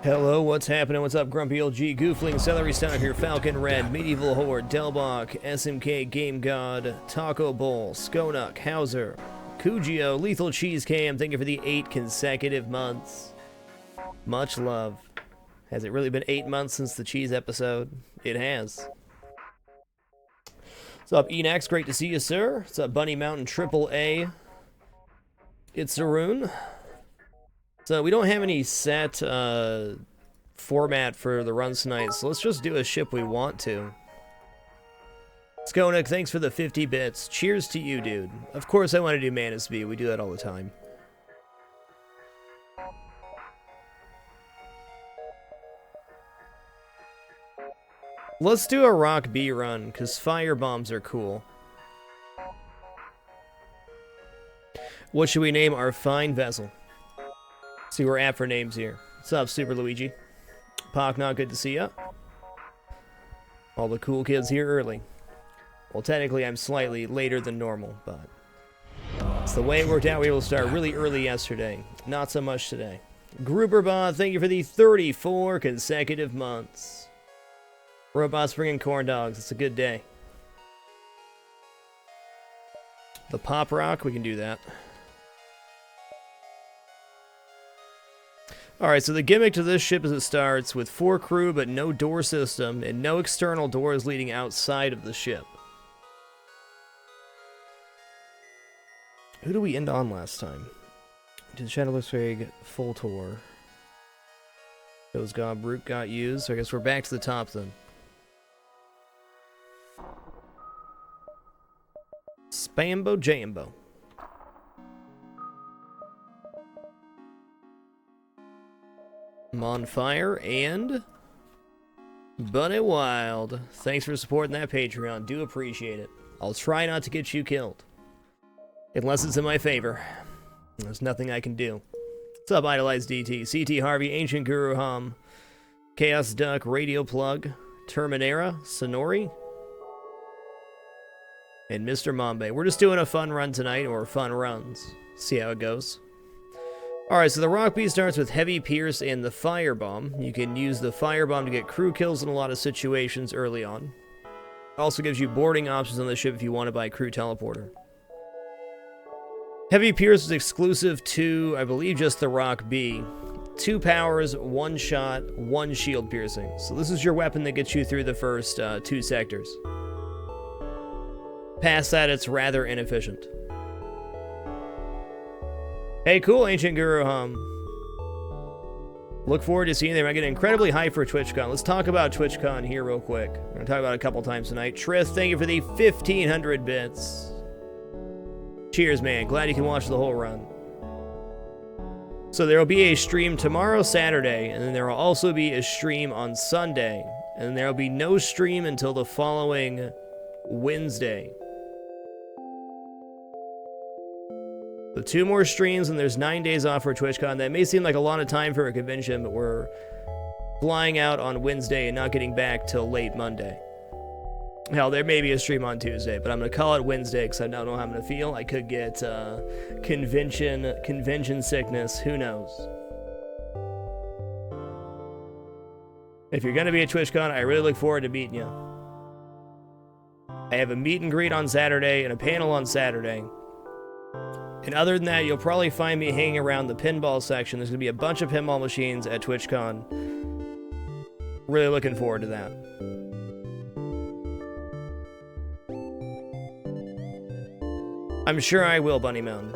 Hello, what's happening? What's up, Grumpy Old G, Goofling, Celery Star here, Falcon Red, Medieval Horde, Delbach, SMK, Game God, Taco Bowl, Skonuk, Hauser, Kujio, Lethal Cheese Cam, thank you for the 8 consecutive months. Much love. Has it really been 8 months since the cheese episode? It has. What's up, Enax? Great to see you, sir. What's up, Bunny Mountain Triple A? It's Arun. So we don't have any set format for the runs tonight, so let's just do a ship we want to. Skonik, thanks for the 50 bits. Cheers to you, dude. Of course I want to do Manus B. We do that all the time. Let's do a Rock B run, because firebombs are cool. What should we name our fine vessel? See, we're at for names here. What's up, Super Luigi? Pocknot, good to see ya. All the cool kids here early. Well, technically, I'm slightly later than normal, but it's the way it worked out. We were able to start really early yesterday. Not so much today. Gruberbot, thank you for the 34 consecutive months. Robots bringing corn dogs. It's a good day. The Pop Rock, we can do that. Alright, so the gimmick to this ship is it starts with 4 crew but no door system and no external doors leading outside of the ship. Who did we end on last time? Did Shadowless full tour? Those Brute got used, so I guess we're back to the top then. Spambo Jambo. I'm on fire and Bunny Wild. Thanks for supporting that Patreon. Do appreciate it. I'll try not to get you killed. Unless it's in my favor. There's nothing I can do. What's up, Idolized DT? CT Harvey, Ancient Guru Hum, Chaos Duck, Radio Plug, Terminera, Sonori, and Mr. Mambe. We're just doing a fun run tonight, or fun runs. See how it goes. Alright, so the Rock B starts with Heavy Pierce and the Firebomb. You can use the Firebomb to get crew kills in a lot of situations early on. Also gives you boarding options on the ship if you want to buy Crew Teleporter. Heavy Pierce is exclusive to, I believe, just the Rock B. 2 powers, 1 shot, 1 shield piercing. So this is your weapon that gets you through the first 2 sectors. Past that, it's rather inefficient. Hey, cool, Ancient Guru Hum. Look forward to seeing them. I get incredibly hyped for TwitchCon. Let's talk about TwitchCon here real quick. We're going to talk about it a couple times tonight. Trith, thank you for the 1,500 bits. Cheers, man. Glad you can watch the whole run. So there will be a stream tomorrow, Saturday, and then there will also be a stream on Sunday. And then there will be no stream until the following Wednesday. So 2 more streams, and there's 9 days off for TwitchCon. That may seem like a lot of time for a convention, but we're flying out on Wednesday and not getting back till late Monday. Hell, there may be a stream on Tuesday, but I'm going to call it Wednesday because I don't know how I'm going to feel. I could get convention sickness. Who knows? If you're going to be at TwitchCon, I really look forward to meeting you. I have a meet and greet on Saturday and a panel on Saturday. And other than that, you'll probably find me hanging around the pinball section. There's going to be a bunch of pinball machines at TwitchCon. Really looking forward to that. I'm sure I will, Bunny Mountain.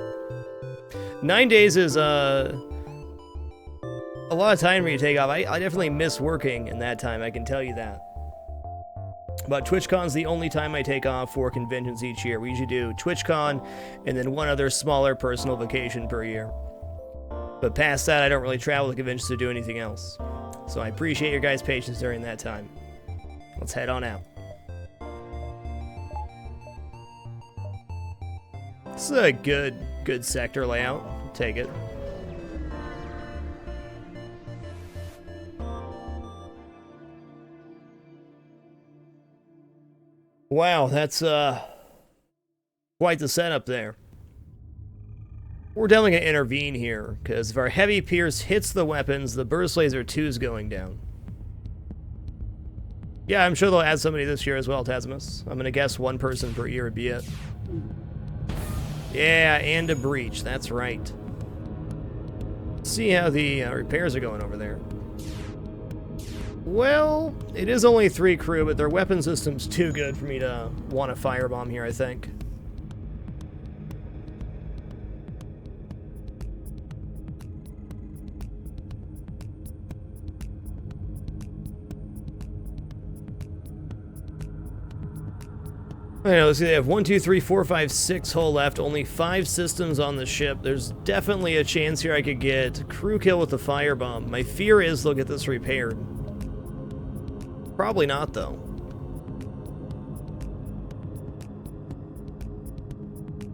9 days is a lot of time for you to take off. I definitely miss working in that time, I can tell you that. But TwitchCon's the only time I take off for conventions each year. We usually do TwitchCon and then one other smaller personal vacation per year. But past that, I don't really travel to conventions to do anything else. So I appreciate your guys' patience during that time. Let's head on out. This is a good sector layout. Take it. Wow, that's quite the setup there. We're definitely going to intervene here, because if our heavy pierce hits the weapons, the burst laser 2 is going down. Yeah, I'm sure they'll add somebody this year as well, Tasmus. I'm going to guess one person per year would be it. Yeah, and a breach, that's right. Let's see how the repairs are going over there. Well, it is only 3 crew, but their weapon system's too good for me to want a firebomb here, I think. Alright, let's see, they have 1, 2, 3, 4, 5, 6 hull left, only 5 systems on the ship. There's definitely a chance here I could get crew kill with the firebomb. My fear is they'll get this repaired. Probably not, though.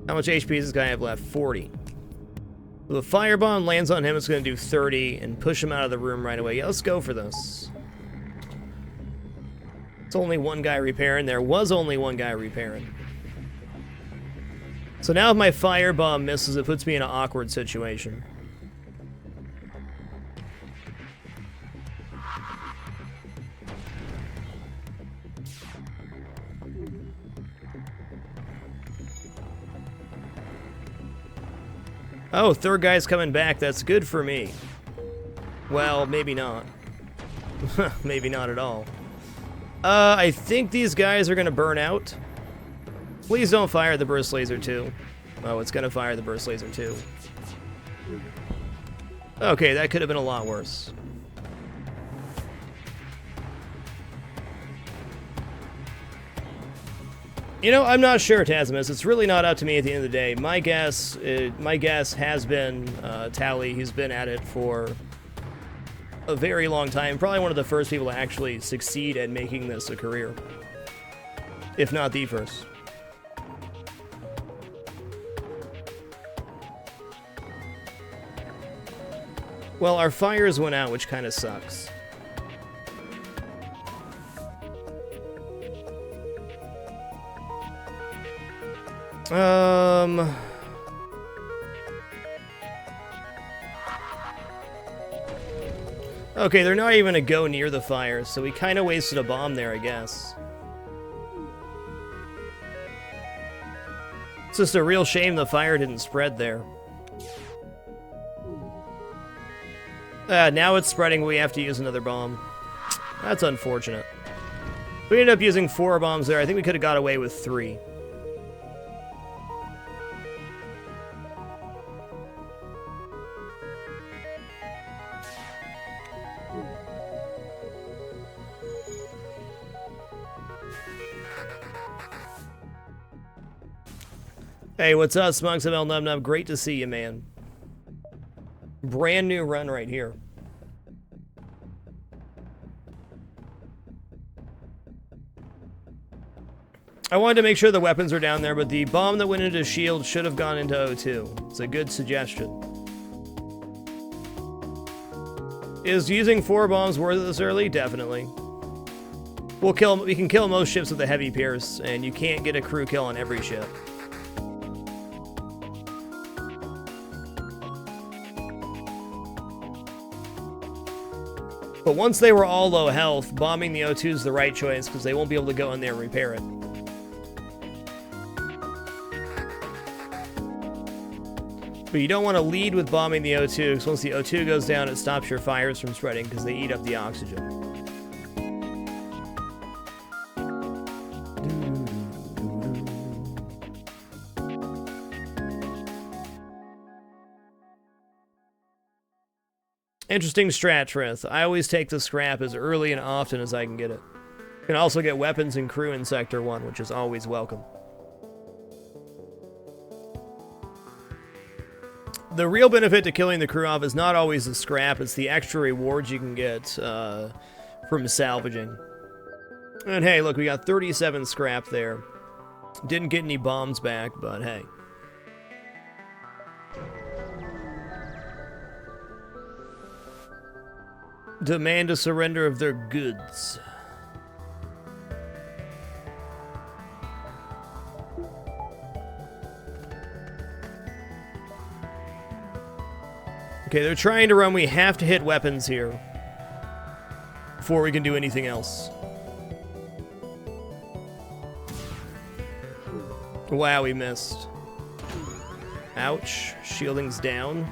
How much HP does this guy have left? 40. If the firebomb lands on him, it's going to do 30 and push him out of the room right away. Yeah, let's go for this. It's only one guy repairing. There was only one guy repairing. So now if my firebomb misses, it puts me in an awkward situation. Oh, third guy's coming back. That's good for me. Well, maybe not. Maybe not at all. I think these guys are going to burn out. Please don't fire the burst laser 2. Oh, it's going to fire the burst laser 2. Okay, that could have been a lot worse. You know, I'm not sure, Tasmus. It's really not up to me at the end of the day. My guess has been Tally. He's been at it for a very long time. Probably one of the first people to actually succeed at making this a career. If not the first. Well, our fires went out, which kind of sucks. Okay, they're not even gonna go near the fire, so we kind of wasted a bomb there, I guess. It's just a real shame the fire didn't spread there. Now it's spreading, we have to use another bomb. That's unfortunate. We ended up using 4 bombs there. I think we could have got away with 3. Hey, what's up, Smugs ML Nub Nub? Great to see you, man. Brand new run right here. I wanted to make sure the weapons were down there, but the bomb that went into shield should have gone into O2. It's a good suggestion. Is using 4 bombs worth it this early? Definitely. We can kill most ships with a heavy pierce, and you can't get a crew kill on every ship. But once they were all low health, bombing the O2 is the right choice because they won't be able to go in there and repair it. But you don't want to lead with bombing the O2 because once the O2 goes down, it stops your fires from spreading because they eat up the oxygen. Interesting strat, Trith. I always take the scrap as early and often as I can get it. You can also get weapons and crew in Sector 1, which is always welcome. The real benefit to killing the crew off is not always the scrap, it's the extra rewards you can get from salvaging. And hey, look, we got 37 scrap there. Didn't get any bombs back, but hey. Demand a surrender of their goods. Okay, they're trying to run. We have to hit weapons here before we can do anything else. Wow, we missed. Ouch. Shielding's down.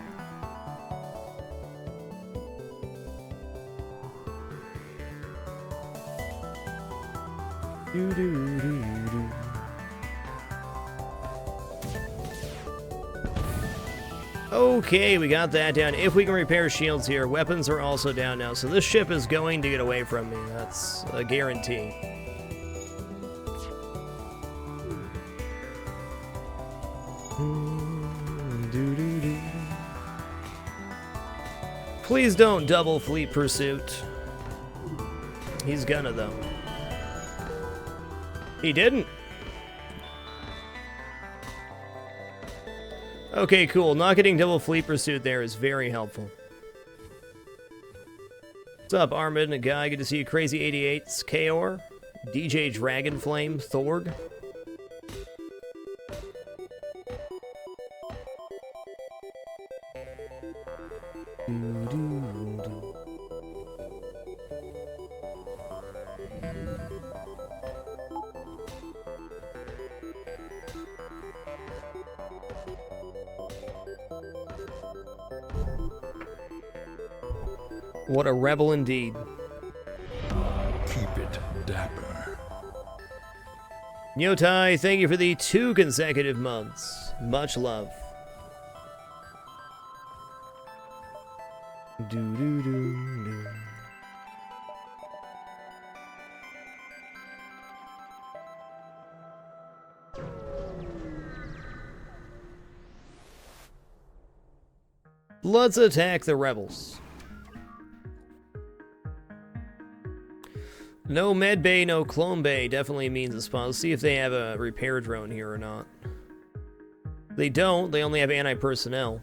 Okay, we got that down. If we can repair shields here, weapons are also down now. So this ship is going to get away from me. That's a guarantee. Please don't double fleet pursuit. He's gonna, though. He didn't. Okay, cool. Not getting double fleet pursuit there is very helpful. What's up, Armid and Guy? Good to see you. Crazy 88s, Kaor, DJ Dragonflame, Thorg. What a rebel indeed. Keep it dapper. Nyotai, thank you for the 2 consecutive months. Much love. Do. Let's attack the rebels. No med bay, no clone bay definitely means a spawn. Let's see if they have a repair drone here or not. They don't. They only have anti-personnel.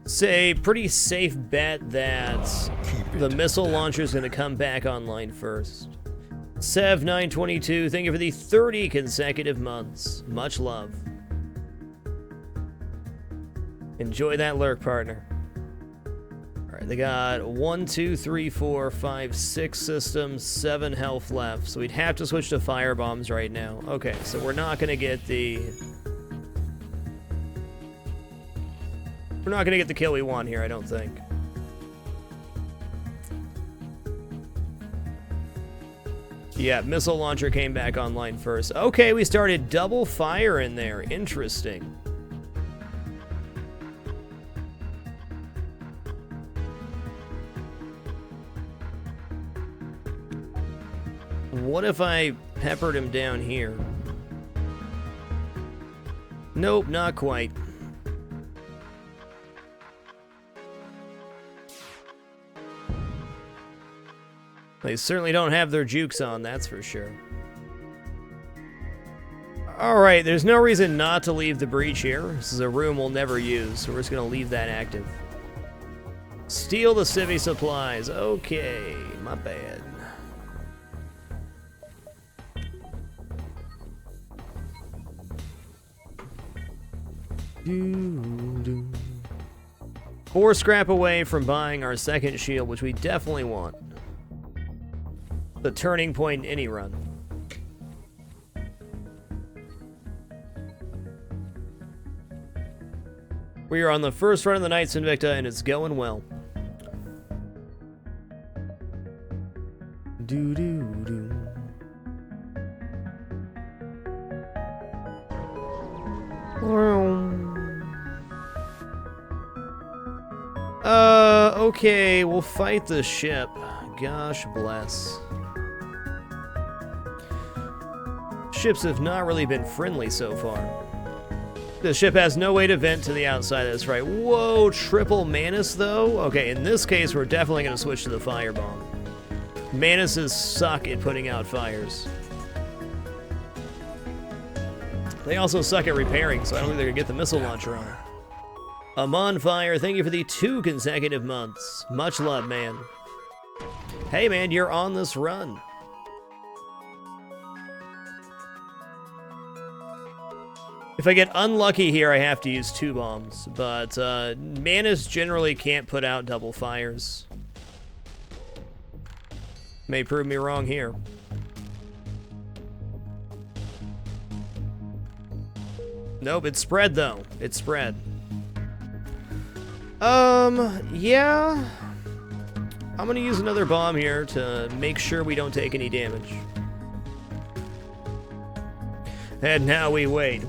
It's a pretty safe bet that the missile launcher is going to come back online first. Sev922, thank you for the 30 consecutive months. Much love. Enjoy that lurk, partner. Alright, they got 1, 2, 3, 4, 5, 6 systems, 7 health left. So we'd have to switch to firebombs right now. Okay, so we're not gonna get the... We're not gonna get the kill we want here, I don't think. Yeah, missile launcher came back online first. Okay, we started double fire in there. Interesting. What if I peppered him down here? Nope, not quite. They certainly don't have their jukes on, that's for sure. Alright, there's no reason not to leave the breach here. This is a room we'll never use, so we're just going to leave that active. Steal the civvy supplies. Okay, my bad. Four scrap away from buying our second shield, which we definitely want. The turning point in any run. We are on the first run of the Knights Invicta, and it's going well. Okay, we'll fight the ship. Gosh bless. Ships have not really been friendly so far. The ship has no way to vent to the outside, that's right. Whoa, triple Manus though? Okay, in this case, we're definitely going to switch to the Firebomb. Manuses suck at putting out fires. They also suck at repairing, so I don't think they're going to get the missile launcher on. I'm on fire, thank you for the 2 consecutive months. Much love, man. Hey man, you're on this run. If I get unlucky here, I have to use 2 bombs, but Manus generally can't put out double fires. May prove me wrong here. Nope, it's spread though. It's spread. Yeah. I'm gonna use another bomb here to make sure we don't take any damage. And now we wait.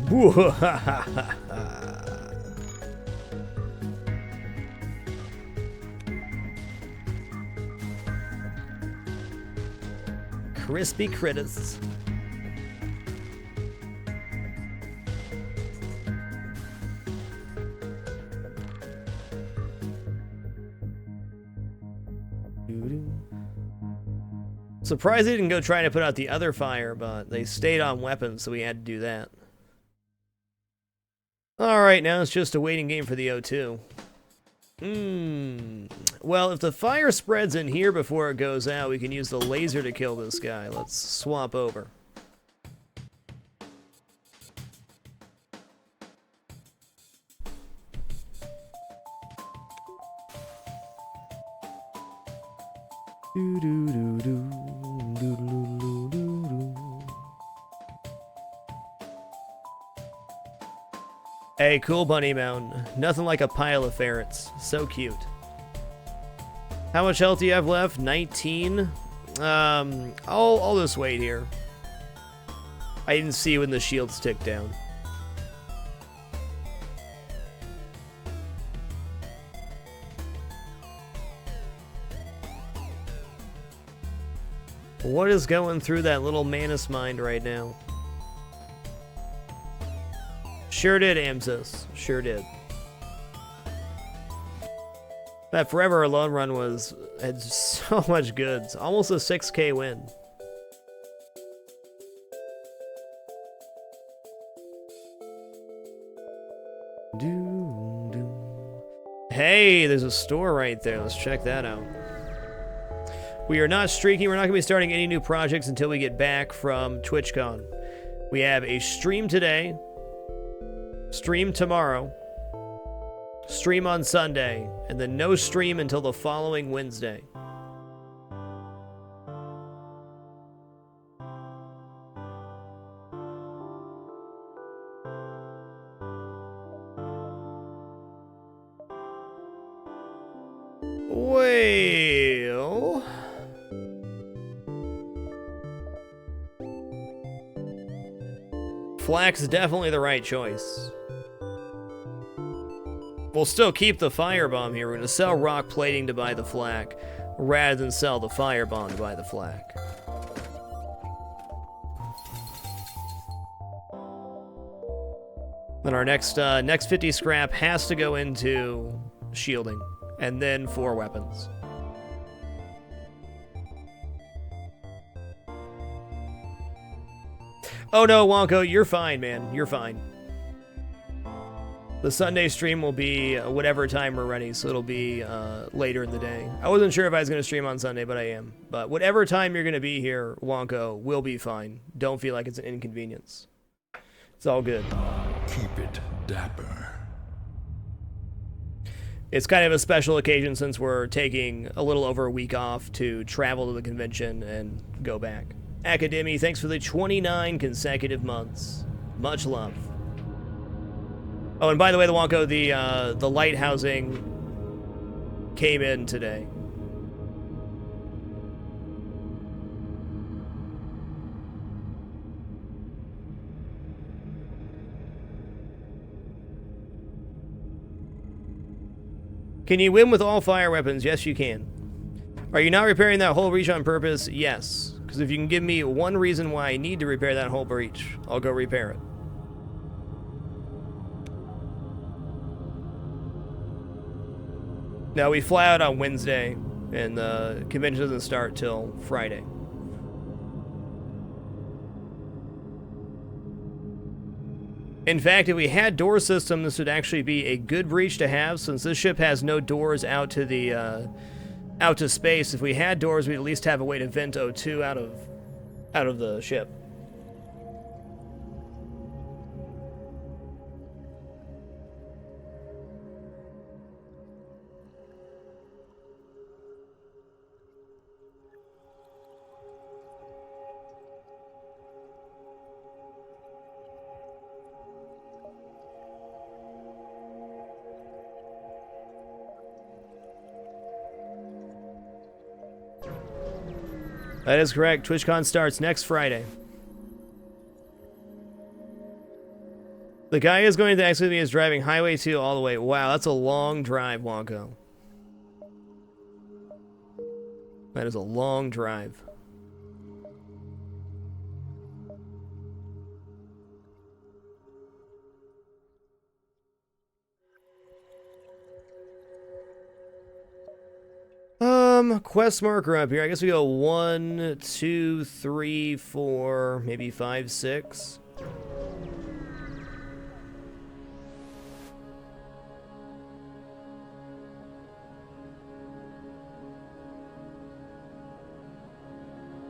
Crispy critters. Surprised they didn't go trying to put out the other fire, but they stayed on weapons, so we had to do that. Alright, now it's just a waiting game for the O2. Well, if the fire spreads in here before it goes out, we can use the laser to kill this guy. Let's swap over. Hey, cool Bunny Mountain. Nothing like a pile of ferrets. So cute. How much health do you have left? 19? I'll just wait here. I didn't see when the shields ticked down. What is going through that little Manus mind right now? Sure did, Amzos. Sure did. That Forever Alone run had so much goods. Almost a 6K win. Hey, there's a store right there. Let's check that out. We are not streaking. We're not going to be starting any new projects until we get back from TwitchCon. We have a stream today. Stream tomorrow, stream on Sunday, and then no stream until the following Wednesday. Well... Flak's definitely the right choice. We'll still keep the Firebomb here. We're going to sell rock plating to buy the flak, rather than sell the Firebomb to buy the flak. Then our next 50 scrap has to go into shielding, and then 4 weapons. Oh no, Wonko, you're fine, man. You're fine. The Sunday stream will be whatever time we're ready, so it'll be later in the day. I wasn't sure if I was going to stream on Sunday, but I am. But whatever time you're going to be here, Wonko, will be fine. Don't feel like it's an inconvenience. It's all good. Keep it dapper. It's kind of a special occasion since we're taking a little over a week off to travel to the convention and go back. Academy, thanks for the 29 consecutive months. Much love. Oh, and by the way, the Wonko, the light housing came in today. Can you win with all fire weapons? Yes, you can. Are you not repairing that whole breach on purpose? Yes. Because if you can give me one reason why I need to repair that whole breach, I'll go repair it. Now, we fly out on Wednesday, and the convention doesn't start till Friday. In fact, if we had door system, this would actually be a good breach to have, since this ship has no doors out to the out to space. If we had doors, we'd at least have a way to vent O2 out of the ship. That is correct. TwitchCon starts next Friday. The guy who's going to exit me is driving Highway 2 all the way. Wow, that's a long drive, Wonko. That is a long drive. Quest marker up here. I guess we go 1, 2, 3, 4, maybe 5, 6.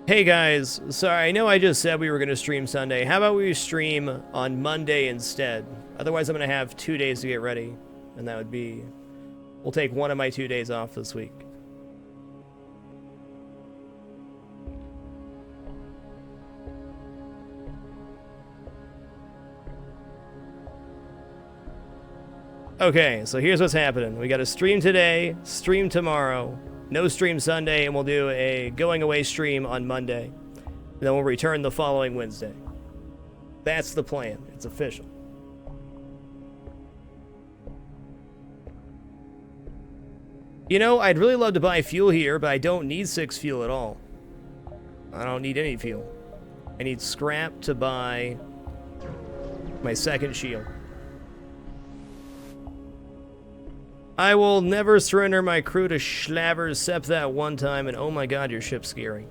Hey guys, sorry, I know I just said we were going to stream Sunday. How about we stream on Monday instead? Otherwise I'm going to have 2 days to get ready. And that would be... We'll take one of my 2 days off this week. Okay, so here's what's happening. We got a stream today, stream tomorrow, no stream Sunday, and we'll do a going away stream on Monday. And then we'll return the following Wednesday. That's the plan. It's official. You know, I'd really love to buy fuel here, but I don't need 6 fuel at all. I don't need any fuel. I need scrap to buy my second shield. I will never surrender my crew to Schlavers except that one time, and oh my god, your ship's scary.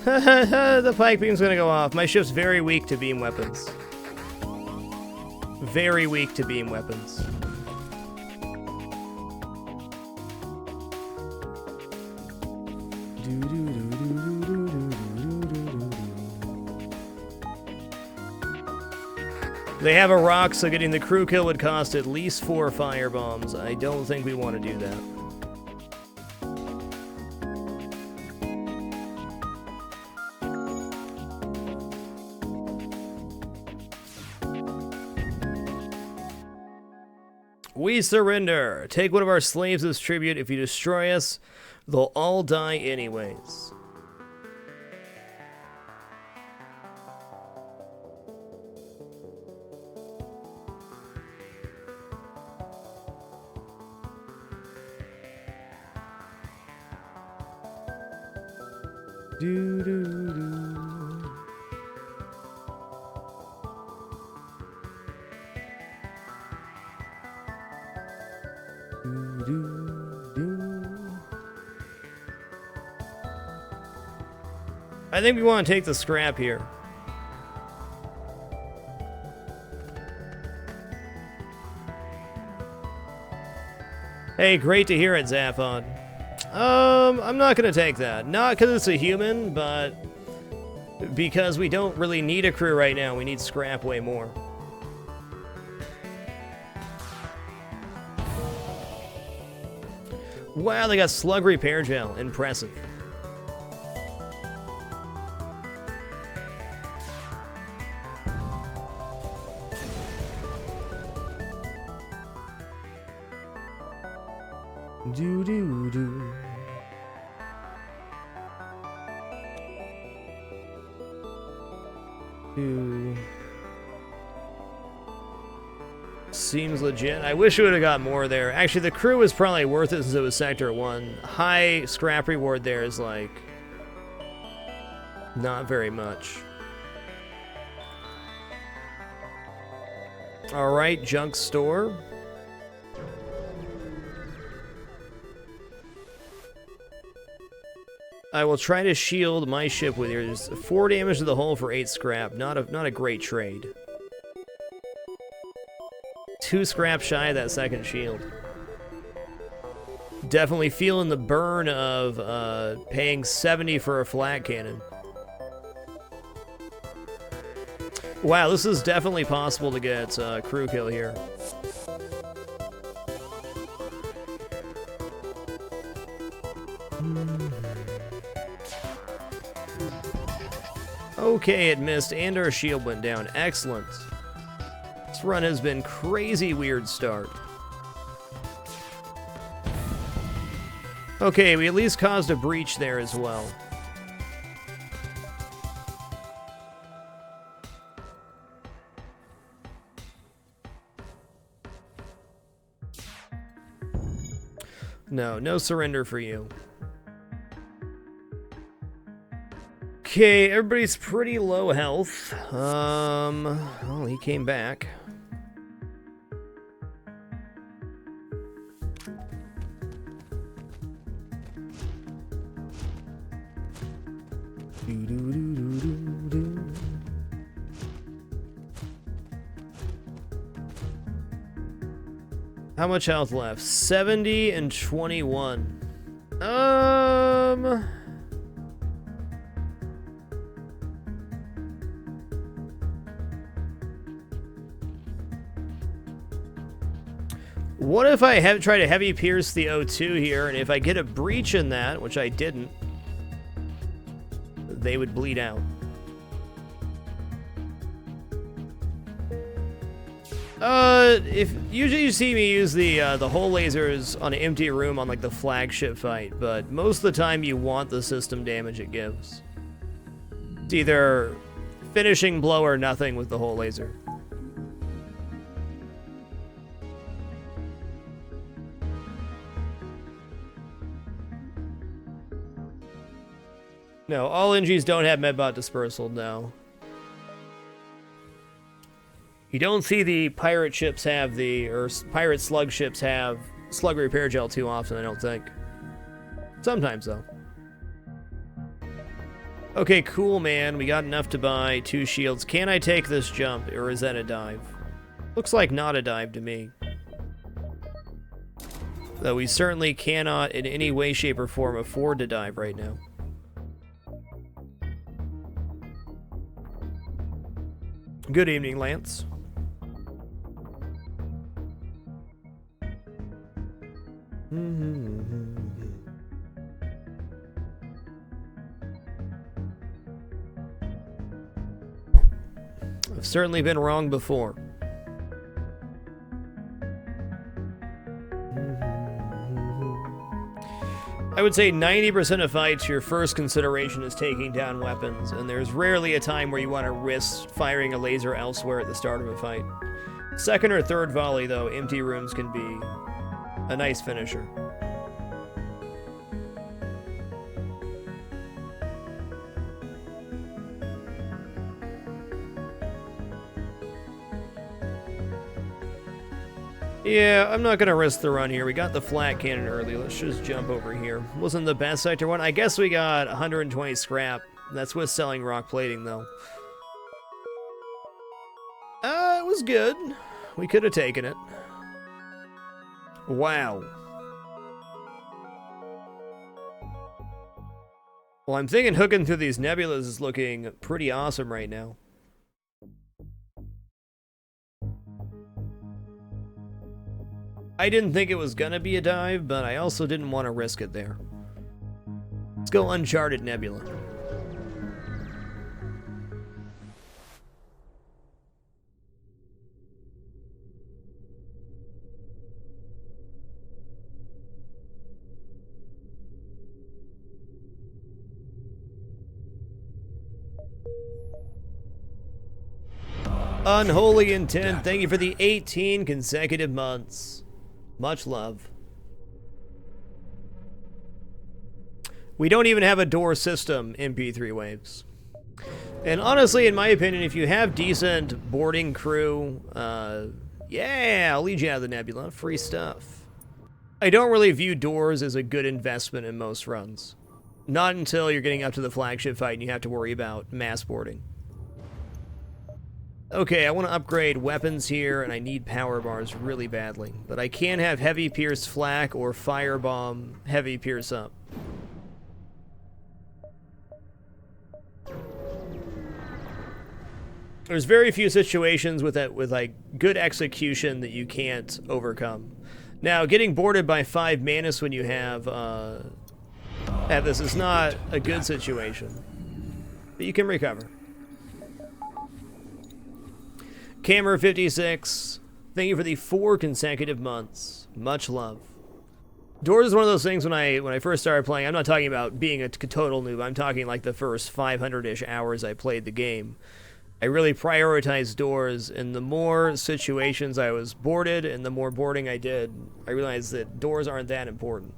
The pike beam's gonna go off. My ship's very weak to beam weapons. Very weak to beam weapons. They have a rock, so getting the crew kill would cost at least 4 firebombs. I don't think we want to do that. We surrender. Take one of our slaves as tribute. If you destroy us, they'll all die anyways. I think we want to take the scrap here. Hey, great to hear it, Zaphon. I'm not gonna take that. Not because it's a human, but because we don't really need a crew right now. We need scrap way more. Wow, they got slug repair gel. Impressive. Do. Seems legit. I wish we would have got more there. Actually, the crew was probably worth it since it was Sector 1. High scrap reward there is like not very much. Alright, junk store. I will try to shield my ship with yours. 4 damage to the hull for 8 scrap. Not a great trade. 2 scrap shy of that second shield. Definitely feeling the burn of paying 70 for a flat cannon. Wow, this is definitely possible to get crew kill here. Okay, it missed, and our shield went down. Excellent. This run has been crazy weird start. Okay, we at least caused a breach there as well. No, no surrender for you. Okay, everybody's pretty low health. Well, he came back. How much health left? 70 and 21. What if I try to heavy pierce the O2 here, and if I get a breach in that, which I didn't, they would bleed out. If usually you see me use the hull lasers on an empty room on like the flagship fight, but most of the time you want the system damage it gives. It's either finishing blow or nothing with the hull laser. No, all NGs don't have medbot dispersal, no. You don't see the pirate ships have the, or pirate slug ships have slug repair gel too often, I don't think. Sometimes, though. Okay, cool, man. We got enough to buy 2 shields. Can I take this jump, or is that a dive? Looks like not a dive to me. Though we certainly cannot, in any way, shape, or form, afford to dive right now. Good evening, Lance. I've certainly been wrong before. I would say 90% of fights, your first consideration is taking down weapons, and there's rarely a time where you want to risk firing a laser elsewhere at the start of a fight. Second or third volley, though, empty rooms can be a nice finisher. Yeah, I'm not going to risk the run here. We got the flat cannon early. Let's just jump over here. Wasn't the best sector one. I guess we got 120 scrap. That's with selling rock plating, though. It was good. We could have taken it. Wow. Well, I'm thinking hooking through these nebulas is looking pretty awesome right now. I didn't think it was gonna be a dive, but I also didn't want to risk it there. Let's go Uncharted Nebula. Unholy Intent, thank you for the 18 consecutive months. Much love. We don't even have a door system in P3 waves. And honestly, in my opinion, if you have decent boarding crew, yeah, I'll lead you out of the nebula. Free stuff. I don't really view doors as a good investment in most runs. Not until you're getting up to the flagship fight and you have to worry about mass boarding. Okay, I want to upgrade weapons here, and I need power bars really badly. But I can have heavy pierce flak or firebomb heavy pierce up. There's very few situations with like good execution that you can't overcome. Now, getting boarded by 5 Manus when you have this is not a good situation, but you can recover. Camera56, thank you for the 4 consecutive months. Much love. Doors is one of those things when I first started playing, I'm not talking about being a total noob, I'm talking like the first 500-ish hours I played the game. I really prioritized doors, and the more situations I was boarded and the more boarding I did, I realized that doors aren't that important.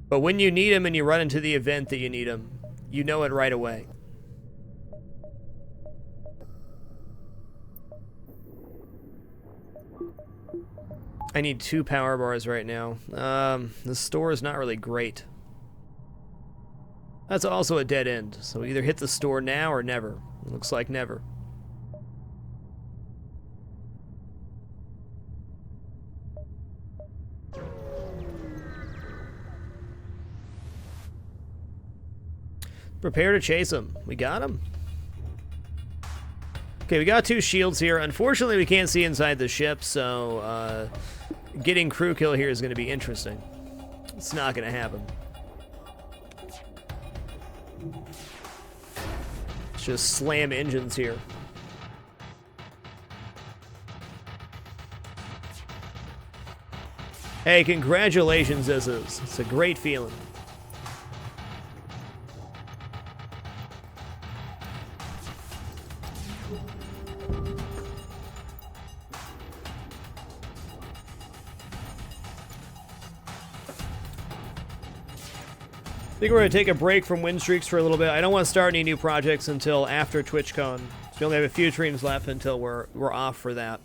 But when you need them and you run into the event that you need them, you know it right away. I need 2 power bars right now. The store is not really great. That's also a dead end, so either hit the store now or never. It looks like never. Prepare to chase him. We got him. Okay, we got 2 shields here. Unfortunately, we can't see inside the ship, so getting crew kill here is going to be interesting. It's not going to happen. Let's just slam engines here. Hey, congratulations, this is. It's a great feeling. I think we're going to take a break from win streaks for a little bit. I don't want to start any new projects until after TwitchCon. So we only have a few streams left until we're off for that.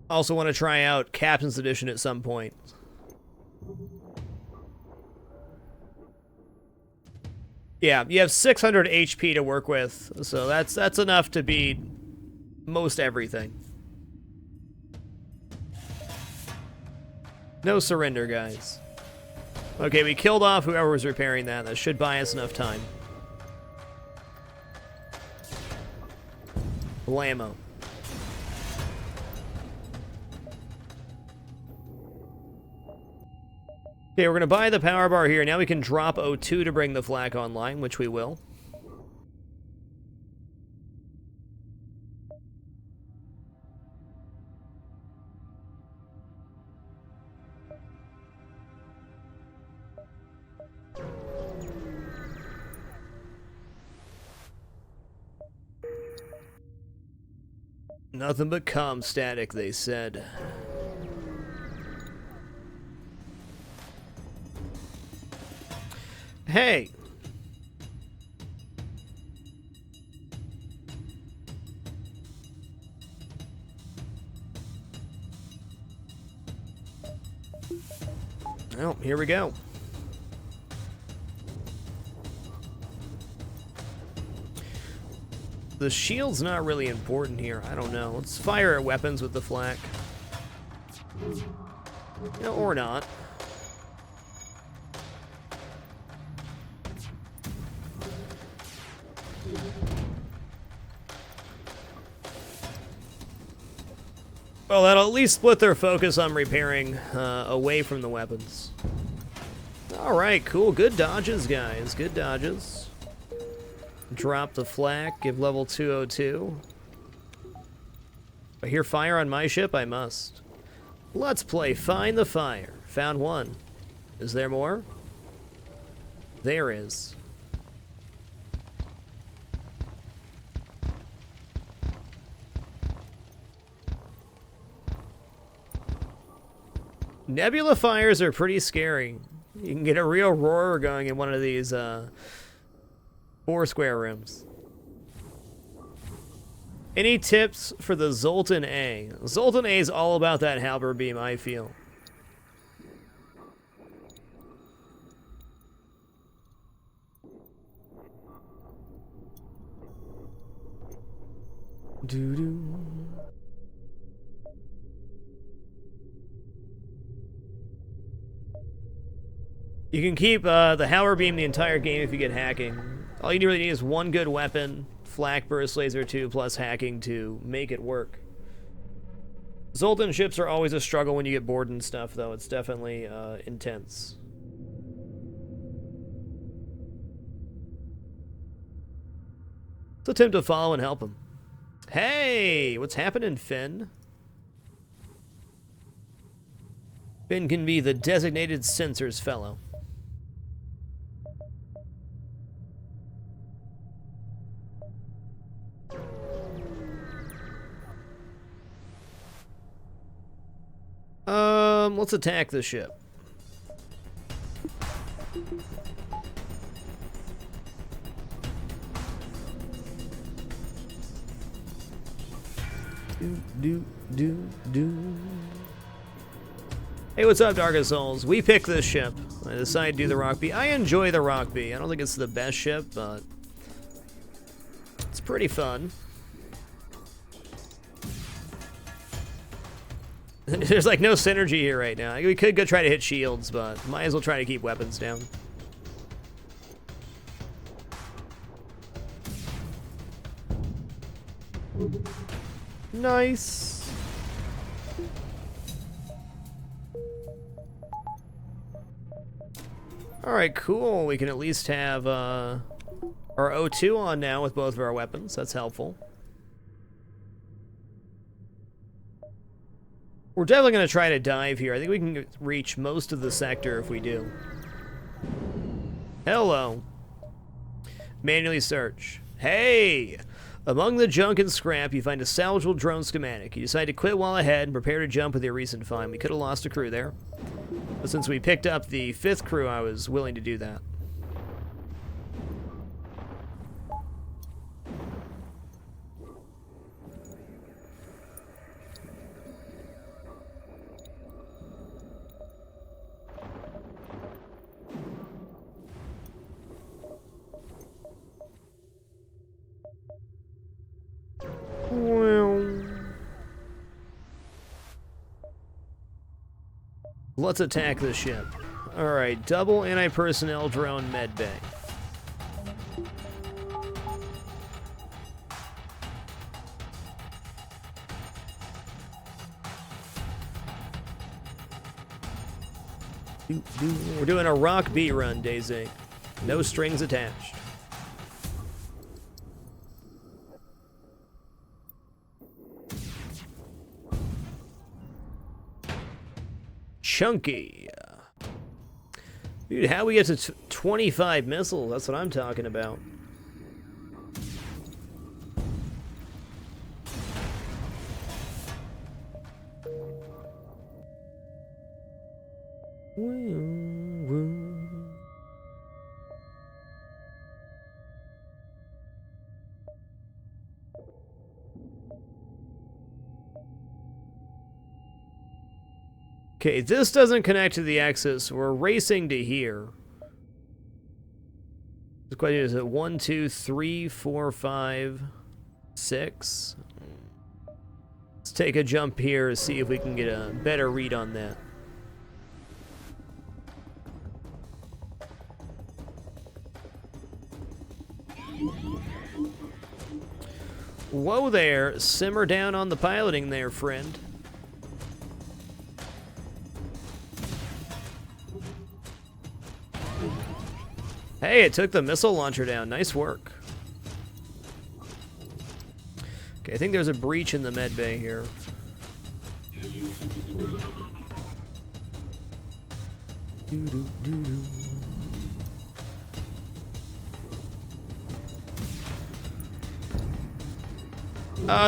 Also want to try out Captain's Edition at some point. Yeah, you have 600 HP to work with, so that's enough to beat most everything. No surrender, guys. Okay, we killed off whoever was repairing that. That should buy us enough time. Blammo. Okay, we're going to buy the power bar here. Now we can drop O2 to bring the flak online, which we will. Nothing but comm static, they said. Hey! Well, here we go. The shield's not really important here. I don't know. Let's fire at weapons with the flak. No, or not. Well, that'll at least split their focus on repairing away from the weapons. Alright, cool. Good dodges, guys. Good dodges. Drop the flak, give level 202. I hear fire on my ship, I must. Let's play Find the Fire. Found one. Is there more? There is. Nebula fires are pretty scary. You can get a real roar going in one of these 4 square rooms. Any tips for the Zoltan A? Zoltan A is all about that halberd beam, I feel. Doo-doo. You can keep the halberd beam the entire game if you get hacking. All you really need is one good weapon, flak, burst laser 2, plus hacking to make it work. Zoltan ships are always a struggle when you get bored and stuff, though. It's definitely intense. Let's attempt to follow and help him. Hey, what's happening, Finn? Finn can be the designated sensors fellow. Let's attack the ship. Do. Hey, what's up, Darkest Souls? We picked this ship. I decided to do the Rock B. I enjoy the Rock B. I don't think it's the best ship, but it's pretty fun. There's like no synergy here right now. We could go try to hit shields, but might as well try to keep weapons down. Nice. Alright, cool. We can at least have our O2 on now with both of our weapons. That's helpful. We're definitely going to try to dive here. I think we can reach most of the sector if we do. Hello. Manually search. Hey! Among the junk and scrap, you find a salvageable drone schematic. You decide to quit while ahead and prepare to jump with your recent find. We could have lost a crew there. But since we picked up the 5th crew, I was willing to do that. Let's attack the ship. Alright, double anti-personnel drone medbay. We're doing a Rock B run, Daisy. No strings attached. Chunky. Dude, how we get to 25 missiles? That's what I'm talking about. Okay, this doesn't connect to the Axis. We're racing to here. The question is it 1, 2, 3, 4, 5, 6? Let's take a jump here to see if we can get a better read on that. Whoa there, simmer down on the piloting there, friend. Hey, it took the missile launcher down. Nice work. Okay, I think there's a breach in the med bay here.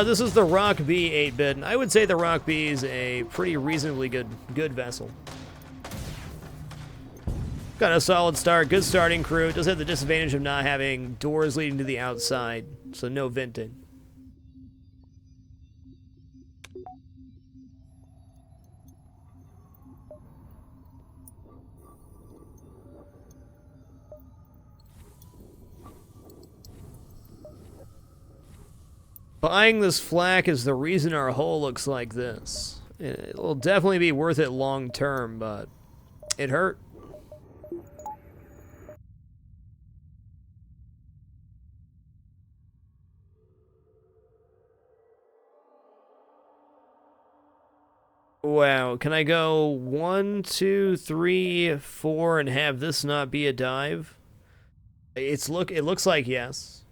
This is the Rock B 8-bit, and I would say the Rock B is a pretty reasonably good vessel. Got a solid start, good starting crew. It does have the disadvantage of not having doors leading to the outside, so no venting. Buying this flak is the reason our hull looks like this. It will definitely be worth it long term, but it hurt. Wow, can I go 1, 2, 3, 4 and have this not be a dive? It looks like yes.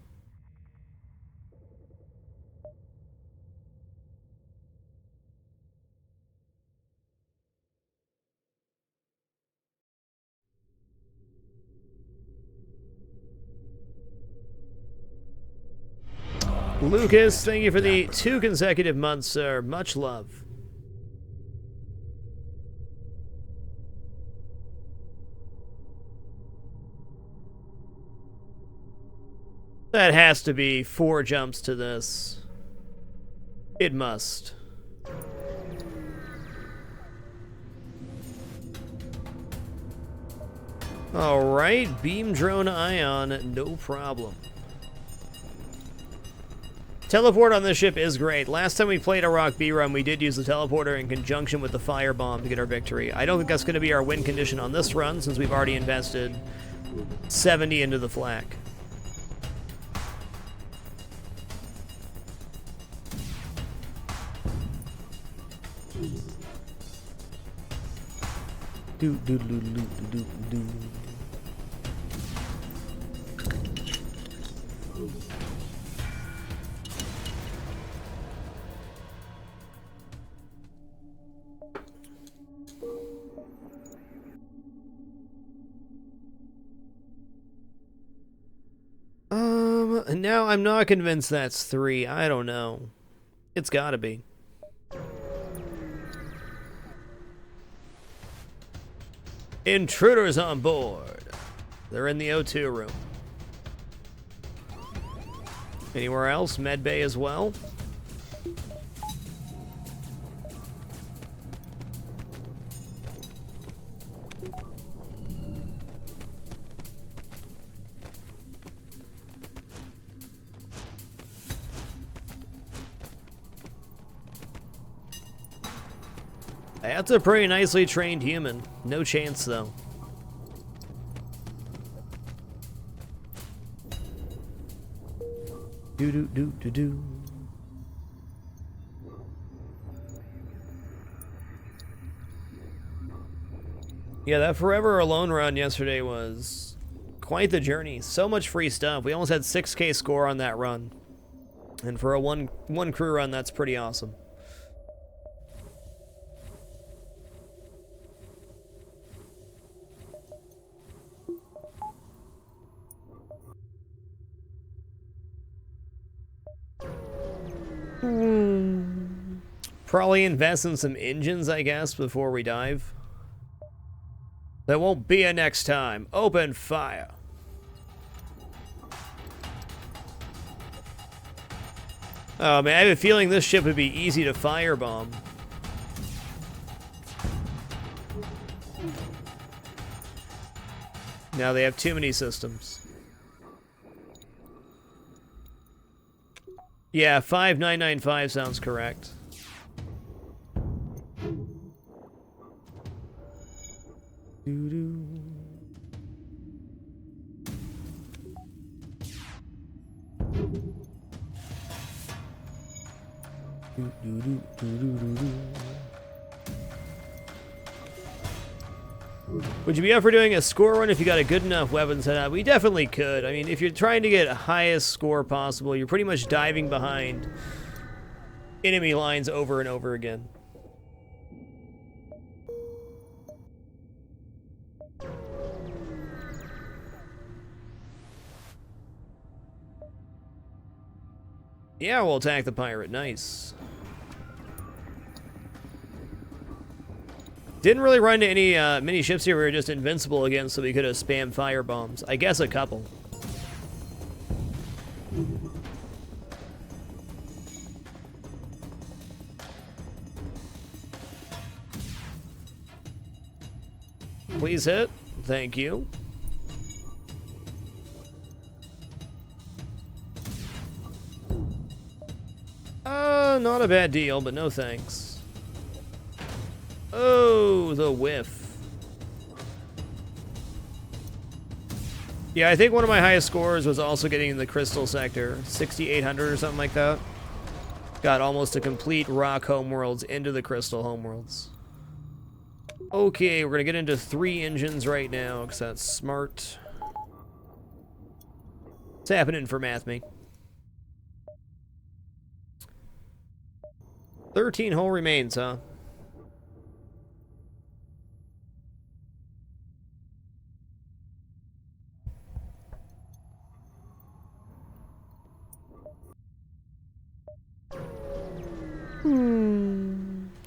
Lucas, thank you for the 2 consecutive months, sir. Much love. That has to be 4 jumps to this. It must. Alright, beam drone ion, no problem. Teleport on this ship is great. Last time we played a Rock B run, we did use the teleporter in conjunction with the Firebomb to get our victory. I don't think that's going to be our win condition on this run, since we've already invested 70 into the flak. Do do do do do do. Now I'm not convinced that's 3. I don't know. It's gotta be. Intruders on board. They're in the O2 room. Anywhere else? Med bay as well? That's a pretty nicely trained human. No chance, though. Do-do-do-do-do. Yeah, that Forever Alone run yesterday was quite the journey. So much free stuff. We almost had 6K score on that run. And for a one crew run, that's pretty awesome. Probably invest in some engines, I guess, before we dive. There won't be a next time. Open fire. Oh man, I have a feeling this ship would be easy to firebomb. Now they have too many systems. Yeah, 5995 sounds correct. Doo-doo. Would you be up for doing a score run if you got a good enough weapon set up? We definitely could. I mean, if you're trying to get highest score possible, you're pretty much diving behind enemy lines over and over again. Yeah, we'll attack the pirate. Nice. Didn't really run into any mini ships here we were just invincible against, so we could have spammed fire bombs. I guess a couple. Please hit. Thank you. Not a bad deal, but no thanks. Oh, the whiff. Yeah, I think one of my highest scores was also getting in the crystal sector. 6,800 or something like that. Got almost a complete rock homeworlds into the crystal homeworlds. Okay, we're gonna get into 3 engines right now, because that's smart. It's happening for Mathme. 13 hull remains, huh?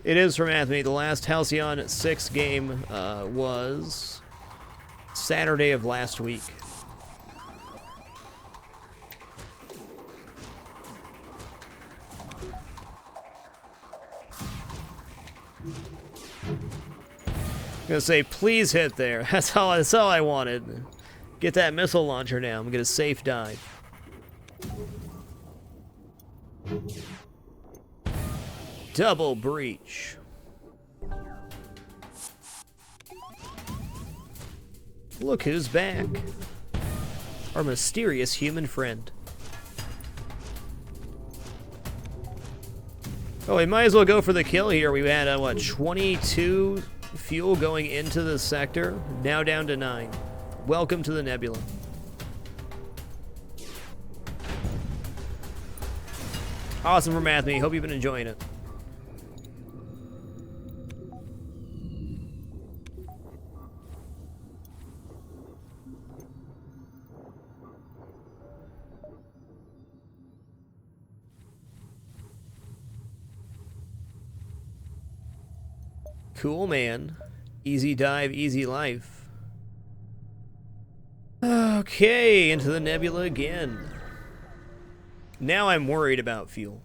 It is from Anthony. The last Halcyon 6 game was Saturday of last week. I'm gonna say, please hit there. That's all I wanted. Get that missile launcher down. Get a safe dive. Double breach. Look who's back. Our mysterious human friend. Oh, we might as well go for the kill here. We had, what, 22 fuel going into the sector, now down to 9. Welcome to the nebula. Awesome from Anthony. Hope you've been enjoying it. Cool, man. Easy dive, easy life. Okay, into the nebula again. Now I'm worried about fuel.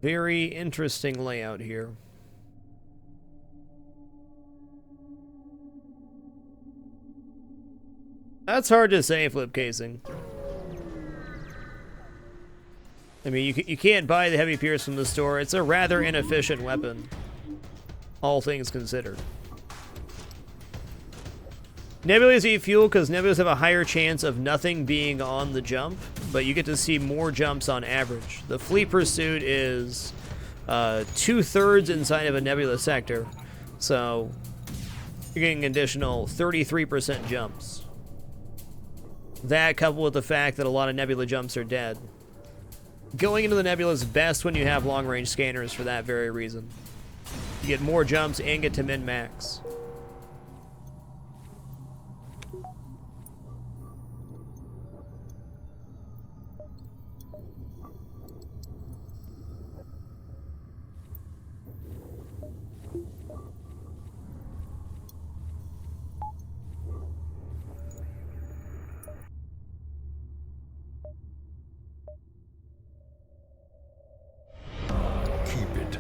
Very interesting layout here. That's hard to say, Flip Casing. I mean, you can't buy the Heavy Pierce from the store. It's a rather inefficient weapon, all things considered. Nebulas eat fuel because nebulas have a higher chance of nothing being on the jump, but you get to see more jumps on average. The Fleet Pursuit is 2/3 inside of a nebula sector, so you're getting an additional 33% jumps. That coupled with the fact that a lot of nebula jumps are dead. Going into the nebula is best when you have long-range scanners for that very reason. You get more jumps and get to min-max.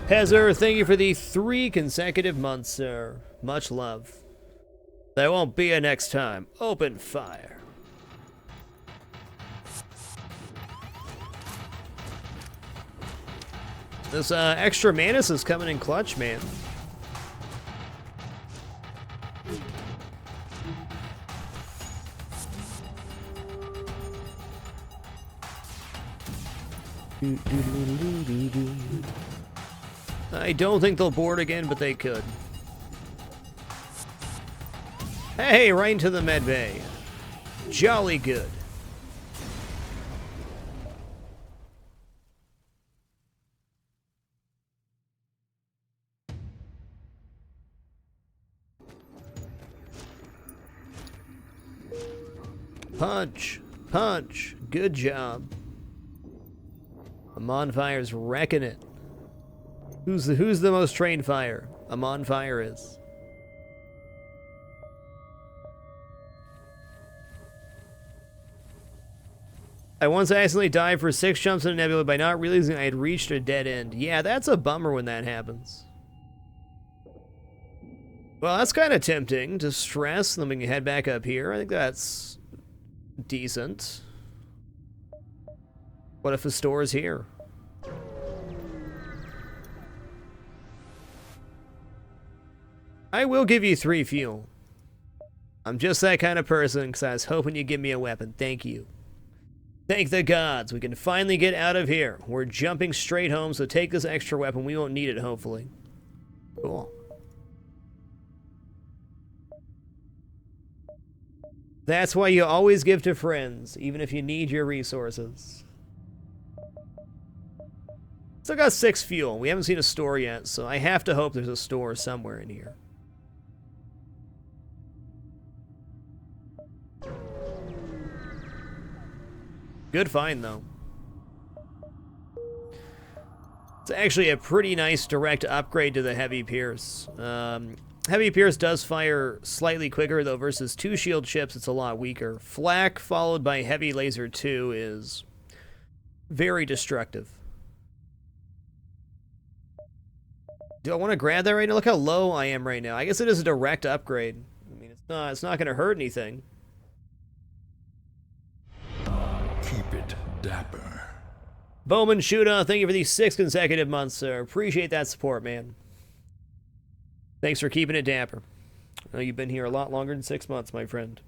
Hezer, thank you for the 3 consecutive months, sir. Much love. There won't be a next time. Open fire. This extra Manus is coming in clutch, man. I don't think they'll board again, but they could. Hey, right into the med bay. Jolly good. Punch, punch, good job. Amon Fire's wrecking it. Who's the most trained fire? Amon Fire is. I once accidentally dived for 6 jumps in a nebula by not realizing I had reached a dead end. Yeah, that's a bummer when that happens. Well, that's kind of tempting to stress, and then we can head back up here. I think that's decent. What if the store is here? I will give you 3 fuel. I'm just that kind of person because I was hoping you'd give me a weapon. Thank you. Thank the gods. We can finally get out of here. We're jumping straight home, so take this extra weapon. We won't need it, hopefully. Cool. That's why you always give to friends, even if you need your resources. Still got 6 fuel. We haven't seen a store yet, so I have to hope there's a store somewhere in here. Good find, though. It's actually a pretty nice direct upgrade to the Heavy Pierce. Heavy Pierce does fire slightly quicker, though versus 2 shield ships, it's a lot weaker. Flak followed by Heavy Laser 2 is very destructive. Do I want to grab that right now? Look how low I am right now. I guess it is a direct upgrade. I mean, it's not going to hurt anything. Keep it dapper. Bowman Shuda, thank you for these 6 consecutive months, sir. Appreciate that support, man. Thanks for keeping it dapper. I know you've been here a lot longer than 6 months, my friend.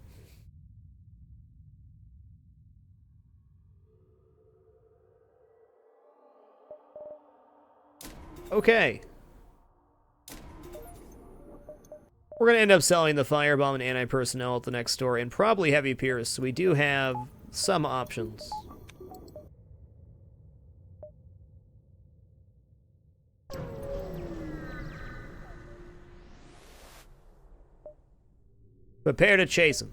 Okay. We're going to end up selling the Firebomb and anti-personnel at the next store, and probably Heavy Pierce, so we do have some options. Prepare to chase him.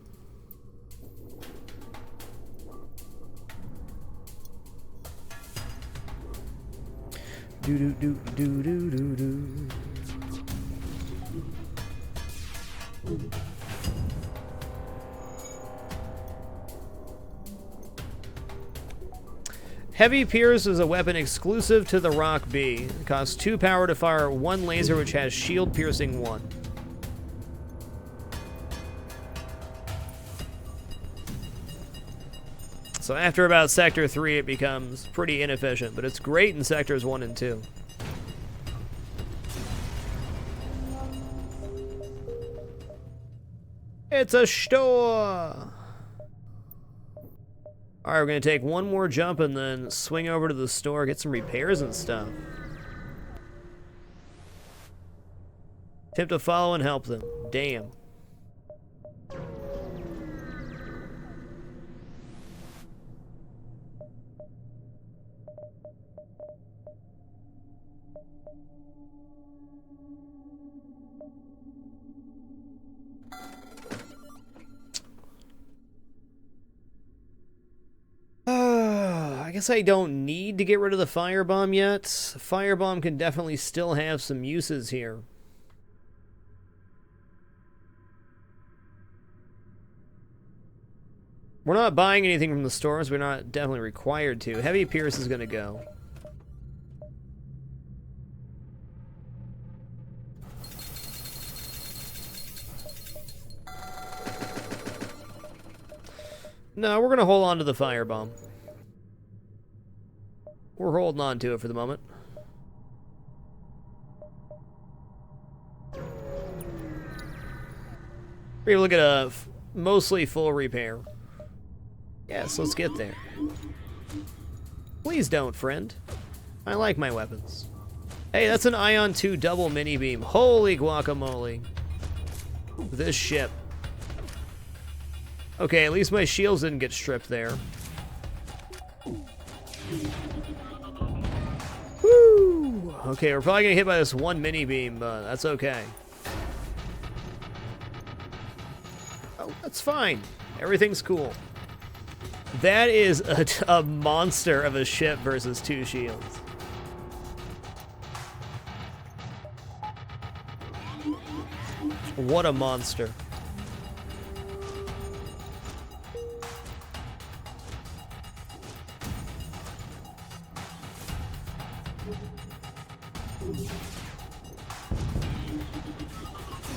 Do do do do do do do. Heavy Pierce is a weapon exclusive to the Rock B. It costs 2 power to fire 1 laser, which has shield piercing 1. So after about Sector 3, it becomes pretty inefficient, but it's great in Sectors 1 and 2. It's a store! Alright, we're going to take one more jump and then swing over to the store, get some repairs and stuff. Attempt to follow and help them. Damn. I guess I don't need to get rid of the Firebomb yet. Firebomb can definitely still have some uses here. We're not buying anything from the stores. We're not definitely required to. Heavy Pierce is going to go. No, we're going to hold on to the Firebomb. We're holding on to it for the moment. We're going to look at a mostly full repair. Yes, let's get there. Please don't, friend. I like my weapons. Hey, that's an Ion 2 double mini beam. Holy guacamole. This ship. Okay, at least my shields didn't get stripped there. Woo! Okay, we're probably gonna get hit by this one mini beam, but that's okay. Oh, that's fine. Everything's cool. That is a monster of a ship versus 2 shields. What a monster.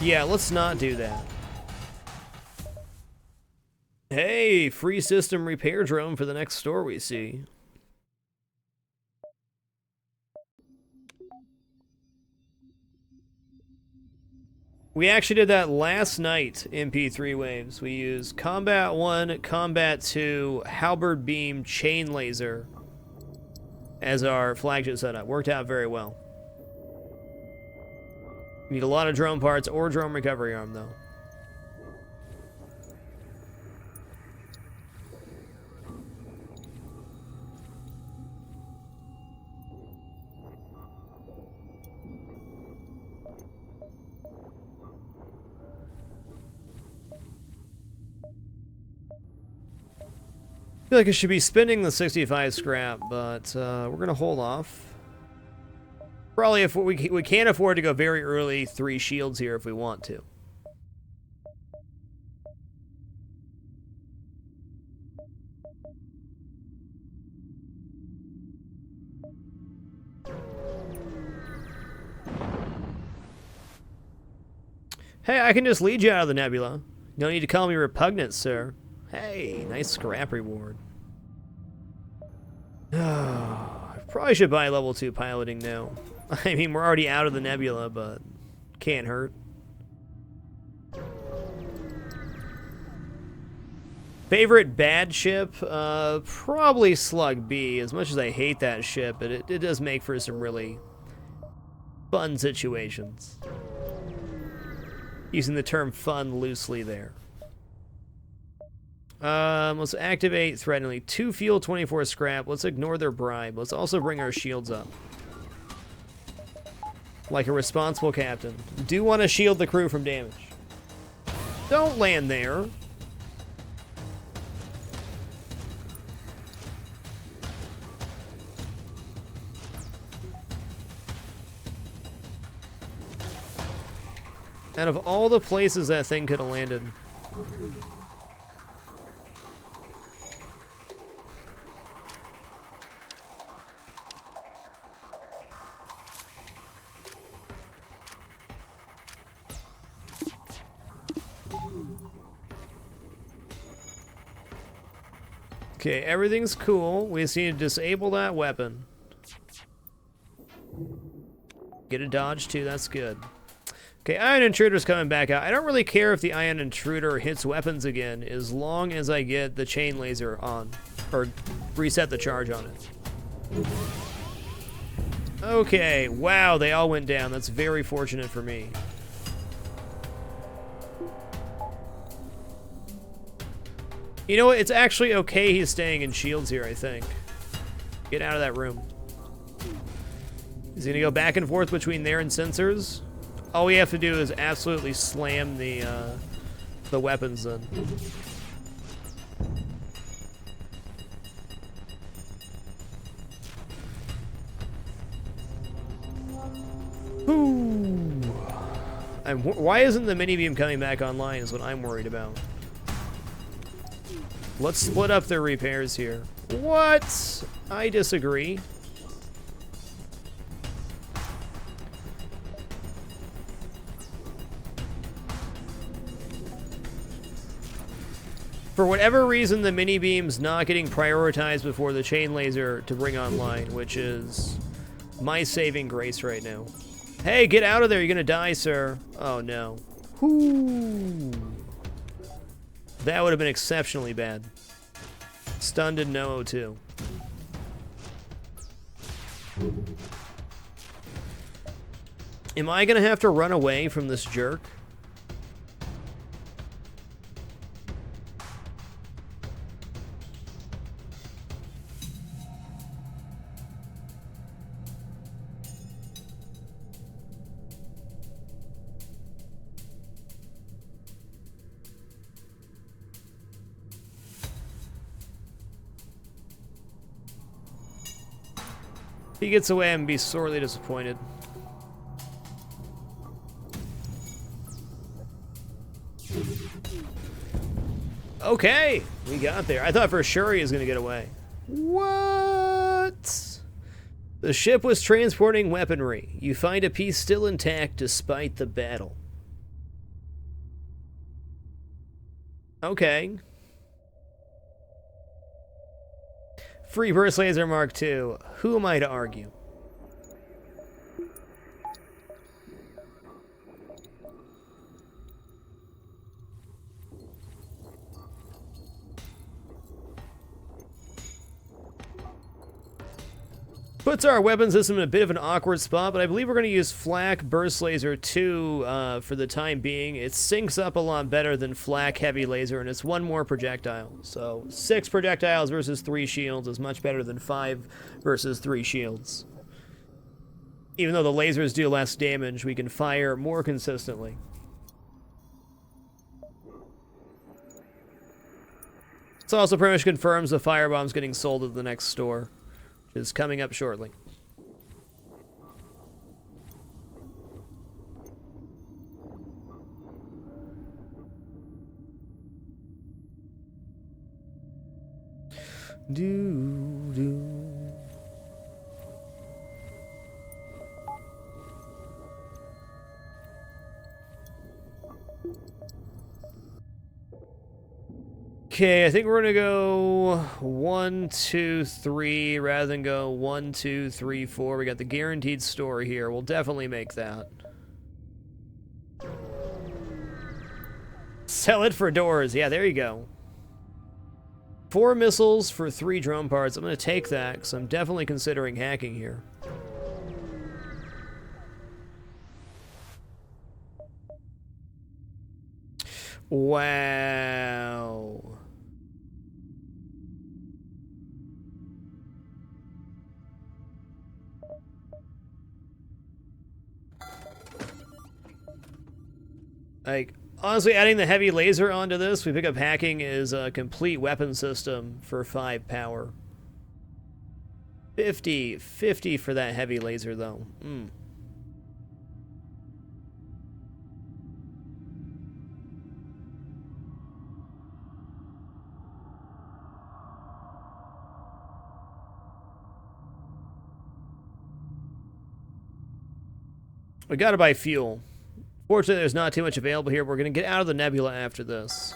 Yeah, let's not do that. Hey, free system repair drone for the next store we see. We actually did that last night in P3 waves. We used Combat 1, Combat 2, Halberd Beam, Chain Laser as our flagship setup. Worked out very well. Need a lot of drone parts or drone recovery arm, though. feel like I should be spending the 65 scrap, but we're gonna hold off. Probably if we can't afford to go very early 3 shields here if we want to. Hey, I can just lead you out of the nebula. No need to call me repugnant, sir. Hey, nice scrap reward. I probably should buy level 2 piloting now. I mean, we're already out of the nebula, but can't hurt. Favorite bad ship? Probably Slug B. As much as I hate that ship, it does make for some really fun situations. Using the term fun loosely there. Let's activate threateningly. 2 fuel, 24 scrap. Let's ignore their bribe. Let's also bring our shields up. Like a responsible captain. Do want to shield the crew from damage. Don't land there. Out of all the places that thing could have landed. Okay, everything's cool. We just need to disable that weapon. Get a dodge too, that's good. Okay, Ion Intruder's coming back out. I don't really care if the Ion Intruder hits weapons again, as long as I get the chain laser on. Or reset the charge on it. Okay, wow, they all went down. That's very fortunate for me. You know what? It's actually okay he's staying in shields here, I think. Get out of that room. He's gonna go back and forth between there and sensors. All we have to do is absolutely slam the weapons then. Ooh. Why isn't the mini beam coming back online is what I'm worried about. Let's split up their repairs here. What? I disagree. For whatever reason, the mini beam's not getting prioritized before the chain laser to bring online, which is my saving grace right now. Hey, get out of there! You're gonna die, sir. Oh no. Whoo. That would have been exceptionally bad. Stunned in no O2. Am I gonna have to run away from this jerk? If he gets away, I'm gonna be sorely disappointed. Okay, we got there. I thought for sure he was gonna get away. What? The ship was transporting weaponry. You find a piece still intact despite the battle. Okay. Free burst laser Mark II. Who am I to argue? Puts our weapon system in a bit of an awkward spot, but I believe we're going to use Flak Burst Laser 2 for the time being. It syncs up a lot better than Flak Heavy Laser, and it's 1 more projectile. So 6 projectiles versus 3 shields is much better than 5 versus 3 shields. Even though the lasers do less damage, we can fire more consistently. This also pretty much confirms the Firebomb's getting sold at the next store, which is coming up shortly. Okay, I think we're gonna go 1, 2, 3 rather than go 1, 2, 3, 4. We got the guaranteed store here. We'll definitely make that. Sell it for doors. Yeah, there you go. 4 missiles for 3 drone parts. I'm gonna take that because I'm definitely considering hacking here. Wow. Like, honestly, adding the heavy laser onto this, we pick up hacking is a complete weapon system for 5 power. 50 for that heavy laser, though. We gotta buy fuel. Fortunately, there's not too much available here. We're going to get out of the nebula after this.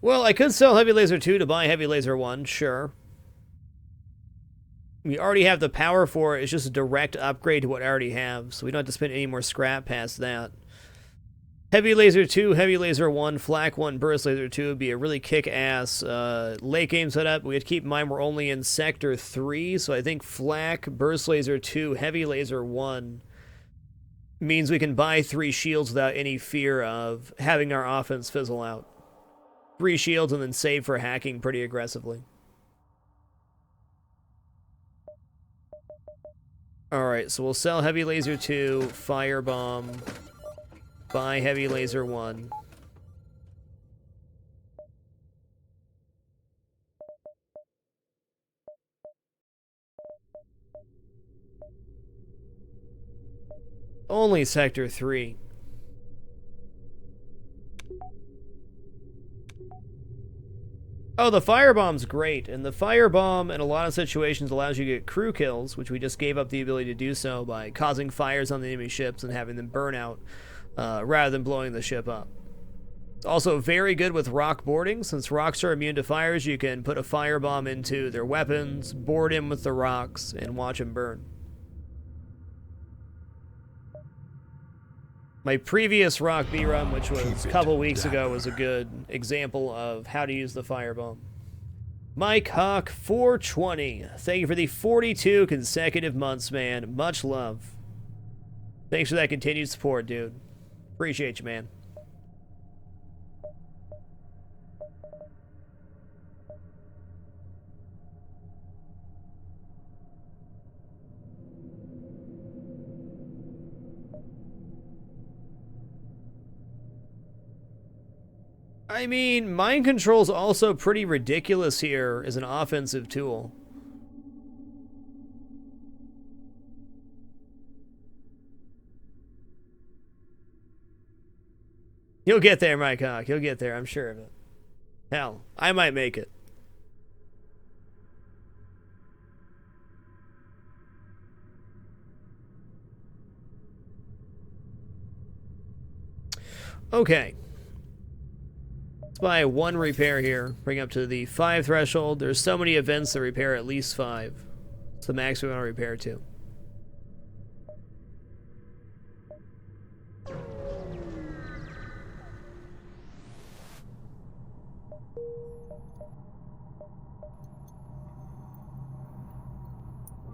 Well, I could sell Heavy Laser 2 to buy Heavy Laser 1, sure. We already have the power for it. It's just a direct upgrade to what I already have, so we don't have to spend any more scrap past that. Heavy Laser 2, Heavy Laser 1, Flak 1, Burst Laser 2 would be a really kick-ass late game setup. We have to keep in mind we're only in Sector 3, so I think Flak, Burst Laser 2, Heavy Laser 1 means we can buy 3 shields without any fear of having our offense fizzle out. 3 shields and then save for hacking pretty aggressively. Alright, so we'll sell Heavy Laser 2, Firebomb, buy Heavy Laser 1. Only Sector 3. Oh, the Firebomb's great, and the Firebomb in a lot of situations allows you to get crew kills, which we just gave up the ability to do so by causing fires on the enemy ships and having them burn out rather than blowing the ship up. It's also very good with rock boarding. Since rocks are immune to fires, you can put a Firebomb into their weapons, board in with the rocks, and watch them burn. My previous Rock B run, which was a couple weeks ago, was a good example of how to use the Firebomb. Mike Hawk 420. Thank you for the 42 consecutive months, man. Much love. Thanks for that continued support, dude. Appreciate you, man. I mean, mind control's also pretty ridiculous here as an offensive tool. You'll get there, Mike Hawk. You'll get there, I'm sure of it. Hell, I might make it. Okay. Let's buy 1 repair here. Bring up to the 5 threshold. There's so many events that repair at least 5. It's the max we want to repair to.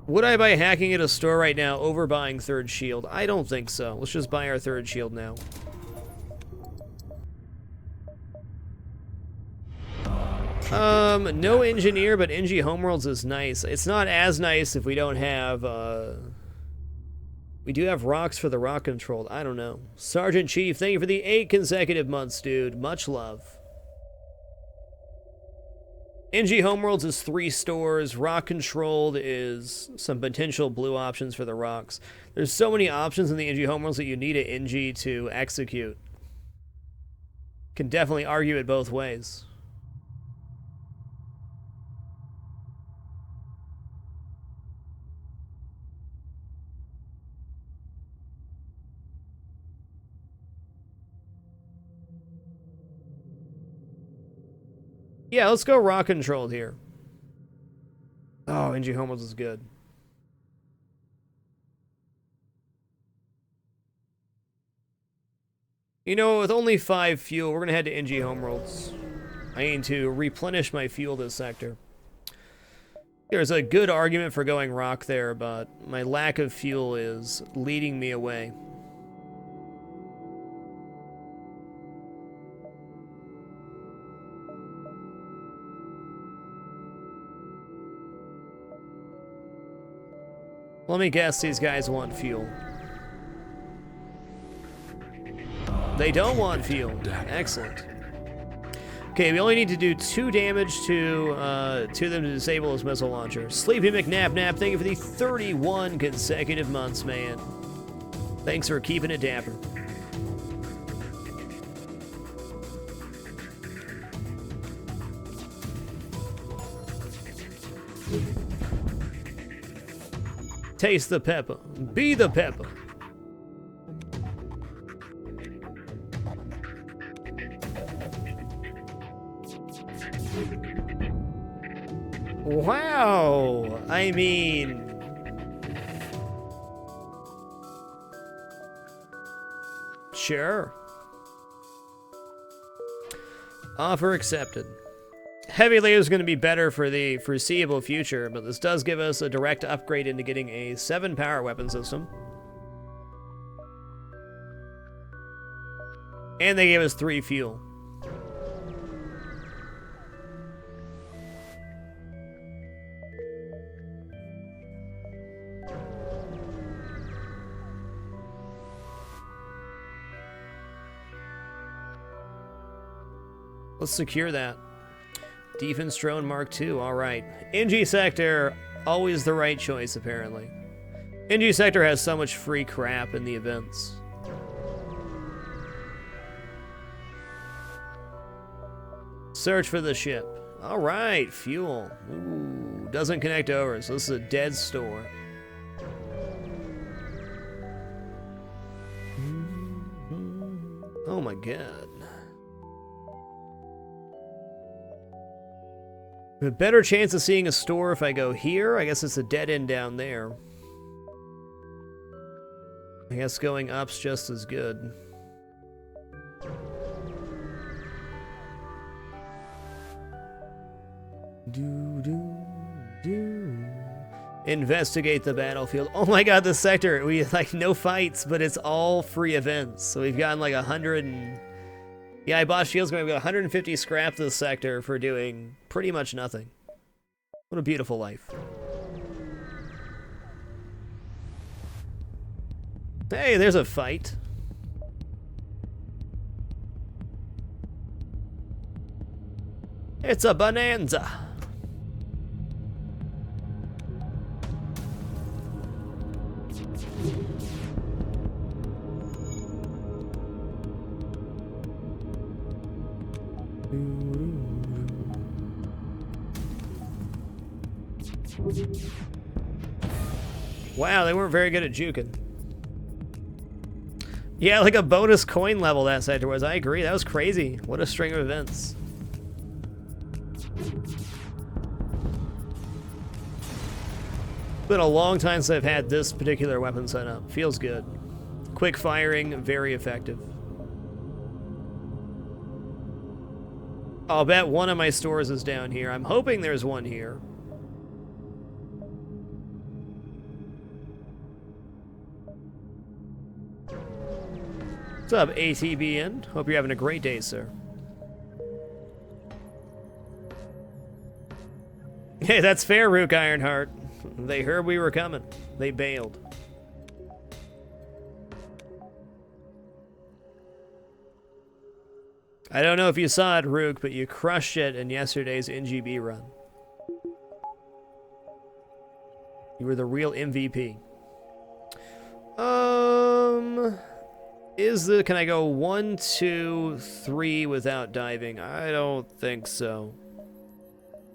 Would I buy hacking at a store right now over buying 3rd shield? I don't think so. Let's just buy our 3rd shield now. No engineer, but NG Homeworlds is nice. It's not as nice if we don't have We do have rocks for the rock controlled. I don't know. Sergeant Chief, thank you for the 8 consecutive months, dude. Much love. NG Homeworlds is 3 stores. Rock controlled is some potential blue options for the rocks. There's so many options in the NG Homeworlds that you need an NG to execute. Can definitely argue it both ways. Yeah, let's go rock controlled here. Oh, NG Homeworlds is good. You know, with only 5 fuel, we're gonna head to NG Homeworlds. I need to replenish my fuel this sector. There's a good argument for going rock there, but my lack of fuel is leading me away. Let me guess, these guys want fuel. They don't want fuel. Excellent. Okay, we only need to do 2 damage to them to disable his missile launcher. Sleepy McNap, thank you for the 31 consecutive months, man. Thanks for keeping it dapper. Taste the pepper. Be the pepper. Wow. I mean... Sure. Offer accepted. Heavy laser is going to be better for the foreseeable future, but this does give us a direct upgrade into getting a 7 power weapon system. And they gave us 3 fuel. Let's secure that. Defense drone Mark II, alright. NG Sector, always the right choice, apparently. NG Sector has so much free crap in the events. Search for the ship. Alright, fuel. Ooh, doesn't connect over, so this is a dead store. Oh my god. A better chance of seeing a store if I go here. I guess it's a dead end down there. I guess going up's just as good. Investigate the battlefield. Oh my god, this sector. We like no fights, but it's all free events. So we've gotten like 100 and... Yeah, I bought shields, but I've got 150 scrap this sector for doing pretty much nothing. What a beautiful life. Hey, there's a fight. It's a bonanza. Wow, they weren't very good at juking. Yeah, like a bonus coin level that sector was. I agree, that was crazy. What a string of events. Been a long time since I've had this particular weapon set up. Feels good. Quick firing, very effective. I'll bet one of my stores is down here. I'm hoping there's one here. What's up, ATBN? Hope you're having a great day, sir. Hey, that's fair, Rook Ironheart. They heard we were coming. They bailed. I don't know if you saw it, Rook, but you crushed it in yesterday's NGB run. You were the real MVP. Can I go 1, 2, 3 without diving? I don't think so.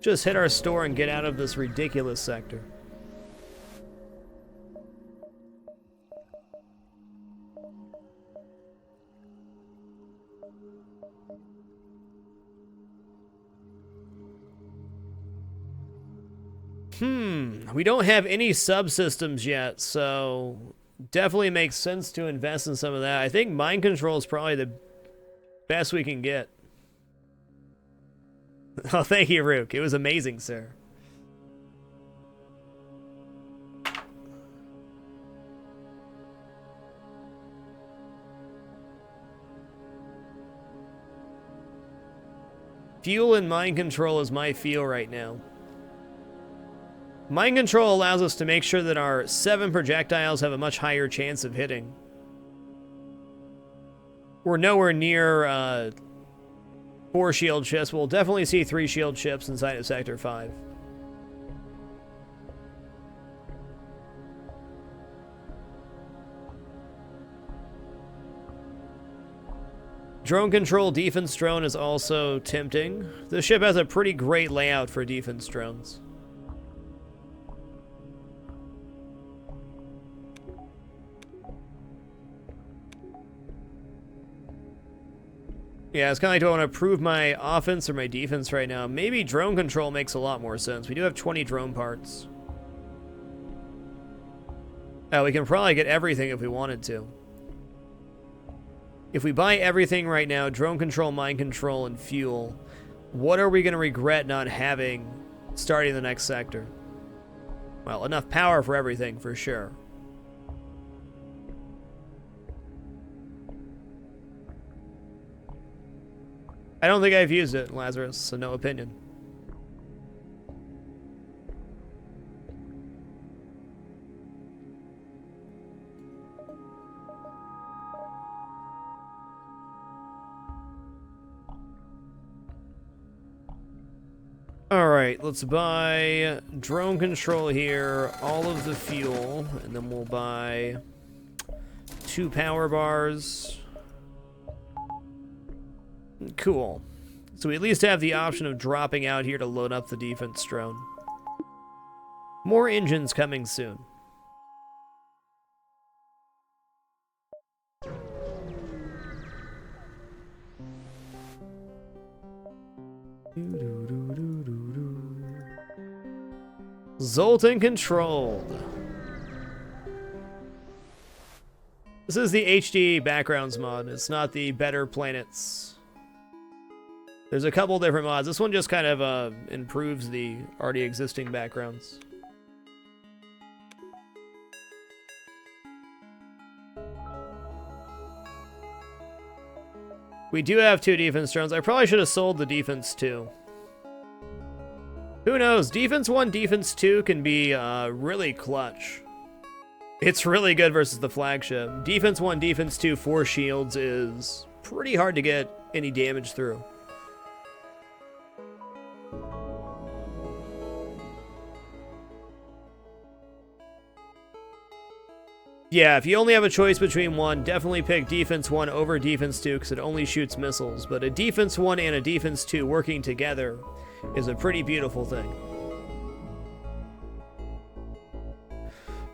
Just hit our store and get out of this ridiculous sector. We don't have any subsystems yet, so definitely makes sense to invest in some of that. I think mind control is probably the best we can get. Oh, thank you, Rook. It was amazing, sir. Fuel and mind control is my feel right now. Mind control allows us to make sure that our 7 projectiles have a much higher chance of hitting. We're nowhere near 4 shield ships. We'll definitely see 3 shield ships inside of Sector 5. Drone control defense drone is also tempting. This ship has a pretty great layout for defense drones. Yeah, it's kind of like, do I want to improve my offense or my defense right now? Maybe drone control makes a lot more sense. We do have 20 drone parts. We can probably get everything if we wanted to. If we buy everything right now, drone control, mind control, and fuel, what are we going to regret not having starting the next sector? Well, enough power for everything, for sure. I don't think I've used it, Lazarus, so no opinion. Alright, let's buy drone control here, all of the fuel, and then we'll buy 2 power bars. Cool. So we at least have the option of dropping out here to load up the defense drone. More engines coming soon. Zoltan controlled. This is the HD backgrounds mod. It's not the Better Planets. There's a couple different mods. This one just kind of improves the already existing backgrounds. We do have 2 defense drones. I probably should have sold the defense 2. Who knows? Defense 1, defense 2 can be really clutch. It's really good versus the flagship. Defense 1, defense 2, 4 shields is pretty hard to get any damage through. Yeah, if you only have a choice between one, definitely pick Defense 1 over Defense 2 because it only shoots missiles. But a Defense 1 and a Defense 2 working together is a pretty beautiful thing.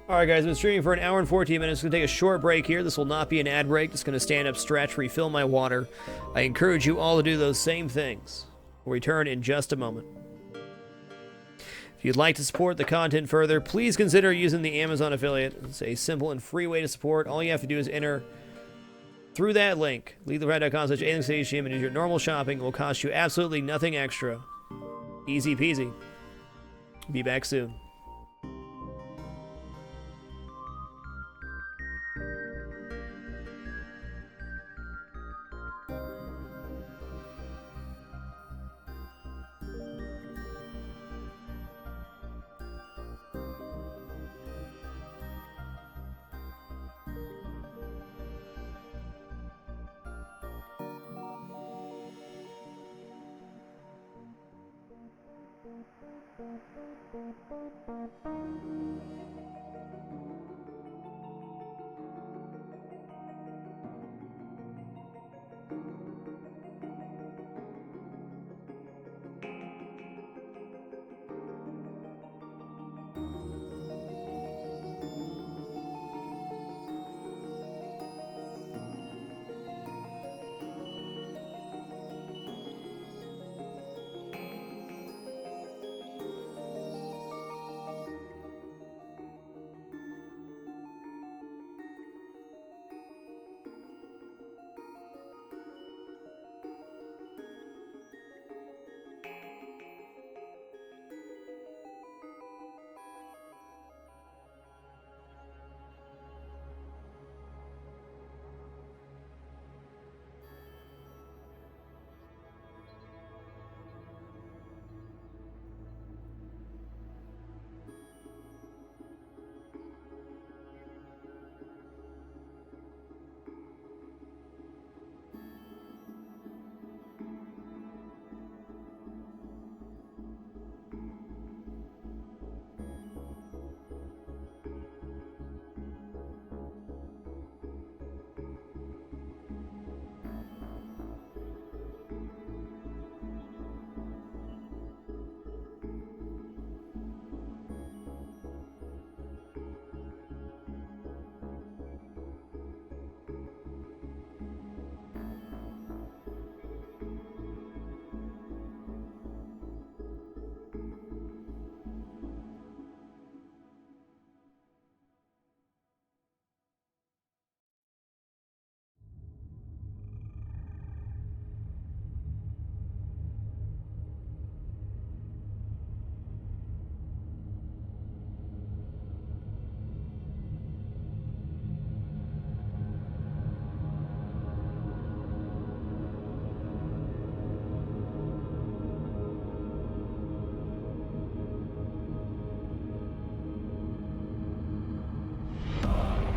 Alright guys, I've been streaming for an hour and 14 minutes. I'm going to take a short break here. This will not be an ad break. Just going to stand up, stretch, refill my water. I encourage you all to do those same things. We'll return in just a moment. If you'd like to support the content further, please consider using the Amazon affiliate. It's a simple and free way to support. All you have to do is enter through that link, lethalpride.com/alienstation, and do your normal shopping. It will cost you absolutely nothing extra. Easy peasy. Be back soon.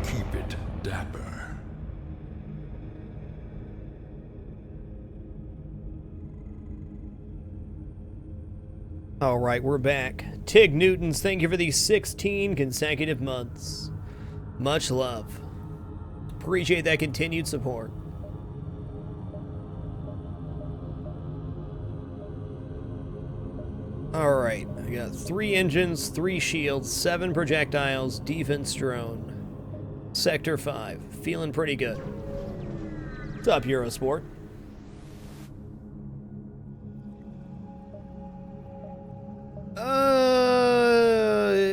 Keep it dapper. All right, we're back. Tig Newtons, thank you for these 16 consecutive months. Much love. Appreciate that continued support. All right, I got 3 engines, 3 shields, 7 projectiles, defense drone. Sector 5, feeling pretty good. What's up, Eurosport?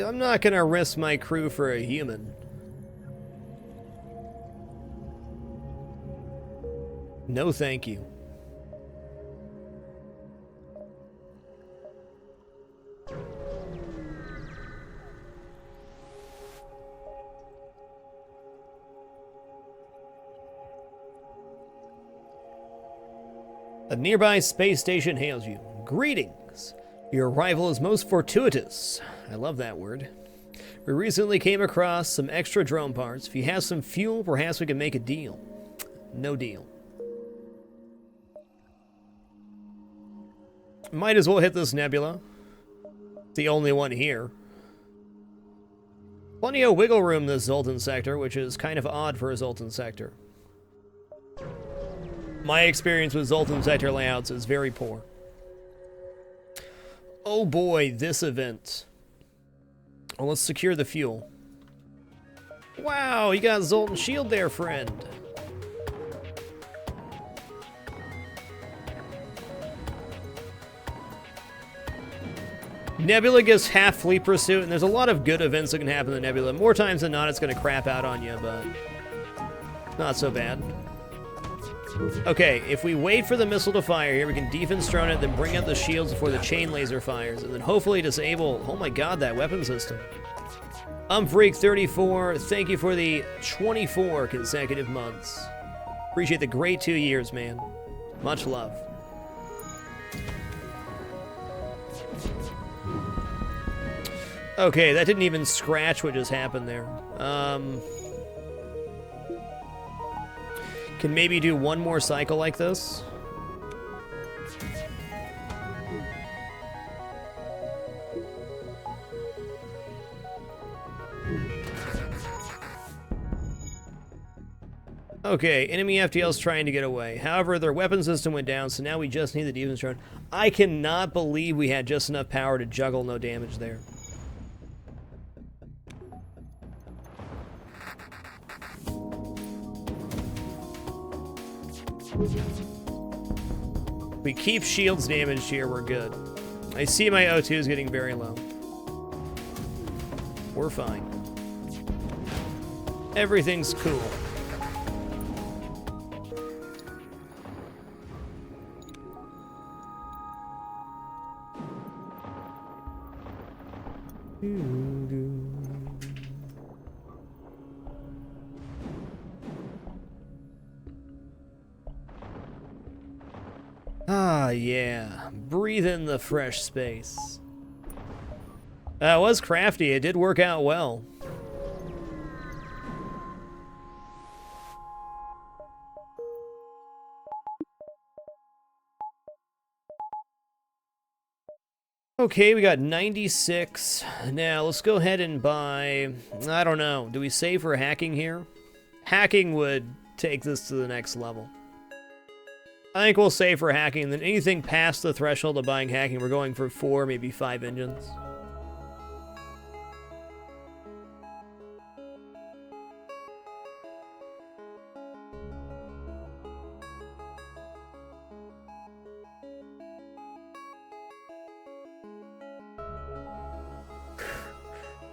I'm not gonna risk my crew for a human. No, thank you. A nearby space station hails you. Greetings. Your arrival is most fortuitous. I love that word. We recently came across some extra drone parts. If you have some fuel, perhaps we can make a deal. No deal. Might as well hit this nebula. The only one here. Plenty of wiggle room in this Zoltan sector, which is kind of odd for a Zoltan sector. My experience with Zoltan sector layouts is very poor. Oh boy, this event. Well, let's secure the fuel. Wow, you got Zoltan shield there, friend. Nebula gives half fleet pursuit, and there's a lot of good events that can happen in the Nebula. More times than not, it's going to crap out on you, but not so bad. Okay, if we wait for the missile to fire here, we can defense drone it, then bring up the shields before the chain laser fires, and then hopefully disable, oh my god, that weapon system. Freak34, thank you for the 24 consecutive months. Appreciate the great 2 years, man. Much love. Okay, that didn't even scratch what just happened there. Can maybe do one more cycle like this. Okay, enemy FTL's trying to get away. However, their weapon system went down, so now we just need the defense drone. I cannot believe we had just enough power to juggle no damage there. We keep shields damaged here, we're good. I see my O2 is getting very low. We're fine. Everything's cool. Ah, yeah. Breathe in the fresh space. It was crafty. It did work out well. Okay, we got 96. Now, let's go ahead and buy... I don't know. Do we save for hacking here? Hacking would take this to the next level. I think we'll save for hacking, then anything past the threshold of buying hacking, we're going for 4, maybe 5 engines.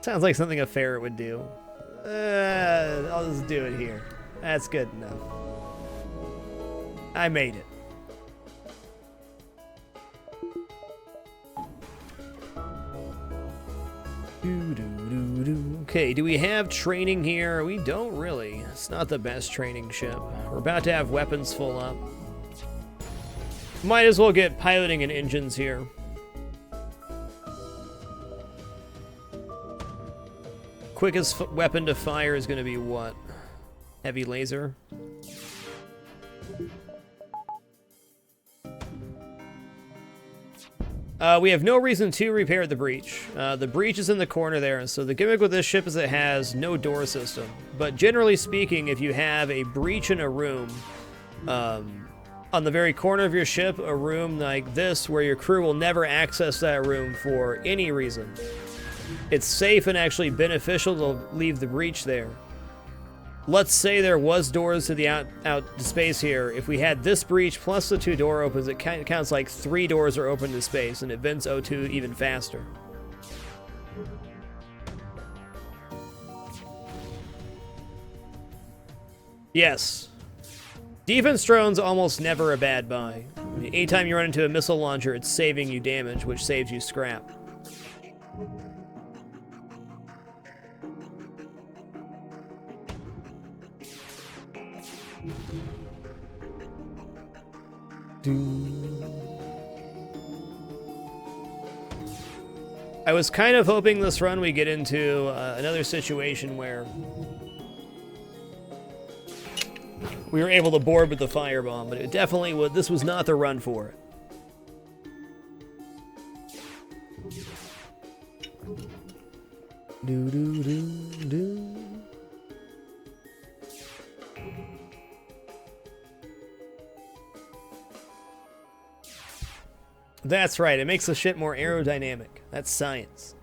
Sounds like something a ferret would do. I'll just do it here. That's good enough. I made it. Okay, do we have training here? We don't really. It's not the best training ship. We're about to have weapons full up. Might as well get piloting and engines here. Quickest weapon to fire is going to be what? Heavy laser? We have no reason to repair the breach. The breach is in the corner there, so the gimmick with this ship is it has no door system. But generally speaking, if you have a breach in a room, on the very corner of your ship, a room like this, where your crew will never access that room for any reason, it's safe and actually beneficial to leave the breach there. Let's say there was doors to the out to space here. If we had this breach plus the 2 door opens, it counts like 3 doors are open to space, and it vents O2 even faster. Yes. Defense drone's almost never a bad buy. I mean, anytime you run into a missile launcher, it's saving you damage, which saves you scrap. I was kind of hoping this run we get into another situation where we were able to board with the Firebomb, but it definitely would. This was not the run for it. That's right, it makes the ship more aerodynamic. That's science.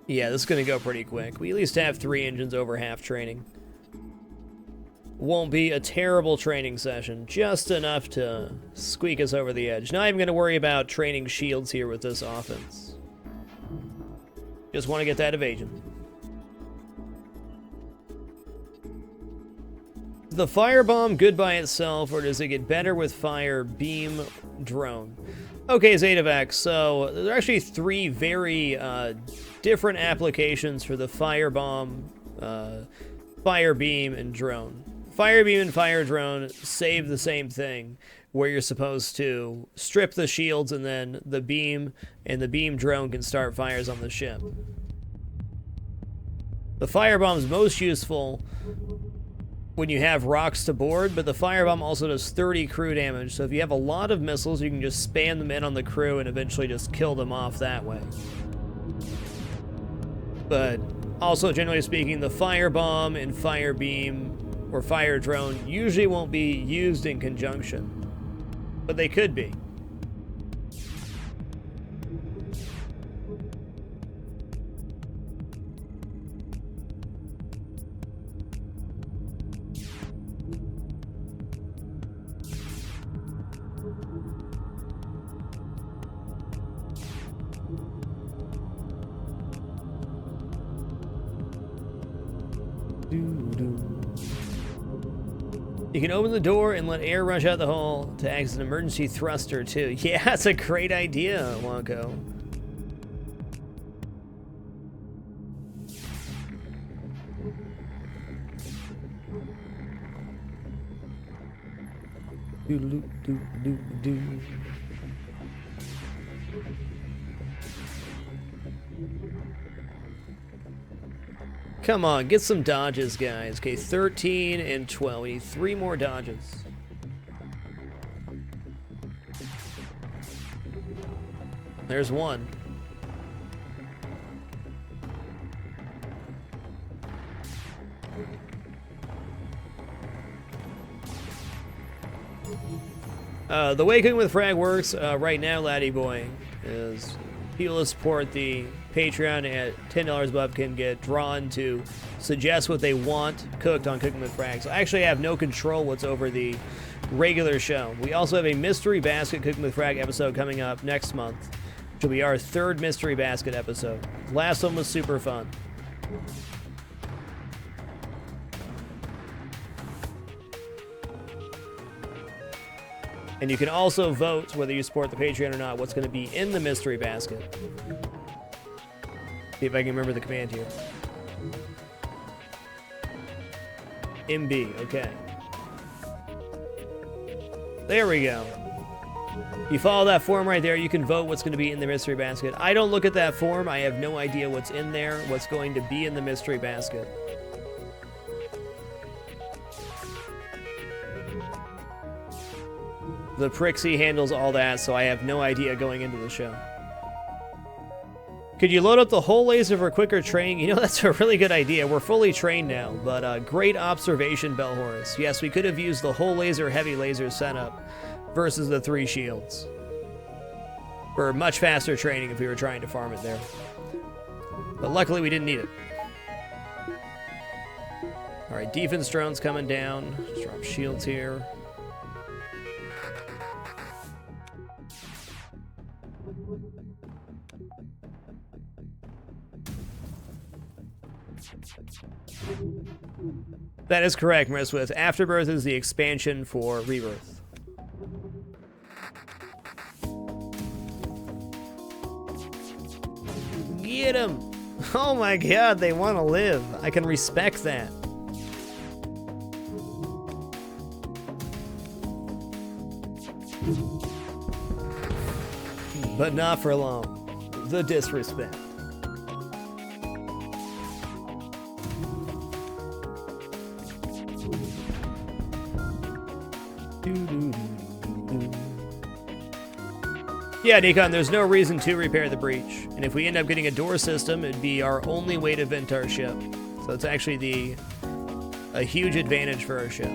Yeah, this is going to go pretty quick. We at least have 3 engines over half training. Won't be a terrible training session, just enough to squeak us over the edge. Not even going to worry about training shields here with this offense. Just want to get that evasion. Is the Firebomb good by itself, or does it get better with Fire, Beam, Drone? Okay, Zetavex, so there are actually 3 very different applications for the Firebomb, Fire Beam, and Drone. Fire Beam and Fire Drone save the same thing, where you're supposed to strip the shields and then the beam and the beam drone can start fires on the ship. The firebomb's most useful when you have rocks to board, but the firebomb also does 30 crew damage, so if you have a lot of missiles, you can just spam them in on the crew and eventually just kill them off that way. But also, generally speaking, the firebomb and fire beam or fire drone usually won't be used in conjunction, but they could be. You can open the door and let air rush out the hole to act as an emergency thruster, too. Yeah, that's a great idea, Wonko. Come on, get some dodges, guys. Okay, 13 and 12. We need 3 more dodges. There's 1. The way Cooking with Frag works right now, Laddie Boy, is people who support the Patreon at $10 above can get drawn to suggest what they want cooked on Cooking with Frag. So I actually have no control what's over the regular show. We also have a Mystery Basket Cooking with Frag episode coming up next month, which will be our 3rd Mystery Basket episode. Last one was super fun. And you can also vote, whether you support the Patreon or not, what's going to be in the Mystery Basket. See if I can remember the command here. MB, okay. There we go. You follow that form right there, you can vote what's going to be in the Mystery Basket. I don't look at that form, I have no idea what's in there, what's going to be in the Mystery Basket. The Prixie handles all that, so I have no idea going into the show. Could you load up the whole laser for quicker training? You know, that's a really good idea. We're fully trained now, but great observation, Bellhorus. Yes, we could have used the whole laser, heavy laser setup versus the 3 shields. For much faster training if we were trying to farm it there. But luckily we didn't need it. Alright, defense drone's coming down. Just drop shields here. That is correct, Mariswith. Afterbirth is the expansion for Rebirth. Get him! Oh my god, they want to live. I can respect that. But not for long. The disrespect. Yeah, Nikon, there's no reason to repair the breach. And if we end up getting a door system, it'd be our only way to vent our ship. So it's actually a huge advantage for our ship.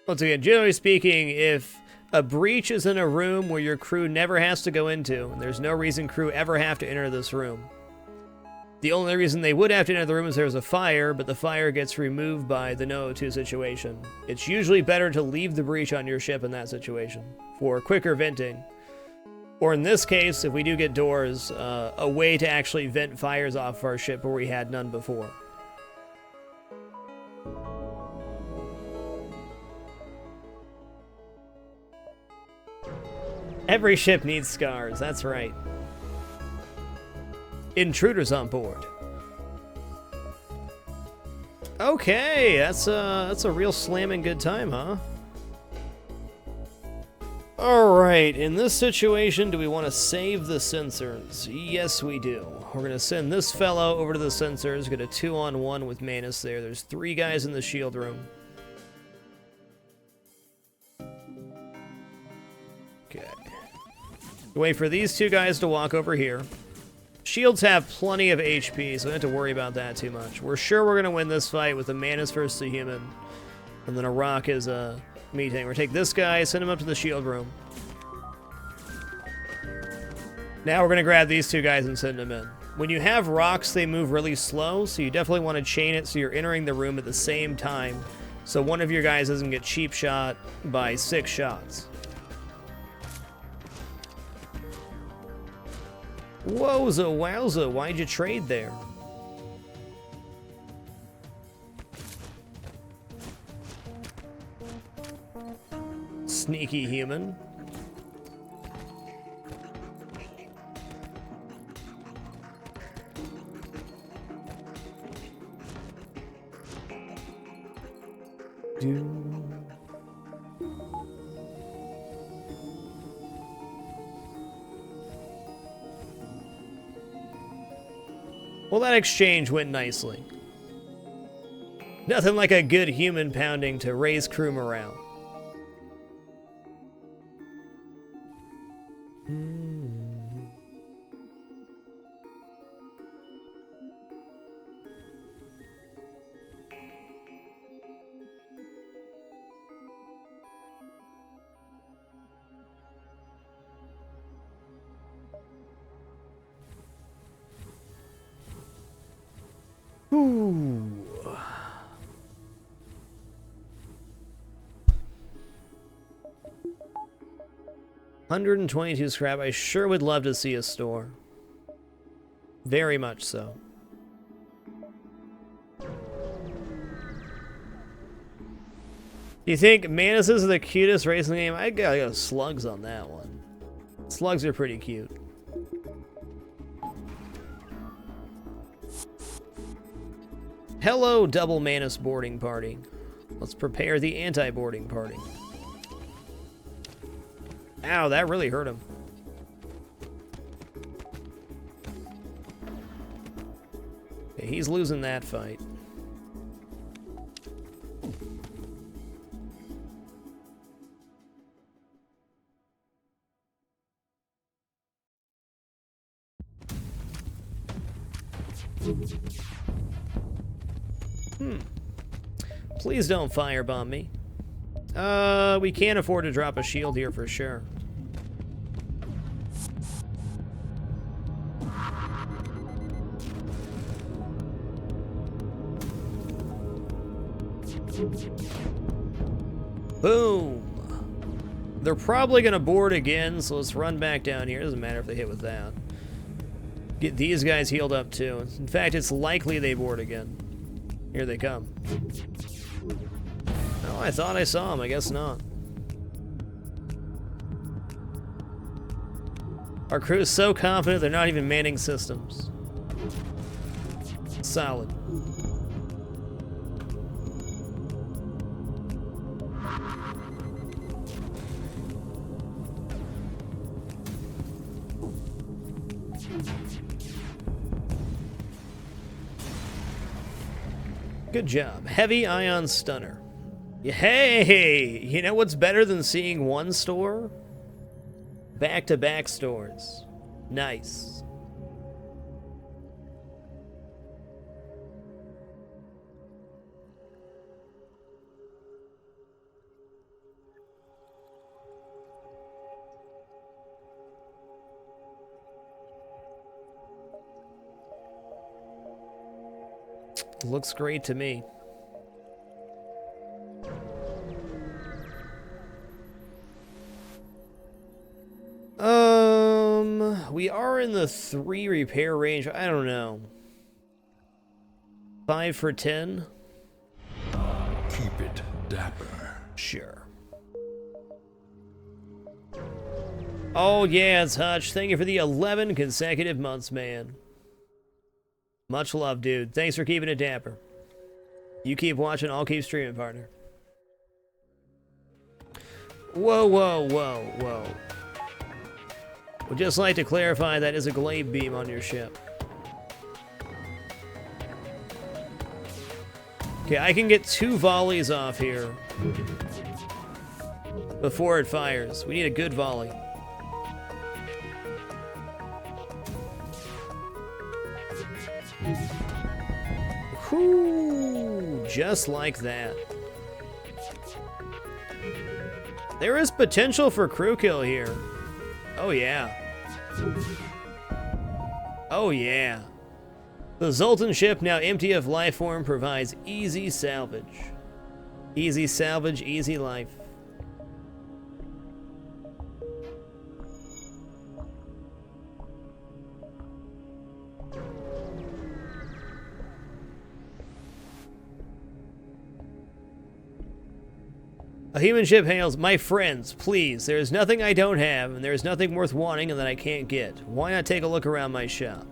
Once again, generally speaking, if a breach is in a room where your crew never has to go into, and there's no reason crew ever have to enter this room. The only reason they would have to enter the room is there's a fire, but the fire gets removed by the No 2 situation. It's usually better to leave the breach on your ship in that situation for quicker venting. Or in this case, if we do get doors, a way to actually vent fires off our ship where we had none before. Every ship needs scars, that's right. Intruders on board. Okay, that's a real slamming good time, huh? Alright, in this situation, do we want to save the sensors? Yes, we do. We're going to send this fellow over to the sensors, get a 2-on-1 with Manus there. There's 3 guys in the shield room. Okay. Wait for these 2 guys to walk over here. Shields have plenty of HP, so we don't have to worry about that too much. We're sure we're going to win this fight with a Manus versus a human. And then a rock is a meeting. We're going to take this guy, send him up to the shield room. Now we're going to grab these 2 guys and send them in. When you have rocks, they move really slow, so you definitely want to chain it so you're entering the room at the same time, so one of your guys doesn't get cheap shot by 6 shots. Wowza wowza, why'd you trade there? Sneaky human. Well, that exchange went nicely. Nothing like a good human pounding to raise crew morale. Ooh. 122 scrap. I sure would love to see a store. Very much so. Do you think Manus is the cutest race in the game? I gotta go slugs on that one. Slugs are pretty cute. Hello, double Manus boarding party. Let's prepare the anti-boarding party. Ow, that really hurt him. Okay, he's losing that fight. Please don't firebomb me. We can't afford to drop a shield here for sure. Boom! They're probably gonna board again, so let's run back down here. Doesn't matter if they hit with that. Get these guys healed up too. In fact, it's likely they board again. Here they come. Oh, I thought I saw them. I guess not. Our crew is so confident they're not even manning systems. Solid. Good job. Heavy ion stunner. Hey, you know what's better than seeing one store? Back-to-back stores. Nice. Looks great to me. We are in the 3 repair range. I don't know. 5 for 10? Keep it dapper. Sure. Oh yeah, it's Hutch. Thank you for the 11 consecutive months, man. Much love, dude. Thanks for keeping it dapper. You keep watching, I'll keep streaming, partner. Whoa, whoa, whoa, whoa. Would just like to clarify that is a glaive beam on your ship. Okay, I can get 2 volleys off here before it fires. We need a good volley. Whew, just like that. There is potential for crew kill here. Oh yeah. Oh yeah. The Zoltan ship, now empty of life form, provides easy salvage. Easy salvage, easy life. A human ship hails, my friends, please, there is nothing I don't have, and there is nothing worth wanting and that I can't get. Why not take a look around my shop?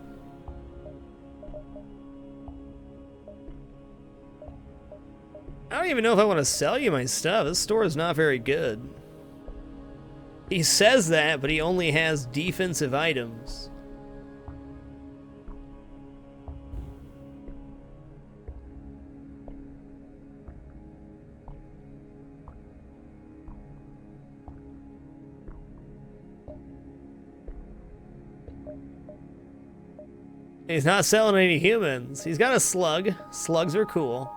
I don't even know if I want to sell you my stuff. This store is not very good. He says that, but he only has defensive items. He's not selling any humans. He's got a slug. Slugs are cool.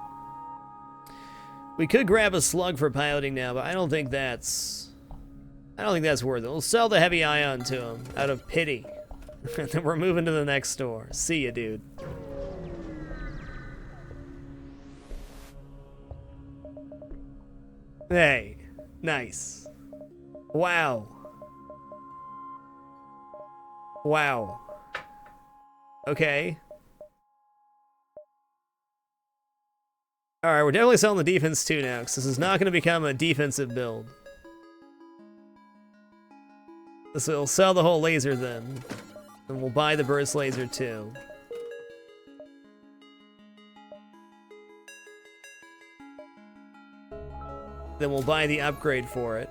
We could grab a slug for piloting now, but I don't think that's worth it. We'll sell the heavy ion to him out of pity. And then we're moving to the next store. See ya, dude. Hey, nice. Wow. Wow. Okay. Alright, we're definitely selling the defense too now, because this is not going to become a defensive build. This will sell the whole laser then. And we'll buy the burst laser too. Then we'll buy the upgrade for it.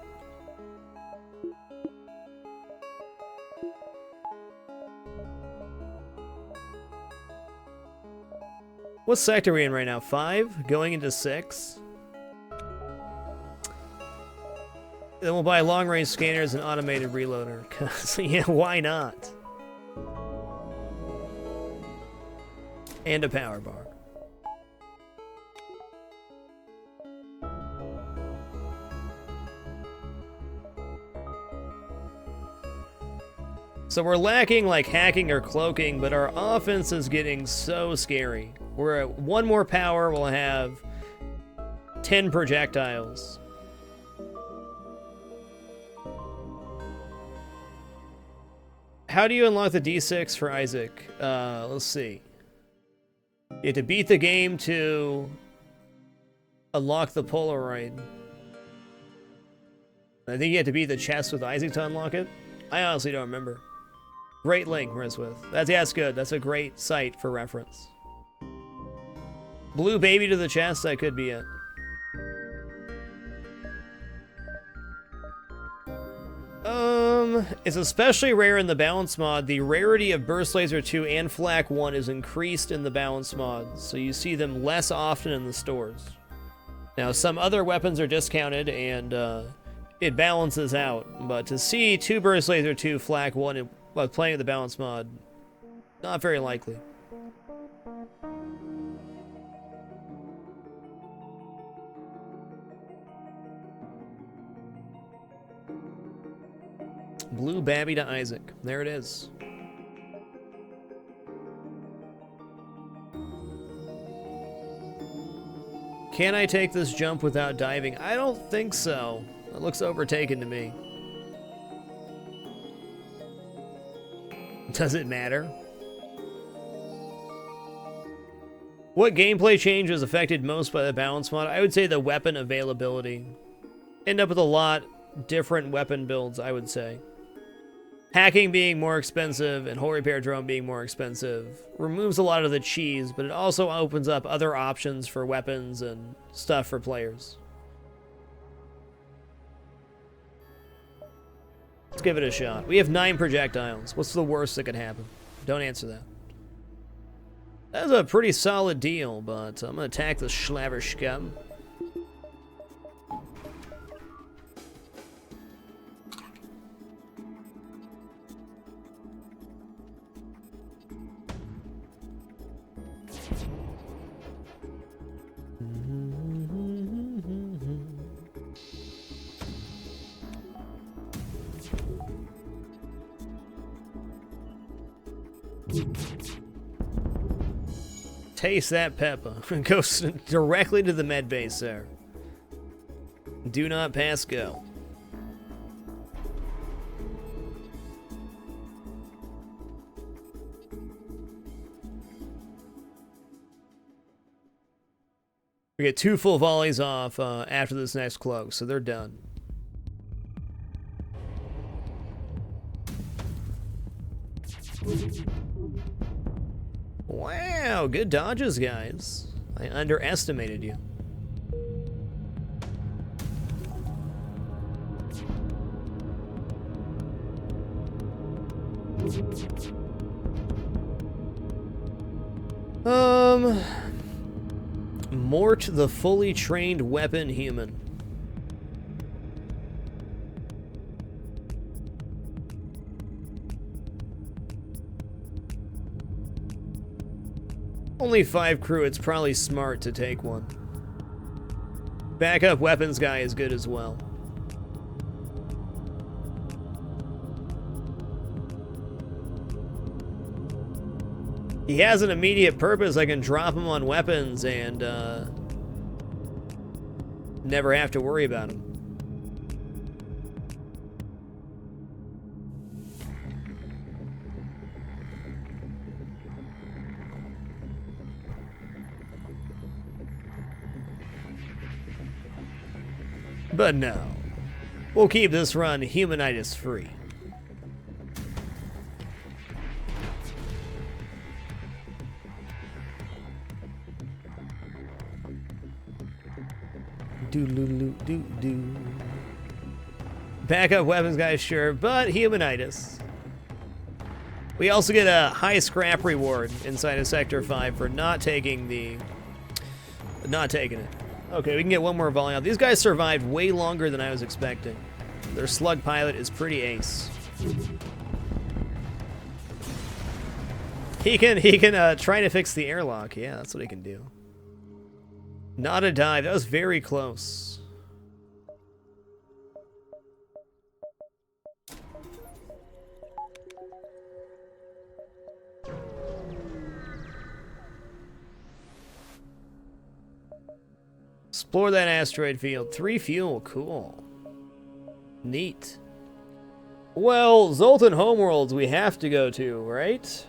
What sector are we in right now? 5? Going into 6? Then we'll buy long-range scanners and automated reloader. Cause yeah, why not? And a power bar. So we're lacking like hacking or cloaking, but our offense is getting so scary. We're at 1 more power, we'll have 10 projectiles. How do you unlock the D6 for Isaac? Let's see. You have to beat the game to unlock the Polaroid. I think you have to beat the chest with Isaac to unlock it. I honestly don't remember. Great link, Mariswith. That's good. That's a great site for reference. Blue baby to the chest, that could be it. It's especially rare in the balance mod. The rarity of Burst Laser 2 and Flak 1 is increased in the balance mod, so you see them less often in the stores. Now, some other weapons are discounted, and it balances out, but to see 2 Burst Laser 2, Flak 1, while playing with the balance mod, not very likely. Blue Babby to Isaac. There it is. Can I take this jump without diving? I don't think so. It looks overtaken to me. Does it matter? What gameplay change was affected most by the balance mod? I would say the weapon availability. End up with a lot different weapon builds, I would say. Hacking being more expensive and hull repair drone being more expensive removes a lot of the cheese, but it also opens up other options for weapons and stuff for players. Let's give it a shot. We have 9 projectiles. What's the worst that could happen? Don't answer that. That's a pretty solid deal, but I'm gonna attack the Schlaver scum. Taste that pepper. Goes directly to the med base there. Do not pass go. We get 2 full volleys off after this next cloak, so they're done. Wow, good dodges, guys. I underestimated you. Mort the fully trained weapon human. Only 5 crew, it's probably smart to take one. Backup weapons guy is good as well. He has an immediate purpose. I can drop him on weapons and never have to worry about him. But no, we'll keep this run humanitis free. Do. Backup weapons guys, sure, but humanitis. We also get a high scrap reward inside of Sector 5 for not taking it. Okay, we can get one more volley out. These guys survived way longer than I was expecting. Their slug pilot is pretty ace. He can try to fix the airlock. Yeah, that's what he can do. Not a dive. That was very close. Explore that asteroid field. 3 fuel. Cool. Neat. Well, Zoltan Homeworlds we have to go to, right?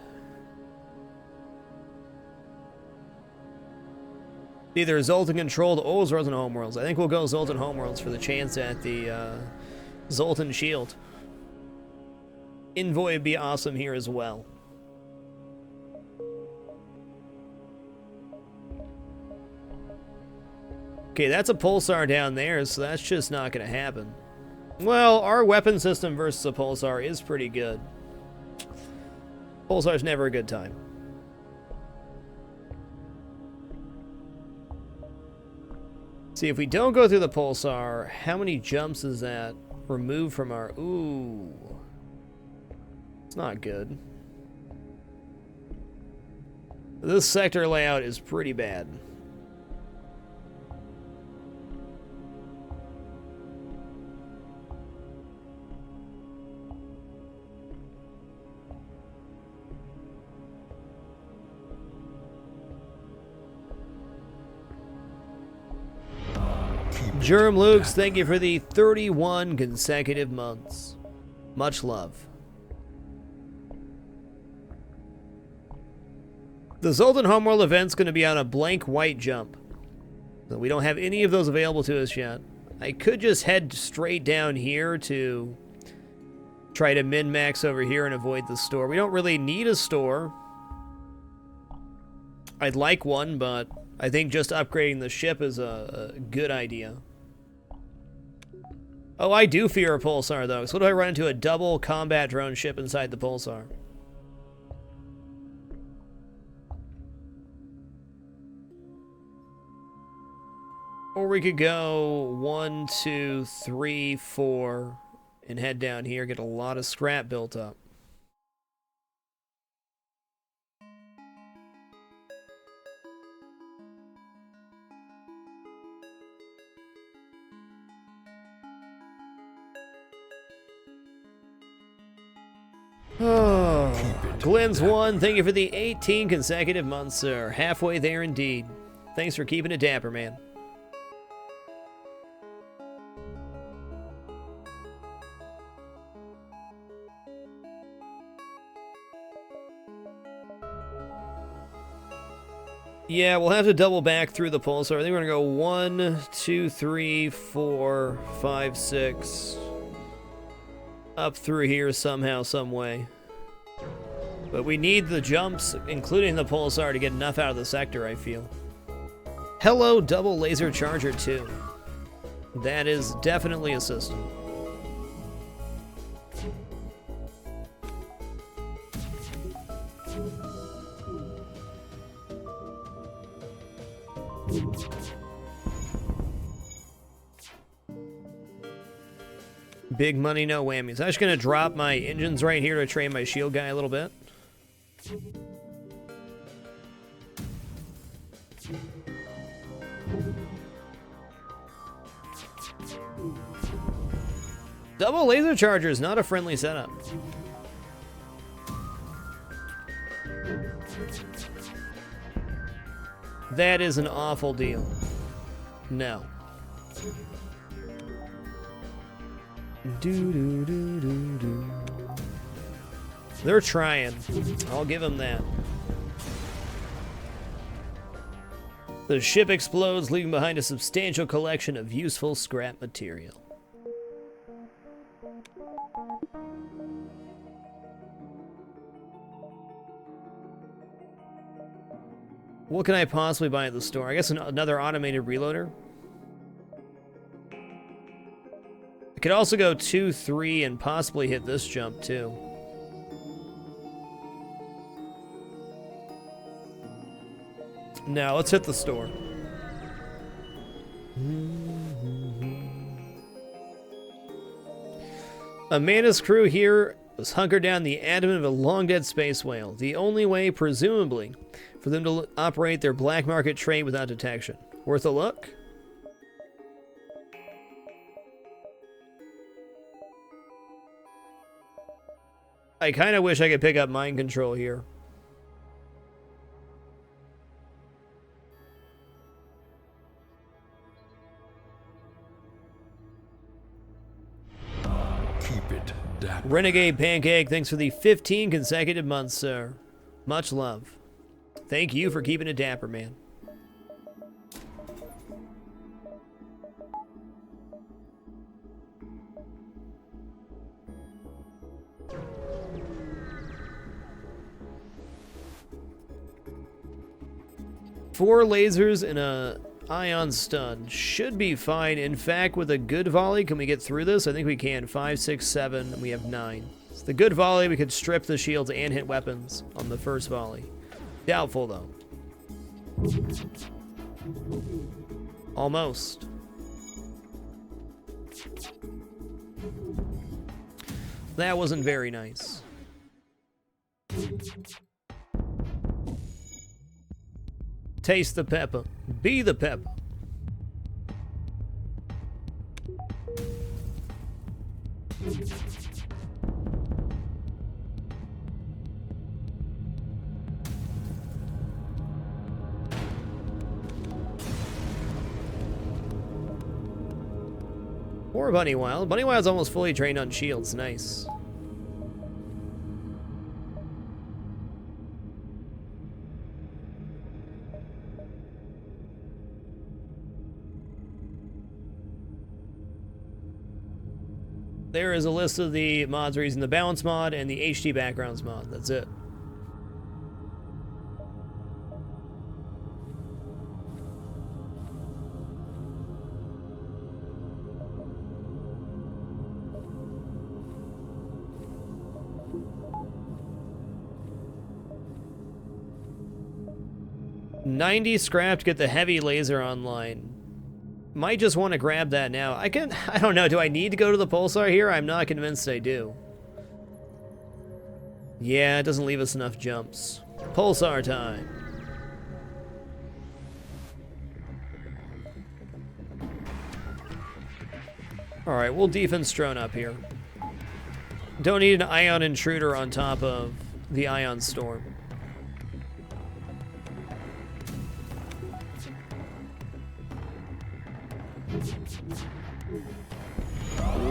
Either Zoltan controlled or Zoltan Homeworlds. I think we'll go Zoltan Homeworlds for the chance at the Zoltan Shield. Envoy would be awesome here as well. Okay, that's a pulsar down there, so that's just not going to happen. Well, our weapon system versus a pulsar is pretty good. Pulsar's never a good time. See, if we don't go through the pulsar, how many jumps is that removed from our... Ooh. It's not good. This sector layout is pretty bad. Germ Lukes, thank you for the 31 consecutive months. Much love. The Zoltan Homeworld event's going to be on a blank white jump. So we don't have any of those available to us yet. I could just head straight down here to Try to min-max over here and avoid the store. We don't really need a store. I'd like one, but I think just upgrading the ship is a good idea. Oh, I do fear a pulsar, though. So what do I run into? A double combat drone ship inside the pulsar. Or we could go 1, 2, 3, 4, and head down here, get a lot of scrap built up. Oh, Glenn's one. Thank you for the 18 consecutive months, sir. Halfway there indeed. Thanks for keeping it dapper, man. Yeah, we'll have to double back through the pulsar. I think we're gonna go 1, 2, 3, 4, 5, 6. Up through here somehow, some way. But we need the jumps, including the pulsar, to get enough out of the sector, I feel. Hello, double laser charger 2. That is definitely a system. Big money, no whammies. I'm just gonna drop my engines right here to train my shield guy a little bit. Double laser charger is not a friendly setup. That is an awful deal. No. They're trying. I'll give them that. The ship explodes, leaving behind a substantial collection of useful scrap material. What can I possibly buy at the store? I guess another automated reloader. I could also go 2, 3, and possibly hit this jump too. Now let's hit the store. Amanda's crew here was hunkered down the abdomen of a long-dead space whale. The only way, presumably, for them to operate their black market trade without detection. Worth a look? I kind of wish I could pick up mind control here. Keep it dapper. Renegade Pancake, thanks for the 15 consecutive months, sir. Much love. Thank you for keeping it dapper, man. Four lasers and a ion stun should be fine. In fact, with a good volley, can we get through this? I think we can. 5, 6, 7, and we have 9. So the good volley, we could strip the shields and hit weapons on the first volley. Doubtful, though. Almost. That wasn't very nice. Taste the pepper. Be the pepper. Poor Bunny Wild. Bunny Wild's almost fully trained on shields. Nice. There is a list of the mods we're using: the balance mod and the HD backgrounds mod. That's it. $90 scrap to get the heavy laser online. Might just want to grab that now. I don't know, do I need to go to the pulsar here? I'm not convinced I do. Yeah, it doesn't leave us enough jumps. Pulsar time. Alright, we'll defense drone up here. Don't need an ion intruder on top of the ion storm.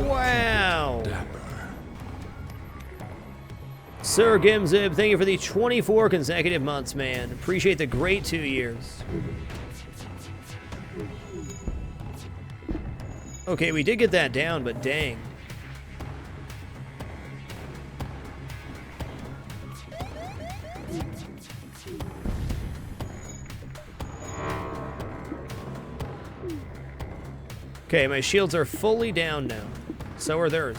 Wow! Sir Gimzib, thank you for the 24 consecutive months, man. Appreciate the great 2 years. Okay, we did get that down, but dang. Okay, my shields are fully down now. So are theirs.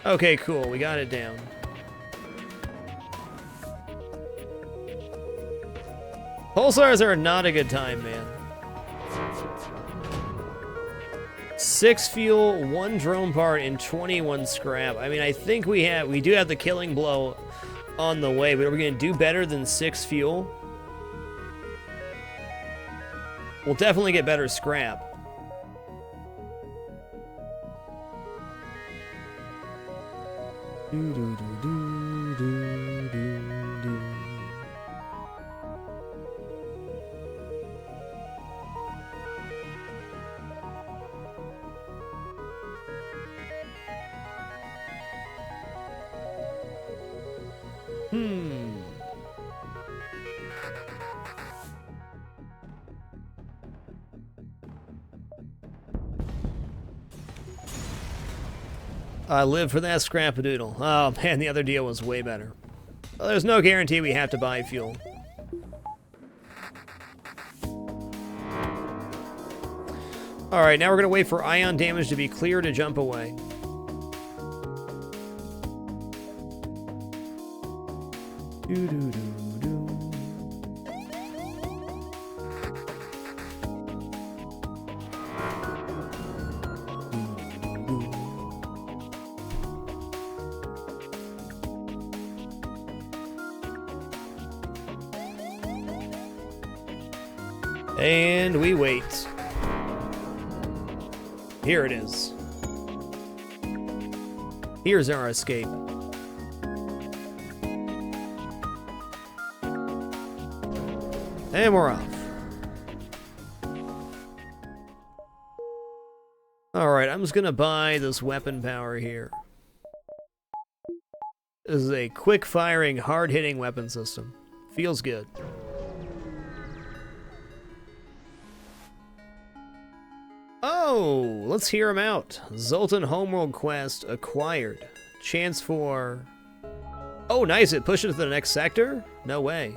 Okay, cool. We got it down. Pulsars are not a good time, man. 6 fuel, 1 drone part, and 21 scrap. I mean, I think we do have the killing blow on the way, but are we gonna do better than 6 fuel? We'll definitely get better scrap. I live for that scrap-a-doodle. Oh man, the other deal was way better. Well, there's no guarantee we have to buy fuel. Alright, now we're gonna wait for ion damage to be clear to jump away. And we wait. Here it is. Here's our escape. And we're off. Alright, I'm just gonna buy this weapon power here. This is a quick-firing, hard-hitting weapon system. Feels good. Oh, let's hear him out. Zoltan Homeworld Quest acquired. Chance for... Oh, nice, it pushed it to the next sector? No way.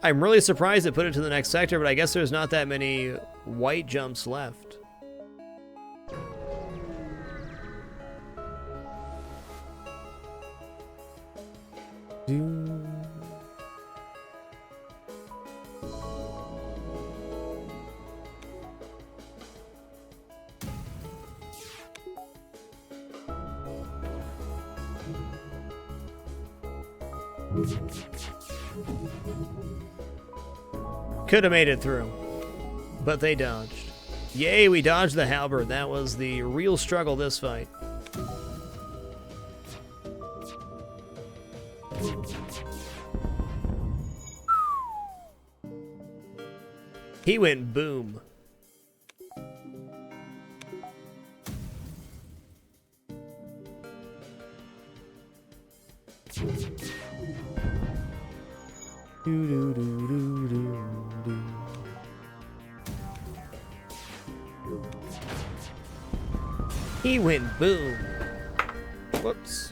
I'm really surprised it put it to the next sector, but I guess there's not that many white jumps left. Could have made it through, but they dodged. Yay, we dodged the halberd. That was the real struggle this fight. He went boom. He went boom. Whoops.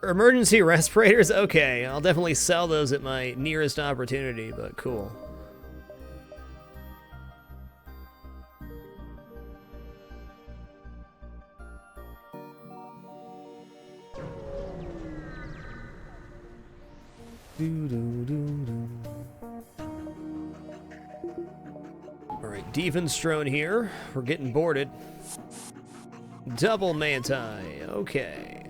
Emergency respirators? Okay, I'll definitely sell those at my nearest opportunity, but cool. Alright, defense drone here. We're getting boarded. Double manti. Okay.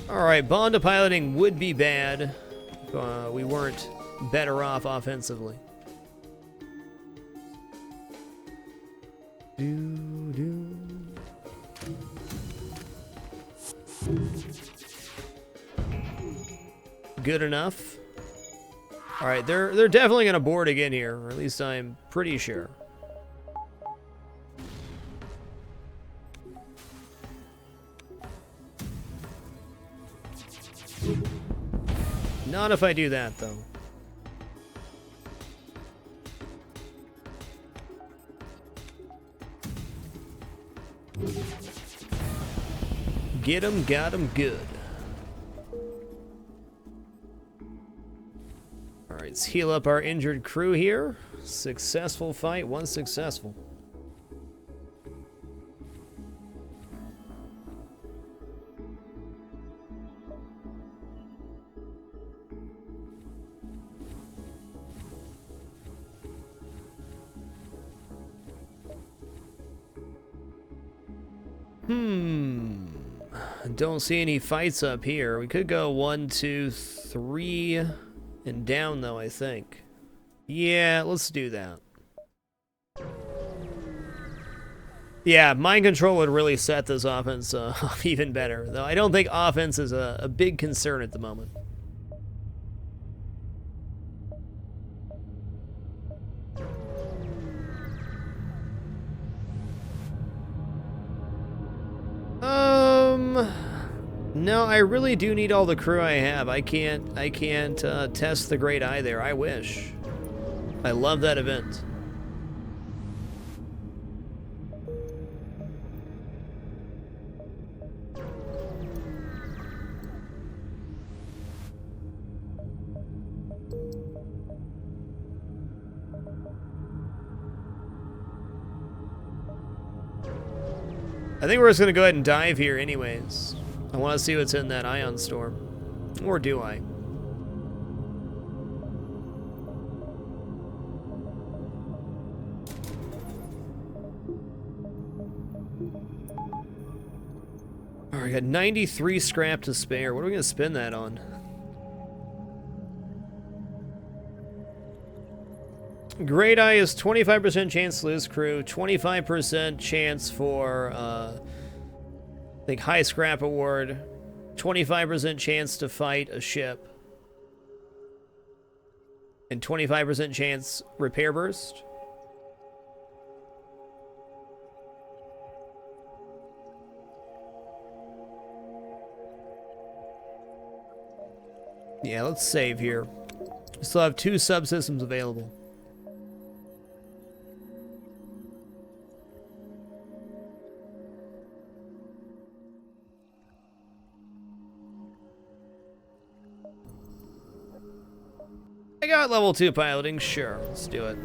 Alright, Bond to piloting would be bad. We weren't better off offensively. Good enough. Alright, they're definitely gonna board again here, or at least I'm pretty sure. Not if I do that, though. Get 'em, got 'em good. Alright, let's heal up our injured crew here. Successful fight, one successful. Don't see any fights up here. We could go 1, 2, 3 and down though, I think. Yeah, let's do that. Yeah, mind control would really set this offense up even better. Though I don't think offense is a big concern at the moment. No, I really do need all the crew I have. I can't test the Great Eye there. I wish. I love that event. I think we're just gonna go ahead and dive here anyways. I want to see what's in that ion storm. Or do I? Alright, I got 93 scrap to spare. What are we going to spend that on? Great Eye is 25% chance to lose crew, 25% chance for, I think, high scrap award, 25% chance to fight a ship, and 25% chance repair burst. Yeah, let's save here. We still have 2 subsystems available. I got level 2 piloting, sure, let's do it.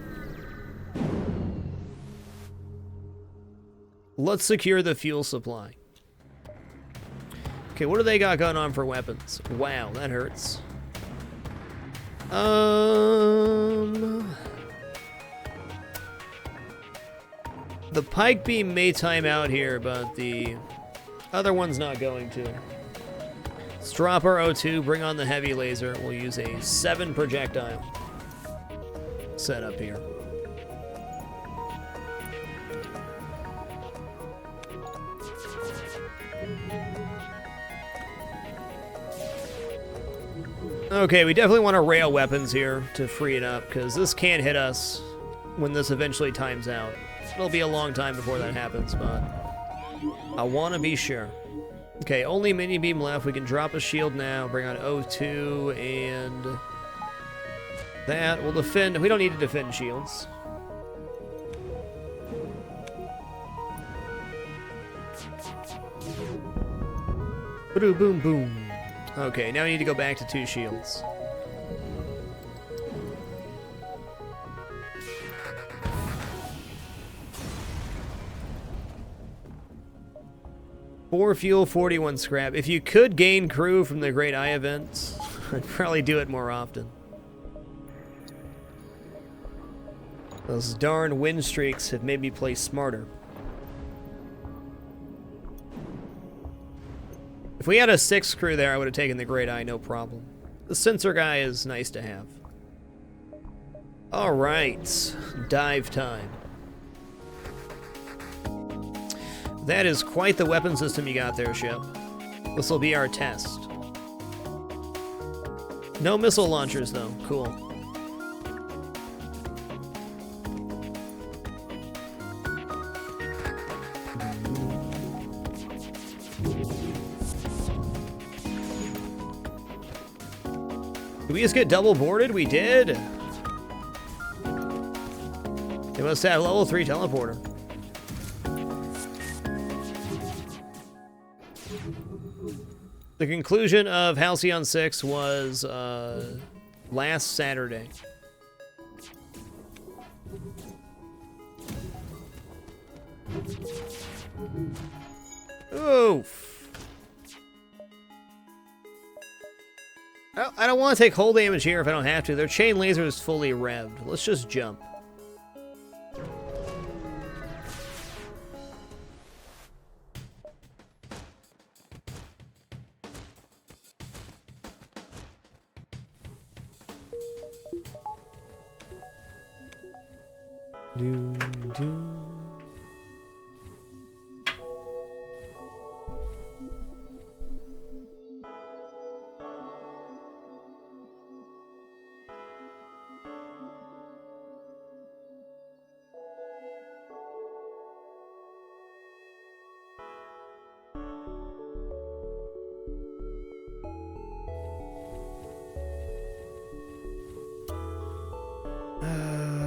Let's secure the fuel supply. Okay, what do they got going on for weapons? Wow, that hurts. The pike beam may time out here, but the other one's not going to. Let's drop our O2, bring on the heavy laser. We'll use a 7 projectile setup here. Okay, we definitely want to rail weapons here to free it up, because this can't hit us when this eventually times out. It'll be a long time before that happens, but I want to be sure. Okay, only mini beam left. We can drop a shield now, bring on O2, and that will defend. We don't need to defend shields. Boom, boom, boom. Okay, now we need to go back to 2 shields. Four fuel, 41 scrap. If you could gain crew from the Great Eye events, I'd probably do it more often. Those darn win streaks have made me play smarter. If we had a 6 crew there, I would have taken the Great Eye, no problem. The sensor guy is nice to have. Alright, dive time. That is quite the weapon system you got there, ship. This will be our test. No missile launchers, though. Cool. Did we just get double boarded? We did. They must have level 3 teleporter. The conclusion of Halcyon 6 was last Saturday. Oof. I don't want to take hull damage here if I don't have to. Their chain laser is fully revved. Let's just jump.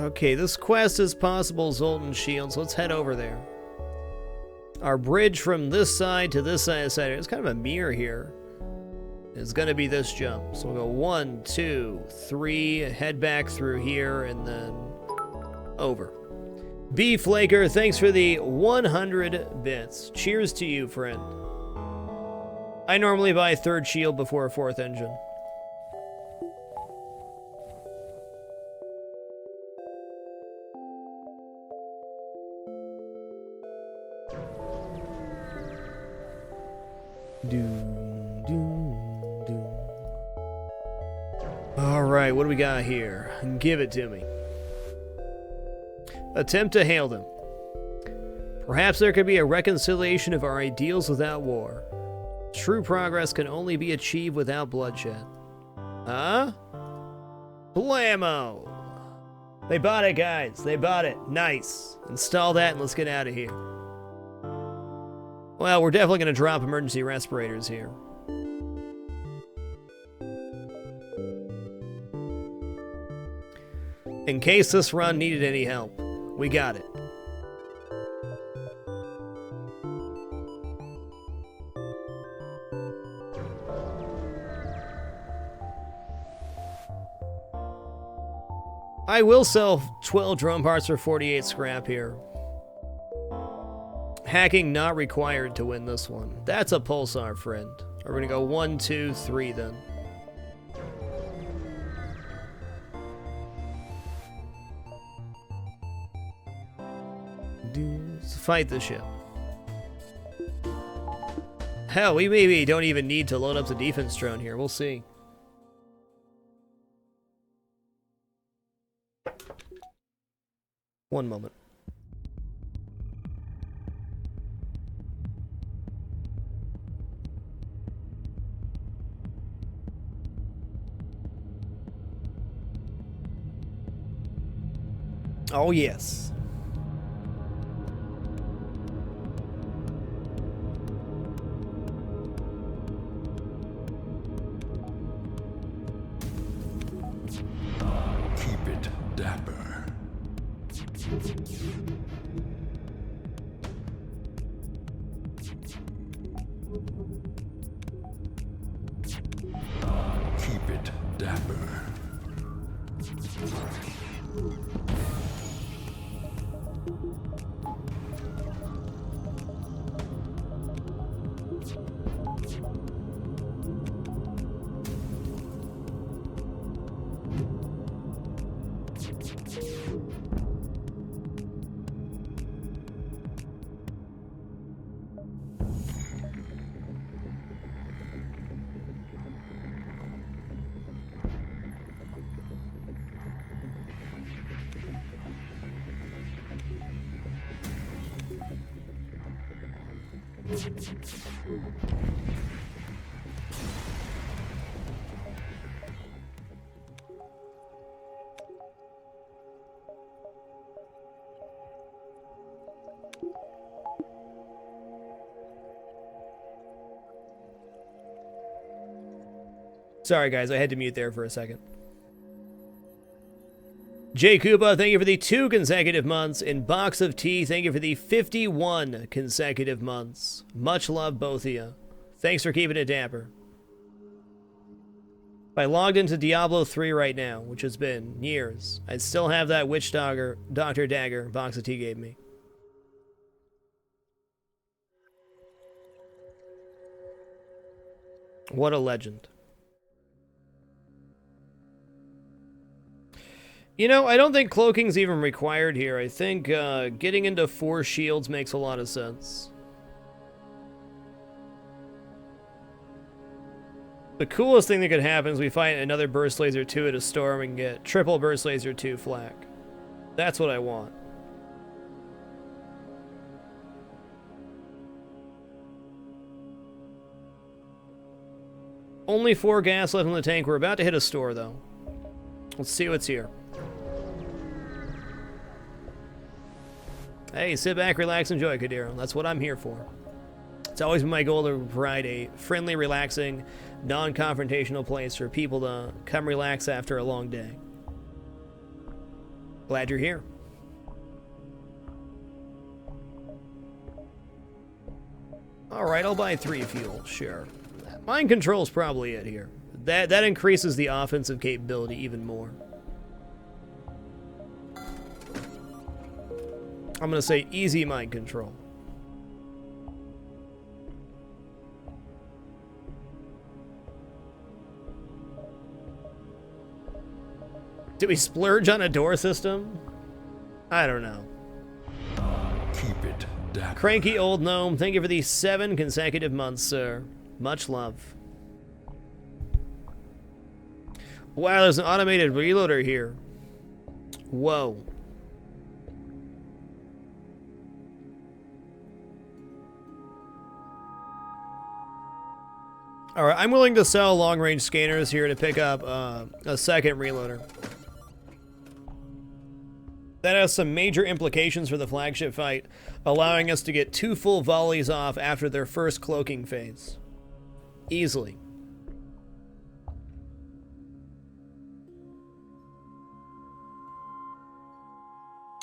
Okay, this quest is possible Zoltan Shields. Let's head over there. Our bridge from this side to this side of the side, it's kind of a mirror here. It's going to be this jump. So we'll go 1, 2, 3, head back through here, and then over. B Flaker, thanks for the 100 bits. Cheers to you, friend. I normally buy a 3rd shield before a 4th engine. Alright, what do we got here? Give it to me. Attempt to hail them. Perhaps there could be a reconciliation of our ideals without war. True progress can only be achieved without bloodshed. Huh? Blammo! They bought it, guys. They bought it. Nice. Install that and let's get out of here. Well, we're definitely going to drop emergency respirators here. In case this run needed any help, we got it. I will sell 12 drone parts for 48 scrap here. Hacking not required to win this one. That's a pulsar, friend. We're gonna go 1, 2, 3 then. Let's fight the ship. Hell, we maybe don't even need to load up the defense drone here. We'll see. One moment. Oh, yes. Keep it dapper. Keep it dapper. Sorry, guys, I had to mute there for a second. Jay Koopa, thank you for the 2 consecutive months. And Box of Tea, thank you for the 51 consecutive months. Much love, both of you. Thanks for keeping it dapper. If I logged into Diablo 3 right now, which has been years, I'd still have that Witch Doctor Dagger Box of Tea gave me. What a legend. You know, I don't think cloaking's even required here. I think getting into 4 shields makes a lot of sense. The coolest thing that could happen is we find another Burst Laser 2 at a storm and get triple Burst Laser 2 flak. That's what I want. Only 4 gas left in the tank. We're about to hit a store, though. Let's see what's here. Hey, sit back, relax, enjoy, Kadiro. That's what I'm here for. It's always been my goal to provide a friendly, relaxing, non-confrontational place for people to come relax after a long day. Glad you're here. Alright, I'll buy 3 fuel, sure. Mind control's probably it here. That increases the offensive capability even more. I'm gonna say easy mind control. Did we splurge on a door system? I don't know. Keep it dapper. Cranky old gnome, thank you for the 7 consecutive months, sir. Much love. Wow, there's an automated reloader here. Whoa. Alright, I'm willing to sell long-range scanners here to pick up a second reloader. That has some major implications for the flagship fight, allowing us to get 2 full volleys off after their first cloaking phase. Easily.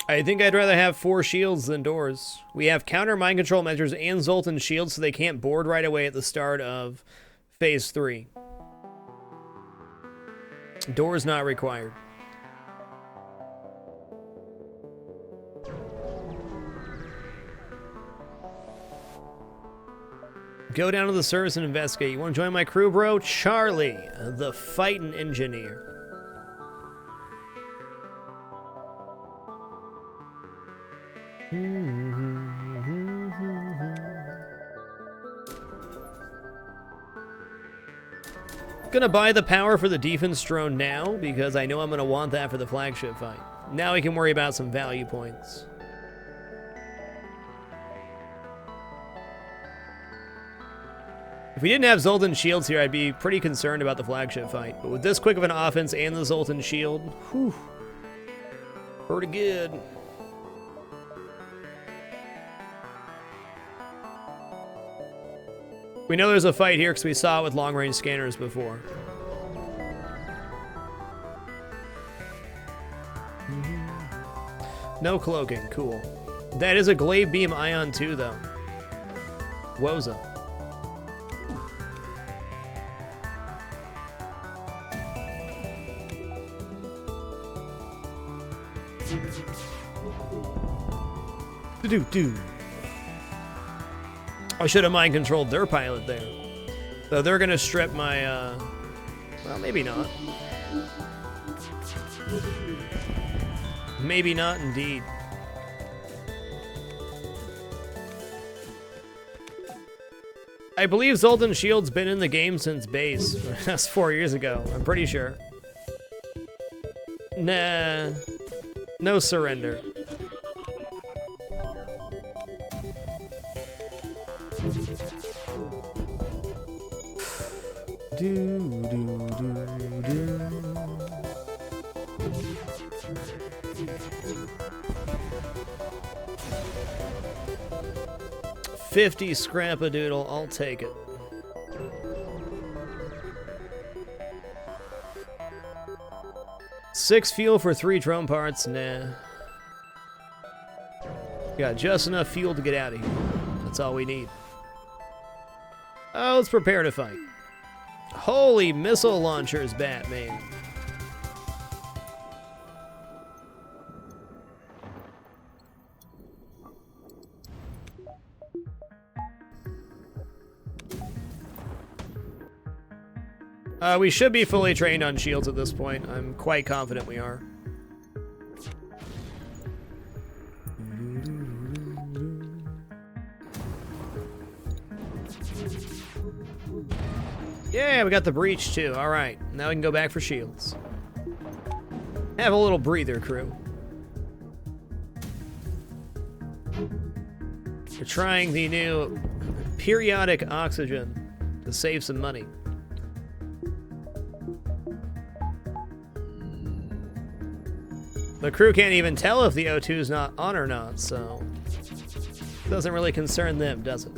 I think I'd rather have 4 shields than doors. We have counter mind control measures and Zoltan shields so they can't board right away at the start of Phase 3. Doors not required. Go down to the service and investigate. You want to join my crew, bro? Charlie, the fighting engineer. Gonna buy the power for the defense drone now because I know I'm gonna want that for the flagship fight. Now we can worry about some value points. If we didn't have Zoltan shields here, I'd be pretty concerned about the flagship fight. But with this quick of an offense and the Zoltan shield, whew. Pretty good. We know there's a fight here because we saw it with long-range scanners before. No cloaking, cool. That is a glaive beam ion too, though. Woza. Do. I should have mind controlled their pilot there. So they're gonna strip my, well, maybe not. Maybe not, indeed. I believe Zoltan Shield's been in the game since base. That's 4 years ago, I'm pretty sure. Nah. No surrender. Do. 50 scrap-a-doodle, I'll take it. Six fuel for 3 drone parts, nah. Got just enough fuel to get out of here. That's all we need. Oh, let's prepare to fight. Holy missile launchers, Batman. We should be fully trained on shields at this point. I'm quite confident we are. Yeah, we got the breach too. All right, now we can go back for shields. Have a little breather, crew. We're trying the new periodic oxygen to save some money. The crew can't even tell if the O2 is not on or not, so it doesn't really concern them, does it?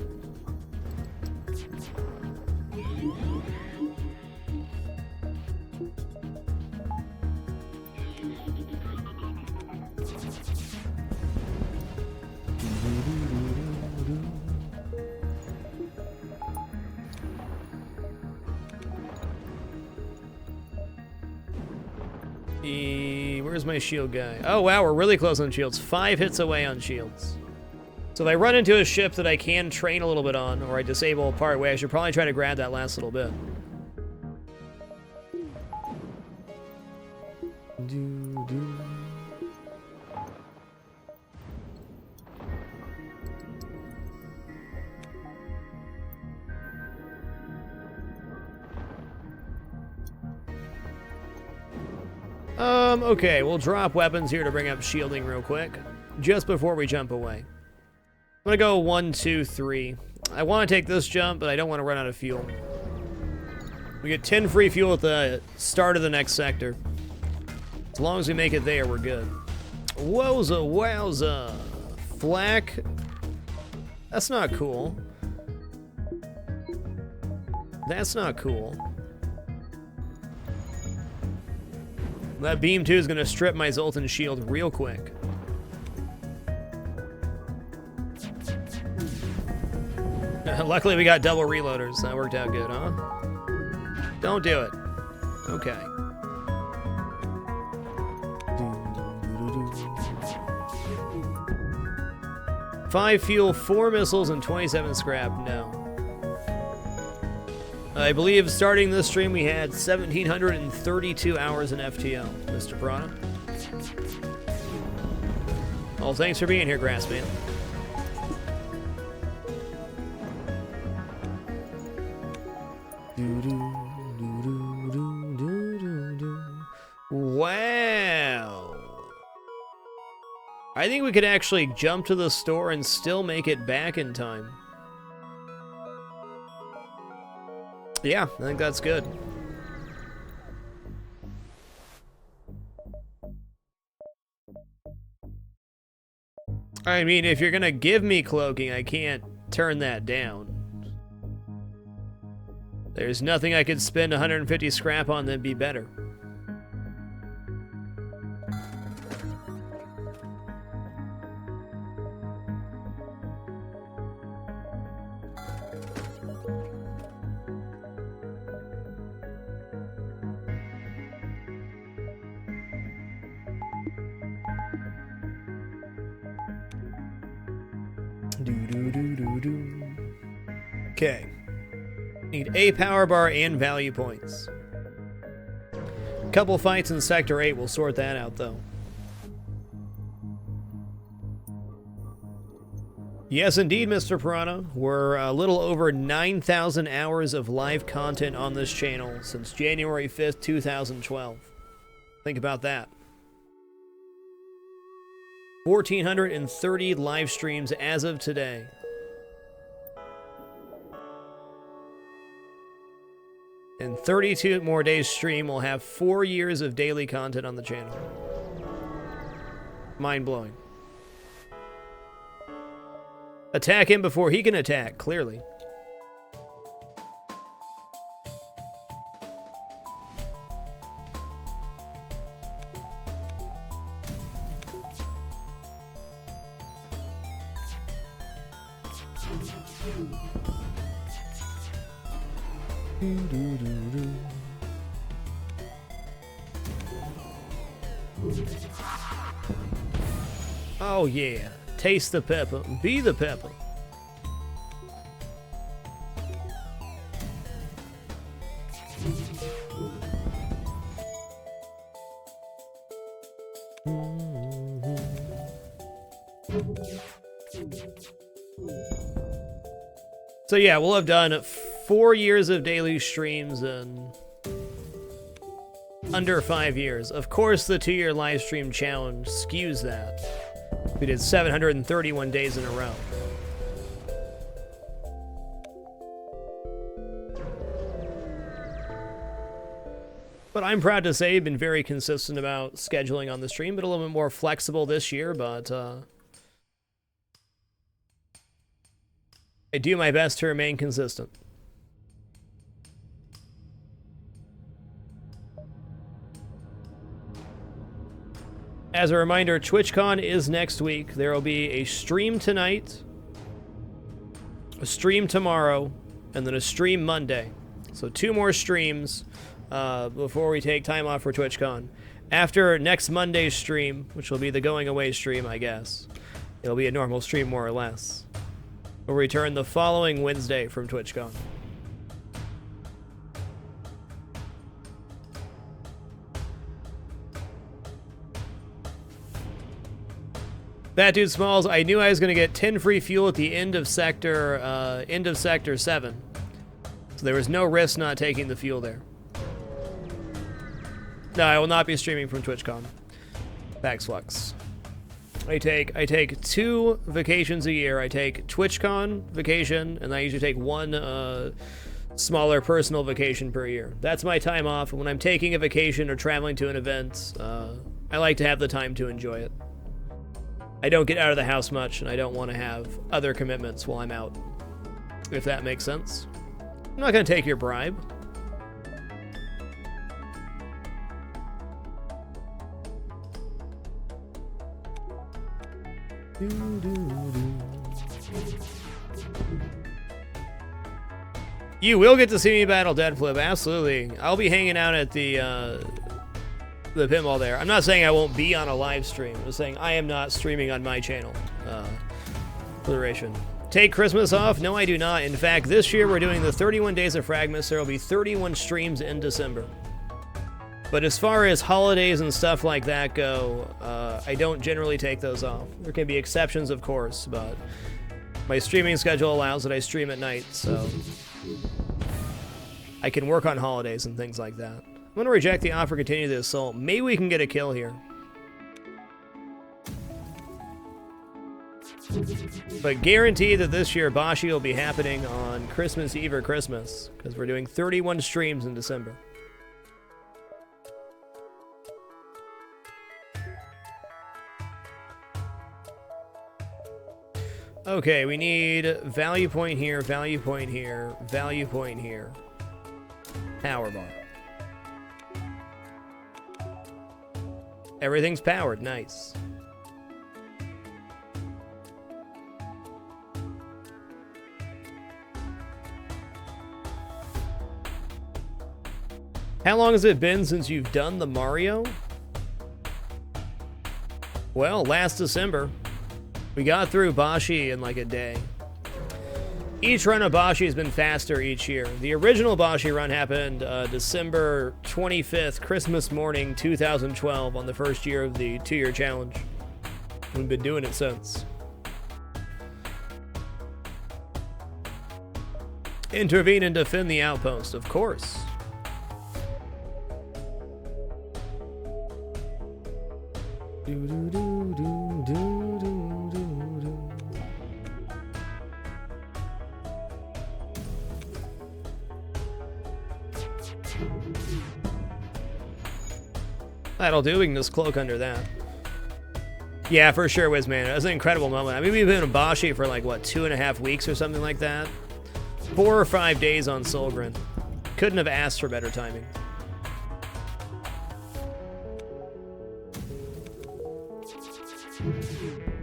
Where's my shield guy? Oh wow, we're really close on shields. 5 hits away on shields. So if I run into a ship that I can train a little bit on, or I disable part way, I should probably try to grab that last little bit. Okay, we'll drop weapons here to bring up shielding real quick, just before we jump away. I'm gonna go 1, 2, 3. I want to take this jump, but I don't want to run out of fuel. We get 10 free fuel at the start of the next sector. As long as we make it there, we're good. Wowza, wowza. Flak. That's not cool. That's not cool. That beam 2 is going to strip my Zoltan shield real quick. Luckily we got double reloaders. That worked out good, huh? Don't do it. Okay. Five fuel, 4 missiles, and 27 scrap. No. I believe starting this stream we had 1,732 hours in FTO, Mr. Prana. Well, thanks for being here, Grassman. Wow. I think we could actually jump to the store and still make it back in time. Yeah, I think that's good. I mean, if you're gonna give me cloaking, I can't turn that down. There's nothing I could spend 150 scrap on that'd be better. Okay. Need a power bar and value points. Couple fights in Sector 8 will sort that out, though. Yes, indeed, Mr. Piranha. We're a little over 9,000 hours of live content on this channel since January 5th, 2012. Think about that. 1,430 live streams as of today. In 32 more days stream, we'll have 4 years of daily content on the channel. Mind-blowing. Attack him before he can attack, clearly. Oh yeah, taste the pepper, be the pepper. So yeah, we'll have done 4 years of daily streams in under 5 years. Of course, the 2-year live stream challenge skews that. We did 731 days in a row. But I'm proud to say I've been very consistent about scheduling on the stream, but a little bit more flexible this year, but I do my best to remain consistent. As a reminder, TwitchCon is next week. There will be a stream tonight, a stream tomorrow, and then a stream Monday. So 2 more streams before we take time off for TwitchCon. After next Monday's stream, which will be the going away stream, I guess, it'll be a normal stream more or less. We'll return the following Wednesday from TwitchCon. That dude Smalls, I knew I was going to get 10 free fuel at the end of Sector 7. So there was no risk not taking the fuel there. No, I will not be streaming from TwitchCon. Flux. I take 2 vacations a year. I take TwitchCon vacation, and I usually take 1 smaller personal vacation per year. That's my time off. When I'm taking a vacation or traveling to an event, I like to have the time to enjoy it. I don't get out of the house much, and I don't want to have other commitments while I'm out, if that makes sense. I'm not going to take your bribe. You will get to see me battle Deadflip, absolutely. I'll be hanging out at the pinball there. I'm not saying I won't be on a live stream. I'm just saying I am not streaming on my channel for the duration. Take Christmas off? No, I do not. In fact, this year we're doing the 31 Days of Fragmas. There will be 31 streams in December. But as far as holidays and stuff like that go, I don't generally take those off. There can be exceptions, of course, but my streaming schedule allows that I stream at night, so I can work on holidays and things like that. I'm going to reject the offer, continue the assault. Maybe we can get a kill here. But guarantee that this year Bashi will be happening on Christmas Eve or Christmas, because we're doing 31 streams in December. Okay, we need value point here, value point here, value point here. Power bar. Everything's powered, nice. How long has it been since you've done the Mario? Well, last December. We got through Bashi in like a day. Each run of Bashi has been faster each year. The original Bashi run happened December 25th, Christmas morning, 2012, on the first year of the 2-year challenge. We've been doing it since. Intervene and defend the outpost, of course. That'll do. We can just cloak under that. Yeah, for sure, Wizman. It was an incredible moment. I mean, we've been in Bashi for like, what, 2.5 weeks or something like that? 4 or 5 days on Solgren. Couldn't have asked for better timing.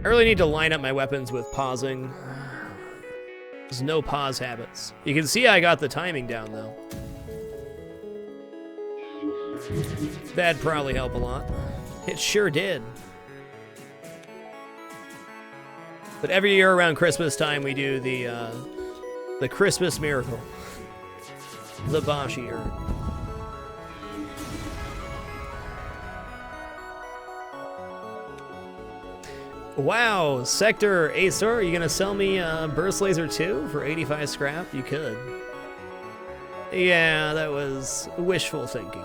I really need to line up my weapons with pausing. There's no pause habits. You can see I got the timing down, though. That'd probably help a lot. It sure did. But every year around Christmas time, we do the Christmas miracle. The Bashi urn. Wow, Sector A-Star, are you gonna sell me Burst Laser 2 for 85 scrap? You could. Yeah, that was wishful thinking.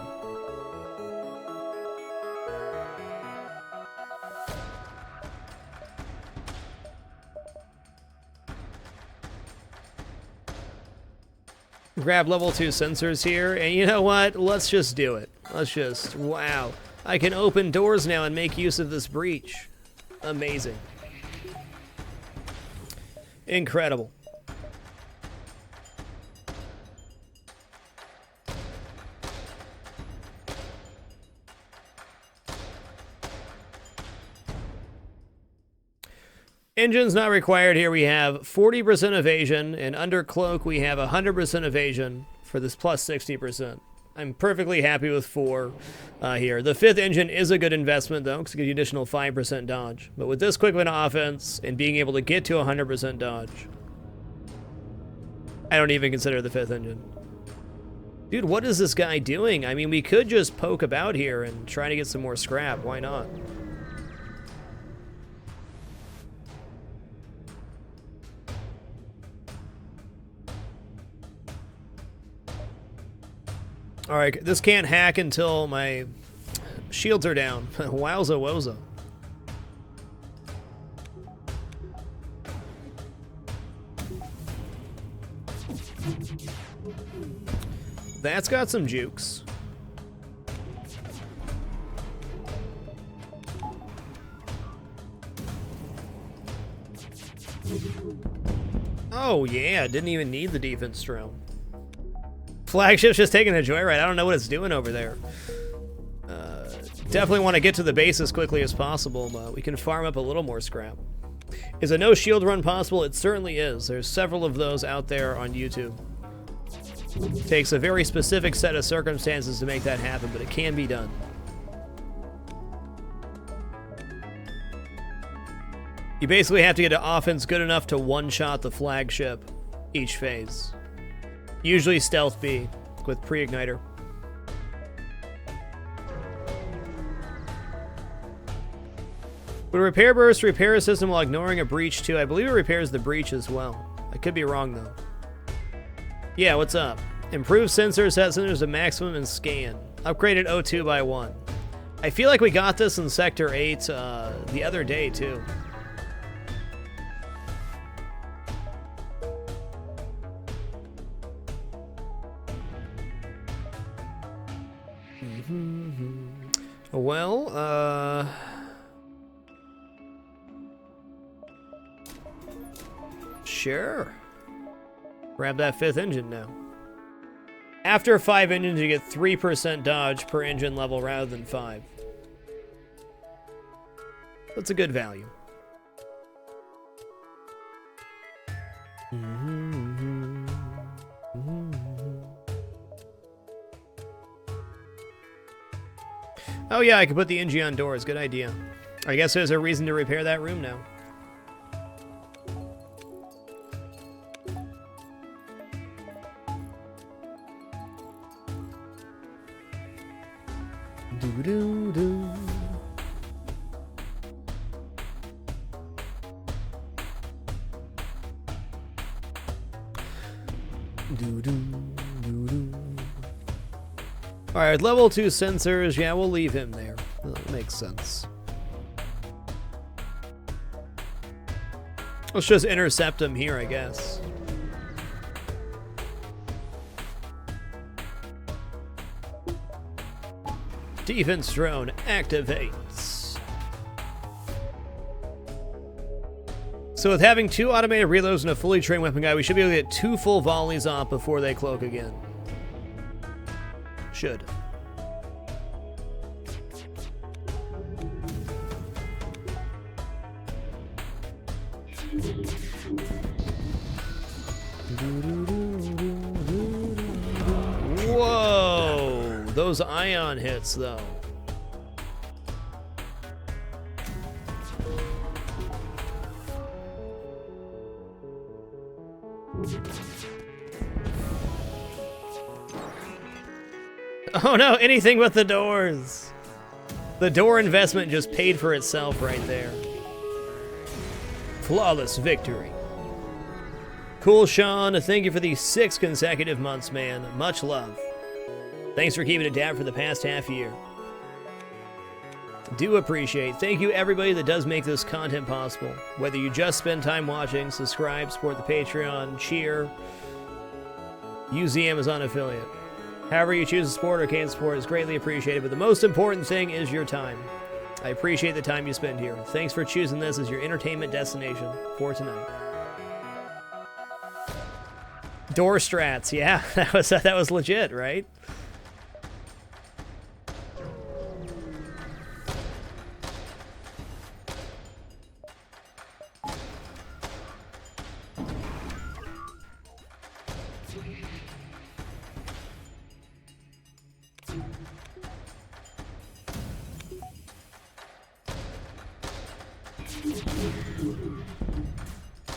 Grab level 2 sensors here, and you know what? Let's just do it. Let's just, wow. I can open doors now and make use of this breach. Amazing. Incredible. Engine's not required here. We have 40% evasion, and under cloak we have 100% evasion for this plus 60%. I'm perfectly happy with 4 here. The 5th engine is a good investment, though, because it gives you additional 5% dodge. But with this quick win offense and being able to get to 100% dodge, I don't even consider the 5th engine. Dude, what is this guy doing? I mean, we could just poke about here and try to get some more scrap. Why not? Alright, this can't hack until my shields are down. Wowza woza. That's got some jukes. Oh yeah, didn't even need the defense drone. Flagship's just taking a joyride. I don't know what it's doing over there. Definitely want to get to the base as quickly as possible, but we can farm up a little more scrap. Is a no shield run possible? It certainly is. There's several of those out there on YouTube. It takes a very specific set of circumstances to make that happen, but it can be done. You basically have to get an offense good enough to one-shot the flagship each phase. Usually stealth B with pre-igniter. Would a repair burst repair a system while ignoring a breach too? I believe it repairs the breach as well. I could be wrong though. Yeah, what's up? Improve sensors, set sensors to maximum and scan. Upgraded O2 by 1. I feel like we got this in Sector 8 the other day too. Well, Sure. Grab that 5th engine now. After 5 engines, you get 3% dodge per engine level rather than 5. That's a good value. Oh yeah, I could put the Engie on doors. Good idea. I guess there's a reason to repair that room now. Doo-doo-doo. Doo-doo-doo-doo. Alright, level 2 sensors. Yeah, we'll leave him there. That makes sense. Let's just intercept him here, I guess. Defense drone activates. So with having 2 automated reloads and a fully trained weapon guy, we should be able to get 2 full volleys off before they cloak again. Should. Whoa! Those ion hits, though. Oh no, anything but the doors. The door investment just paid for itself right there. Flawless victory. Cool, Sean. Thank you for these 6 consecutive months, man. Much love. Thanks for keeping it down for the past half year. Do appreciate. Thank you, everybody that does make this content possible. Whether you just spend time watching, subscribe, support the Patreon, cheer, use the Amazon affiliate. However you choose to support or can't support is greatly appreciated, but the most important thing is your time. I appreciate the time you spend here. Thanks for choosing this as your entertainment destination for tonight. Door strats, yeah, that was legit, right?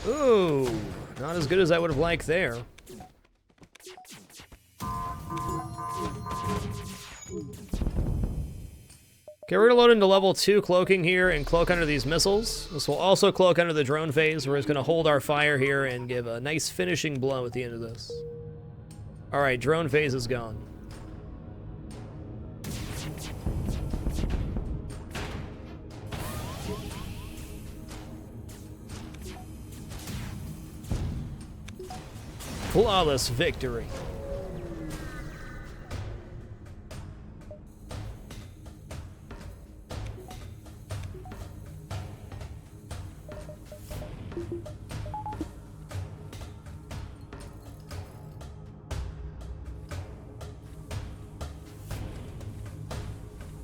Ooh, not as good as I would have liked there. Okay, we're gonna load into level 2 cloaking here and cloak under these missiles. This will also cloak under the drone phase. We're just gonna hold our fire here and give a nice finishing blow at the end of this. All right, drone phase is gone. Flawless victory.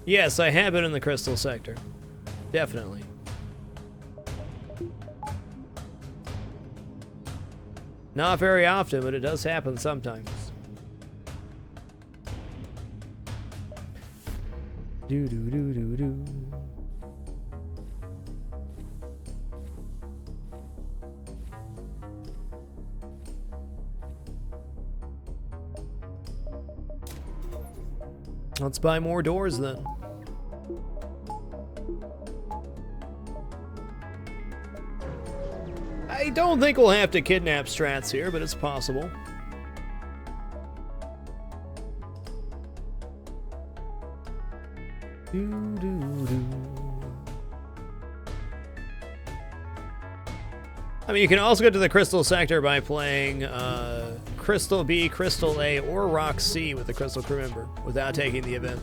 Yes, I have been in the crystal sector. Definitely. Not very often, but it does happen sometimes. Do do do do do. Let's buy more doors then. I don't think we'll have to kidnap strats here, but it's possible. I mean, you can also get to the Crystal Sector by playing Crystal B, Crystal A, or Rock C with the Crystal Crew member without taking the event.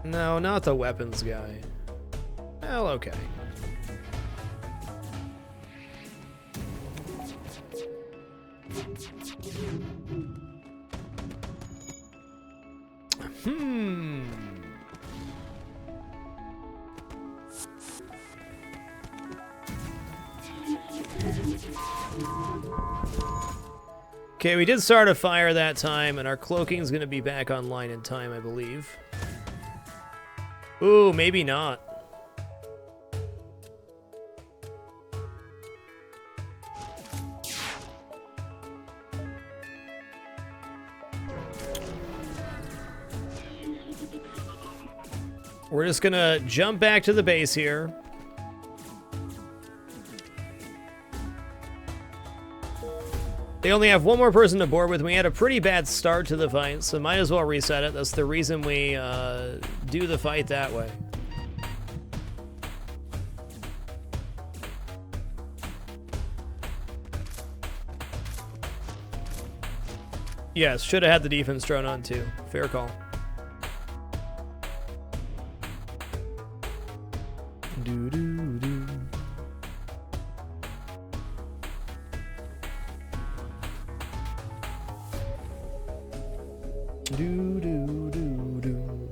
No, not the weapons guy. Well, okay. Okay, we did start a fire that time, and our cloaking's gonna be back online in time, I believe. Ooh, maybe not. We're just gonna jump back to the base here. They only have one more person to board with. We had a pretty bad start to the fight, so might as well reset it. That's the reason we do the fight that way. Yes, should have had the defense drone on too. Fair call. Do-do-do. Do-do-do-do.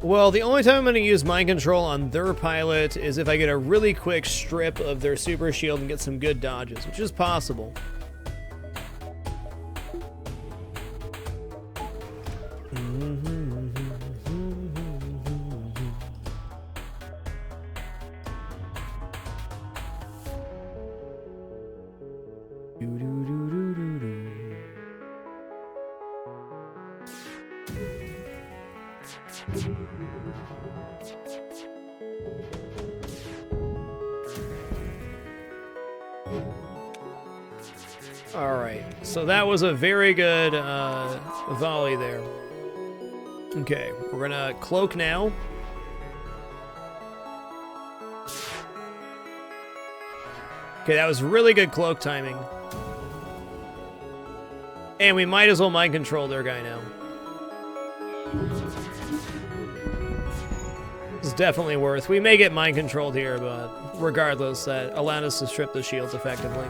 Well, the only time I'm going to use mind control on their pilot is if I get a really quick strip of their super shield and get some good dodges, which is possible. Alright, so that was a very good volley there. Okay, we're gonna cloak now. Okay, that was really good cloak timing. And we might as well mind control their guy now. It's definitely worth. We may get mind controlled here, but regardless, that allowed us to strip the shields effectively.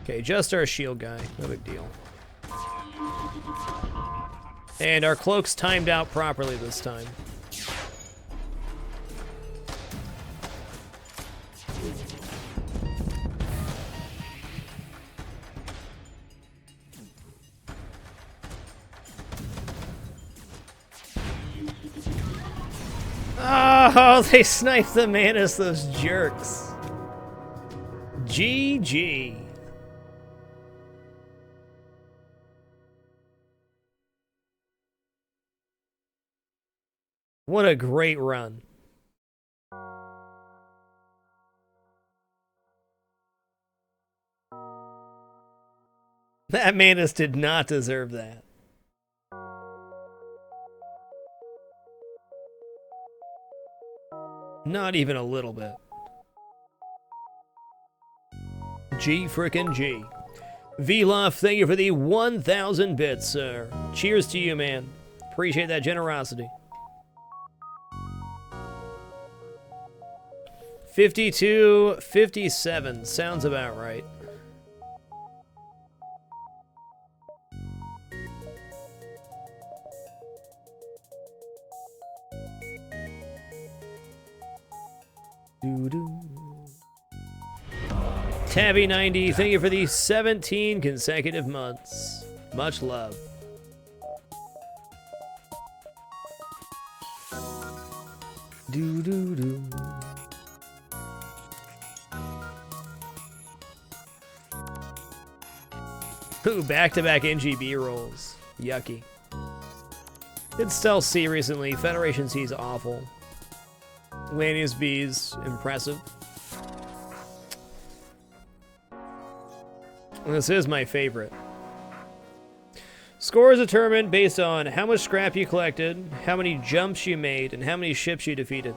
Okay, just our shield guy. No big deal. And our cloak's timed out properly this time. Oh, they sniped the Manus, those jerks. GG. What a great run. That Manus did not deserve that. Not even a little bit. G frickin' G. V-Luff, thank you for the 1,000 bits, sir. Cheers to you, man. Appreciate that generosity. 52, 57. Sounds about right. Doo-doo. Tabby90, thank you for the 17 consecutive months. Much love. Doo-doo-doo. Ooh, back-to-back NGB rolls. Yucky. Did Stealth C recently. Federation C is awful. Lanius B's impressive. This is my favorite. Score is determined based on how much scrap you collected, how many jumps you made, and how many ships you defeated.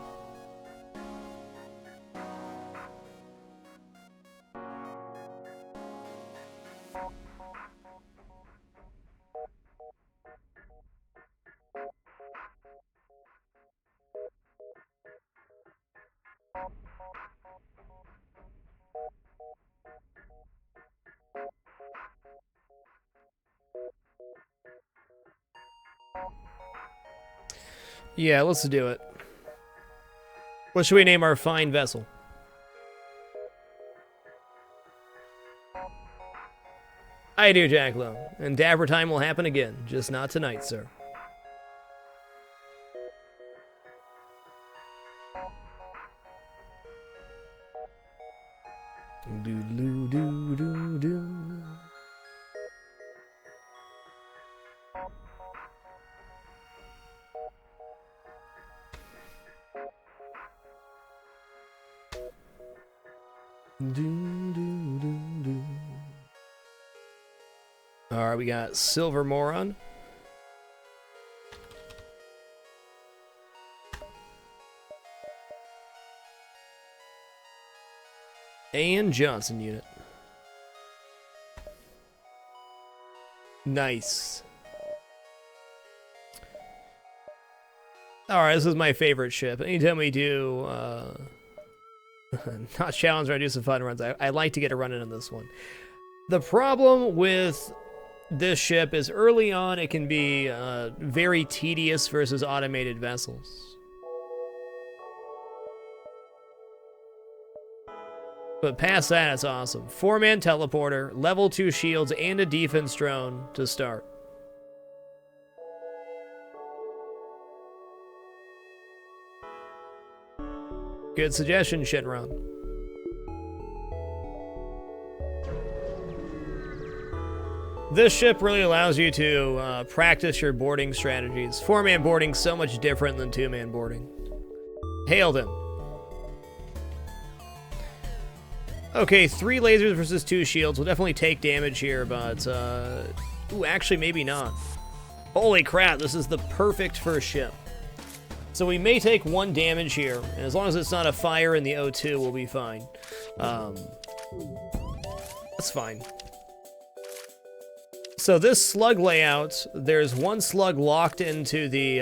Yeah, let's do it. What should we name our fine vessel? I do, Jack Lowe. And dapper time will happen again. Just not tonight, sir. Do-do-do-do-do. Do-do-do-do. Alright, we got Silver Moron. And Johnson unit. Nice. Alright, this is my favorite ship. Anytime we do, not challenge, I do some fun runs. I like to get a run in on this one. The problem with this ship is early on it can be very tedious versus automated vessels. But past that, it's awesome. 4-man teleporter, level 2 shields, and a defense drone to start. Good suggestion, Shinron. This ship really allows you to practice your boarding strategies. 4-man boarding is so much different than 2-man boarding. Hailed him. Okay, 3 lasers versus 2 shields. We'll definitely take damage here, but... ooh, actually, maybe not. Holy crap, this is the perfect first ship. So we may take 1 damage here, and as long as it's not a fire in the O2, we'll be fine. That's fine. So this slug layout, there's 1 slug locked into the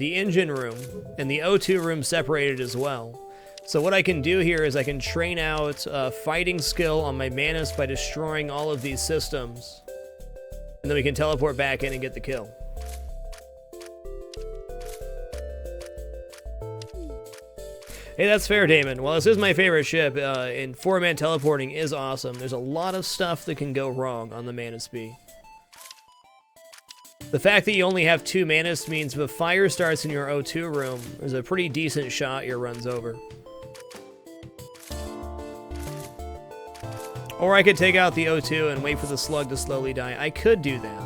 engine room, and the O2 room separated as well. So what I can do here is I can train out fighting skill on my Manus by destroying all of these systems. And then we can teleport back in and get the kill. Hey, that's fair, Damon. Well, this is my favorite ship, and 4-man teleporting is awesome. There's a lot of stuff that can go wrong on the Manus B. The fact that you only have 2 Manus means if a fire starts in your O2 room, there's a pretty decent shot your run's over. Or I could take out the O2 and wait for the slug to slowly die. I could do that.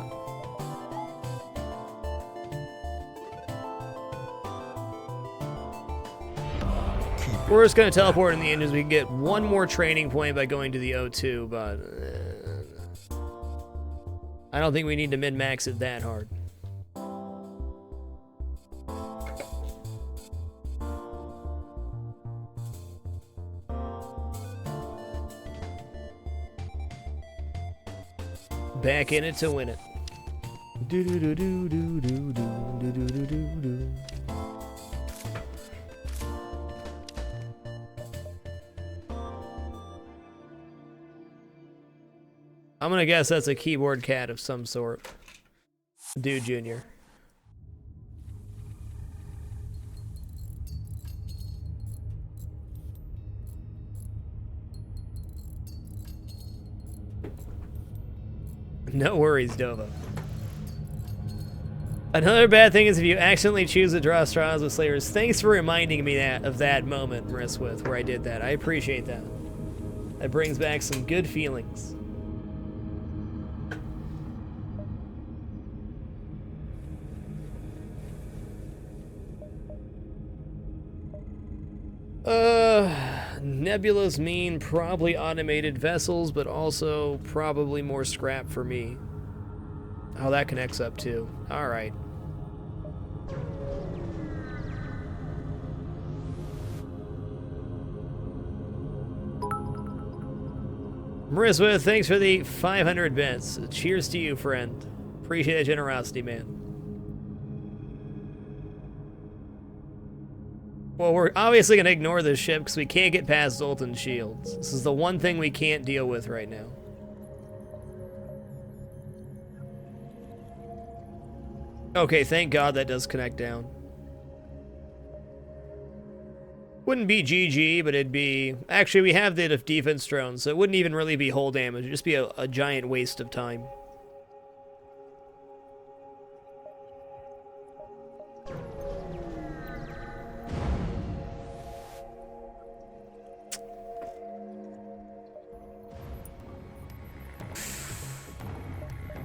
We're just going to teleport in the engines. We can get 1 more training point by going to the O2, but... I don't think we need to min-max it that hard. Back in it to win it. Do do do do do do do do do do do. I'm gonna guess that's a keyboard cat of some sort. Dude Jr. No worries, Dova. Another bad thing is if you accidentally choose to draw straws with Slayers. Thanks for reminding me of that moment, Mariswith, where I did that. I appreciate that. That brings back some good feelings. Nebulas mean probably automated vessels, but also probably more scrap for me. Oh, that connects up too. Alright. Marissa, thanks for the 500 bits. Cheers to you, friend. Appreciate the generosity, man. Well, we're obviously going to ignore this ship because we can't get past Zoltan's shields. This is the one thing we can't deal with right now. Okay, thank God that does connect down. Wouldn't be GG, but it'd be... Actually, we have the defense drones, so it wouldn't even really be hull damage. It'd just be a giant waste of time.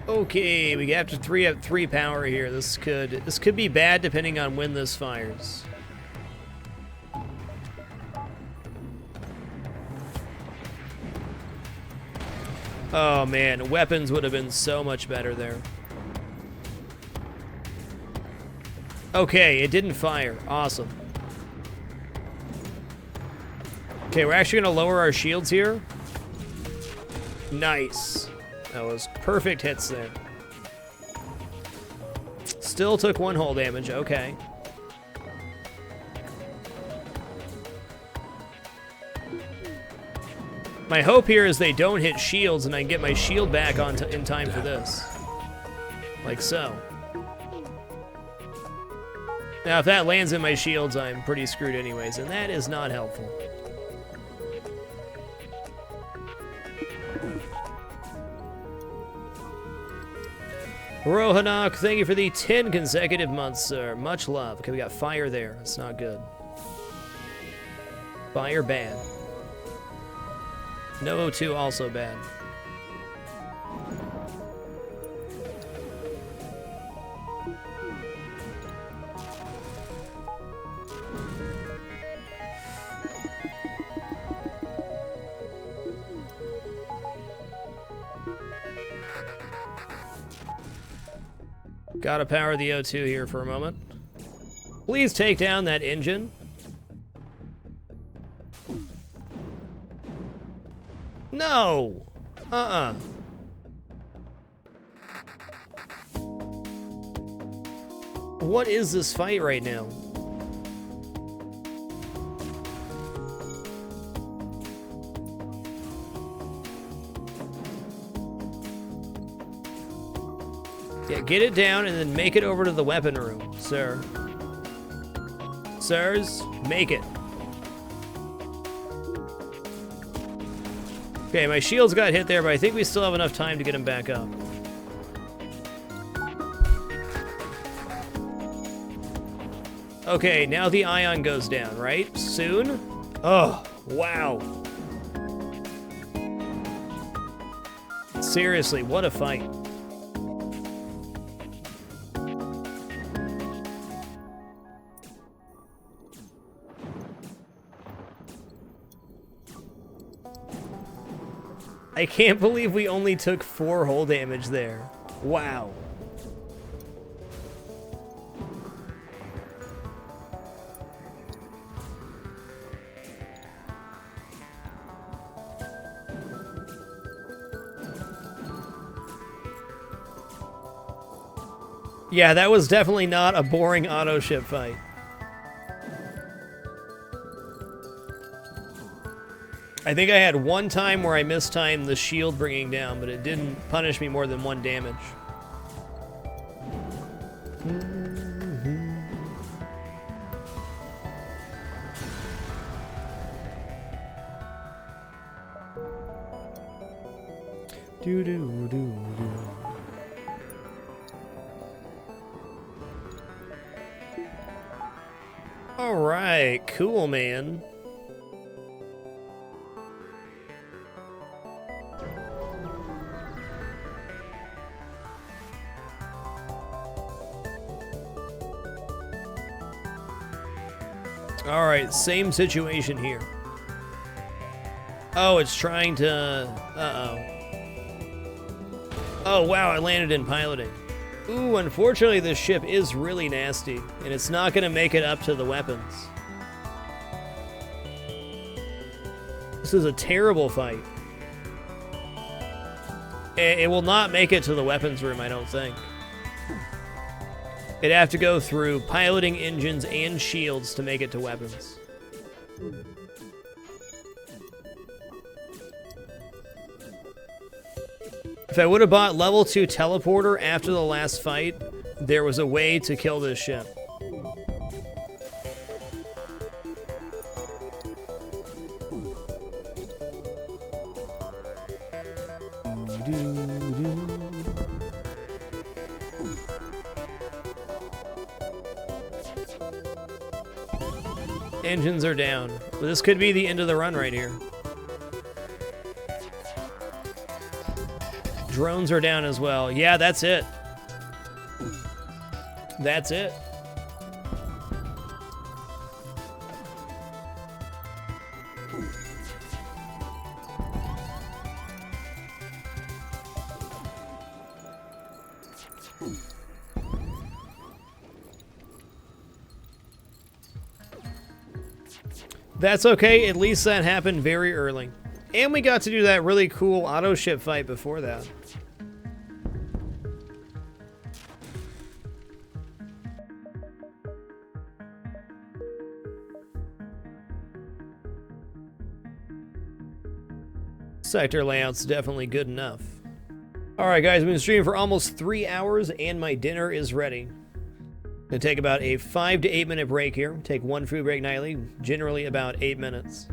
Okay, we have to have 3 power here. This could be bad depending on when this fires. Oh man, weapons would have been so much better there. Okay, it didn't fire. Awesome. Okay, we're actually gonna lower our shields here. Nice. That was perfect hits there. Still took 1 hull damage, okay. My hope here is they don't hit shields and I can get my shield back on in time for this. Like so. Now, if that lands in my shields, I'm pretty screwed anyways, and that is not helpful. Rohanok, thank you for the 10 consecutive months, sir. Much love. Okay, we got fire there. That's not good. Fire bad. No O2 also bad. Gotta power the O2 here for a moment. Please take down that engine. No! What is this fight right now? Yeah, get it down and then make it over to the weapon room, sir. Sirs, make it. Okay, my shields got hit there, but I think we still have enough time to get him back up. Okay, now the ion goes down, right? Soon? Oh, wow. Seriously, what a fight. I can't believe we only took 4 hull damage there. Wow. Yeah, that was definitely not a boring auto ship fight. I think I had one time where I mistimed the shield bringing down, but it didn't punish me more than 1 damage. All right, cool, man. Alright, same situation here. Oh, it's trying to... Uh-oh. Oh, wow, I landed in piloting. Ooh, unfortunately this ship is really nasty, and it's not going to make it up to the weapons. This is a terrible fight. It will not make it to the weapons room, I don't think. It'd have to go through piloting engines and shields to make it to weapons. If I would have bought level 2 teleporter after the last fight, there was a way to kill this ship. Engines are down. Well, this could be the end of the run right here. Drones are down as well. Yeah, that's it. That's it. That's okay, at least that happened very early. And we got to do that really cool auto ship fight before that. Sector layout's definitely good enough. Alright guys, I've been streaming for almost 3 hours and my dinner is ready. Gonna take about a 5 to 8 minute break here. Take one food break nightly, generally about 8 minutes.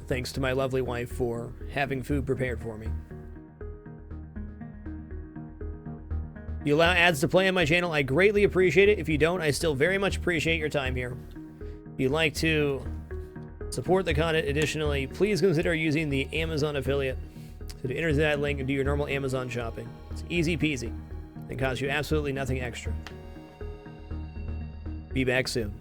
Thanks to my lovely wife for having food prepared for me. You allow ads to play on my channel, I greatly appreciate it. If you don't, I still very much appreciate your time here. If you'd like to support the content additionally, please consider using the Amazon affiliate. So to enter that link and do your normal Amazon shopping. It's easy peasy. It costs you absolutely nothing extra. Be back soon.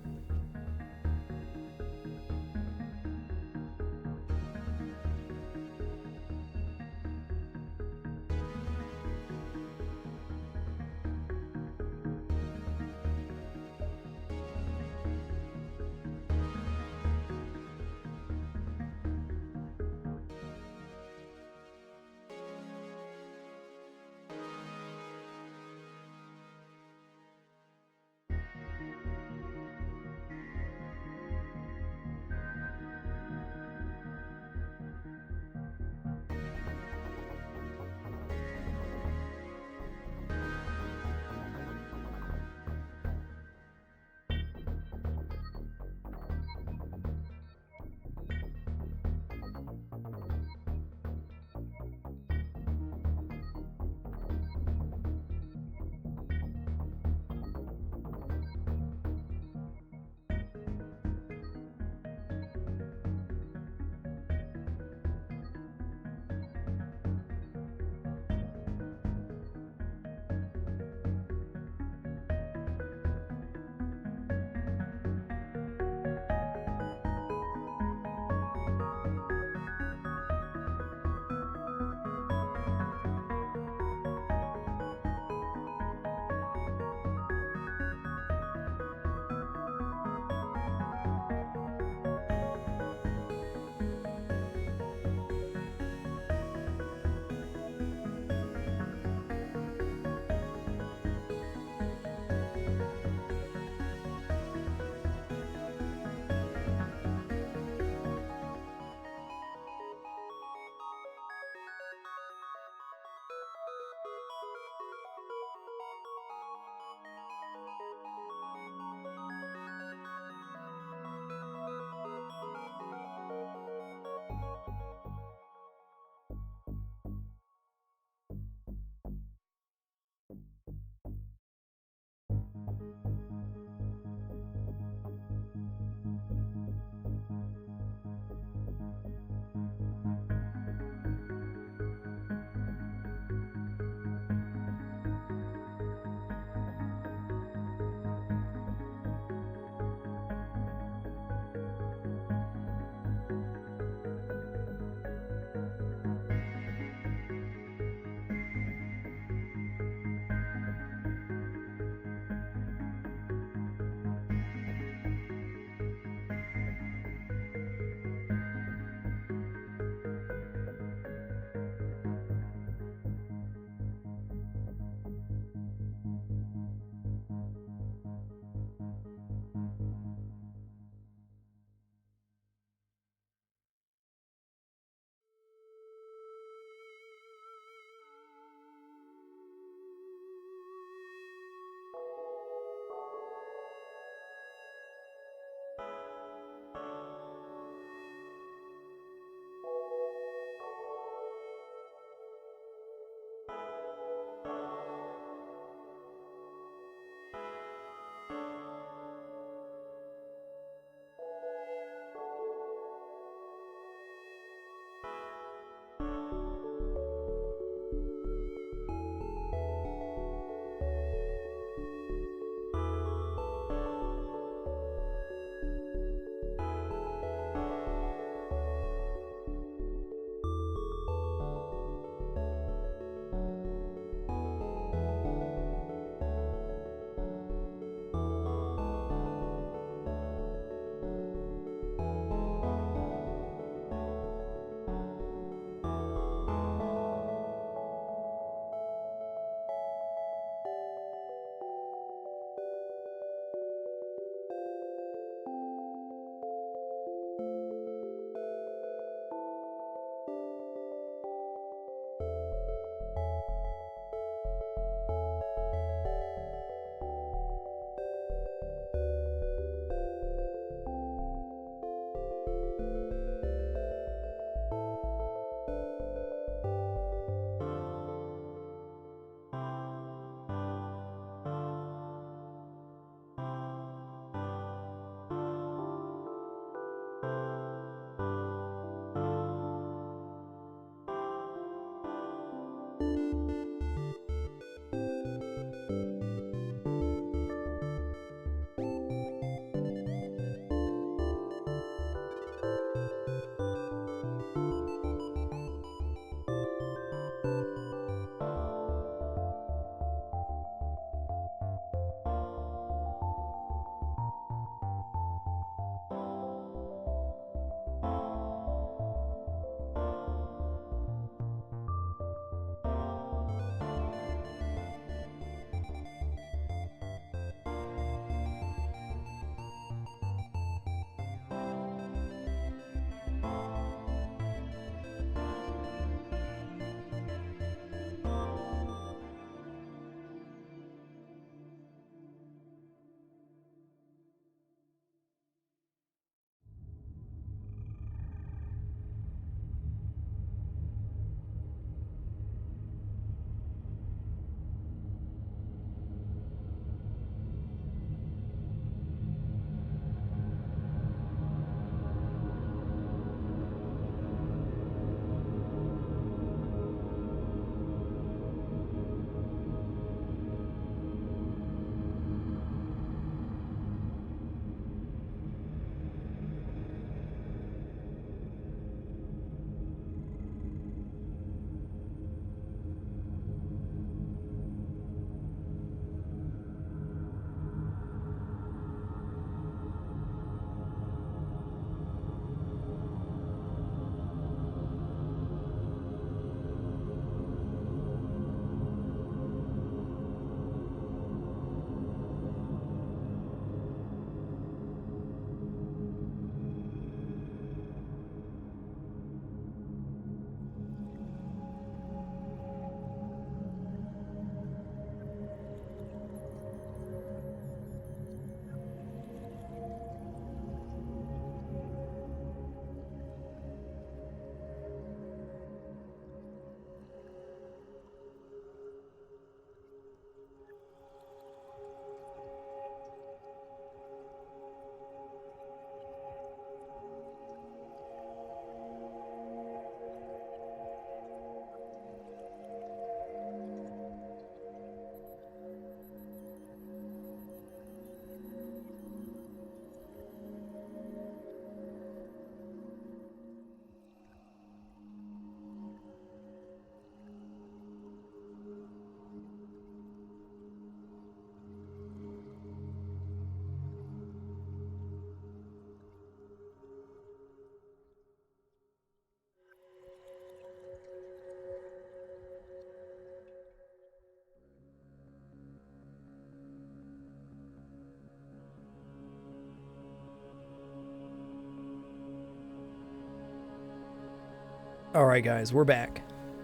Alright guys, we're back.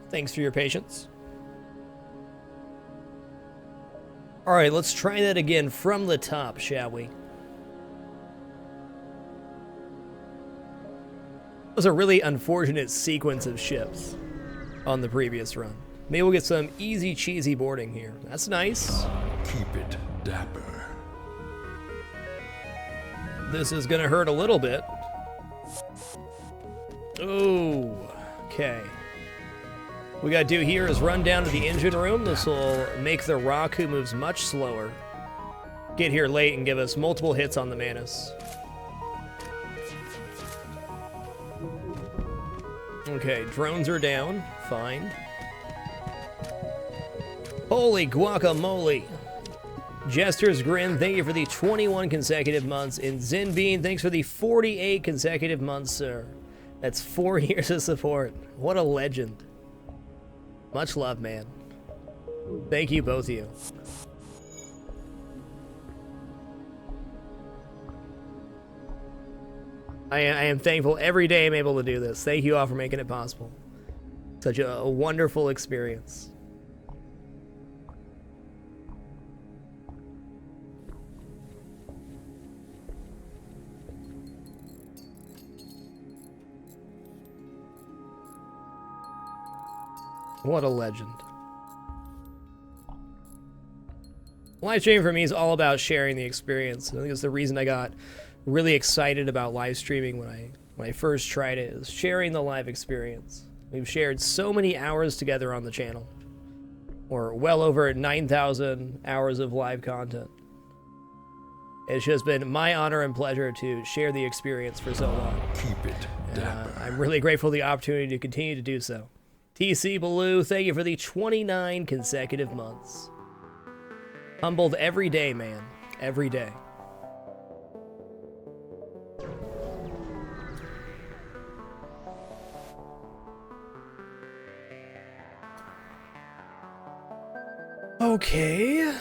Thanks for your patience. Alright, let's try that again from the top, shall we? It was a really unfortunate sequence of ships on the previous run. Maybe we'll get some easy cheesy boarding here. That's nice. Keep it dapper. This is gonna hurt a little bit. Oh, okay. What we gotta do here is run down to the engine room. This will make the Rock, who moves much slower, get here late and give us multiple hits on the Manus. Okay, drones are down. Fine. Holy guacamole. Jester's Grin, thank you for the 21 consecutive months. And Zinbean, thanks for the 48 consecutive months, sir. That's 4 years of support. What a legend. Much love, man. Thank you, both of you. I am thankful every day I'm able to do this. Thank you all for making it possible. Such a wonderful experience. What a legend. Live streaming for me is all about sharing the experience. I think it's the reason I got really excited about live streaming when I first tried it, is sharing the live experience. We've shared so many hours together on the channel, or well over 9,000 hours of live content. It's just been my honor and pleasure to share the experience for so long. Keep it dapper. I'm really grateful for the opportunity to continue to do so. TC Baloo, thank you for the 29 consecutive months. Humbled every day, man. Every day. Okay.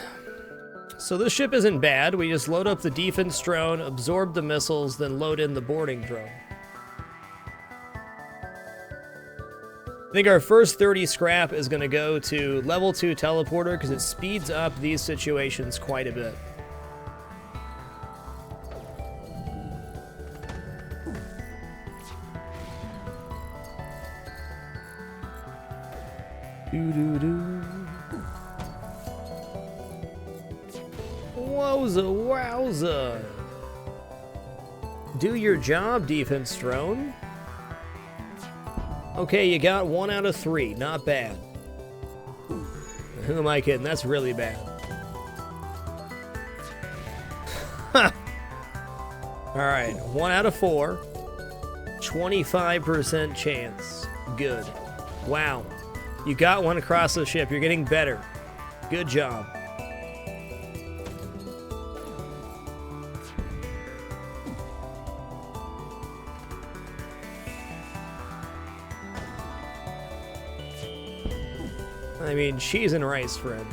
So this ship isn't bad. We just load up the defense drone, absorb the missiles, then load in the boarding drone. I think our first 30 scrap is going to go to level 2 teleporter because it speeds up these situations quite a bit. Doo-doo-doo. Wowza, wowza. Do your job, defense drone. Okay, you got 1 out of 3. Not bad. Who am I kidding? That's really bad. Alright, 1 out of 4. 25% chance. Good. Wow. You got one across the ship. You're getting better. Good job. I mean, cheese and rice, friend.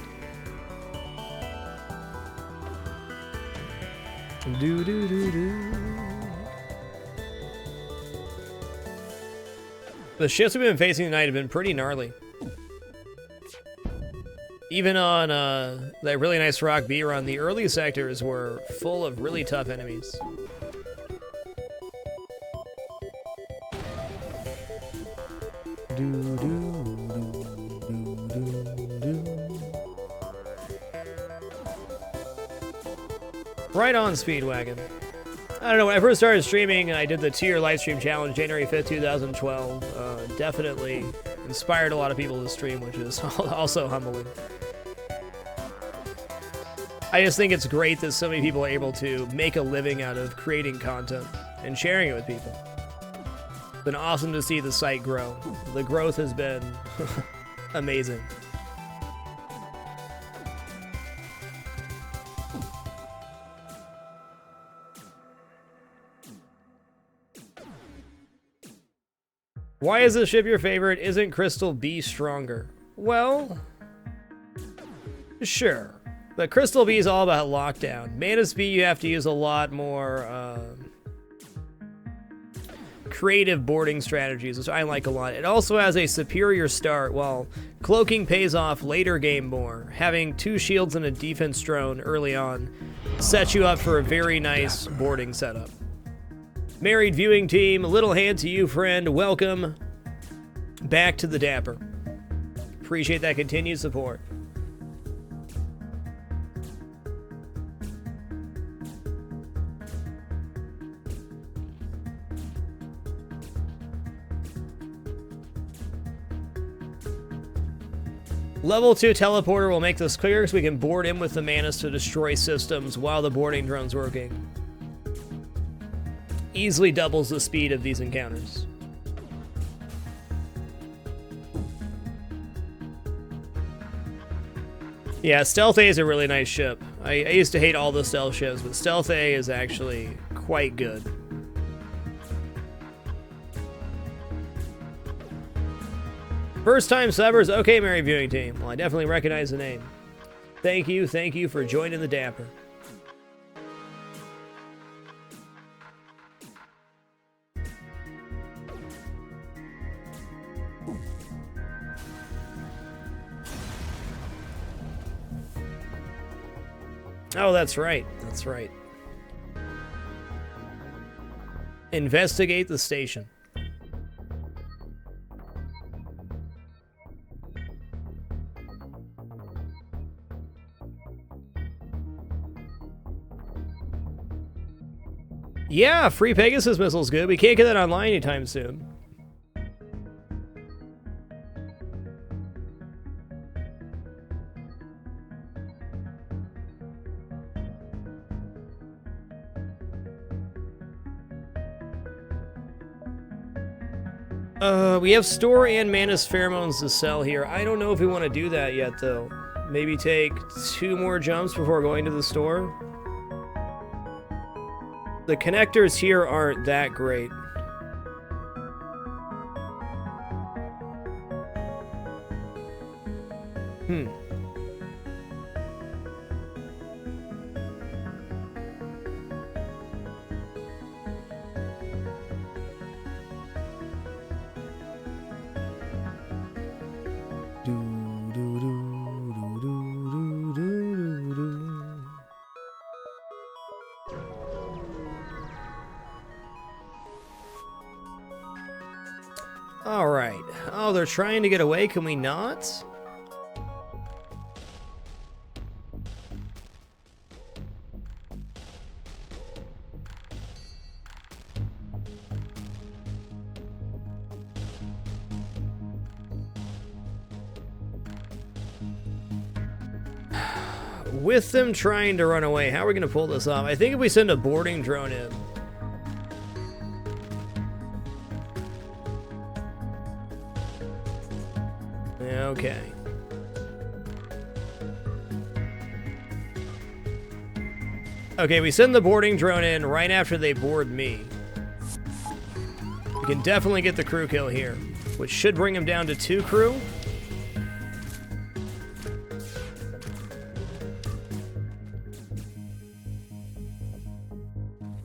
The ships we've been facing tonight have been pretty gnarly. Even on that really nice Rock B run, the early sectors were full of really tough enemies. Right on, Speedwagon. I don't know, when I first started streaming, I did the 2-year live stream challenge, January 5th, 2012. Definitely inspired a lot of people to stream, which is also humbling. I just think it's great that so many people are able to make a living out of creating content and sharing it with people. It's been awesome to see the site grow. The growth has been amazing. Why is this ship your favorite? Isn't Crystal B stronger? Well, sure. But Crystal B is all about lockdown. Manus B, you have to use a lot more creative boarding strategies, which I like a lot. It also has a superior start, while cloaking pays off later game more. Having 2 shields and a defense drone early on sets you up for a very nice boarding setup. Married viewing team, a little hand to you, friend. Welcome back to the Dapper. Appreciate that continued support. Level 2 teleporter will make this clear so we can board in with the Manus to destroy systems while the boarding drone's working. Easily doubles the speed of these encounters. Yeah, Stealth A is a really nice ship. I used to hate all the stealth ships, but Stealth A is actually quite good. First time subbers, okay, Mary viewing team. Well, I definitely recognize the name. Thank you for joining the Dapper. Oh, that's right. That's right. Investigate the station. Yeah, free Pegasus missile's good. We can't get that online anytime soon. We have store and Manus pheromones to sell here. I don't know if we want to do that yet, though. Maybe take 2 more jumps before going to the store. The connectors here aren't that great. All right. Oh, they're trying to get away. Can we not? With them trying to run away, how are we going to pull this off? I think if we send a boarding drone in. Okay. Okay, we send the boarding drone in right after they board me. We can definitely get the crew kill here, which should bring him down to 2 crew.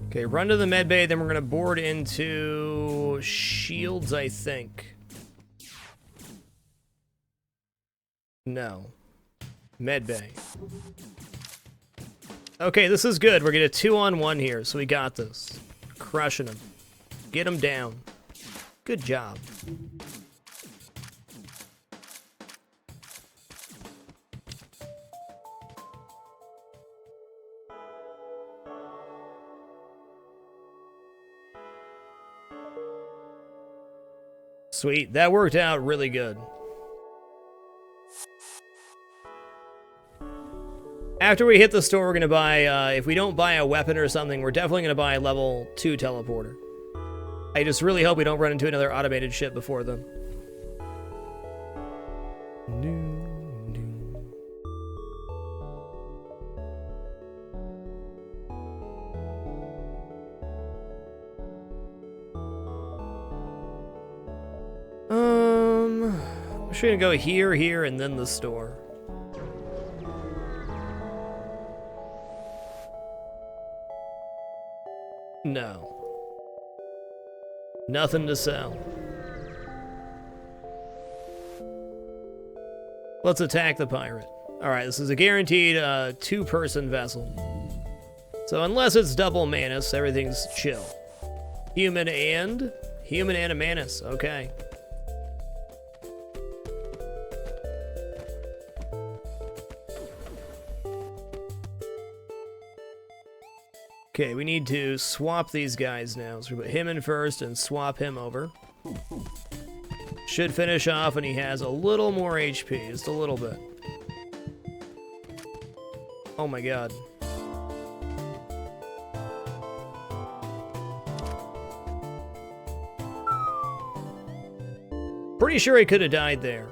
Okay, run to the medbay, then we're going to board into shields, I think. No. Medbay. Okay, this is good. We're getting a 2-on-1 here, so we got this. Crushing him. Get him down. Good job. Sweet. That worked out really good. After we hit the store, we're going to buy, if we don't buy a weapon or something, we're definitely going to buy a level 2 teleporter. I just really hope we don't run into another automated ship before then. I'm just going to go here, here, and then the store. No. Nothing to sell. Let's attack the pirate. Alright, this is a guaranteed two-person vessel. So unless it's double Manus, everything's chill. Human and a Manus. Okay. Okay, we need to swap these guys now. So we put him in first and swap him over. Should finish off and he has a little more HP, just a little bit. Oh my god. Pretty sure he could have died there.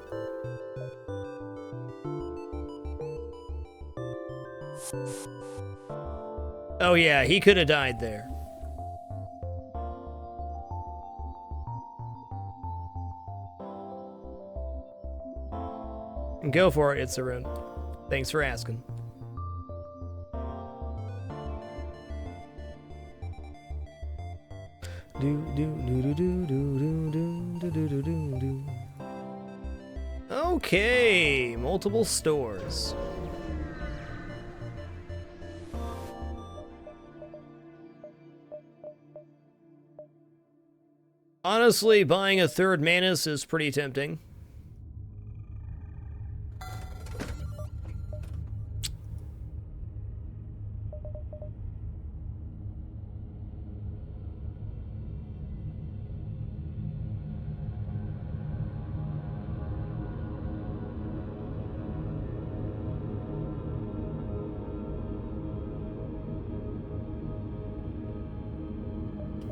Oh yeah, he could have died there. Go for it, Itsarun. Thanks for asking. Okay, multiple stores. Honestly, buying a third Manus is pretty tempting.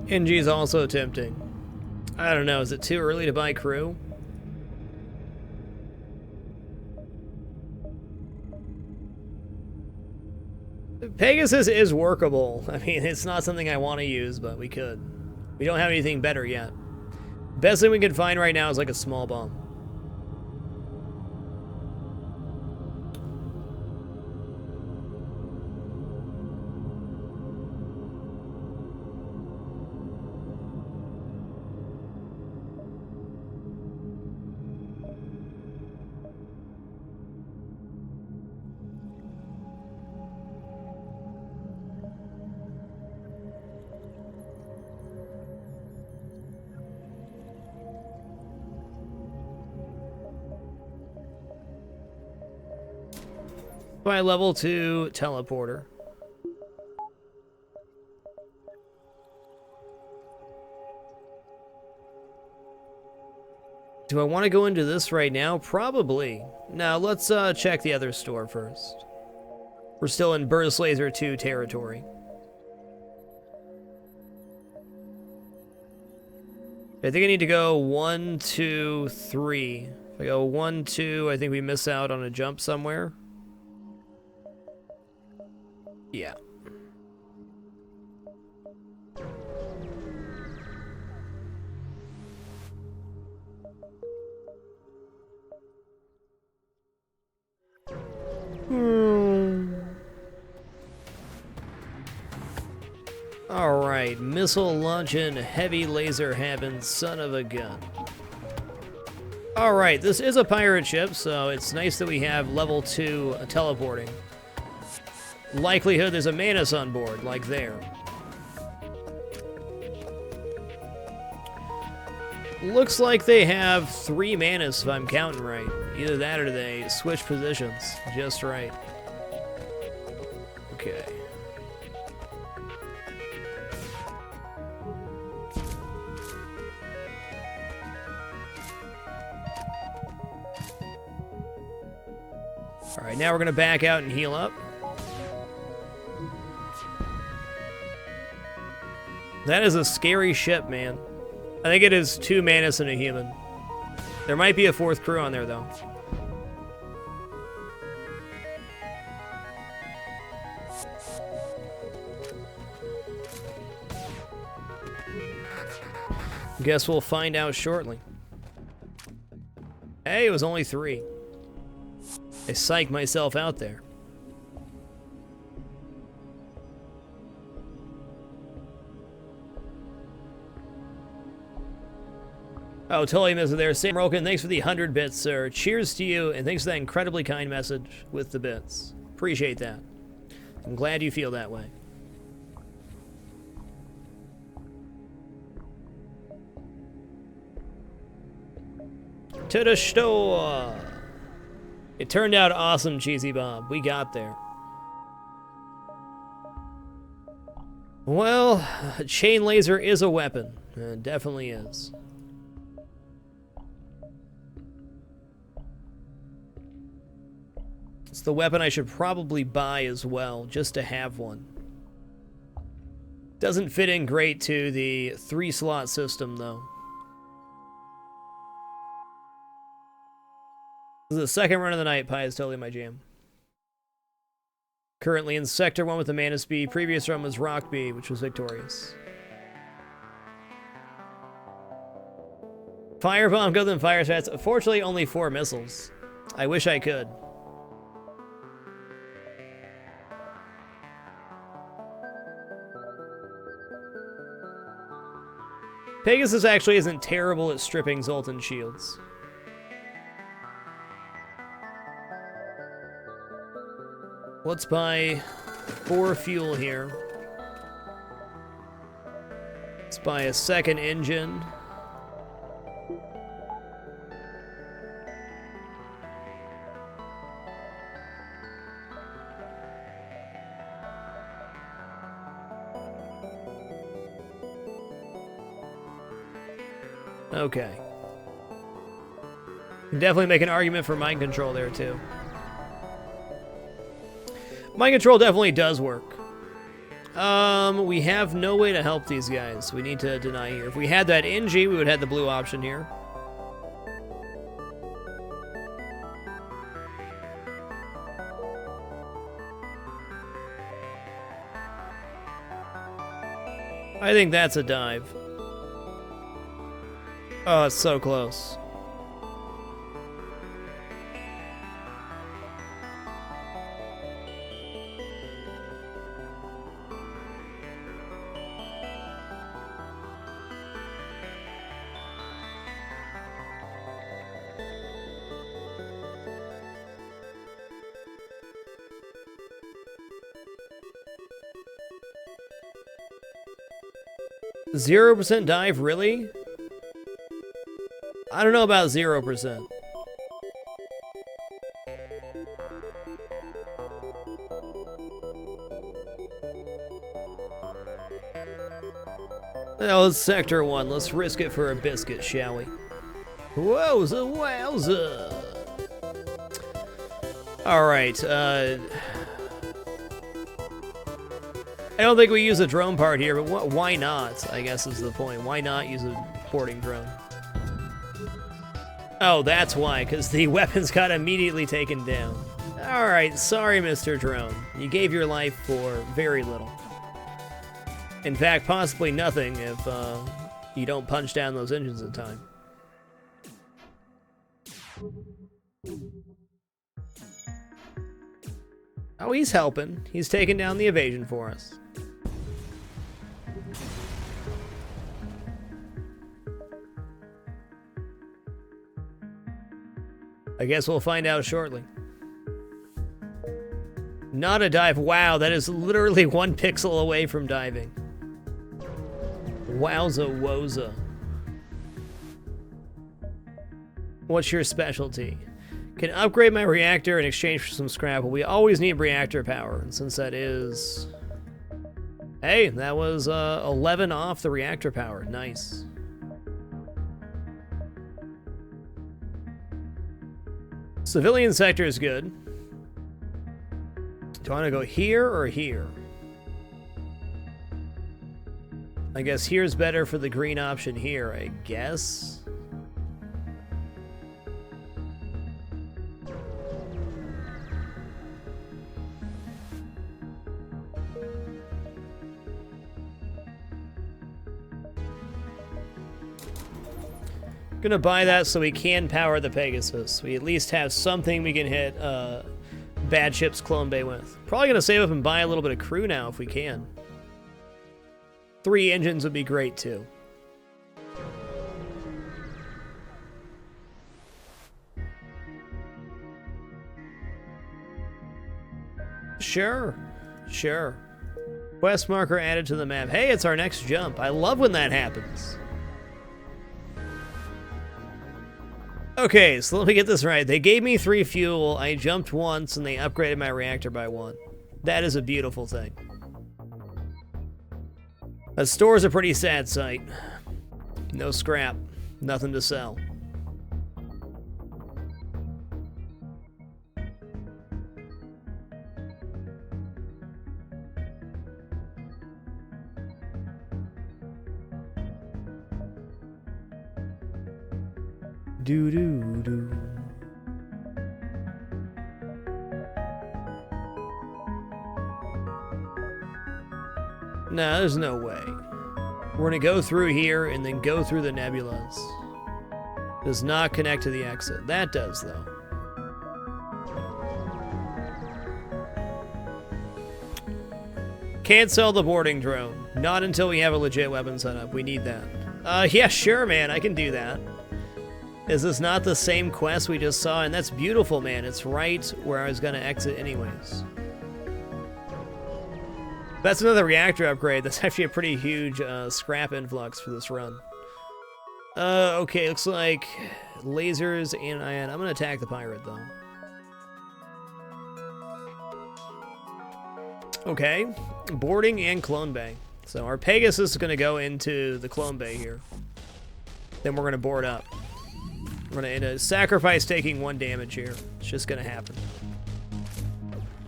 NG is also tempting. I don't know, is it too early to buy crew? Pegasus is workable. I mean, it's not something I want to use, but we could. We don't have anything better yet. Best thing we can find right now is like a small bomb. By level 2 teleporter. Do I want to go into this right now? Probably. Now let's check the other store first. We're still in Burst Laser 2 territory. I think I need to go 1, 2, 3. If I go 1, 2, I think we miss out on a jump somewhere. Yeah. Alright, missile launching, heavy laser having, son of a gun. Alright, this is a pirate ship, so it's nice that we have level 2 teleporting. Likelihood there's a Manus on board, like there. Looks like they have 3 Manus, if I'm counting right. Either that or they switch positions just right. Okay. Alright, now we're going to back out and heal up. That is a scary ship, man. I think it is 2 Manus and a human. There might be a 4th crew on there, though. Guess we'll find out shortly. Hey, it was only 3. I psyched myself out there. Oh, totally missed it there. Sam Roken, thanks for the 100 bits, sir. Cheers to you, and thanks for that incredibly kind message with the bits. Appreciate that. I'm glad you feel that way. To the store. It turned out awesome, Cheesy Bob. We got there. Well, a chain laser is a weapon. It definitely is. It's the weapon I should probably buy as well, just to have one. Doesn't fit in great to the 3-slot system, though. This is the second run of the night. Pie is totally my jam. Currently in Sector 1 with the Manus B. Previous run was Rock B, which was victorious. Firebomb, go than fire shots. Fortunately, only 4 missiles. I wish I could. Pegasus actually isn't terrible at stripping Zoltan shields. Let's buy 4 fuel here. Let's buy a second engine. Okay. Can definitely make an argument for mind control there, too. Mind control definitely does work. We have no way to help these guys. We need to deny here. If we had that NG, we would have the blue option here. I think that's a dive. Oh, it's so close. %0 dive, really? I don't know about 0%. Well, it's Sector 1. Let's risk it for a biscuit, shall we? Wowza, wowza! Alright, I don't think we use a drone part here, but why not, I guess is the point. Why not use a porting drone? Oh, that's why, because the weapons got immediately taken down. Alright, sorry, Mr. Drone. You gave your life for very little. In fact, possibly nothing if you don't punch down those engines in time. Oh, he's helping. He's taking down the evasion for us. I guess we'll find out shortly. Not a dive. Wow, that is literally 1 pixel away from diving. Wowza woza. What's your specialty? Can upgrade my reactor in exchange for some scrap. Well, we always need reactor power, and since that is... Hey, that was 11 off the reactor power. Nice. Civilian sector is good. Do I want to go here or here? I guess here's better for the green option here, I guess. Gonna buy that so we can power the Pegasus. We at least have something we can hit Bad Ship's clone bay with. Probably gonna save up and buy a little bit of crew now if we can. 3 engines would be great too. Sure. Sure. Quest marker added to the map. Hey, it's our next jump. I love when that happens. Okay, so let me get this right. They gave me 3 fuel, I jumped once, and they upgraded my reactor by 1. That is a beautiful thing. A store's a pretty sad sight. No scrap. Nothing to sell. Do-do-do. No, there's no way. We're gonna go through here and then go through the nebulas. Does not connect to the exit. That does, though. Can't sell the boarding drone. Not until we have a legit weapon set up. We need that. Yeah, sure, man. I can do that. Is this not the same quest we just saw? And that's beautiful, man. It's right where I was gonna exit anyways. That's another reactor upgrade. That's actually a pretty huge scrap influx for this run. Okay, looks like lasers and ion. I'm gonna attack the pirate, though. Okay, boarding and clone bay. So our Pegasus is gonna go into the clone bay here. Then we're gonna board up. We're gonna end a sacrifice taking 1 damage here. It's just gonna happen.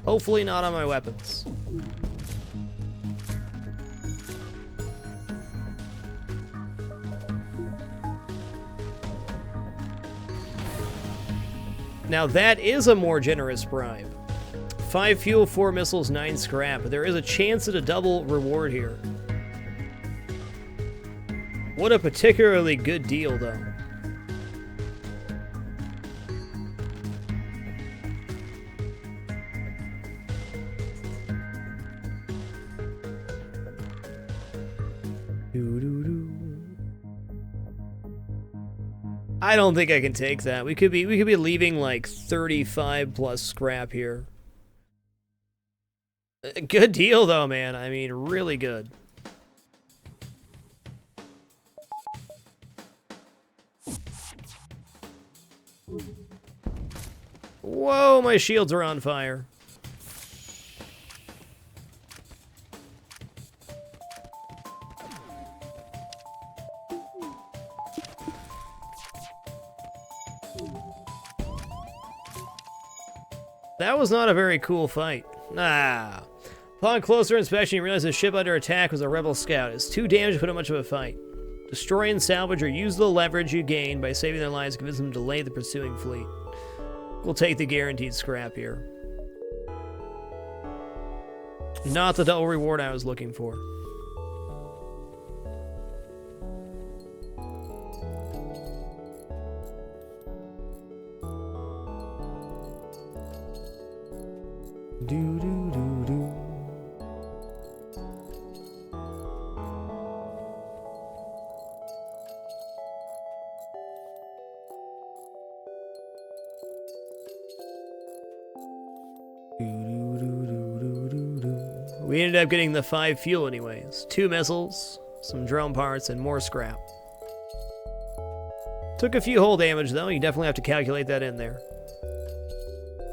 Hopefully not on my weapons. Now that is a more generous bribe. 5 fuel, 4 missiles, 9 scrap. But there is a chance at a double reward here. What a particularly good deal, though. I don't think I can take that. We could be leaving like 35 plus scrap here. Good deal though, man. I mean, really good. Whoa, my shields are on fire. That was not a very cool fight. Nah. Upon closer inspection, you realize the ship under attack was a rebel scout. It's too damaged to put up much of a fight. Destroy and salvage or use the leverage you gain by saving their lives to convince them to delay the pursuing fleet. We'll take the guaranteed scrap here. Not the double reward I was looking for. We ended up getting the 5 fuel anyways. 2 missiles, some drone parts, and more scrap. Took a few hull damage though, you definitely have to calculate that in there.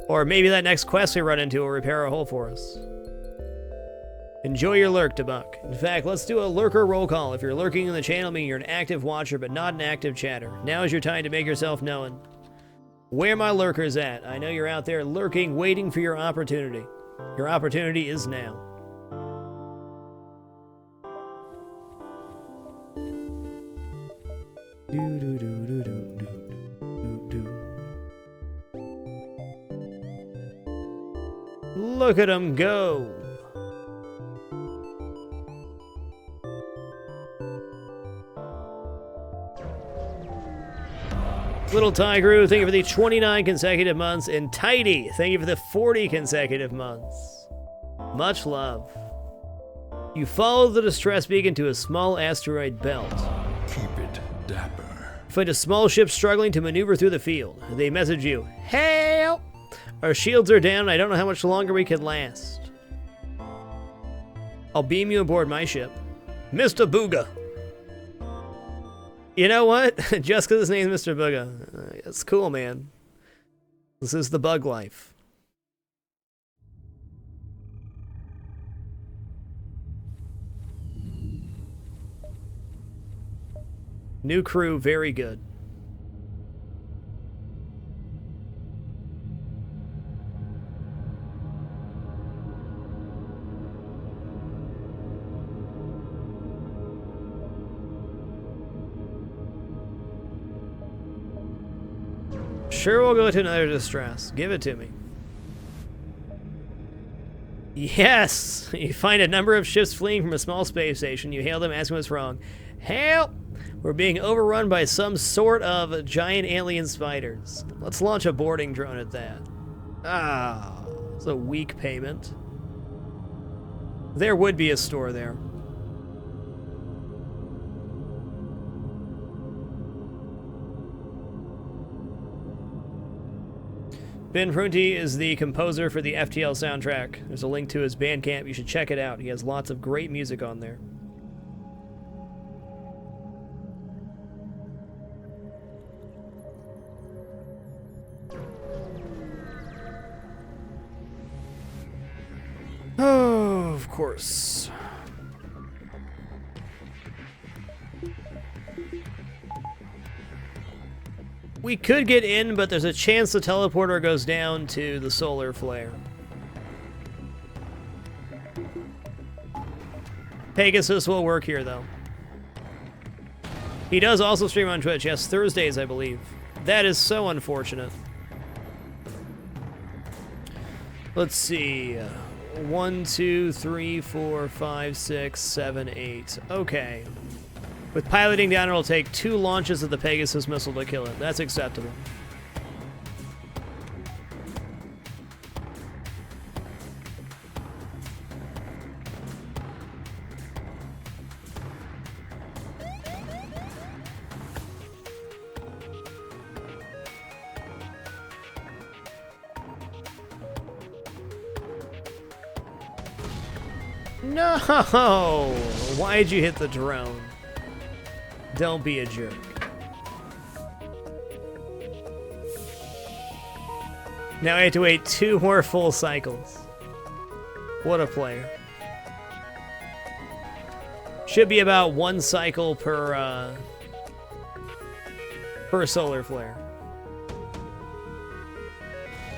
Or maybe that next quest we run into will repair a hull for us. Enjoy your lurk, Debunk. In fact, let's do a lurker roll call. If you're lurking in the channel, meaning you're an active watcher but not an active chatter. Now is your time to make yourself known. Where my lurkers at? I know you're out there lurking, waiting for your opportunity. Your opportunity is now. Look at him go. Little Tigru, thank you for the 29 consecutive months. And Tidy, thank you for the 40 consecutive months. Much love. You follow the distress beacon to a small asteroid belt. Keep it dapper. You find a small ship struggling to maneuver through the field. They message you, "Help! Our shields are down. I don't know how much longer we can last. I'll beam you aboard my ship. Mr. Booga. You know what? Just because his name is Mr. Booga. It's cool, man. This is the bug life. New crew, very good. Sure, we'll go to another distress. Give it to me. Yes! You find a number of ships fleeing from a small space station. You hail them, ask them what's wrong. Help! We're being overrun by some sort of giant alien spiders. Let's launch a boarding drone at that. Ah, it's a weak payment. There would be a store there. Ben Prunty is the composer for the FTL soundtrack. There's a link to his Bandcamp. You should check it out. He has lots of great music on there. Oh, of course. We could get in, but there's a chance the teleporter goes down to the solar flare. Pegasus will work here, though. He does also stream on Twitch. Yes, Thursdays, I believe. That is so unfortunate. Let's see. 1, 2, 3, 4, 5, 6, 7, 8. Okay. With piloting down, it'll take 2 launches of the Pegasus missile to kill it. That's acceptable. No! Why'd you hit the drone? Don't be a jerk. Now I have to wait 2 more full cycles. What a player. Should be about 1 cycle per solar flare.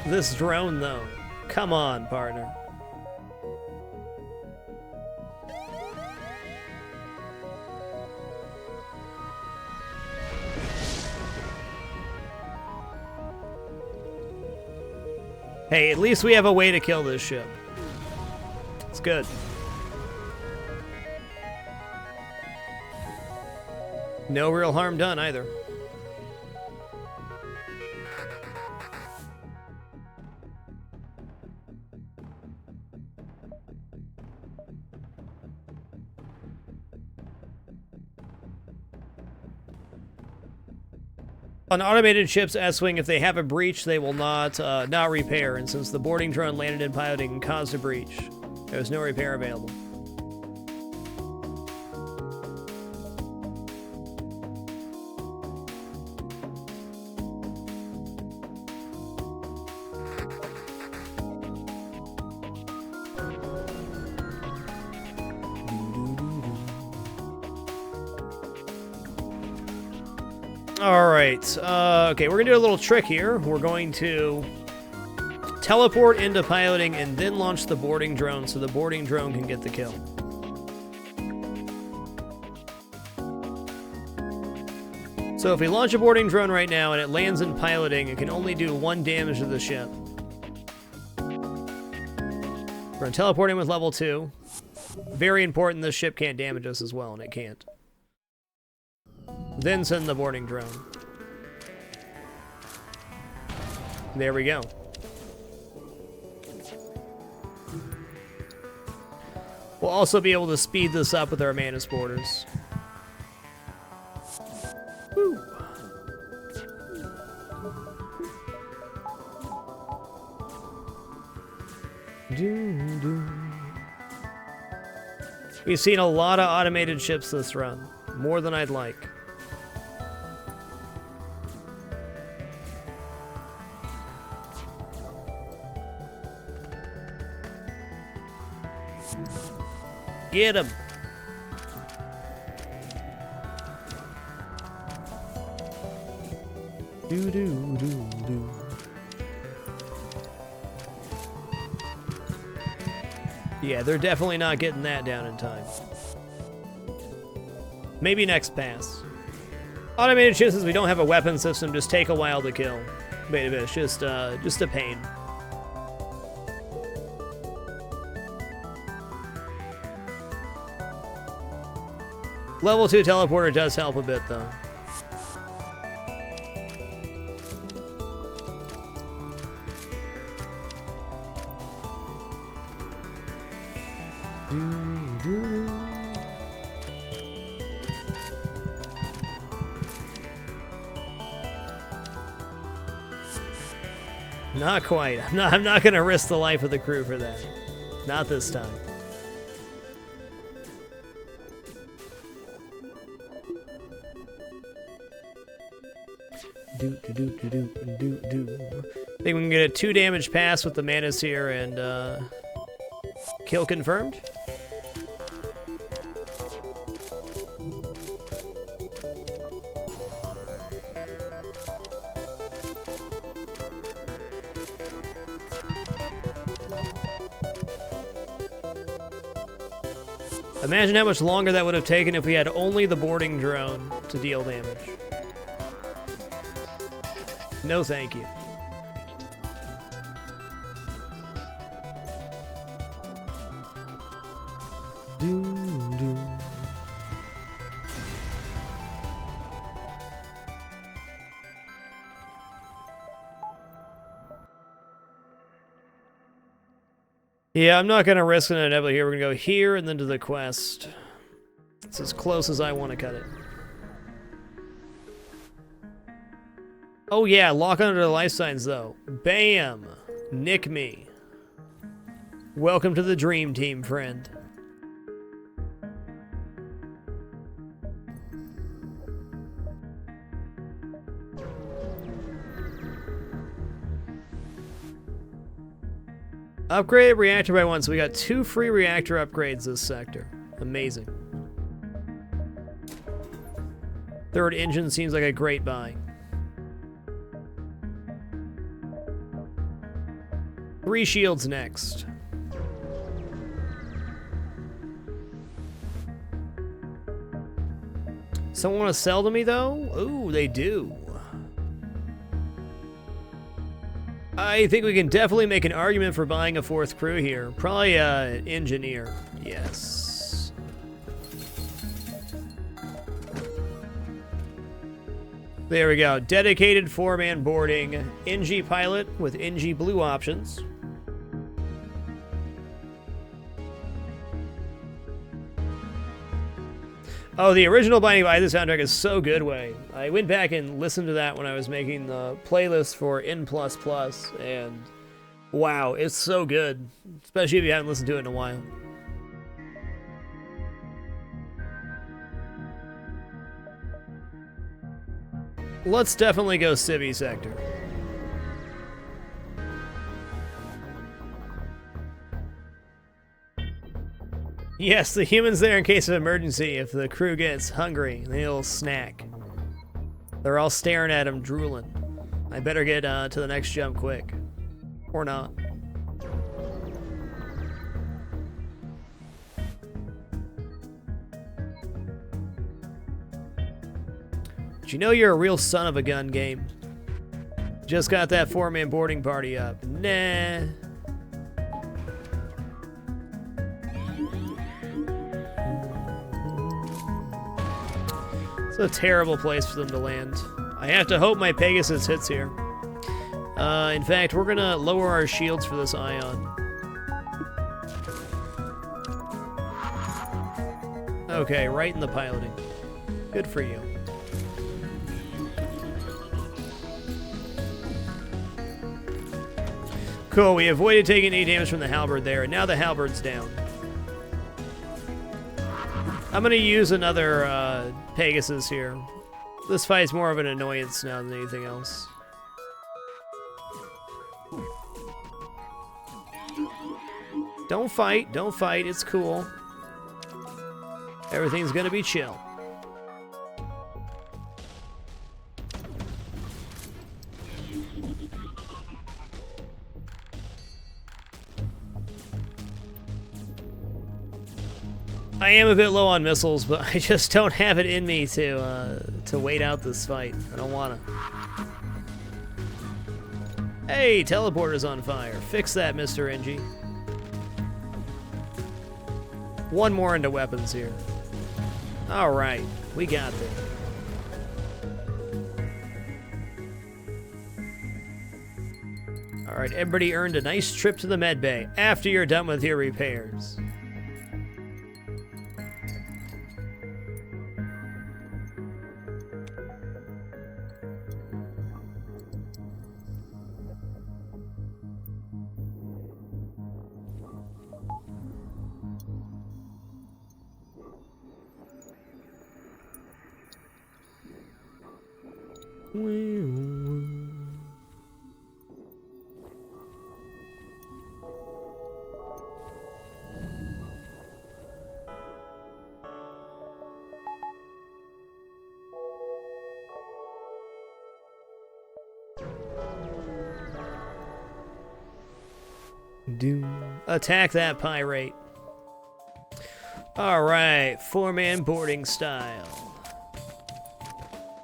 This drone, though. Come on, partner. Hey, at least we have a way to kill this ship. It's good. No real harm done, either. On automated ships, S-Wing, if they have a breach, they will not repair. And since the boarding drone landed in piloting and caused a breach, there was no repair available. Alright, okay, we're going to do a little trick here. We're going to teleport into piloting and then launch the boarding drone so the boarding drone can get the kill. So if we launch a boarding drone right now and it lands in piloting, it can only do 1 damage to the ship. We're going to teleport in with level 2. Very important, this ship can't damage us as well, and it can't. Then send the boarding drone. There we go. We'll also be able to speed this up with our Mantis boarders. Woo. We've seen a lot of automated ships this run. More than I'd like. Get him! Do. Yeah, they're definitely not getting that down in time. Maybe next pass. Automated ships, since we don't have a weapon system, just take a while to kill. Beta Fish, just a pain. Level 2 teleporter does help a bit, though. Not quite. I'm not gonna risk the life of the crew for that. Not this time. Think we can get a 2 damage pass with the Mantis here and kill confirmed? Imagine how much longer that would have taken if we had only the boarding drone to deal damage. No thank you. Yeah, I'm not going to risk an nebula here. We're going to go here and then to the quest. It's as close as I want to cut it. Oh yeah, lock onto the life signs though. Bam! Nick me. Welcome to the dream team, friend. Upgrade reactor by 1, so we got 2 free reactor upgrades this sector. Amazing. 3rd engine seems like a great buy. 3 shields next. Someone want to sell to me though? Ooh, they do. I think we can definitely make an argument for buying a 4th crew here. Probably an engineer. Yes. There we go. Dedicated 4-man boarding. NG pilot with NG blue options. Oh, the original Binding of Isaac soundtrack is so good, Way. I went back and listened to that when I was making the playlist for N++, and wow, it's so good. Especially if you haven't listened to it in a while. Let's definitely go Civvy sector. Yes, the human's there in case of emergency if the crew gets hungry. They'll snack. They're all staring at him, drooling. I better get to the next jump quick. Or not. But you know you're a real son of a gun, game. Just got that 4-man boarding party up. Nah. It's a terrible place for them to land. I have to hope my Pegasus hits here. In fact, we're gonna lower our shields for this ion. Okay, right in the piloting. Good for you. Cool, we avoided taking 8 damage from the halberd there, and now the halberd's down. I'm gonna use another Pegasus here. This fight's more of an annoyance now than anything else. Don't fight, it's cool. Everything's gonna be chill. I am a bit low on missiles, but I just don't have it in me to wait out this fight. I don't wanna. Hey, teleporter's on fire. Fix that, Mr. NG. One more into weapons here. All right, we got this. All right, everybody earned a nice trip to the med bay after you're done with your repairs. Attack that pirate. Alright, 4-man boarding style.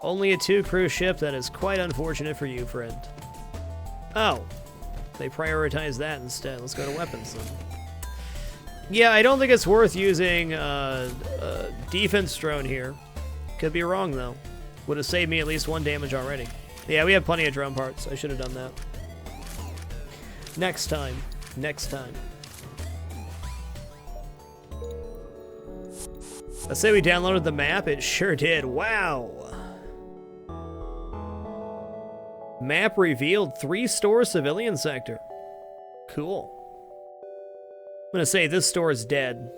Only a 2-crew ship, that is quite unfortunate for you, friend. Oh, they prioritize that instead. Let's go to weapons then. Yeah, I don't think it's worth using defense drone here. Could be wrong though. Would have saved me at least 1 damage already. Yeah, we have plenty of drone parts. I should have done that. Next time. Next time. Let's say we downloaded the map. It sure did. Wow. Map revealed 3-store civilian sector. Cool. I'm gonna say this store is dead.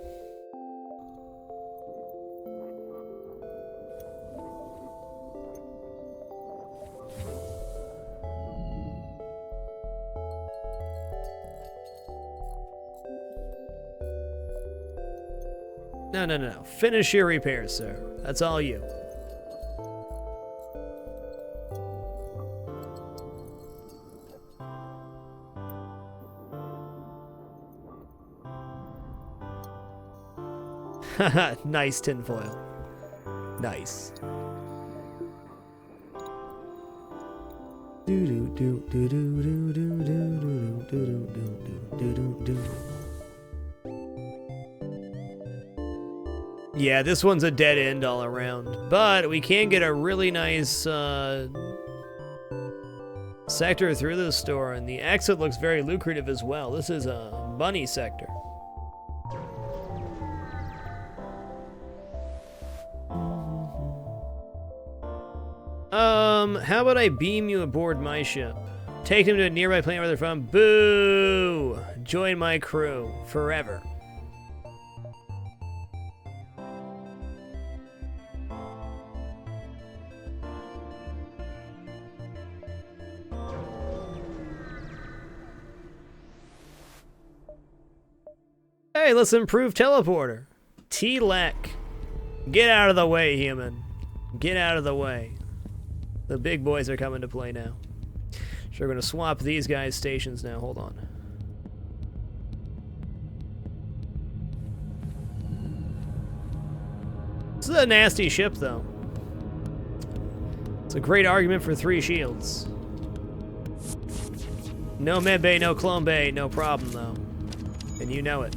No. Finish your repairs, sir. That's all you. Haha, nice tinfoil. Nice. Yeah, this one's a dead end all around, but we can get a really nice sector through this store, and the exit looks very lucrative as well. This is a bunny sector. How about I beam you aboard my ship? Take them to a nearby planet where they're from. Boo! Join my crew forever. Hey, let's improve teleporter. T-Lec. Get out of the way, human. Get out of the way. The big boys are coming to play now. So we're going to swap these guys' stations now. Hold on. This is a nasty ship, though. It's a great argument for 3 shields. No med bay, no clone bay, no problem, though. And you know it.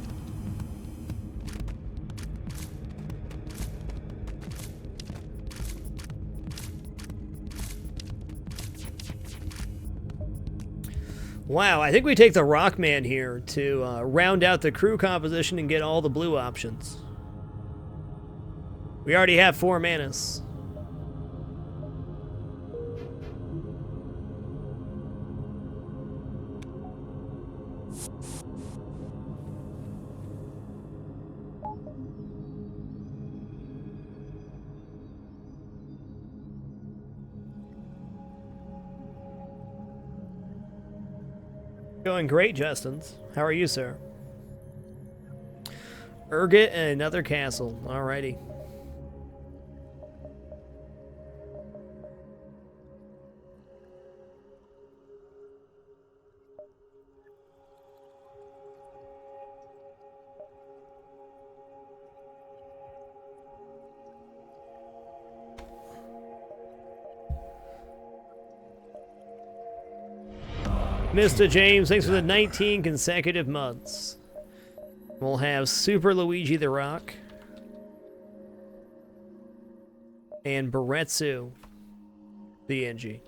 Wow, I think we take the Rockman here to round out the crew composition and get all the blue options. We already have 4 Manus. Going great, Justins. How are you, sir? Urget and another castle. Alrighty. Mr. James, thanks for the 19 consecutive months. We'll have Super Luigi the Rock and Baretsu the Engie.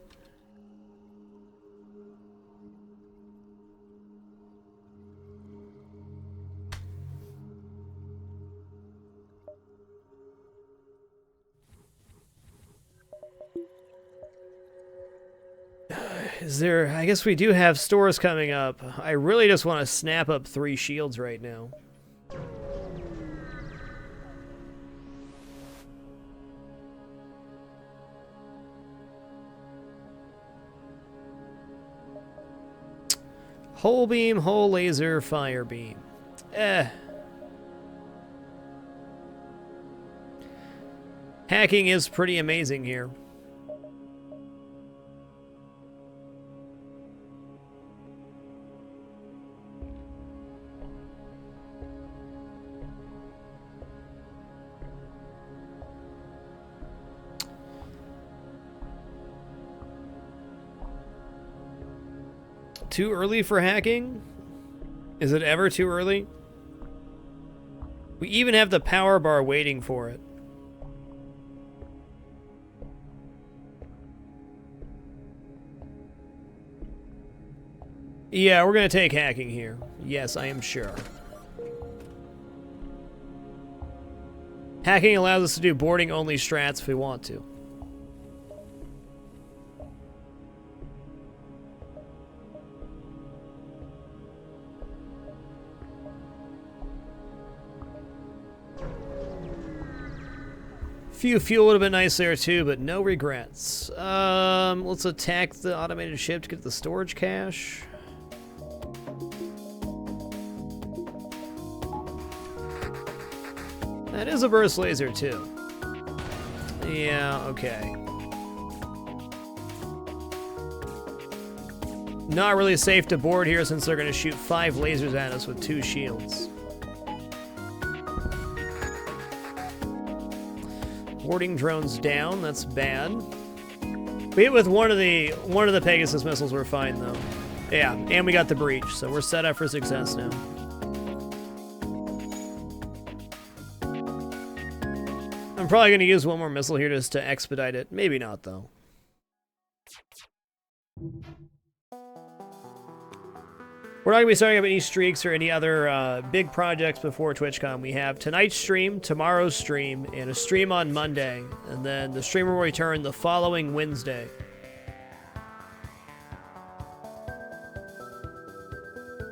Is there... I guess we do have stores coming up. I really just want to snap up 3 shields right now. Whole beam, whole laser, fire beam. Hacking is pretty amazing here. Too early for hacking? Is it ever too early? We even have the power bar waiting for it. Yeah, we're gonna take hacking here. Yes, I am sure. Hacking allows us to do boarding-only strats if we want to. Few fuel would have been nice there too, but no regrets. Let's attack the automated ship to get the storage cache. That is a burst laser too. Yeah, okay. Not really safe to board here since they're going to shoot 5 lasers at us with 2 shields. Boarding drones down, that's bad. We hit with one of the Pegasus missiles, we're fine though. Yeah, and we got the breach, so we're set up for success now. I'm probably gonna use one more missile here just to expedite it. Maybe not though. We're not going to be starting up any streaks or any other big projects before TwitchCon. We have tonight's stream, tomorrow's stream, and a stream on Monday. And then the streamer will return the following Wednesday.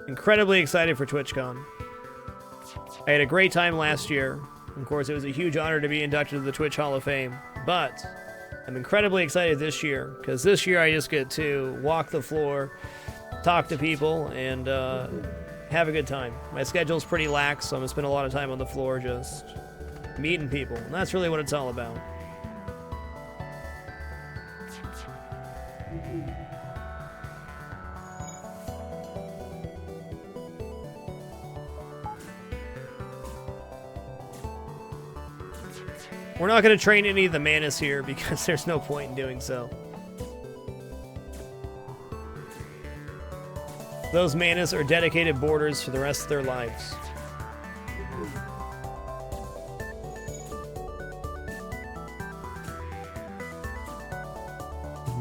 Incredibly excited for TwitchCon. I had a great time last year. Of course, it was a huge honor to be inducted to the Twitch Hall of Fame. But I'm incredibly excited this year, because this year I just get to walk the floor, talk to people, and have a good time. My schedule's pretty lax, so I'm gonna spend a lot of time on the floor just meeting people. And that's really what it's all about. We're not gonna train any of the Manus here because there's no point in doing so. Those Manus are dedicated boarders for the rest of their lives.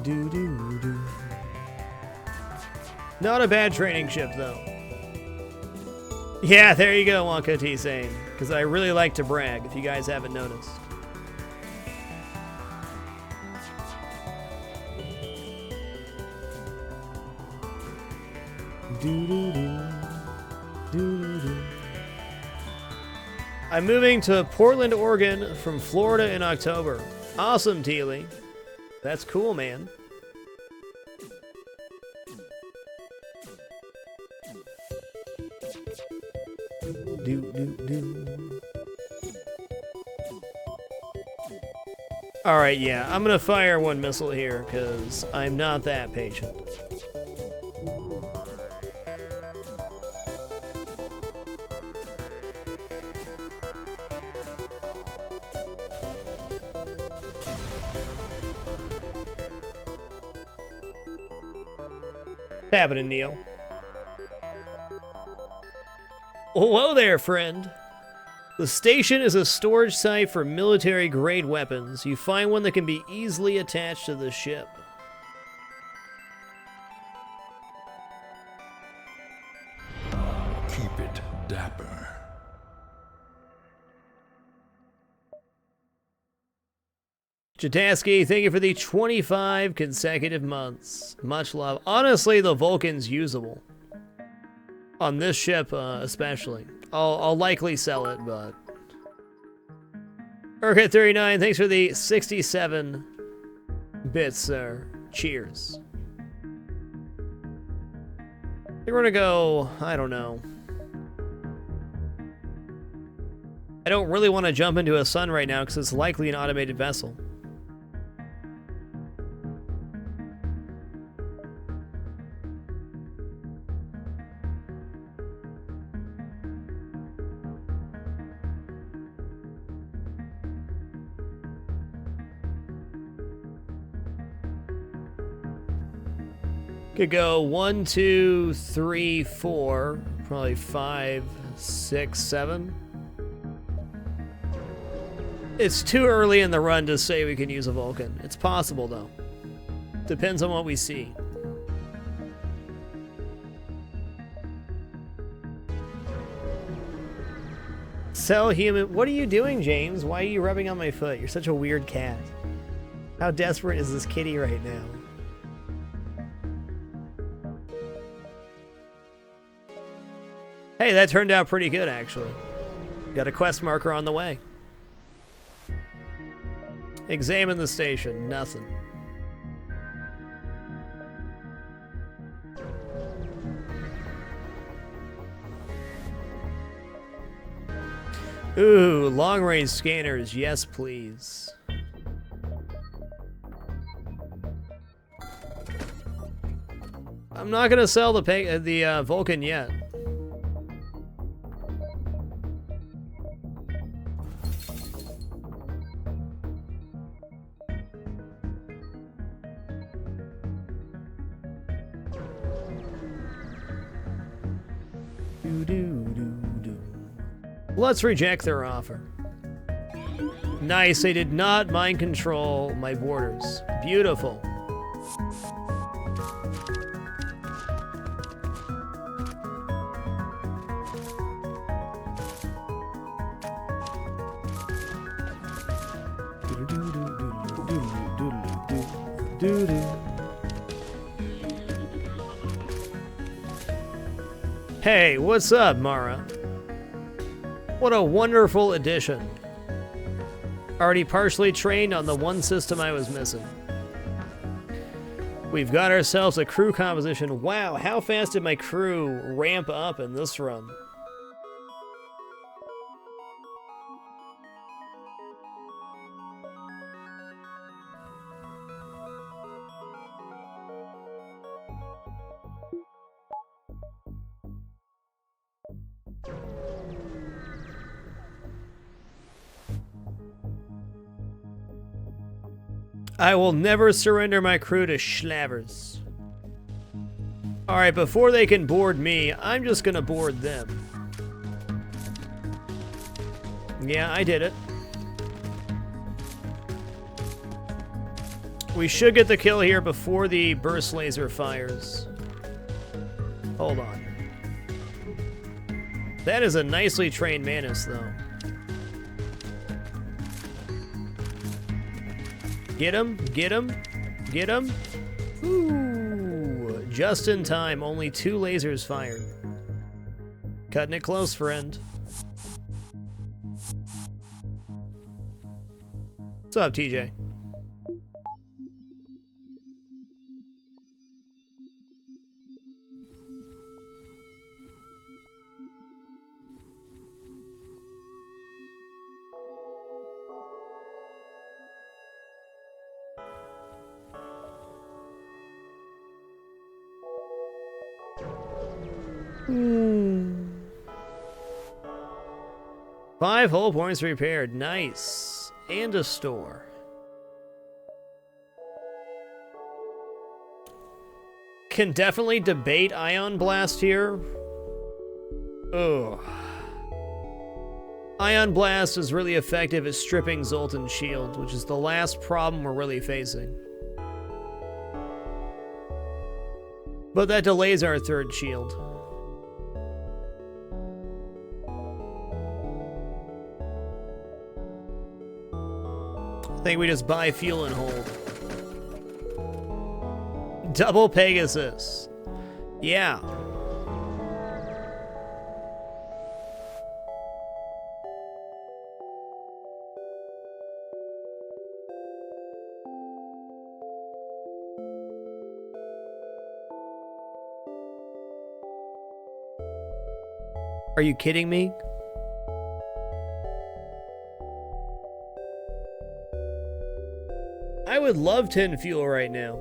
Doo-doo-doo. Not a bad training ship, though. Yeah, there you go, Wonka T-Sane. Because I really like to brag, if you guys haven't noticed. Doo-doo-doo. I'm moving to Portland, Oregon from Florida in October. Awesome, Teely. That's cool, man. Alright, yeah, I'm gonna fire one missile here, because I'm not that patient. What's happening, Neil? Hello there, friend. The station is a storage site for military-grade weapons. You find one that can be easily attached to the ship. Keep it dapper. Jataski, thank you for the 25 consecutive months. Much love. Honestly, the Vulcan's usable. On this ship, especially. I'll likely sell it, but... Urquhart39, thanks for the 67 bits, sir. Cheers. I think we're gonna go... I don't know. I don't really want to jump into a sun right now, because it's likely an automated vessel. Could go 1, 2, 3, 4, probably 5, 6, 7. It's too early in the run to say we can use a Vulcan. It's possible, though. Depends on what we see. Sell human. What are you doing, James? Why are you rubbing on my foot? You're such a weird cat. How desperate is this kitty right now? Hey, that turned out pretty good, actually. Got a quest marker on the way. Examine the station. Nothing. Ooh, long-range scanners. Yes, please. I'm not gonna sell the Vulcan yet. Let's reject their offer. Nice, they did not mind control my borders. Beautiful. Hey, what's up, Mara? What a wonderful addition. Already partially trained on the one system I was missing. We've got ourselves a crew composition. Wow, how fast did my crew ramp up in this run? I will never surrender my crew to schlavers. Alright, before they can board me, I'm just gonna board them. Yeah, I did it. We should get the kill here before the burst laser fires. Hold on. That is a nicely trained Manus, though. Get him, get him, get him. Ooh, just in time, only 2 lasers fired. Cutting it close, friend. What's up, TJ? Five hull points repaired. Nice. And a store. Can definitely debate Ion Blast here. Ugh. Ion Blast is really effective at stripping Zoltan's shield, which is the last problem we're really facing. But that delays our third shield. I think we just buy fuel and hold. Double Pegasus. Yeah. Are you kidding me? I would love 10 fuel right now.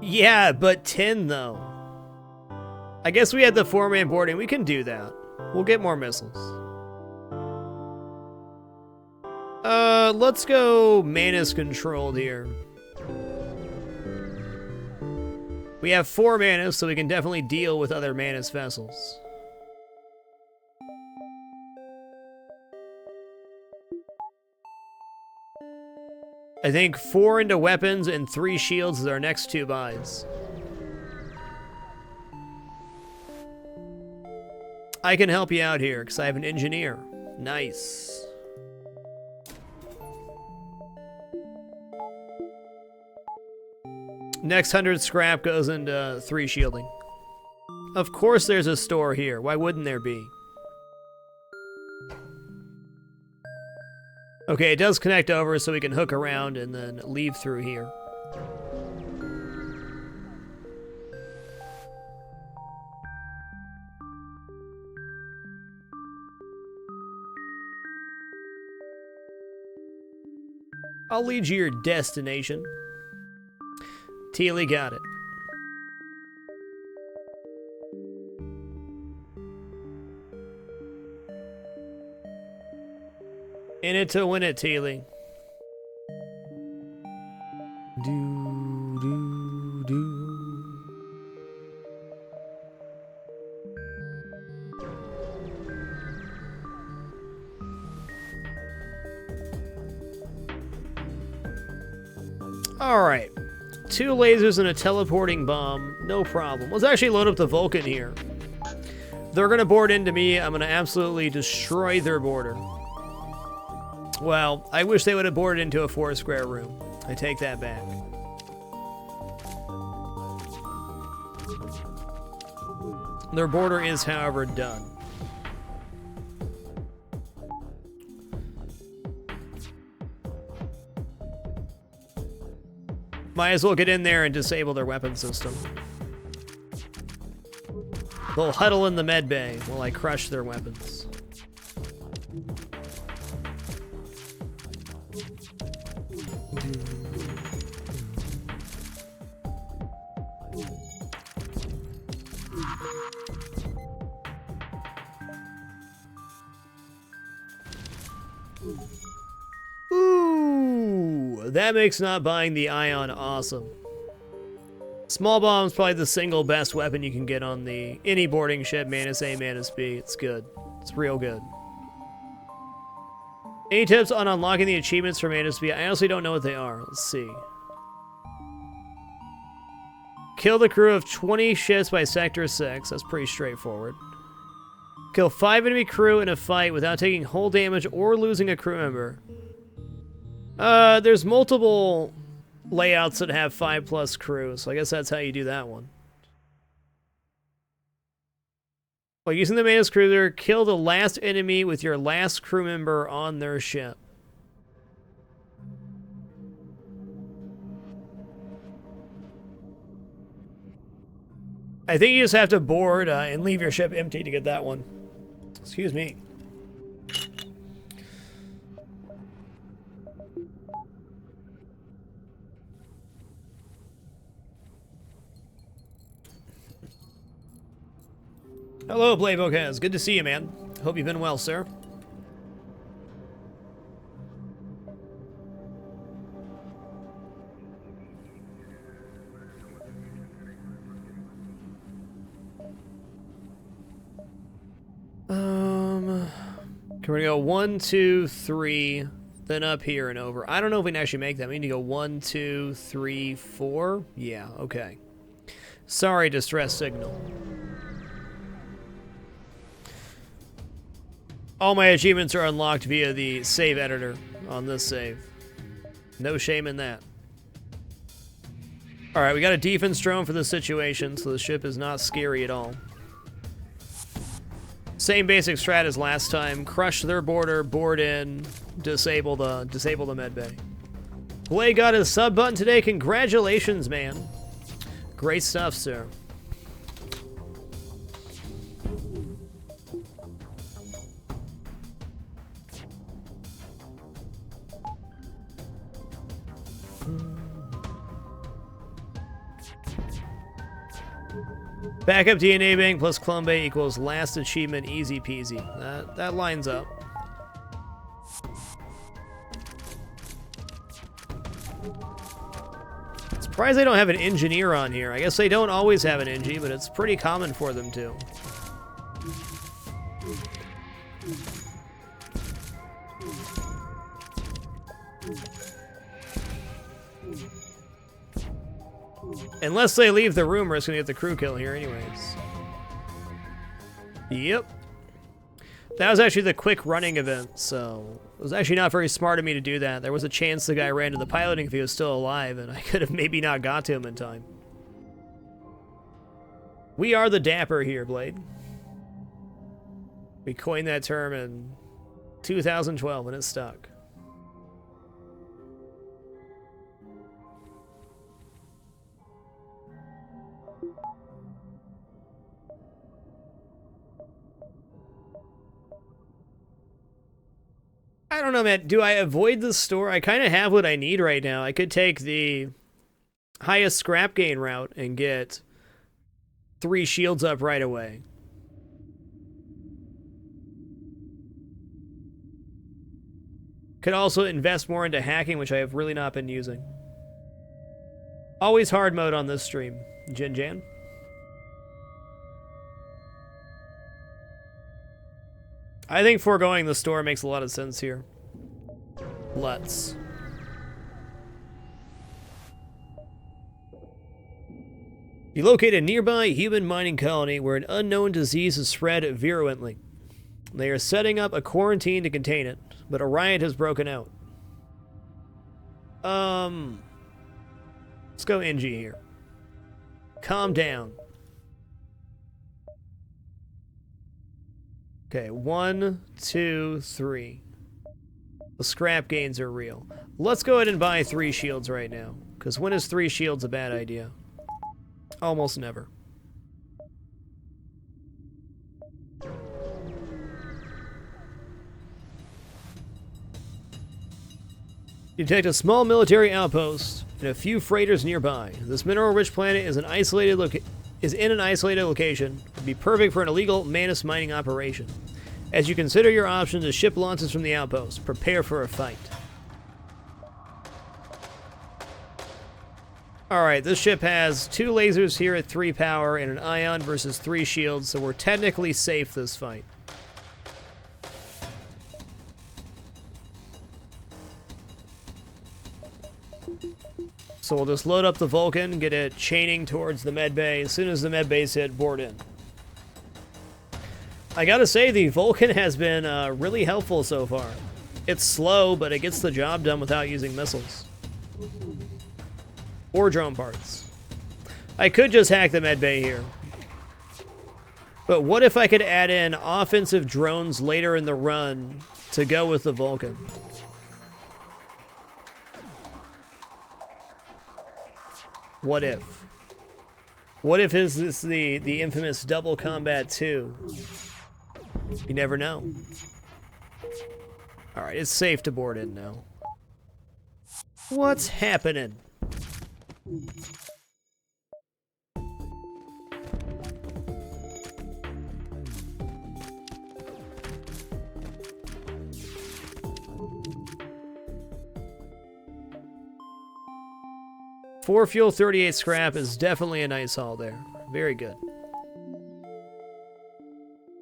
Yeah, but 10 though. I guess we had the 4-man boarding. We can do that. We'll get more missiles. Let's go Manus controlled here. We have 4 Manus, so we can definitely deal with other Manus vessels. I think 4 into weapons and 3 shields is our next 2 buys. I can help you out here, because I have an engineer. Nice. Next 100 scrap goes into 3 shielding. Of course there's a store here. Why wouldn't there be? Okay, it does connect over so we can hook around and then leave through here. I'll lead you to your destination. Teely got it. In it to win it, Teely. Do, do, do. All right. 2 lasers and a teleporting bomb. No problem. Let's actually load up the Vulcan here. They're going to board into me. I'm going to absolutely destroy their border. Well, I wish they would have boarded into a 4-square room. I take that back. Their border is, however, done. Might as well get in there and disable their weapon system. They'll huddle in the med bay while I crush their weapons. Ooh, that makes not buying the Ion awesome. Small bomb's probably the single best weapon you can get on any boarding ship, Manus A, Manus B. It's good. It's real good. Any tips on unlocking the achievements for Manus B? I honestly don't know what they are. Let's see. Kill the crew of 20 ships by Sector 6. That's pretty straightforward. Kill 5 enemy crew in a fight without taking hull damage or losing a crew member. There's multiple layouts that have 5+ crew, so I guess that's how you do that one. While using the Manus Cruiser, kill the last enemy with your last crew member on their ship. I think you just have to board and leave your ship empty to get that one. Excuse me. Hello, Playbook. Good to see you, man. Hope you've been well, sir. Can we go 1, 2, 3, then up here and over? I don't know if we can actually make that. We need to go 1, 2, 3, 4. Yeah, okay. Sorry, distress signal. All my achievements are unlocked via the save editor on this save. No shame in that. Alright, we got a defense drone for this situation, so the ship is not scary at all. Same basic strat as last time. Crush their border, board in, disable the medbay. Blade got his sub button today. Congratulations, man. Great stuff, sir. Backup DNA bank plus clone bay equals last achievement, easy peasy. That lines up. Surprised they don't have an engineer on here. I guess they don't always have an engie, but it's pretty common for them to. Unless they leave the room, we're just gonna get the crew kill here anyways. Yep. That was actually the quick running event, so it was actually not very smart of me to do that. There was a chance the guy ran to the piloting if he was still alive, and I could have maybe not got to him in time. We are the Dapper here, Blade. We coined that term in 2012 and it stuck. I don't know, man. Do I avoid the store? I kind of have what I need right now. I could take the highest scrap gain route and get 3 shields up right away. Could also invest more into hacking, which I have really not been using. Always hard mode on this stream. Jin Jan. I think foregoing the store makes a lot of sense here. Let's. You locate a nearby human mining colony where an unknown disease is spread virulently. They are setting up a quarantine to contain it, but a riot has broken out. Let's go NG here. Calm down. Okay, 1, 2, 3. The scrap gains are real. Let's go ahead and buy 3 shields right now, because when is 3 shields a bad idea? Almost never. You detect a small military outpost and a few freighters nearby. This mineral-rich planet is in an isolated location. Would be perfect for an illegal Manus mining operation. As you consider your options, a ship launches from the outpost. Prepare for a fight. Alright, this ship has 2 lasers here at 3 power and an ion versus 3 shields, so we're technically safe this fight. So we'll just load up the Vulcan, get it chaining towards the medbay. As soon as the medbay's hit, board in. I gotta say, the Vulcan has been really helpful so far. It's slow, but it gets the job done without using missiles. Or drone parts. I could just hack the medbay here. But what if I could add in offensive drones later in the run to go with the Vulcan? What if? What if is this the infamous double combat 2? You never know. Alright, it's safe to board in now. What's happening? Four fuel, 38 scrap is definitely a nice haul there. Very good.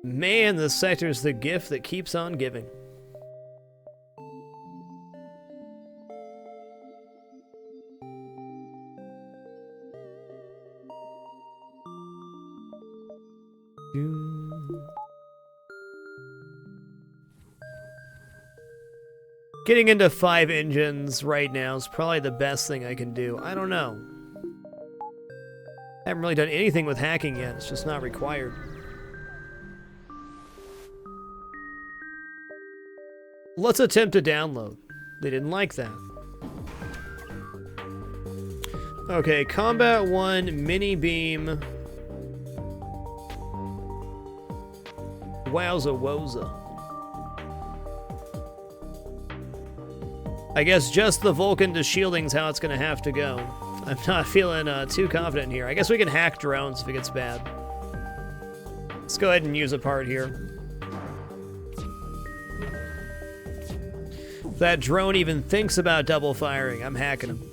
Man, this sector's the gift that keeps on giving. Getting into 5 engines right now is probably the best thing I can do. I don't know. I haven't really done anything with hacking yet. It's just not required. Let's attempt to download. They didn't like that. Okay, Combat 1, Mini Beam. Wowza woza. I guess just the Vulcan to shielding's how it's gonna have to go. I'm not feeling too confident here. I guess we can hack drones if it gets bad. Let's go ahead and use a part here. If that drone even thinks about double firing, I'm hacking him.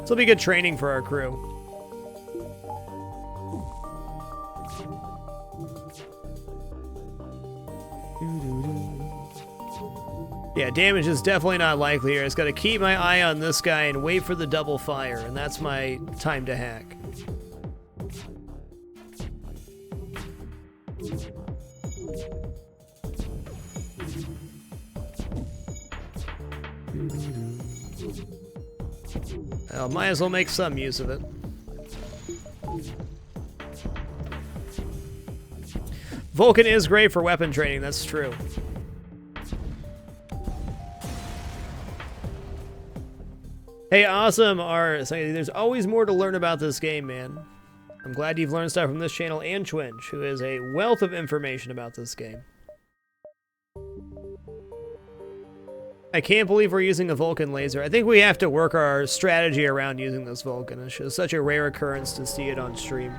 This will be good training for our crew. Yeah, damage is definitely not likely here. I just gotta keep my eye on this guy and wait for the double fire, and that's my time to hack. Well, might as well make some use of it. Vulcan is great for weapon training, that's true. Hey, awesome, there's always more to learn about this game, man. I'm glad you've learned stuff from this channel and Twitch, who is a wealth of information about this game. I can't believe we're using a Vulcan laser. I think we have to work our strategy around using this Vulcan. It's just such a rare occurrence to see it on stream.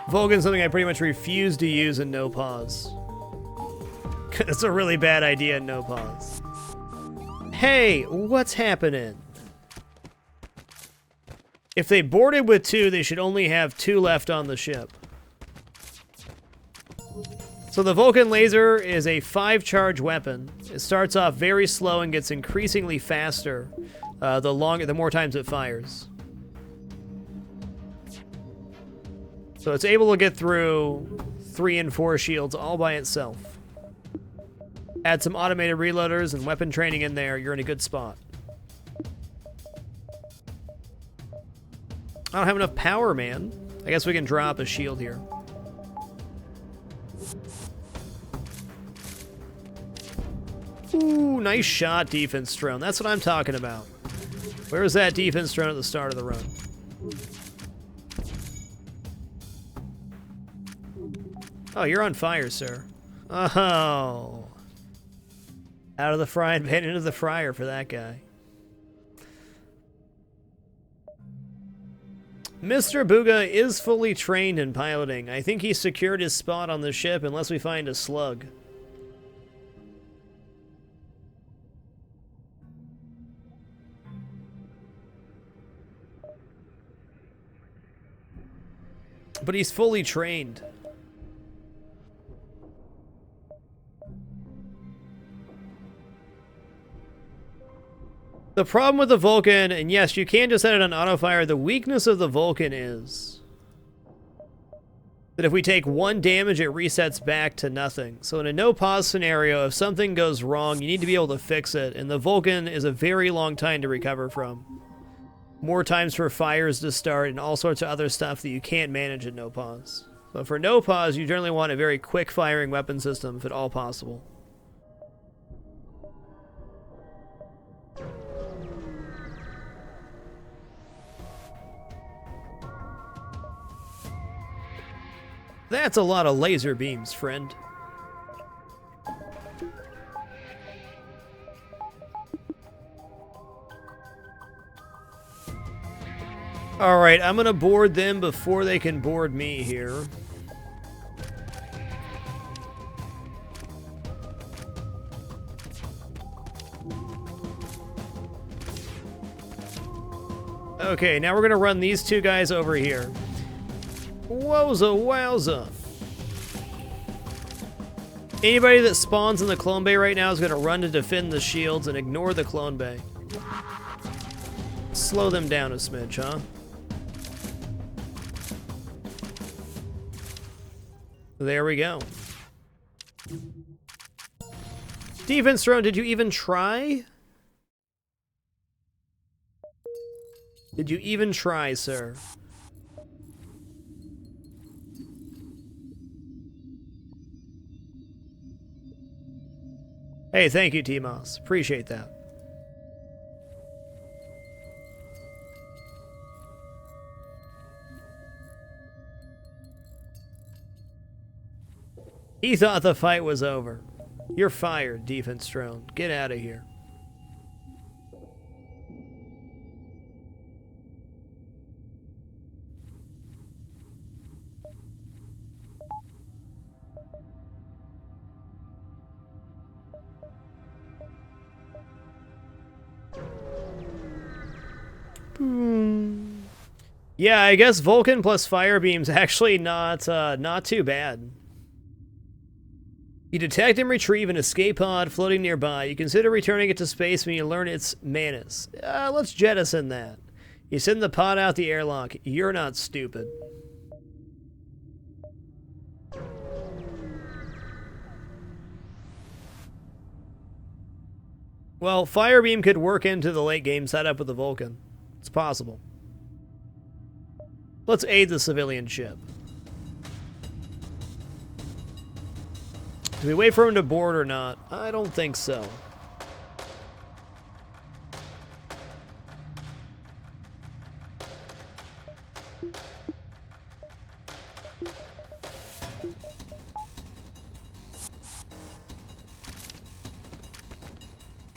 Vulcan's something I pretty much refuse to use in no pause. It's a really bad idea in no pause. Hey, what's happening? If they boarded with 2, they should only have 2 left on the ship. So the Vulcan laser is a 5-charge weapon. It starts off very slow and gets increasingly faster the more times it fires. So it's able to get through 3 and 4 shields all by itself. Add some automated reloaders and weapon training in there, you're in a good spot. I don't have enough power, man. I guess we can drop a shield here. Ooh, nice shot, defense drone. That's what I'm talking about. Where was that defense drone at the start of the run? Oh, you're on fire, sir. Oh. Out of the frying pan into the fryer for that guy. Mr. Booga is fully trained in piloting. I think he secured his spot on the ship unless we find a slug. But he's fully trained. The problem with the Vulcan, and yes, you can just set it on auto-fire, the weakness of the Vulcan is But if we take 1 damage, it resets back to nothing. So in a no-pause scenario, if something goes wrong, you need to be able to fix it, and the Vulcan is a very long time to recover from. More times for fires to start, and all sorts of other stuff that you can't manage at no-pause. So for no-pause, you generally want a very quick-firing weapon system, if at all possible. That's a lot of laser beams, friend. Alright, I'm gonna board them before they can board me here. Okay, now we're gonna run these 2 guys over here. Wowza wowza. Anybody that spawns in the clone bay right now is going to run to defend the shields and ignore the clone bay. Slow them down a smidge, huh? There we go. Defense throne, did you even try? Did you even try, sir? Hey, thank you, T-Moss. Appreciate that. He thought the fight was over. You're fired, defense drone. Get out of here. Yeah, I guess Vulcan plus Firebeam's actually not too bad. You detect and retrieve an escape pod floating nearby. You consider returning it to space when you learn its manus. Let's jettison that. You send the pod out the airlock. You're not stupid. Well, Firebeam could work into the late game setup with the Vulcan. It's possible. Let's aid the civilian ship. Do we wait for him to board or not? I don't think so.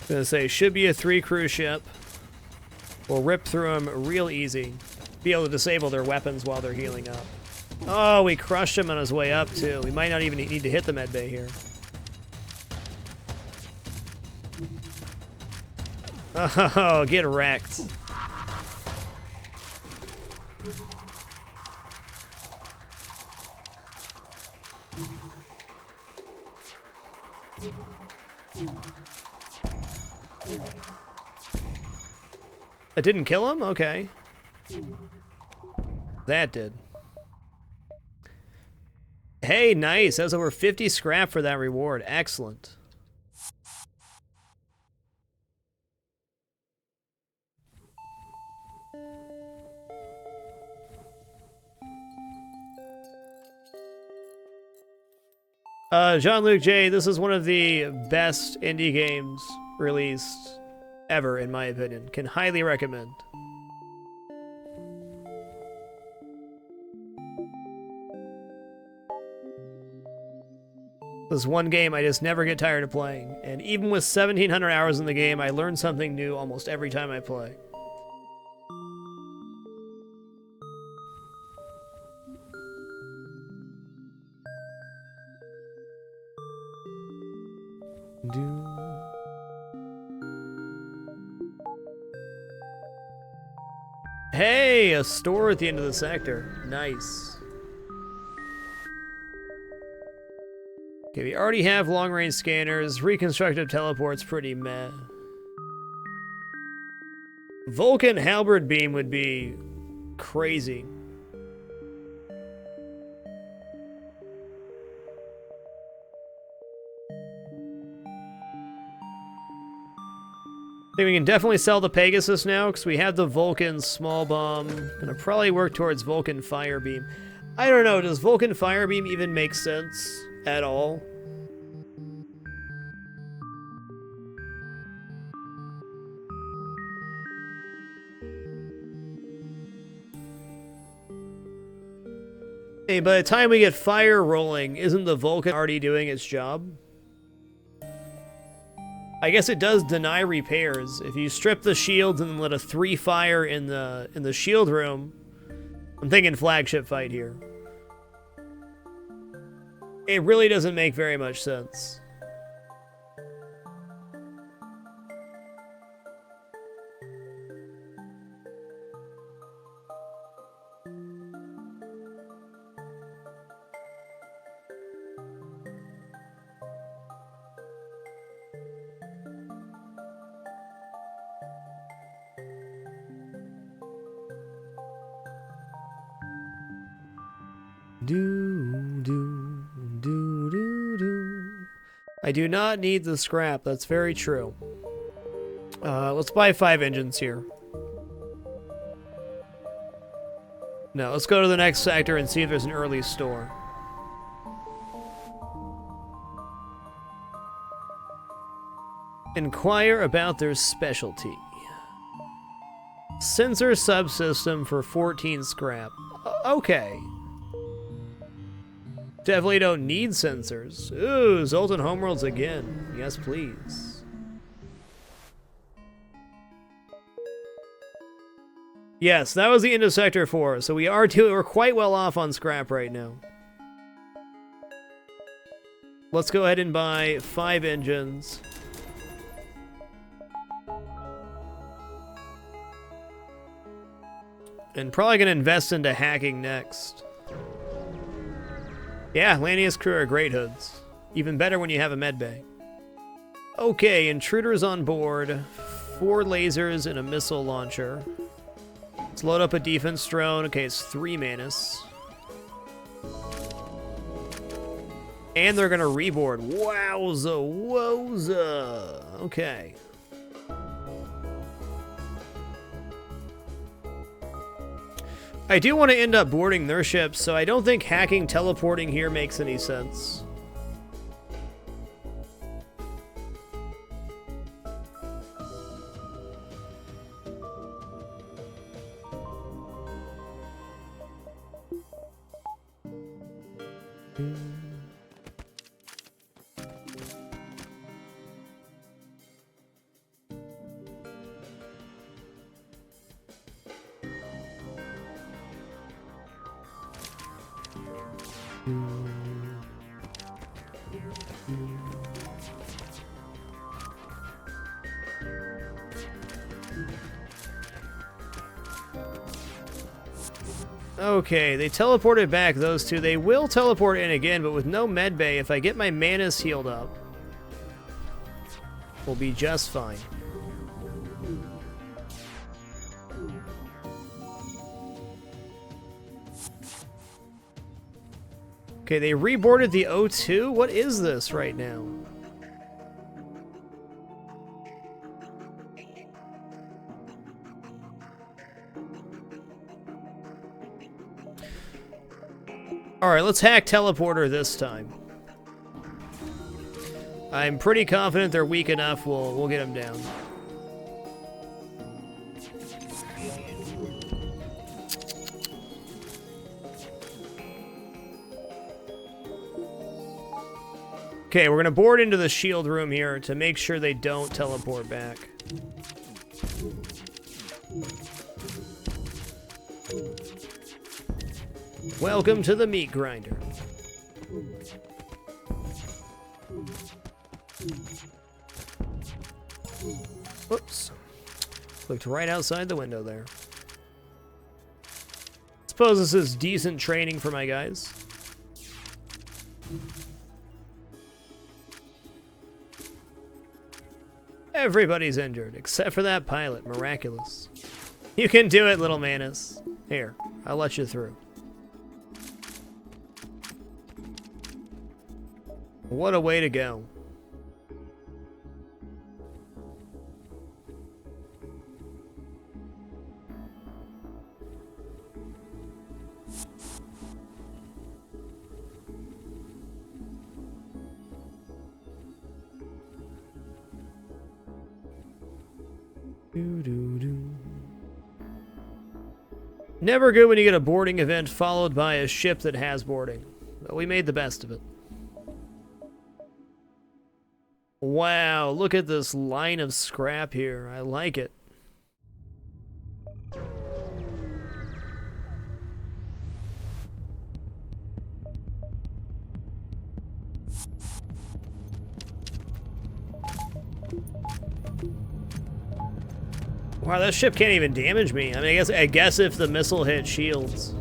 Gonna say, should be a 3 crew ship. We'll rip through them real easy. Be able to disable their weapons while they're healing up. Oh, we crushed him on his way up, too. We might not even need to hit the med bay here. Oh, get wrecked. It didn't kill him? Okay. That did. Hey, nice. That was over 50 scrap for that reward. Excellent. Jean-Luc J, this is one of the best indie games released ever, in my opinion. Can highly recommend. This is one game I just never get tired of playing, and even with 1,700 hours in the game, I learn something new almost every time I play. Hey, a store at the end of the sector. Nice. Okay, we already have long-range scanners. Reconstructive teleport's pretty meh. Vulcan halberd beam would be crazy. I think we can definitely sell the Pegasus now, because we have the Vulcan small bomb. Gonna probably work towards Vulcan Firebeam. I don't know, does Vulcan Firebeam even make sense at all? Hey, by the time we get fire rolling, isn't the Vulcan already doing its job? I guess it does deny repairs. If you strip the shields and then let a 3 fire in the shield room, I'm thinking flagship fight here. It really doesn't make very much sense. I do not need the scrap. That's very true. Let's buy 5 engines here. No, let's go to the next sector and see if there's an early store. Inquire about their specialty. Sensor subsystem for 14 scrap. Okay. Definitely don't need sensors. Ooh, Zoltan Homeworlds again. Yes, please. Yes, that was the end of Sector 4, so we're quite well off on scrap right now. Let's go ahead and buy 5 engines. And probably gonna invest into hacking next. Yeah, Lanius crew are great hoods. Even better when you have a medbay. Okay, intruders on board. 4 lasers and a missile launcher. Let's load up a defense drone. Okay, it's 3 Manus. And they're gonna reboard. Wowza, woza. Okay. I do want to end up boarding their ships, so I don't think hacking teleporting here makes any sense. Okay, they teleported back, those 2. They will teleport in again, but with no medbay, if I get my Manus healed up, we'll be just fine. Okay, they reboarded the O2? What is this right now? Alright, let's hack teleporter this time. I'm pretty confident they're weak enough, we'll get them down. Okay, we're gonna board into the shield room here to make sure they don't teleport back. Welcome to the meat grinder. Whoops. Looked right outside the window there. Suppose this is decent training for my guys. Everybody's injured, except for that pilot. Miraculous. You can do it, little Manus. Here, I'll let you through. What a way to go. Doo-doo-doo. Never good when you get a boarding event followed by a ship that has boarding. But we made the best of it. Wow, look at this line of scrap here. I like it. Wow, that ship can't even damage me. I mean, I guess if the missile hit shields.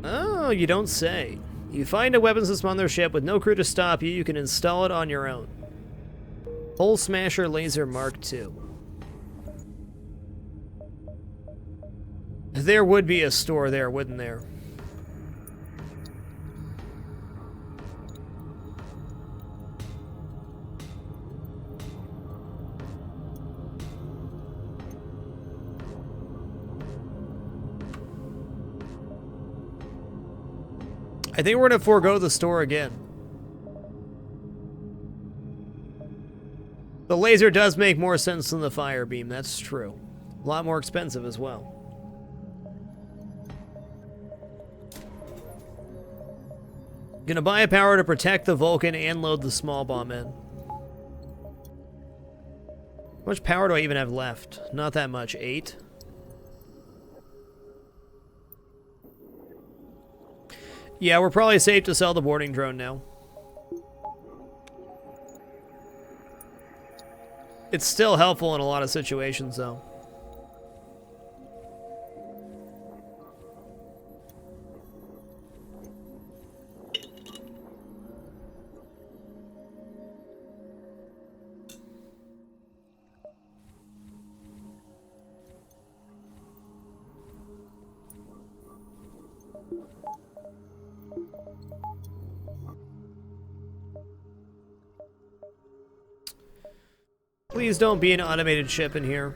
Oh, you don't say. You find a weapon system on their ship with no crew to stop you. You can install it on your own. Hull Smasher Laser Mark II. There would be a store there, wouldn't there? I think we're going to forego the store again. The laser does make more sense than the fire beam, that's true. A lot more expensive as well. Gonna buy a power to protect the Vulcan and load the small bomb in. How much power do I even have left? Not that much. 8? Yeah, we're probably safe to sell the boarding drone now. It's still helpful in a lot of situations, though. Please don't be an automated ship in here.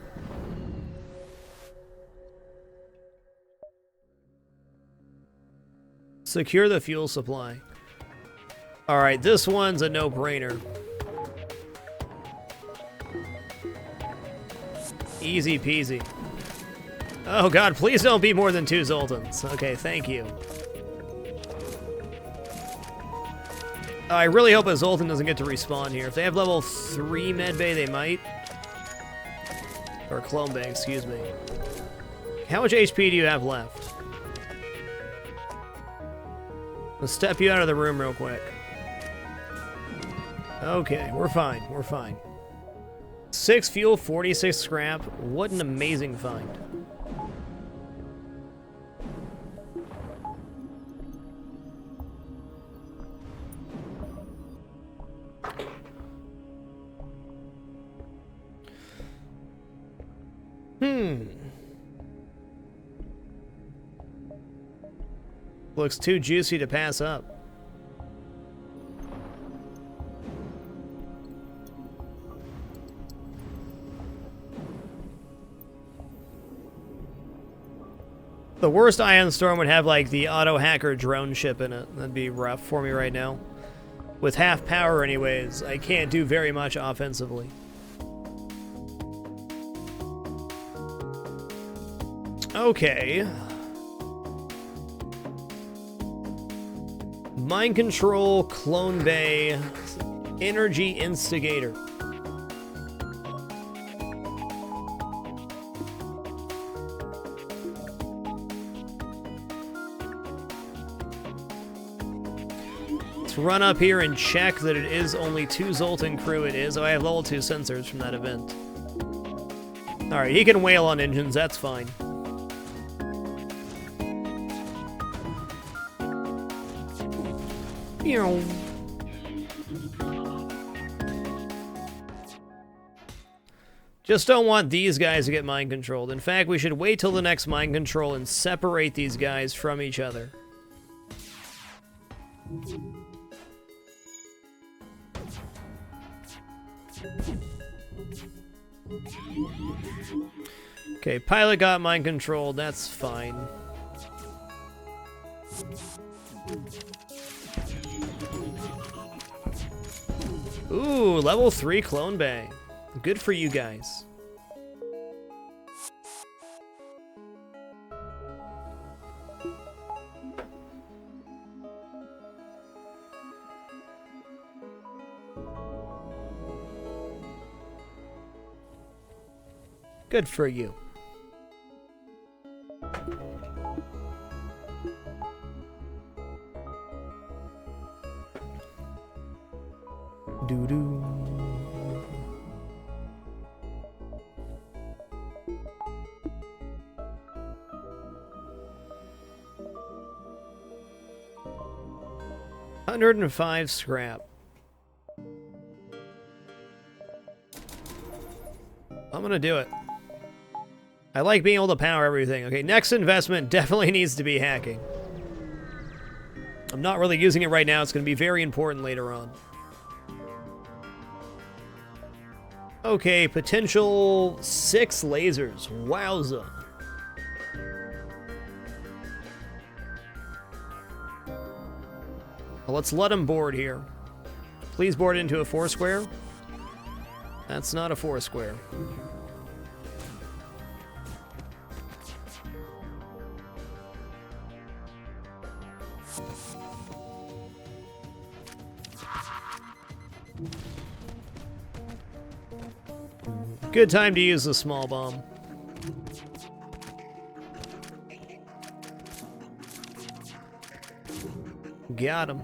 Secure the fuel supply. Alright, this one's a no-brainer. Easy peasy. Oh god, please don't be more than 2 Zoltans. Okay, thank you. I really hope a Zoltan doesn't get to respawn here. If they have level 3 medbay, they might. Or clone bay, excuse me. How much HP do you have left? Let's step you out of the room real quick. Okay, we're fine, we're fine. 6 fuel, 46 scrap. What an amazing find. Looks too juicy to pass up. The worst Ion Storm would have like the auto hacker drone ship in it. That'd be rough for me right now. With half power anyways, I can't do very much offensively. Okay. Mind Control, Clone Bay, Energy Instigator. Let's run up here and check that it is only 2 Zoltan crew. It is. Oh, I have level 2 sensors from that event. Alright, he can wail on engines, that's fine. Just don't want these guys to get mind controlled. In fact, we should wait till the next mind control and separate these guys from each other. Okay, pilot got mind controlled, that's fine. Ooh, level 3 clone bay. Good for you guys. Good for you. Doo-doo. $105 scrap. I'm gonna do it. I like being able to power everything. Okay, next investment definitely needs to be hacking. I'm not really using it right now. It's going to be very important later on. Okay, potential 6 lasers. Wowza. Well, let's let them board here. Please board into a 4 square. That's not a 4 square. Good time to use the small bomb. Got him.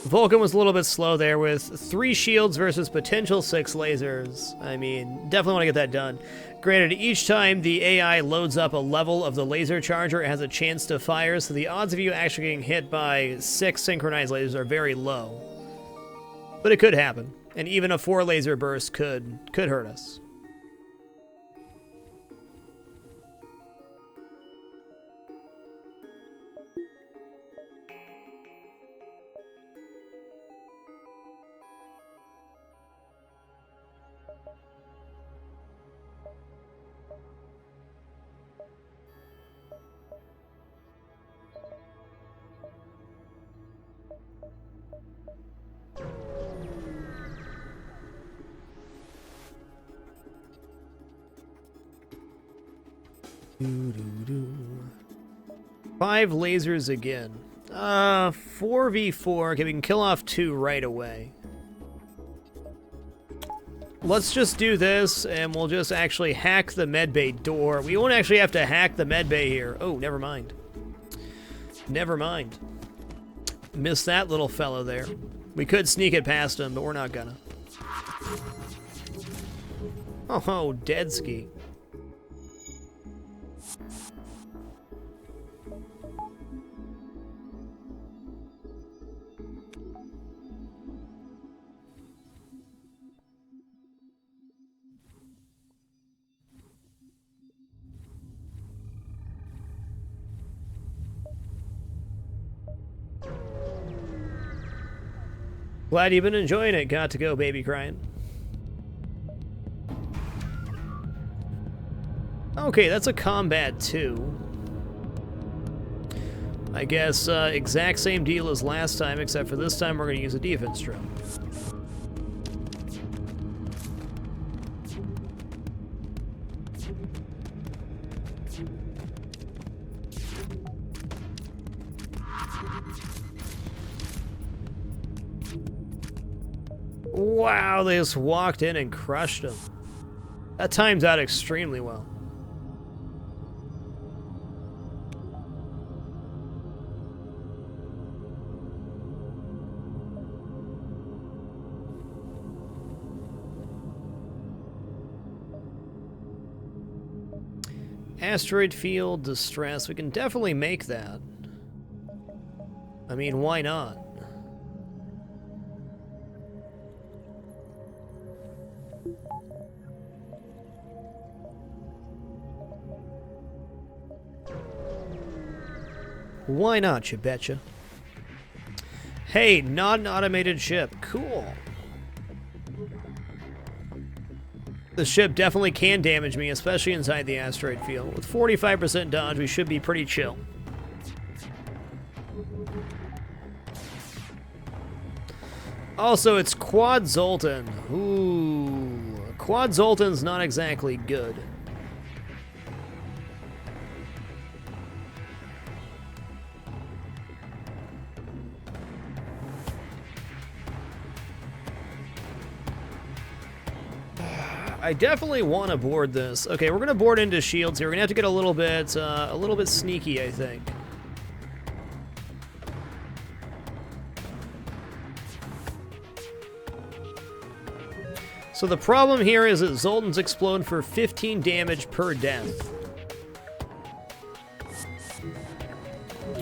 Vulcan was a little bit slow there with 3 shields versus potential 6 lasers. I mean, definitely want to get that done. Granted, each time the AI loads up a level of the laser charger, it has a chance to fire, so the odds of you actually getting hit by 6 synchronized lasers are very low. But it could happen, and even a 4 laser burst could hurt us. Doo-doo-doo. 5 lasers again. 4v4. Okay, we can kill off 2 right away. Let's just do this, and we'll just actually hack the medbay door. We won't actually have to hack the medbay here. Oh, never mind. Never mind. Missed that little fellow there. We could sneak it past him, but we're not gonna. Oh, dead ski. Glad you've been enjoying it. Got to go, baby crying. Okay, that's a combat 2. I guess exact same deal as last time, except for this time we're going to use a defense drone. Wow, they just walked in and crushed him. That times out extremely well. Asteroid field distress. We can definitely make that. I mean, why not? Why not, you betcha? Hey, not an automated ship. Cool. The ship definitely can damage me, especially inside the asteroid field. With 45% dodge, we should be pretty chill. Also, it's Quad Zoltan. Ooh. Quad Zoltan's not exactly good. I definitely want to board this. Okay, we're gonna board into shields here. We're gonna have to get a little bit sneaky, I think. So the problem here is that Zoltans explode for 15 damage per death.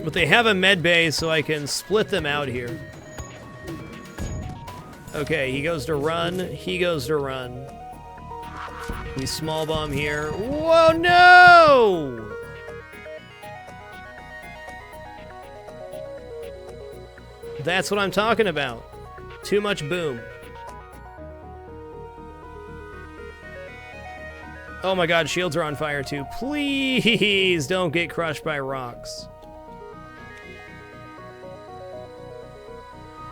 But they have a med bay, so I can split them out here. Okay, he goes to run. He goes to run. We small bomb here. Whoa, no! That's what I'm talking about. Too much boom. Oh my god, shields are on fire too. Please don't get crushed by rocks.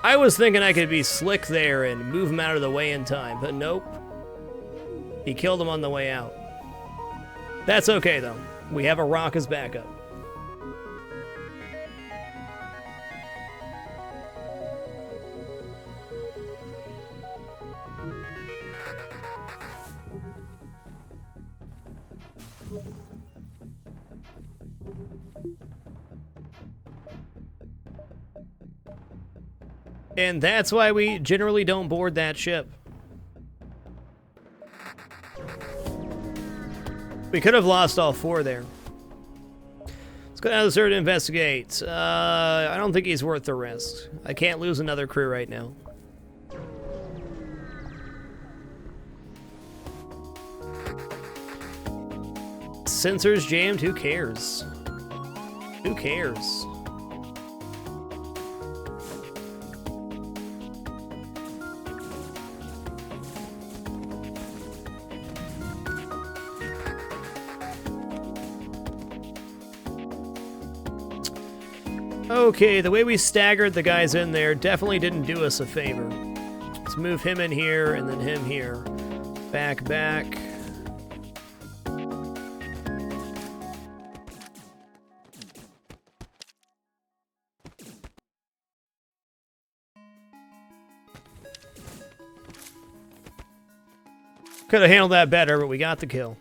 I was thinking I could be slick there and move him out of the way in time, but nope. He killed him on the way out. That's okay, though. We have a rock as backup. And that's why we generally don't board that ship. We could have lost all four there. Let's go down to the server to investigate. I don't think he's worth the risk. I can't lose another crew right now. Sensors jammed, who cares? Who cares? Okay, the way we staggered the guys in there definitely didn't do us a favor. Let's move him in here and then him here. Back, back. Could have handled that better, but we got the kill.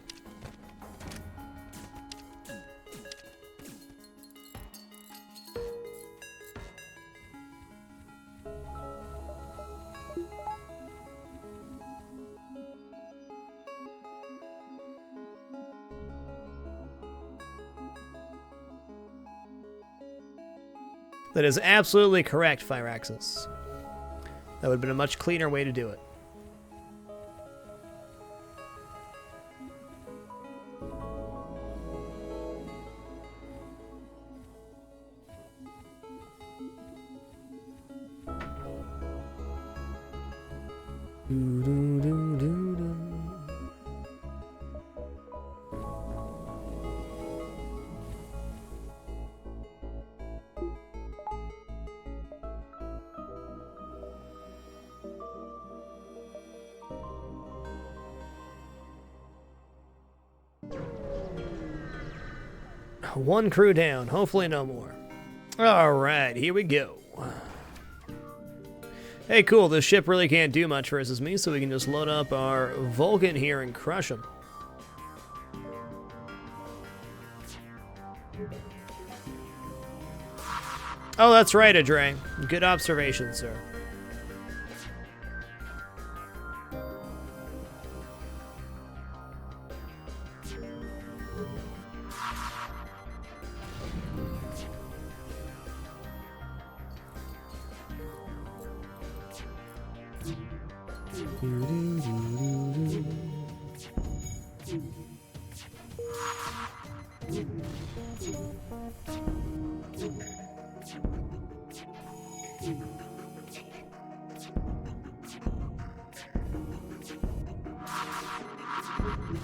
That is absolutely correct, Firaxis. That would have been a much cleaner way to do it. One crew down, hopefully no more. Alright, here we go. Hey, cool, this ship really can't do much versus me, so we can just load up our Vulcan here and crush him. Oh, that's right, Adre. Good observation, sir.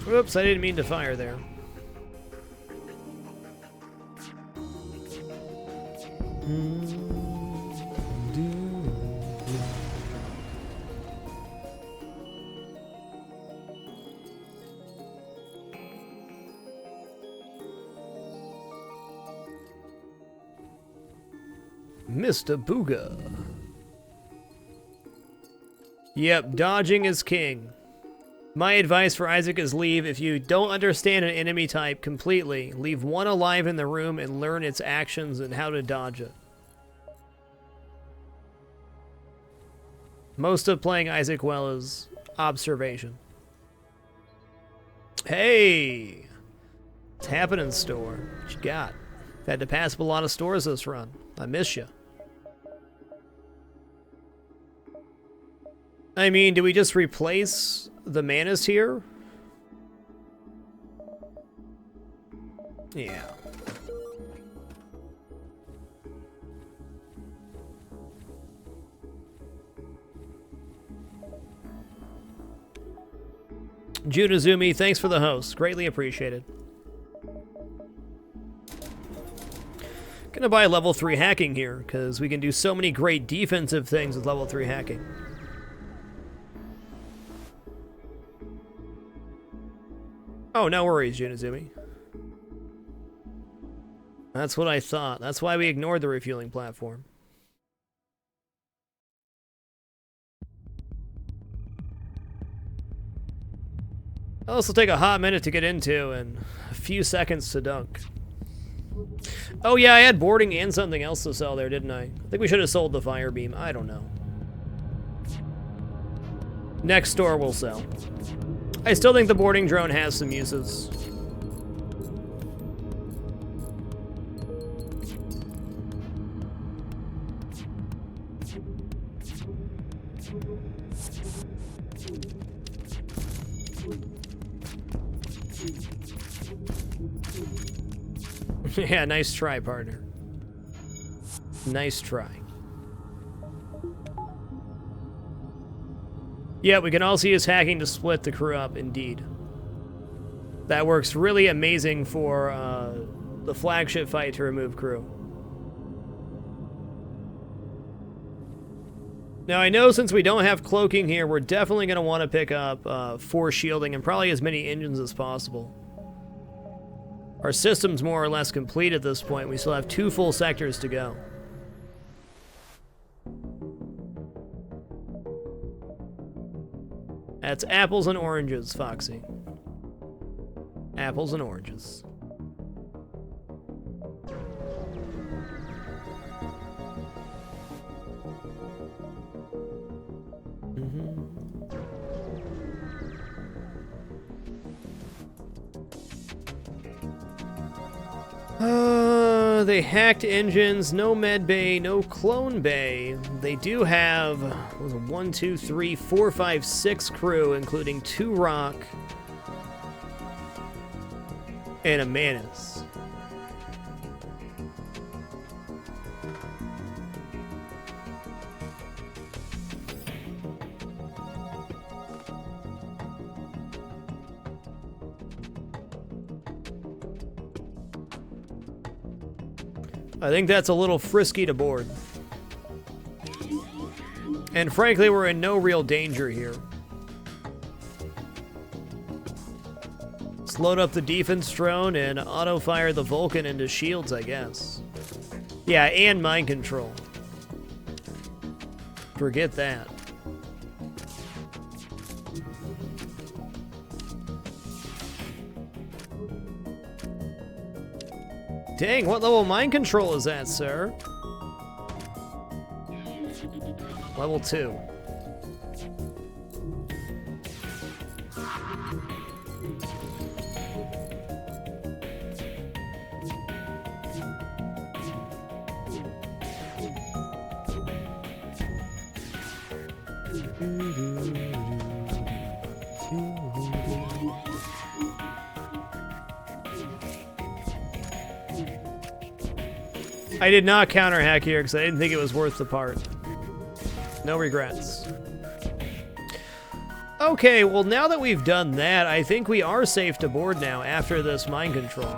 Whoops, I didn't mean to fire there. Mr. Booga. Yep, dodging is king. My advice for Isaac is leave. If you don't understand an enemy type completely, leave one alive in the room and learn its actions and how to dodge it. Most of playing Isaac well is observation. Hey! What's happening, store? What you got? Had to pass up a lot of stores this run. I miss you. I mean, do we just replace the manas here? Yeah. Junazumi, thanks for the host. Greatly appreciated. Gonna buy level 3 hacking here, because we can do so many great defensive things with level 3 hacking. Oh, no worries, Junazumi. That's what I thought. That's why we ignored the refueling platform. Well, this will take a hot minute to get into and a few seconds to dunk. Oh yeah, I had boarding and something else to sell there, didn't I? I think we should have sold the Firebeam. I don't know. Next store will sell. I still think the boarding drone has some uses. Yeah, nice try, partner. Nice try. Yeah, we can also use hacking to split the crew up, indeed. That works really amazing for the flagship fight to remove crew. Now, I know since we don't have cloaking here, we're definitely going to want to pick up force shielding and probably as many engines as possible. Our system's more or less complete at this point. We still have 2 full sectors to go. That's apples and oranges, Foxy. Apples and oranges. They hacked engines, no med bay, no clone bay. They do have 1, 2, 3, 4, 5, 6 crew, including 2 rock and a manus. I think that's a little frisky to board. And frankly, we're in no real danger here. Let's load up the defense drone and auto-fire the Vulcan into shields, I guess. Yeah, and mind control. Forget that. Dang, what level mind control is that, sir? Level 2. I did not counter hack here because I didn't think it was worth the part. No regrets. Okay, well now that we've done that, I think we are safe to board now after this mind control.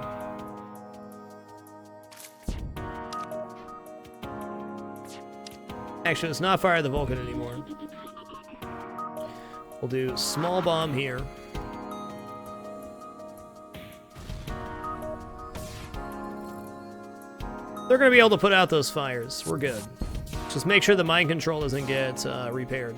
Actually, let's not fire the Vulcan anymore. We'll do small bomb here. They're going to be able to put out those fires. We're good. Just make sure the mind control doesn't get repaired.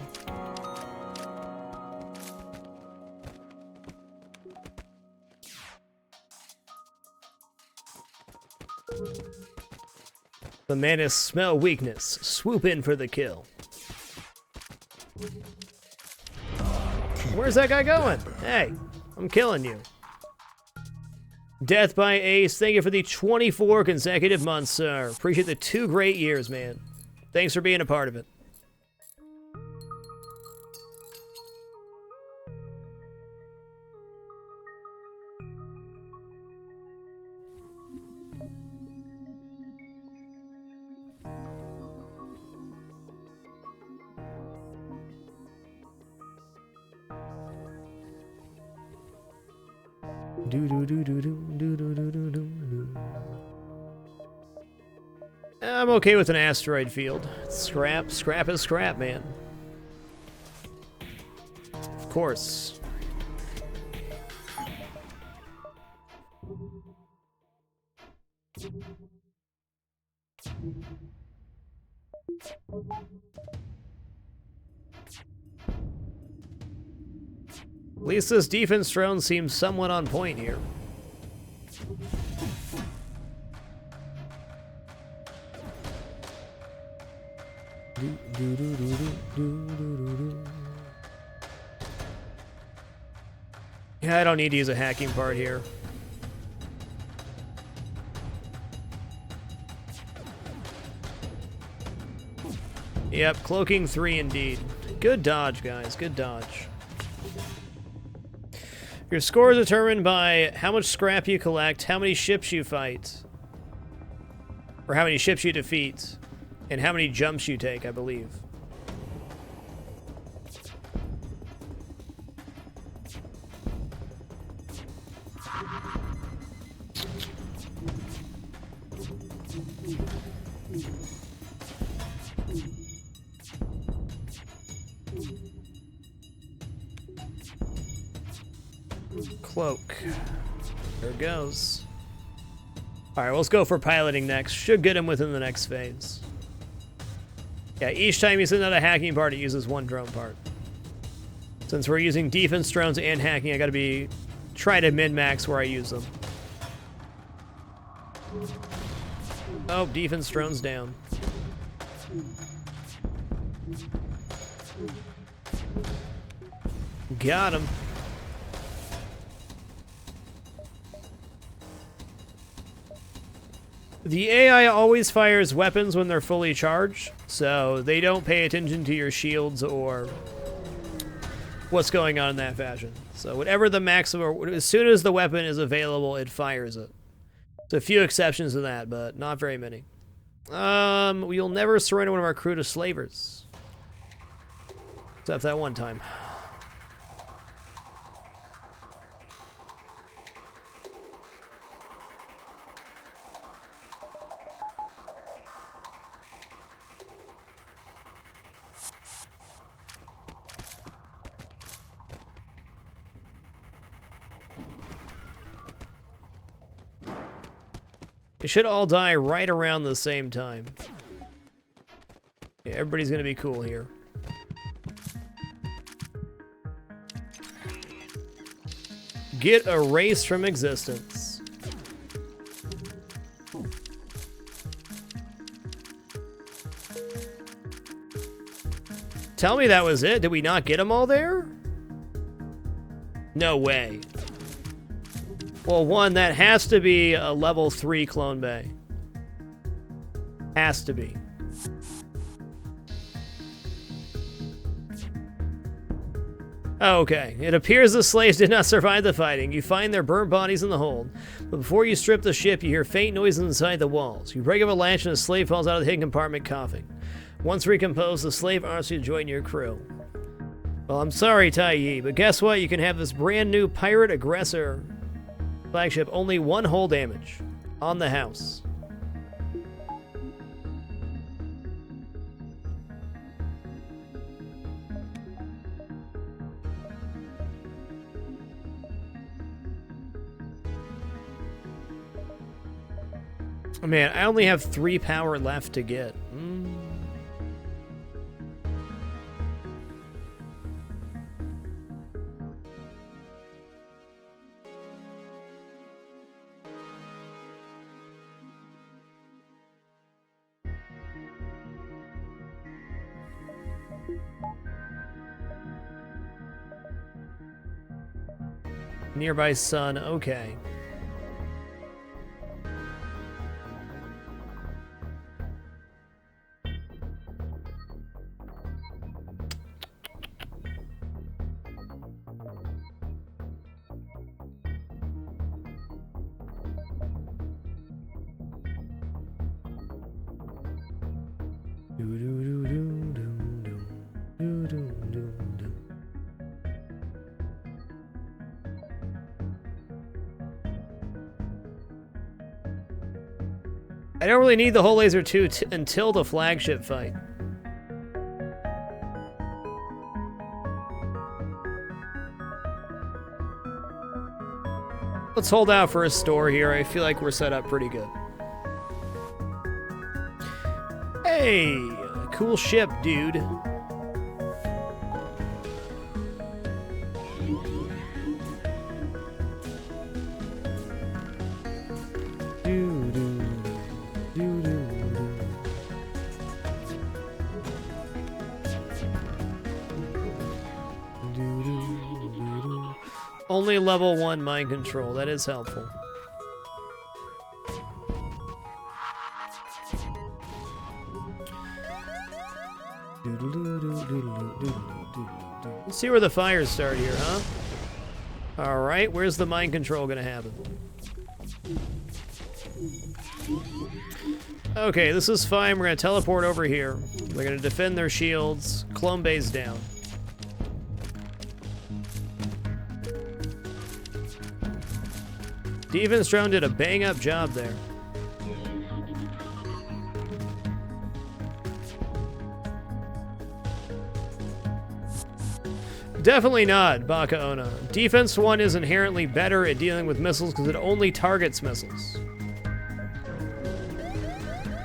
The Mantis smell weakness. Swoop in for the kill. Where's that guy going? Hey, I'm killing you. Death by Ace, thank you for the 24 consecutive months, sir. Appreciate the 2 great years, man. Thanks for being a part of it. I'm okay with an asteroid field. Scrap. Scrap is scrap, man. Of course. At least this defense drone seems somewhat on point here. Yeah, I don't need to use a hacking part here. Yep, cloaking 3 indeed. Good dodge, guys. Good dodge. Your score is determined by how much scrap you collect, how many ships you fight, or how many ships you defeat, and how many jumps you take, I believe. Cloak. There it goes. Alright, let's go for piloting next. Should get him within the next phase. Yeah, each time you send out a hacking part, it uses 1 drone part. Since we're using defense drones and hacking, I gotta try to min-max where I use them. Oh, defense drone's down. Got him. The AI always fires weapons when they're fully charged, so they don't pay attention to your shields or what's going on in that fashion. So whatever the maximum, as soon as the weapon is available, it fires it. There's a few exceptions to that, but not very many. We'll never surrender one of our crew to slavers. Except that one time. They should all die right around the same time. Yeah, everybody's gonna be cool here. Get erased from existence. Tell me that was it? Did we not get them all there? No way. Well, one, that has to be a level 3 clone bay. Has to be. Okay, it appears the slaves did not survive the fighting. You find their burnt bodies in the hold. But before you strip the ship, you hear faint noises inside the walls. You break up a latch and a slave falls out of the hidden compartment coughing. Once recomposed, the slave asks you to join your crew. Well, I'm sorry, Tai Yi, but guess what? You can have this brand new pirate aggressor flagship, only 1 hull damage on the house. Oh, man, I only have 3 power left to get. Nearby sun, okay. I don't really need the whole laser 2 until the flagship fight. Let's hold out for a store here. I feel like we're set up pretty good. Hey, cool ship, dude. Only level 1 mind control. That is helpful. Let's see where the fires start here, huh? Alright, where's the mind control gonna happen? Okay, this is fine. We're gonna teleport over here. They're gonna defend their shields. Clone base down. Defense drone did a bang-up job there. Definitely not, Baka Ona. Defense 1 is inherently better at dealing with missiles because it only targets missiles.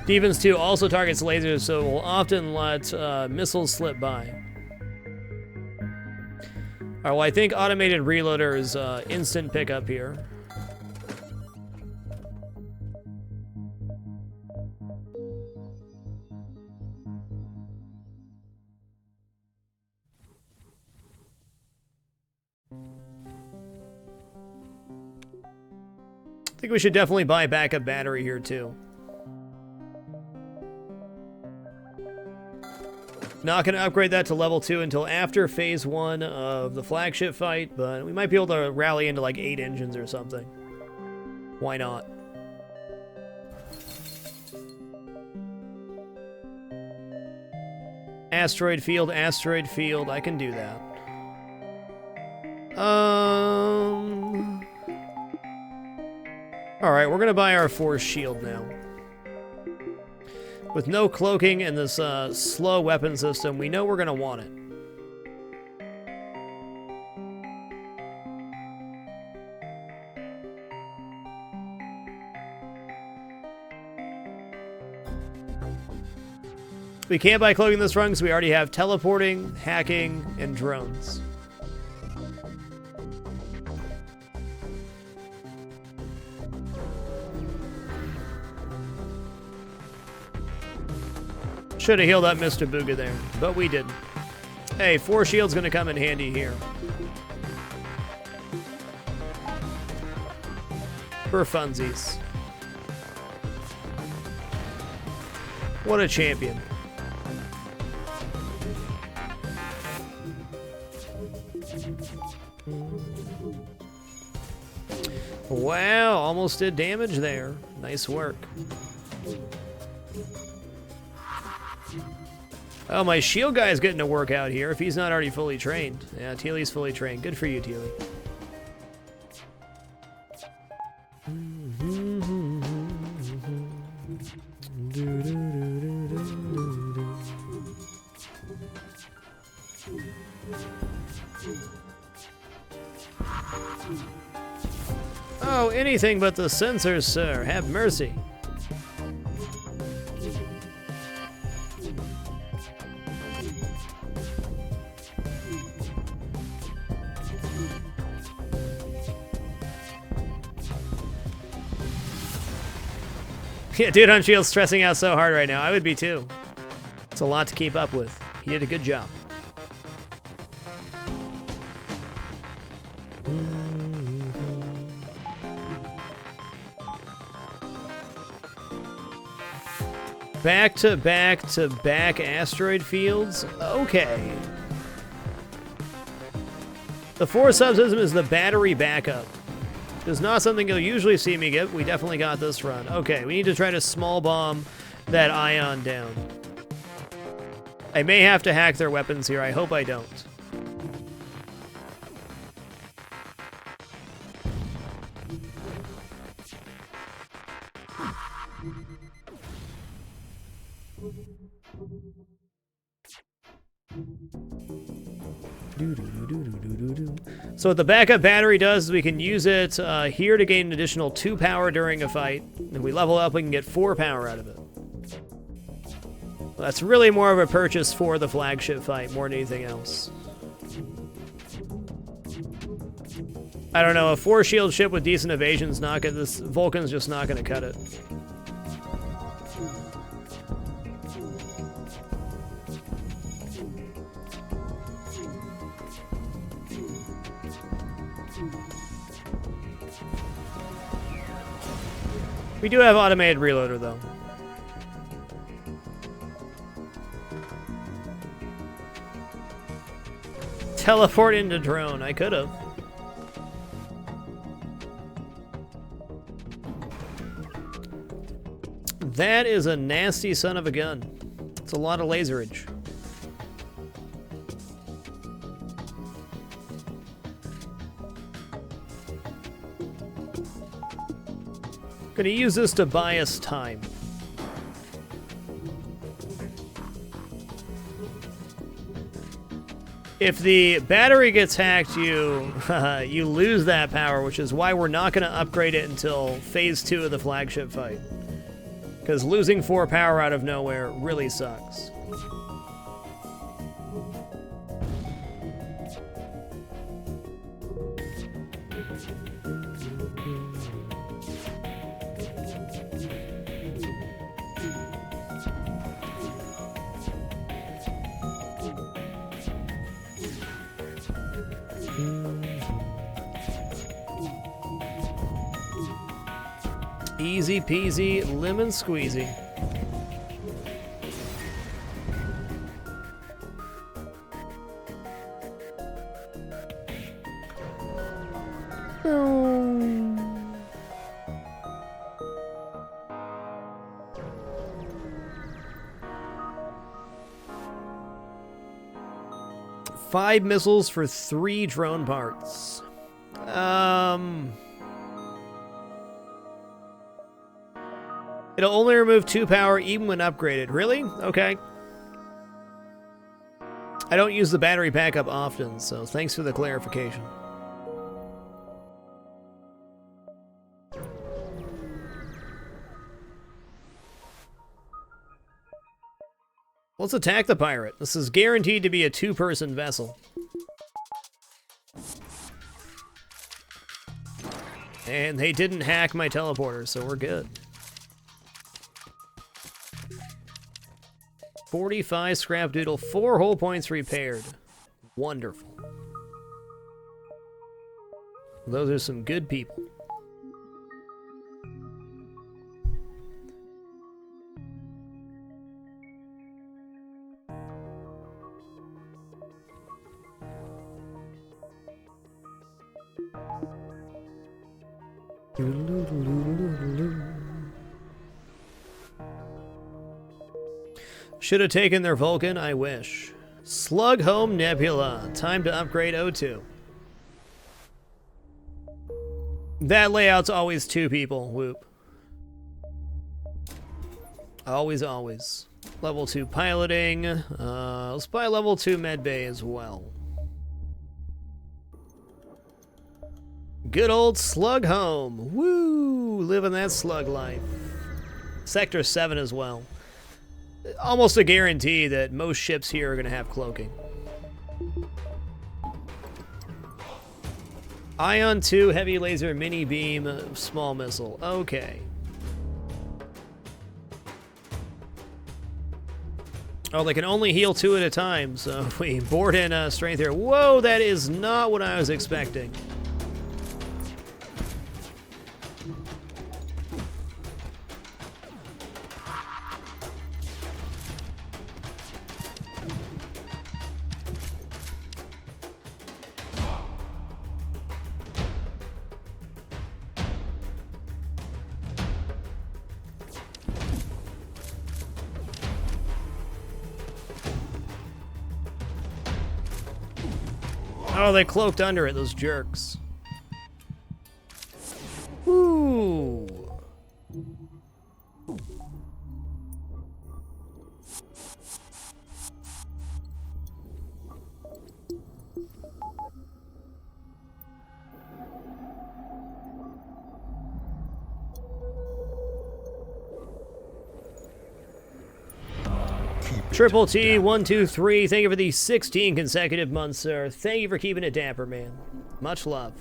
Defense 2 also targets lasers, so it will often let missiles slip by. Alright, well, I think automated reloader is instant pickup here. I think we should definitely buy a backup battery here, too. Not going to upgrade that to level 2 until after phase 1 of the flagship fight, but we might be able to rally into like 8 engines or something. Why not? Asteroid field, I can do that. Alright, we're gonna buy our force shield now. With no cloaking and this slow weapon system, we know we're gonna want it. We can't buy cloaking this run because we already have teleporting, hacking, and drones. Should have healed up Mr. Booga there, but we didn't. Hey, force shield's gonna come in handy here. For funsies. What a champion. Wow, almost did damage there. Nice work. Oh, my shield guy is getting to work out here if he's not already fully trained. Yeah, Teely's fully trained. Good for you, Teely. Oh, anything but the sensors, sir. Have mercy. Yeah, dude on Shield's stressing out so hard right now. I would be too. It's a lot to keep up with. He did a good job. Back to back to back asteroid fields? Okay. The 4 subsystem is the battery backup. It's not something you'll usually see me get. We definitely got this run. Okay, we need to try to small bomb that ion down. I may have to hack their weapons here. I hope I don't. So what the backup battery does is we can use it here to gain an additional 2 power during a fight. If we level up, we can get 4 power out of it. That's really more of a purchase for the flagship fight more than anything else. I don't know, a 4 shield ship with decent evasion's not gonna, this Vulcan's just not gonna cut it. We do have automated reloader, though. Teleport into drone. I could have. That is a nasty son of a gun. It's a lot of laserage. Gonna use this to buy us time. If the battery gets hacked, you you lose that power, which is why we're not gonna upgrade it until phase 2 of the flagship fight. Because losing 4 power out of nowhere really sucks. Easy peasy, lemon squeezy. Five missiles for 3 drone parts. It'll only remove 2 power even when upgraded. Really? Okay. I don't use the battery backup often, so thanks for the clarification. Let's attack the pirate. This is guaranteed to be a 2-person vessel. And they didn't hack my teleporter, so we're good. 45 scrap doodle, 4 hull points repaired. Wonderful. Those are some good people. Should have taken their Vulcan, I wish. Slug home nebula. Time to upgrade O2. That layout's always 2 people. Whoop. Always, always. Level 2 piloting. Let's buy level 2 medbay as well. Good old slug home. Woo! Living that slug life. Sector 7 as well. Almost a guarantee that most ships here are going to have cloaking. Ion 2, heavy laser, mini beam, small missile. Okay. Oh, they can only heal 2 at a time, so if we board in strength here. Whoa, that is not what I was expecting. Oh, they cloaked under it, those jerks. Ooh. Triple T 123, thank you for the 16 consecutive months, sir. Thank you for keeping it dapper, man. Much love.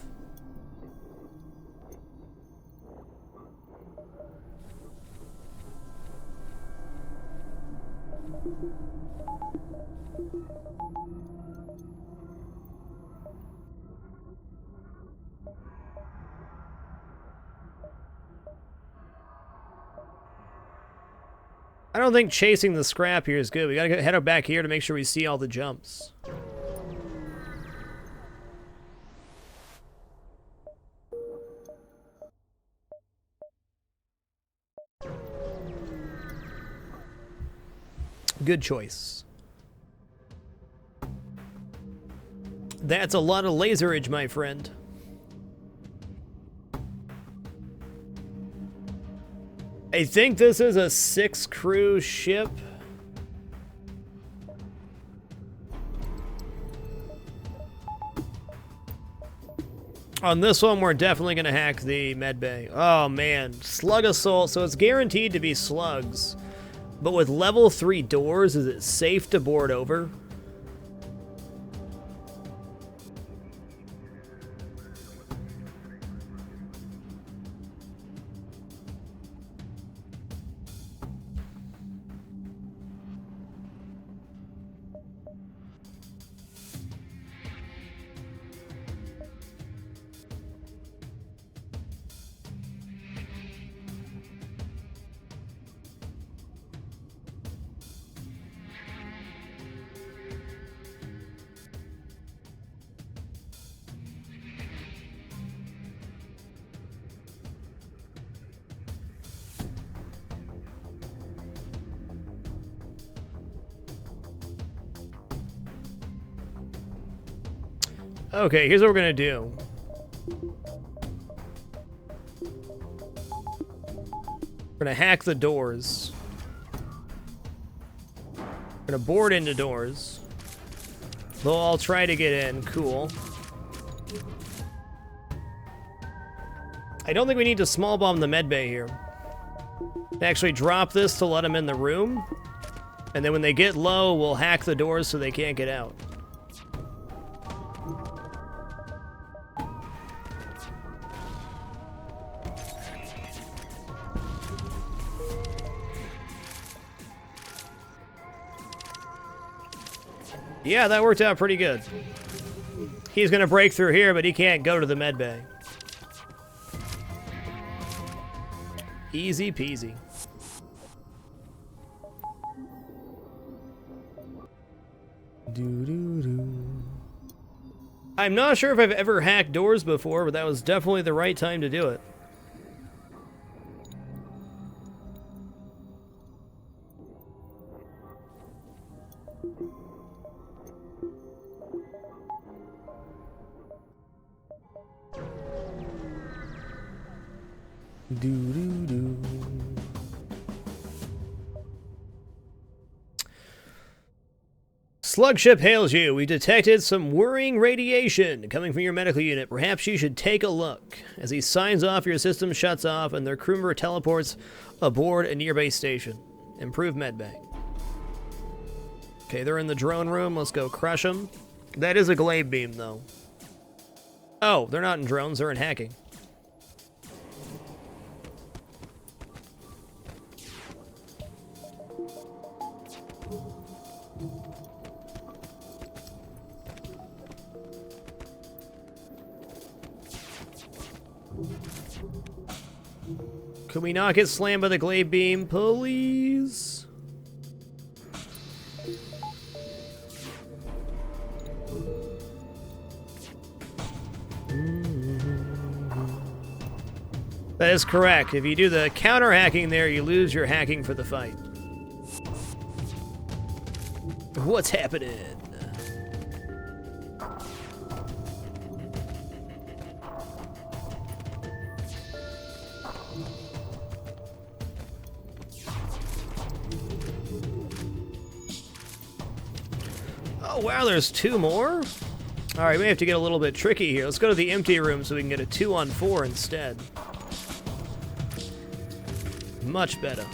I don't think chasing the scrap here is good. We gotta head up back here to make sure we see all the jumps. Good choice. That's a lot of laserage, my friend. I think this is a 6-crew ship. On this one, we're definitely going to hack the medbay. Oh, man. Slug assault. So it's guaranteed to be slugs. But with level 3 doors, is it safe to board over? Okay, here's what we're gonna do. We're gonna hack the doors. We're gonna board into doors. They'll all try to get in. Cool. I don't think we need to small bomb the medbay here. Actually drop this to let them in the room. And then when they get low, we'll hack the doors so they can't get out. Yeah, that worked out pretty good. He's gonna break through here, but he can't go to the medbay. Easy peasy. I'm not sure if I've ever hacked doors before, but that was definitely the right time to do it. Slugship hails you. We detected some worrying radiation coming from your medical unit. Perhaps you should take a look. As he signs off, your system shuts off and their crew member teleports aboard a nearby station. Improve medbay. Okay, they're in the drone room. Let's go crush them. That is a glaive beam, though. Oh, they're not in drones. They're in hacking. Could we not get slammed by the glaive beam, please? That is correct. If you do the counter hacking there, you lose your hacking for the fight. What's happening? Oh, wow, there's 2 more? All right, we may have to get a little bit tricky here. Let's go to the empty room so we can get a 2-on-4 instead. Much better.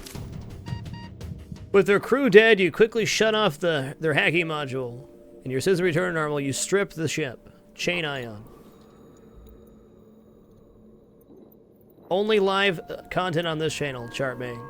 With their crew dead, you quickly shut off their hacking module. And your system return to normal, you strip the ship. Chain ion. Only live content on this channel, Chartbang.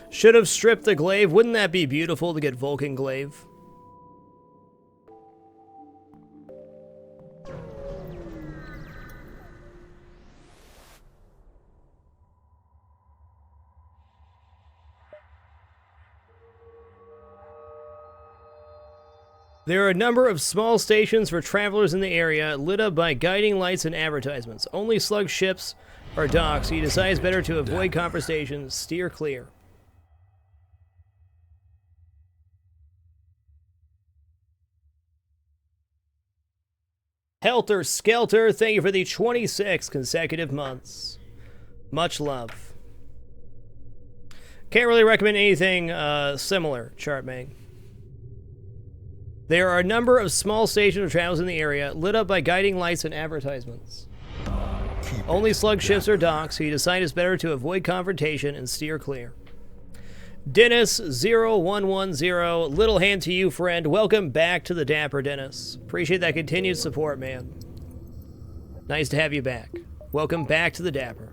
Should have stripped the glaive. Wouldn't that be beautiful to get Vulcan glaive? There are a number of small stations for travelers in the area, lit up by guiding lights and advertisements. Only slug ships or docks, so you decide it's better to avoid confrontations, steer clear. Helter Skelter, thank you for the 26 consecutive months. Much love. Can't really recommend anything similar, Chartmang. There are a number of small stations of travelers in the area, lit up by guiding lights and advertisements. Only slug ships or docks, so you decide it's better to avoid confrontation and steer clear. Dennis0110, little hand to you, friend. Welcome back to the Dapper, Dennis. Appreciate that continued support, man. Nice to have you back. Welcome back to the Dapper.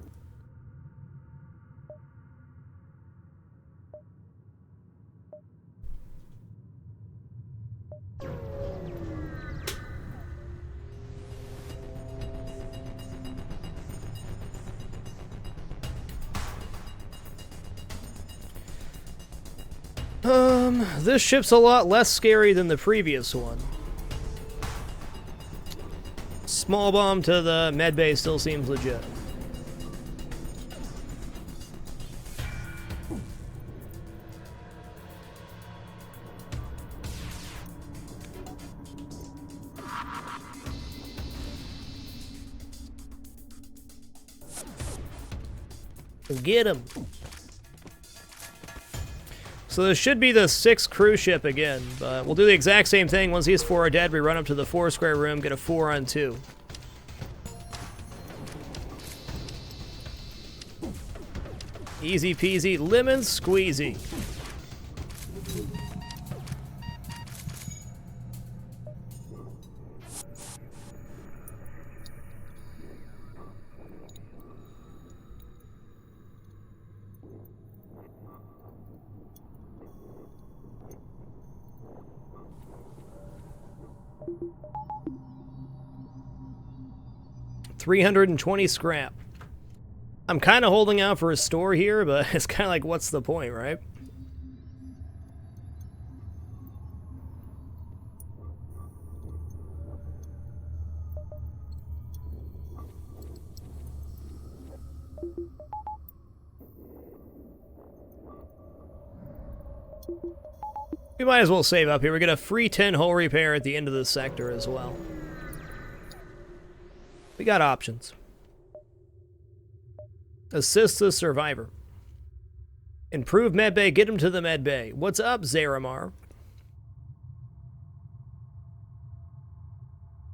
This ship's a lot less scary than the previous one. Small bomb to the medbay still seems legit. Get him. So this should be the 6th cruise ship again, but we'll do the exact same thing. Once these 4 are dead, we run up to the 4 square room, get a 4-on-2. Easy peasy, lemon squeezy. $320 scrap. I'm kind of holding out for a store here, but it's kind of like, what's the point, right? We might as well save up here. We get a free 10 hull repair at the end of this sector as well. We got options. Assist the survivor. Improve medbay, get him to the medbay. What's up, Zaramar?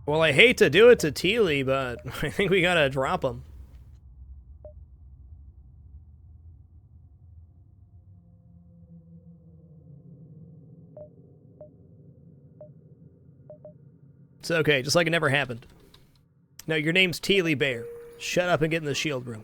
Well, I hate to do it to Teely, but I think we gotta drop him. It's okay, just like it never happened. No, your name's Teely Bear. Shut up and get in the shield room.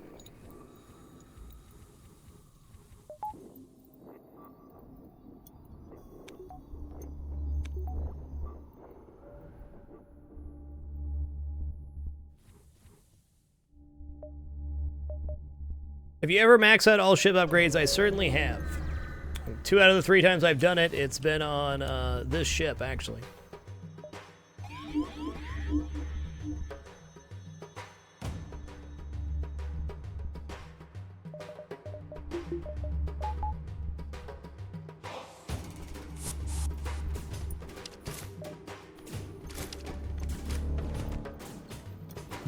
Have you ever maxed out all ship upgrades? I certainly have. 2 out of the 3 times I've done it, it's been on this ship, actually.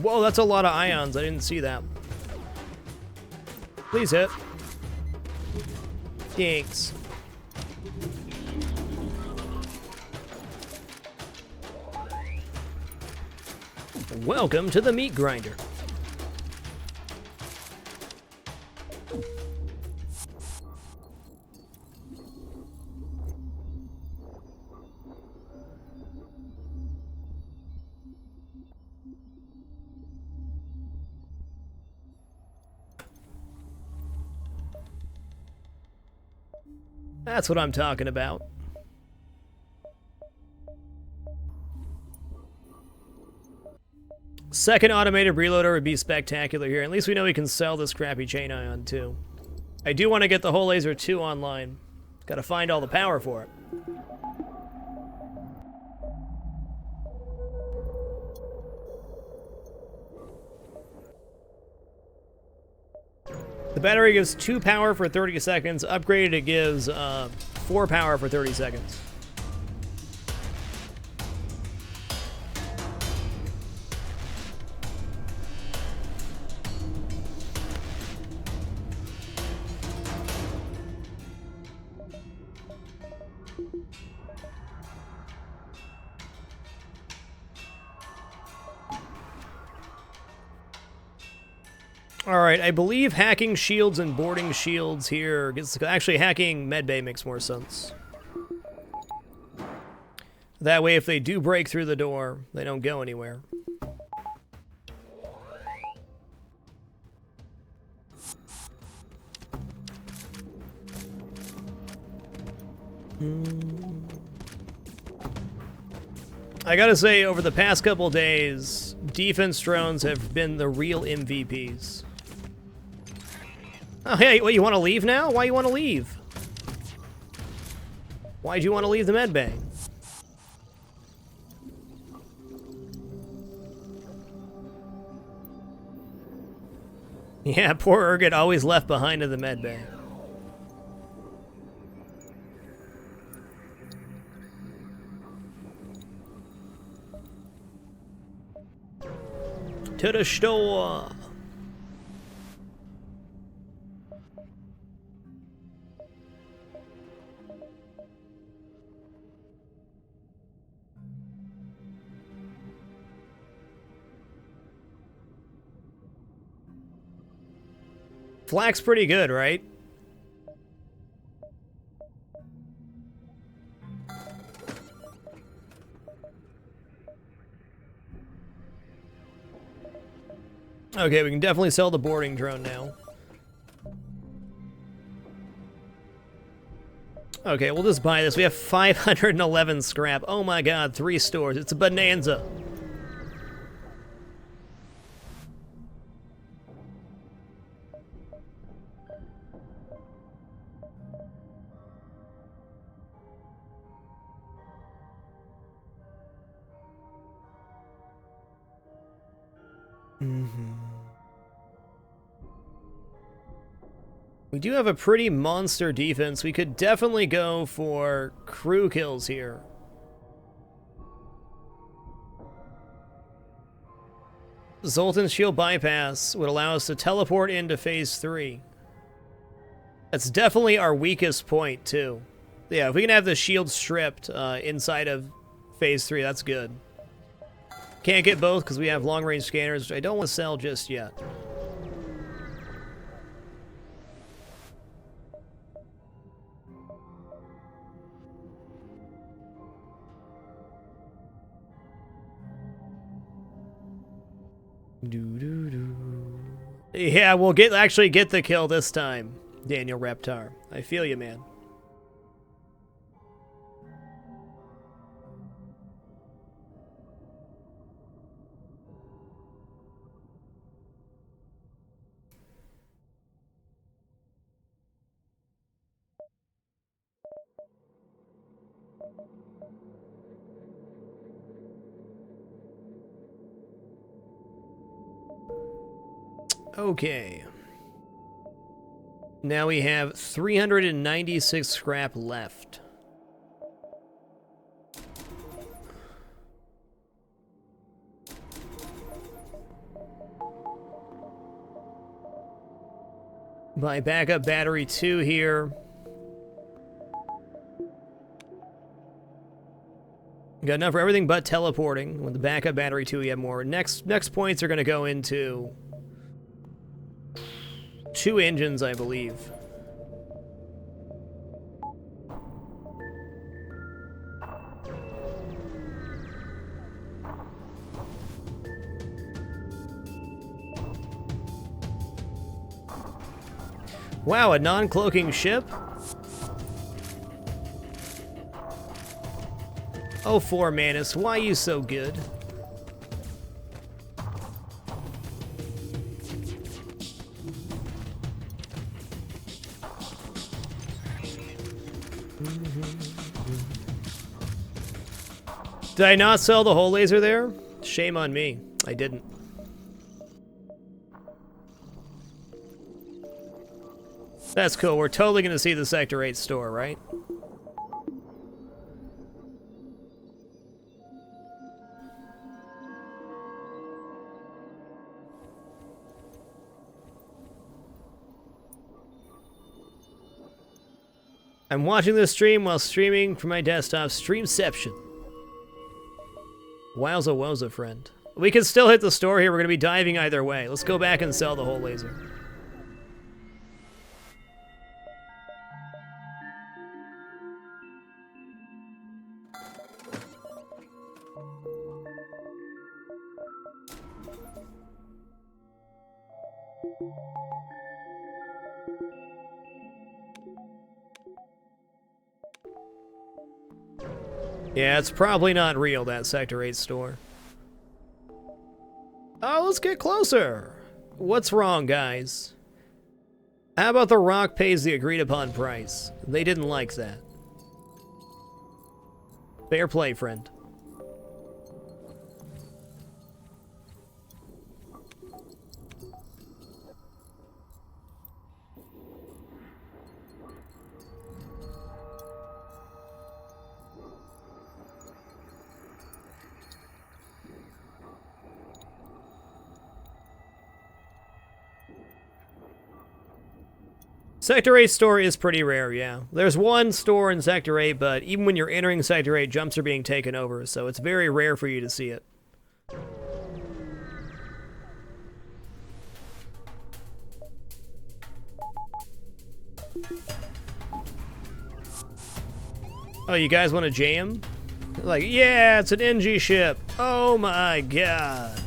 Whoa, that's a lot of ions. I didn't see that. Please hit. Thanks. Welcome to the meat grinder. That's what I'm talking about. Second automated reloader would be spectacular here. At least we know we can sell this crappy chain ion too. I do want to get the whole laser 2 online. Gotta find all the power for it. The battery gives 2 power for 30 seconds. Upgraded, it gives 4 power for 30 seconds. Alright, I believe hacking shields and boarding shields here actually, hacking medbay makes more sense. That way, if they do break through the door, they don't go anywhere. I gotta say, over the past couple days, defense drones have been the real MVPs. Oh, hey, what, you want to leave now? Why you want to leave? Why'd you want to leave the medbay? Yeah, poor Urgot always left behind in the medbay. To the store. Flak's pretty good, right? Okay, we can definitely sell the boarding drone now. Okay, we'll just buy this. We have 511 scrap. Oh my god, 3 stores. It's a bonanza. We do have a pretty monster defense. We could definitely go for crew kills here. Zoltan's shield bypass would allow us to teleport into phase 3. That's definitely our weakest point, too. Yeah, if we can have the shield stripped inside of phase 3, that's good. Can't get both because we have long-range scanners, which I don't want to sell just yet. Yeah, we'll actually get the kill this time, Daniel Reptar. I feel you, man. Okay. Now we have 396 scrap left. My backup battery 2 here. Got enough for everything but teleporting. With the backup battery 2, we have more. Next points are going to go into 2 engines, I believe. Wow, a non-cloaking ship? Oh, 4 Manus, why you so good? Did I not sell the whole laser there? Shame on me. I didn't. That's cool. We're totally going to see the Sector 8 store, right? I'm watching this stream while streaming from my desktop. Streamception. Wowza woza, friend. We can still hit the store here. We're going to be diving either way. Let's go back and sell the whole laser. Yeah, it's probably not real, that Sector 8 store. Oh, let's get closer. What's wrong, guys? How about the Rock pays the agreed-upon price? They didn't like that. Fair play, friend. Sector 8 store is pretty rare, yeah. There's one store in Sector 8, but even when you're entering Sector 8, jumps are being taken over, so it's very rare for you to see it. Oh, you guys want to jam? Like, yeah, it's an NG ship. Oh my god.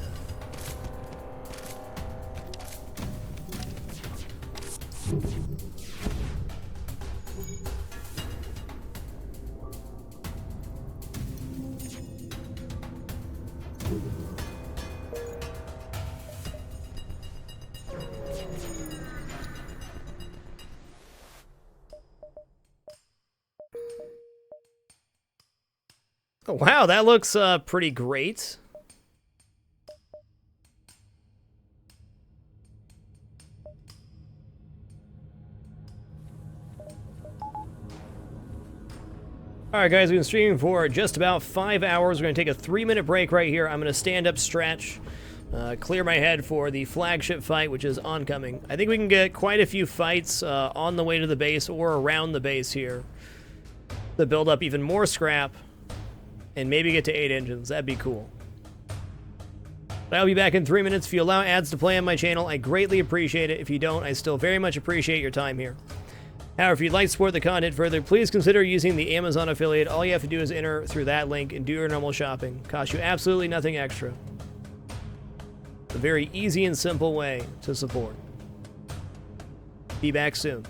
Oh, wow, that looks pretty great. Alright guys, we've been streaming for just about 5 hours. We're going to take a 3-minute break right here. I'm going to stand up, stretch, clear my head for the flagship fight, which is oncoming. I think we can get quite a few fights on the way to the base or around the base here to build up even more scrap and maybe get to 8 engines. That'd be cool. But I'll be back in 3 minutes. If you allow ads to play on my channel, I greatly appreciate it. If you don't, I still very much appreciate your time here. However, if you'd like to support the content further, please consider using the Amazon affiliate. All you have to do is enter through that link and do your normal shopping. Costs you absolutely nothing extra. A very easy and simple way to support. Be back soon.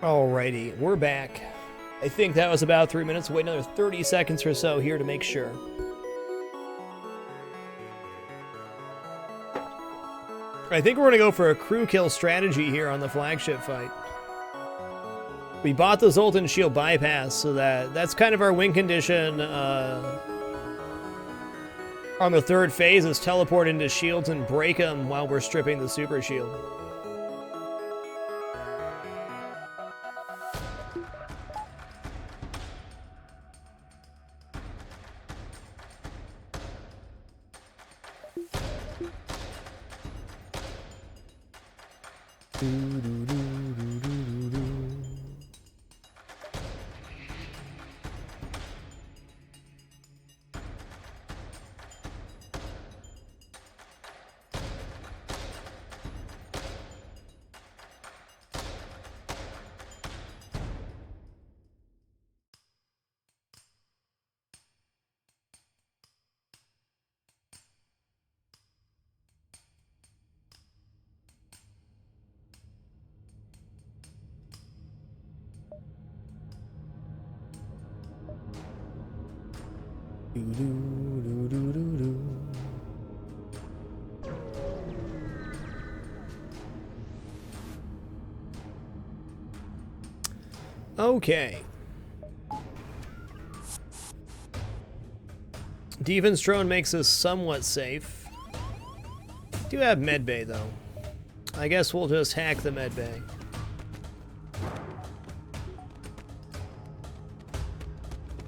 Alrighty, we're back. I think that was about 3 minutes. Wait another 30 seconds or so here to make sure. I think we're going to go for a crew kill strategy here on the flagship fight. We bought the Zoltan shield bypass, so that's kind of our win condition on the third phase, is teleport into shields and break them while we're stripping the super shield. Okay. Defense drone makes us somewhat safe. Do have medbay though. I guess we'll just hack the medbay.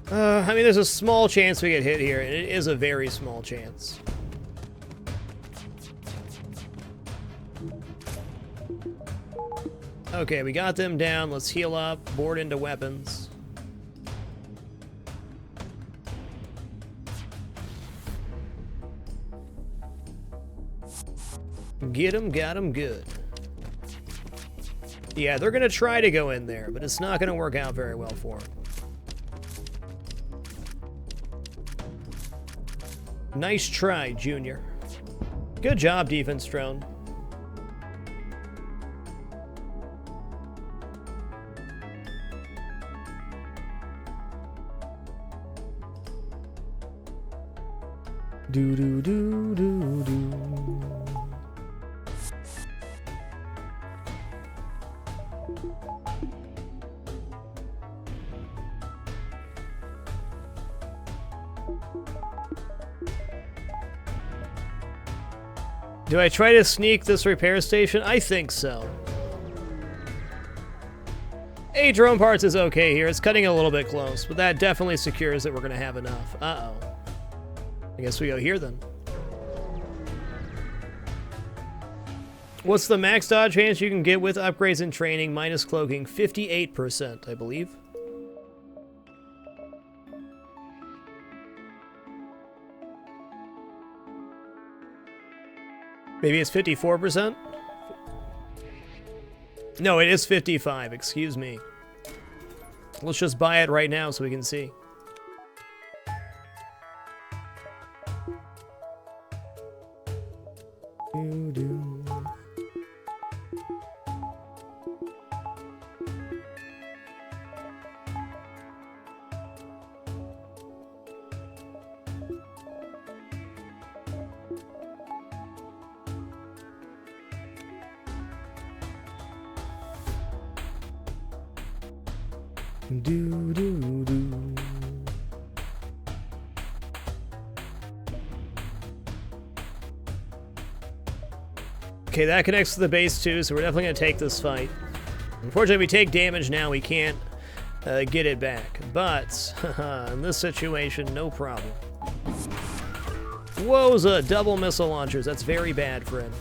I mean, there's a small chance we get hit here, and it is a very small chance. Okay, we got them down. Let's heal up, board into weapons. Get them, got them good. Yeah, they're gonna try to go in there, but it's not gonna work out very well for them. Nice try, Junior. Good job, defense drone. Do do do do do. Do I try to sneak this repair station? I think so. 8 drone parts is okay here. It's cutting a little bit close, but that definitely secures that we're going to have enough. Uh-oh. I guess we go here then. What's the max dodge chance you can get with upgrades and training minus cloaking? 58%, I believe. Maybe it's 54%? No, it is 55, excuse me. Let's just buy it right now so we can see. Okay, that connects to the base too, so we're definitely going to take this fight. Unfortunately, we take damage now, we can't get it back. But, in this situation, no problem. Wowza, double missile launchers. That's very bad, friend.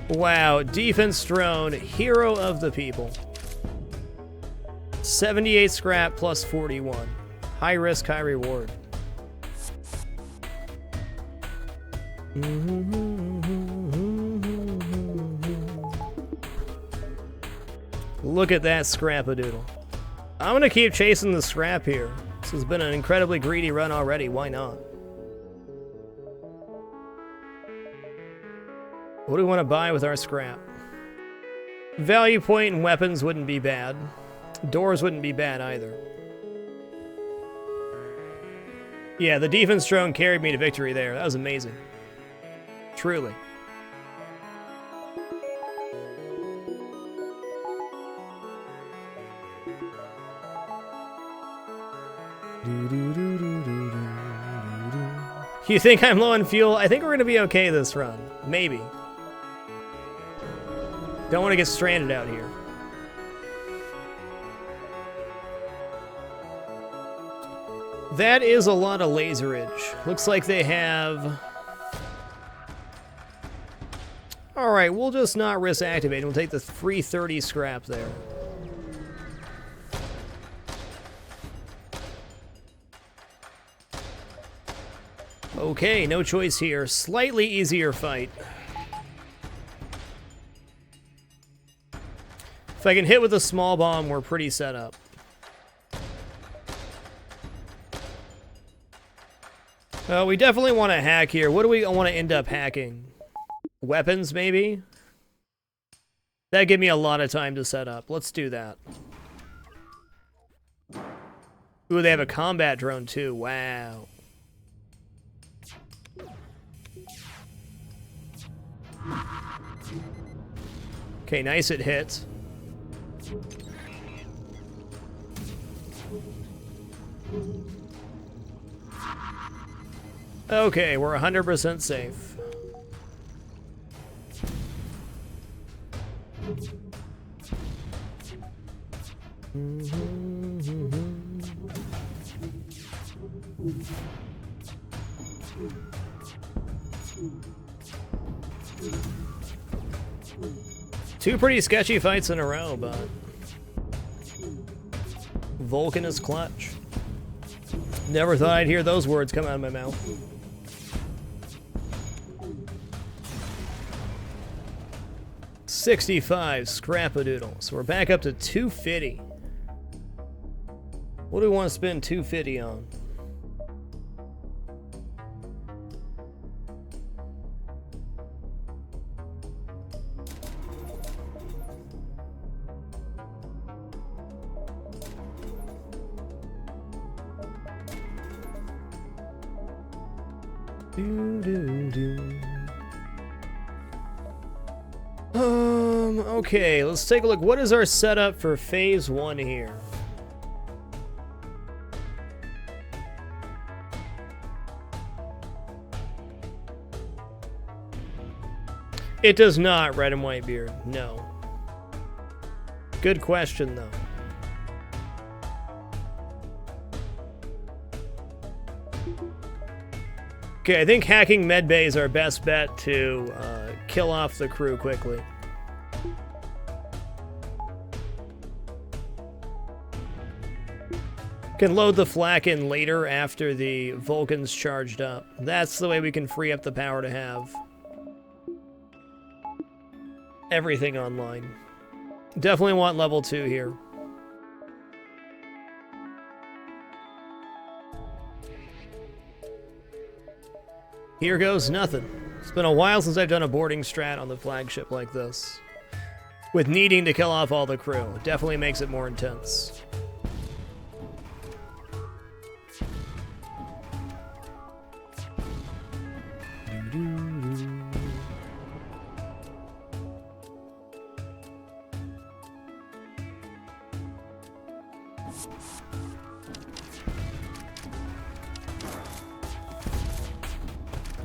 Wow, defense drone, hero of the people. 78 scrap plus 41. High risk, high reward. Look at that scrap-a-doodle. I'm gonna keep chasing the scrap here. This has been an incredibly greedy run already, why not? What do we want to buy with our scrap? Value point and weapons wouldn't be bad. Doors wouldn't be bad either. Yeah, the defense drone carried me to victory there. That was amazing. Truly. You think I'm low on fuel? I think we're going to be okay this run. Maybe. Don't want to get stranded out here. That is a lot of laserage. Looks like they have... Alright, we'll just not risk activating. We'll take the 330 scrap there. Okay, no choice here. Slightly easier fight. If I can hit with a small bomb, we're pretty set up. We definitely want to hack here. What do we want to end up hacking? Weapons, maybe? That'd give me a lot of time to set up. Let's do that. Ooh, they have a combat drone too. Wow. Okay, nice, it hits. Okay, we're 100% safe. Two pretty sketchy fights in a row, but Vulcan is clutch. Never thought I'd hear those words come out of my mouth. $65 scrap-a-doodle. So we're back up to 250. What do we want to spend 250 on? Okay, let's take a look. What is our setup for phase 1 here? It does not, Red and White Beard. No. Good question, though. Okay, I think hacking medbay is our best bet to kill off the crew quickly. Can load the flak in later after the Vulcan's charged up. That's the way we can free up the power to have everything online. Definitely want level 2 here. Here goes nothing. It's been a while since I've done a boarding strat on the flagship like this. With needing to kill off all the crew. It definitely makes it more intense.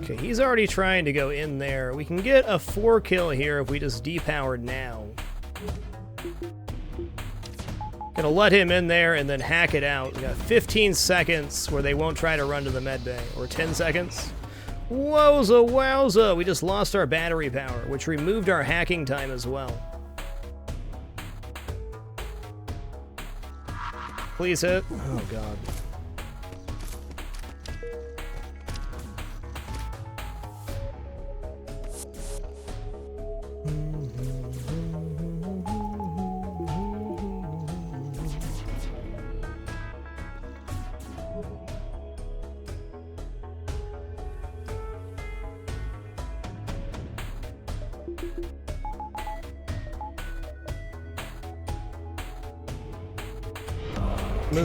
Okay, he's already trying to go in there. We can get a 4 kill here if we just depowered now. Gonna let him in there and then hack it out. We got 15 seconds where they won't try to run to the medbay. Or 10 seconds. Wowza wowza! We just lost our battery power, which removed our hacking time as well. Please hit. Oh god.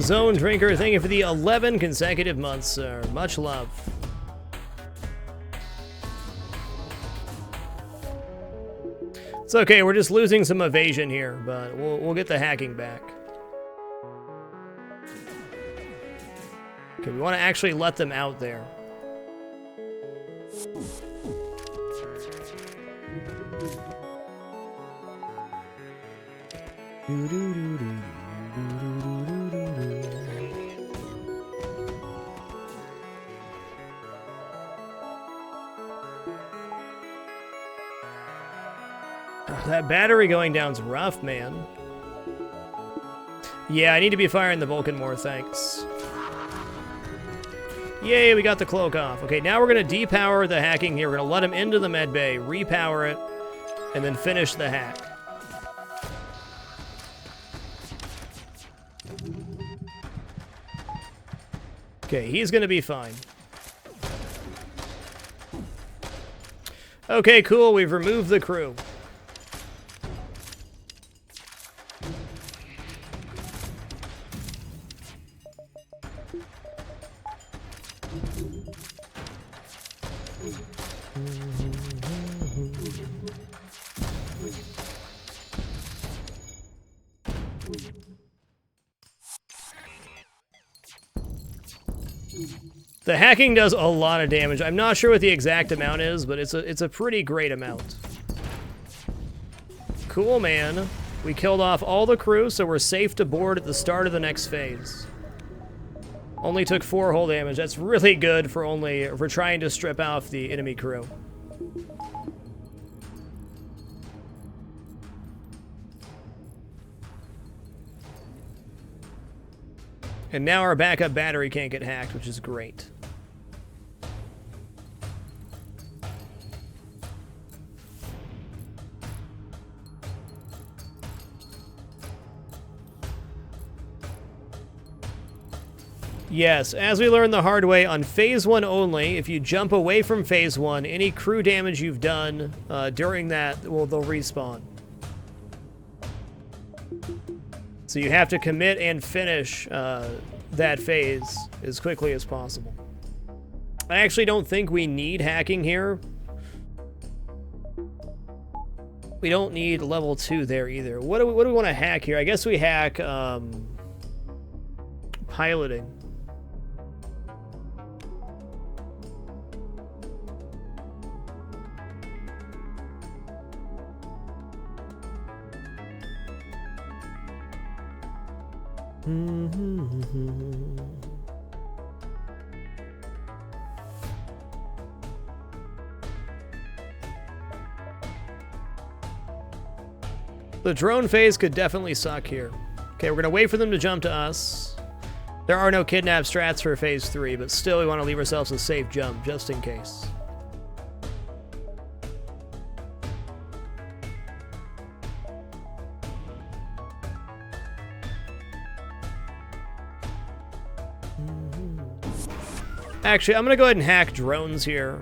Zone Drinker, thank you for the 11 consecutive months, sir. Much love. It's okay, we're just losing some evasion here, but we'll get the hacking back. Okay, we want to actually let them out there. That battery going down's rough, man. Yeah, I need to be firing the Vulcan more, thanks. Yay, we got the cloak off. Okay, now we're going to depower the hacking here. We're going to let him into the medbay, repower it, and then finish the hack. Okay, he's going to be fine. Okay, cool. We've removed the crew. The hacking does a lot of damage. I'm not sure what the exact amount is, but it's a pretty great amount. Cool, man. We killed off all the crew, so we're safe to board at the start of the next phase. Only took 4 hull damage. That's really good for trying to strip off the enemy crew. And now our backup battery can't get hacked, which is great. Yes, as we learned the hard way, on Phase 1 only, if you jump away from Phase 1, any crew damage you've done during that, well, they'll respawn. So you have to commit and finish that phase as quickly as possible. I actually don't think we need hacking here. We don't need level 2 there either. What do we want to hack here? I guess we hack piloting. The drone phase could definitely suck here. Okay, we're gonna wait for them to jump to us. There are no kidnap strats for phase 3, but still we want to leave ourselves a safe jump, just in case. Actually, I'm gonna go ahead and hack drones here.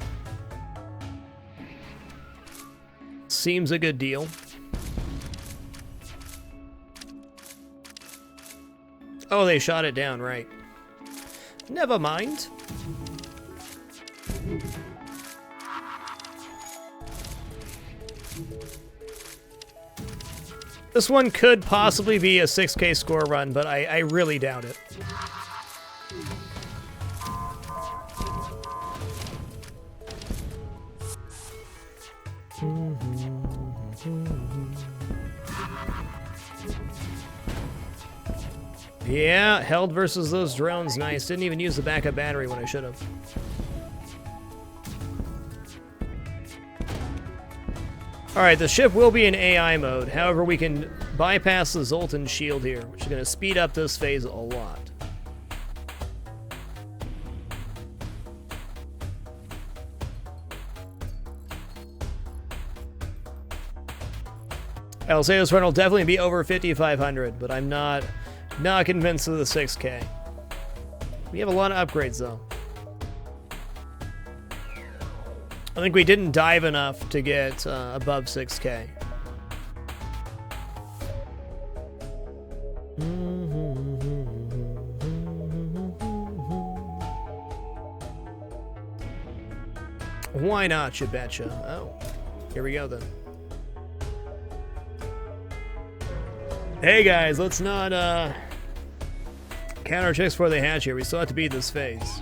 Seems a good deal. Oh, they shot it down, right. Never mind. This one could possibly be a 6K score run, but I really doubt it. Yeah, held versus those drones. Nice. Didn't even use the backup battery when I should have. Alright, the ship will be in AI mode. However, we can bypass the Zoltan shield here, which is going to speed up this phase a lot. I'll say this run will definitely be over 5,500, but I'm not convinced of the 6K. We have a lot of upgrades, though. I think we didn't dive enough to get above 6K. Why not, you betcha? Oh, here we go, then. Hey guys, let's not counter chicks before they hatch here. We still have to beat this phase.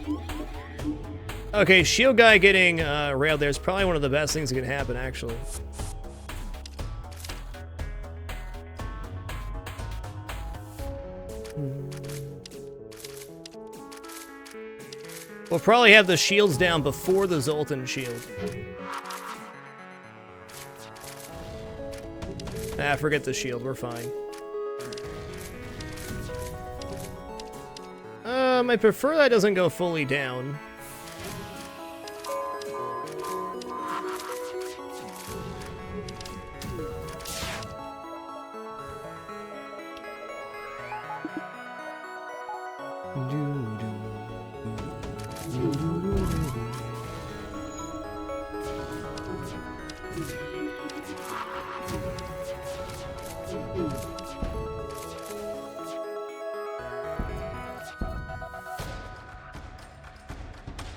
Okay, shield guy getting railed there is probably one of the best things that can happen, actually. We'll probably have the shields down before the Zoltan shield. Ah, forget the shield, we're fine. I prefer that doesn't go fully down.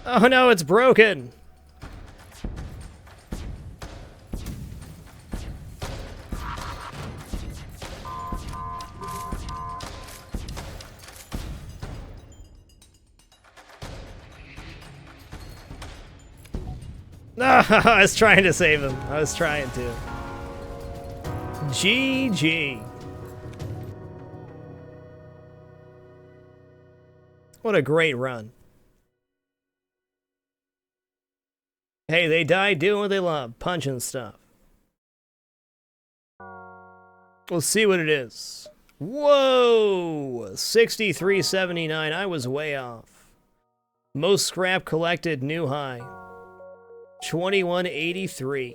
Oh no, it's broken! No, I was trying to save him. I was trying to. GG. What a great run. Hey, they died doing what they love, punching stuff. We'll see what it is. Whoa! 63.79. I was way off. Most scrap collected, new high. 21.83.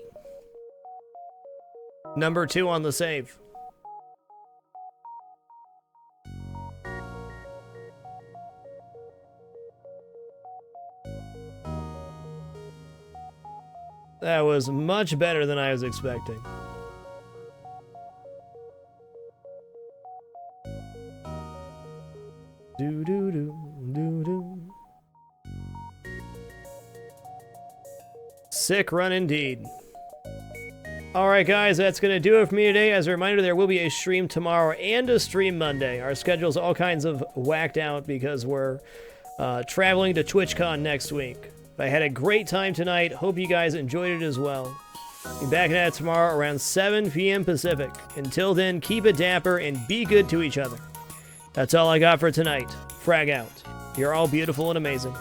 Number 2 on the save. That was much better than I was expecting. Do do do do do. Sick run indeed. Alright guys, that's going to do it for me today. As a reminder, there will be a stream tomorrow and a stream Monday. Our schedule's all kinds of whacked out because we're traveling to TwitchCon next week. I had a great time tonight. Hope you guys enjoyed it as well. Be back at it tomorrow around 7 p.m. Pacific. Until then, keep it dapper and be good to each other. That's all I got for tonight. Frag out. You're all beautiful and amazing.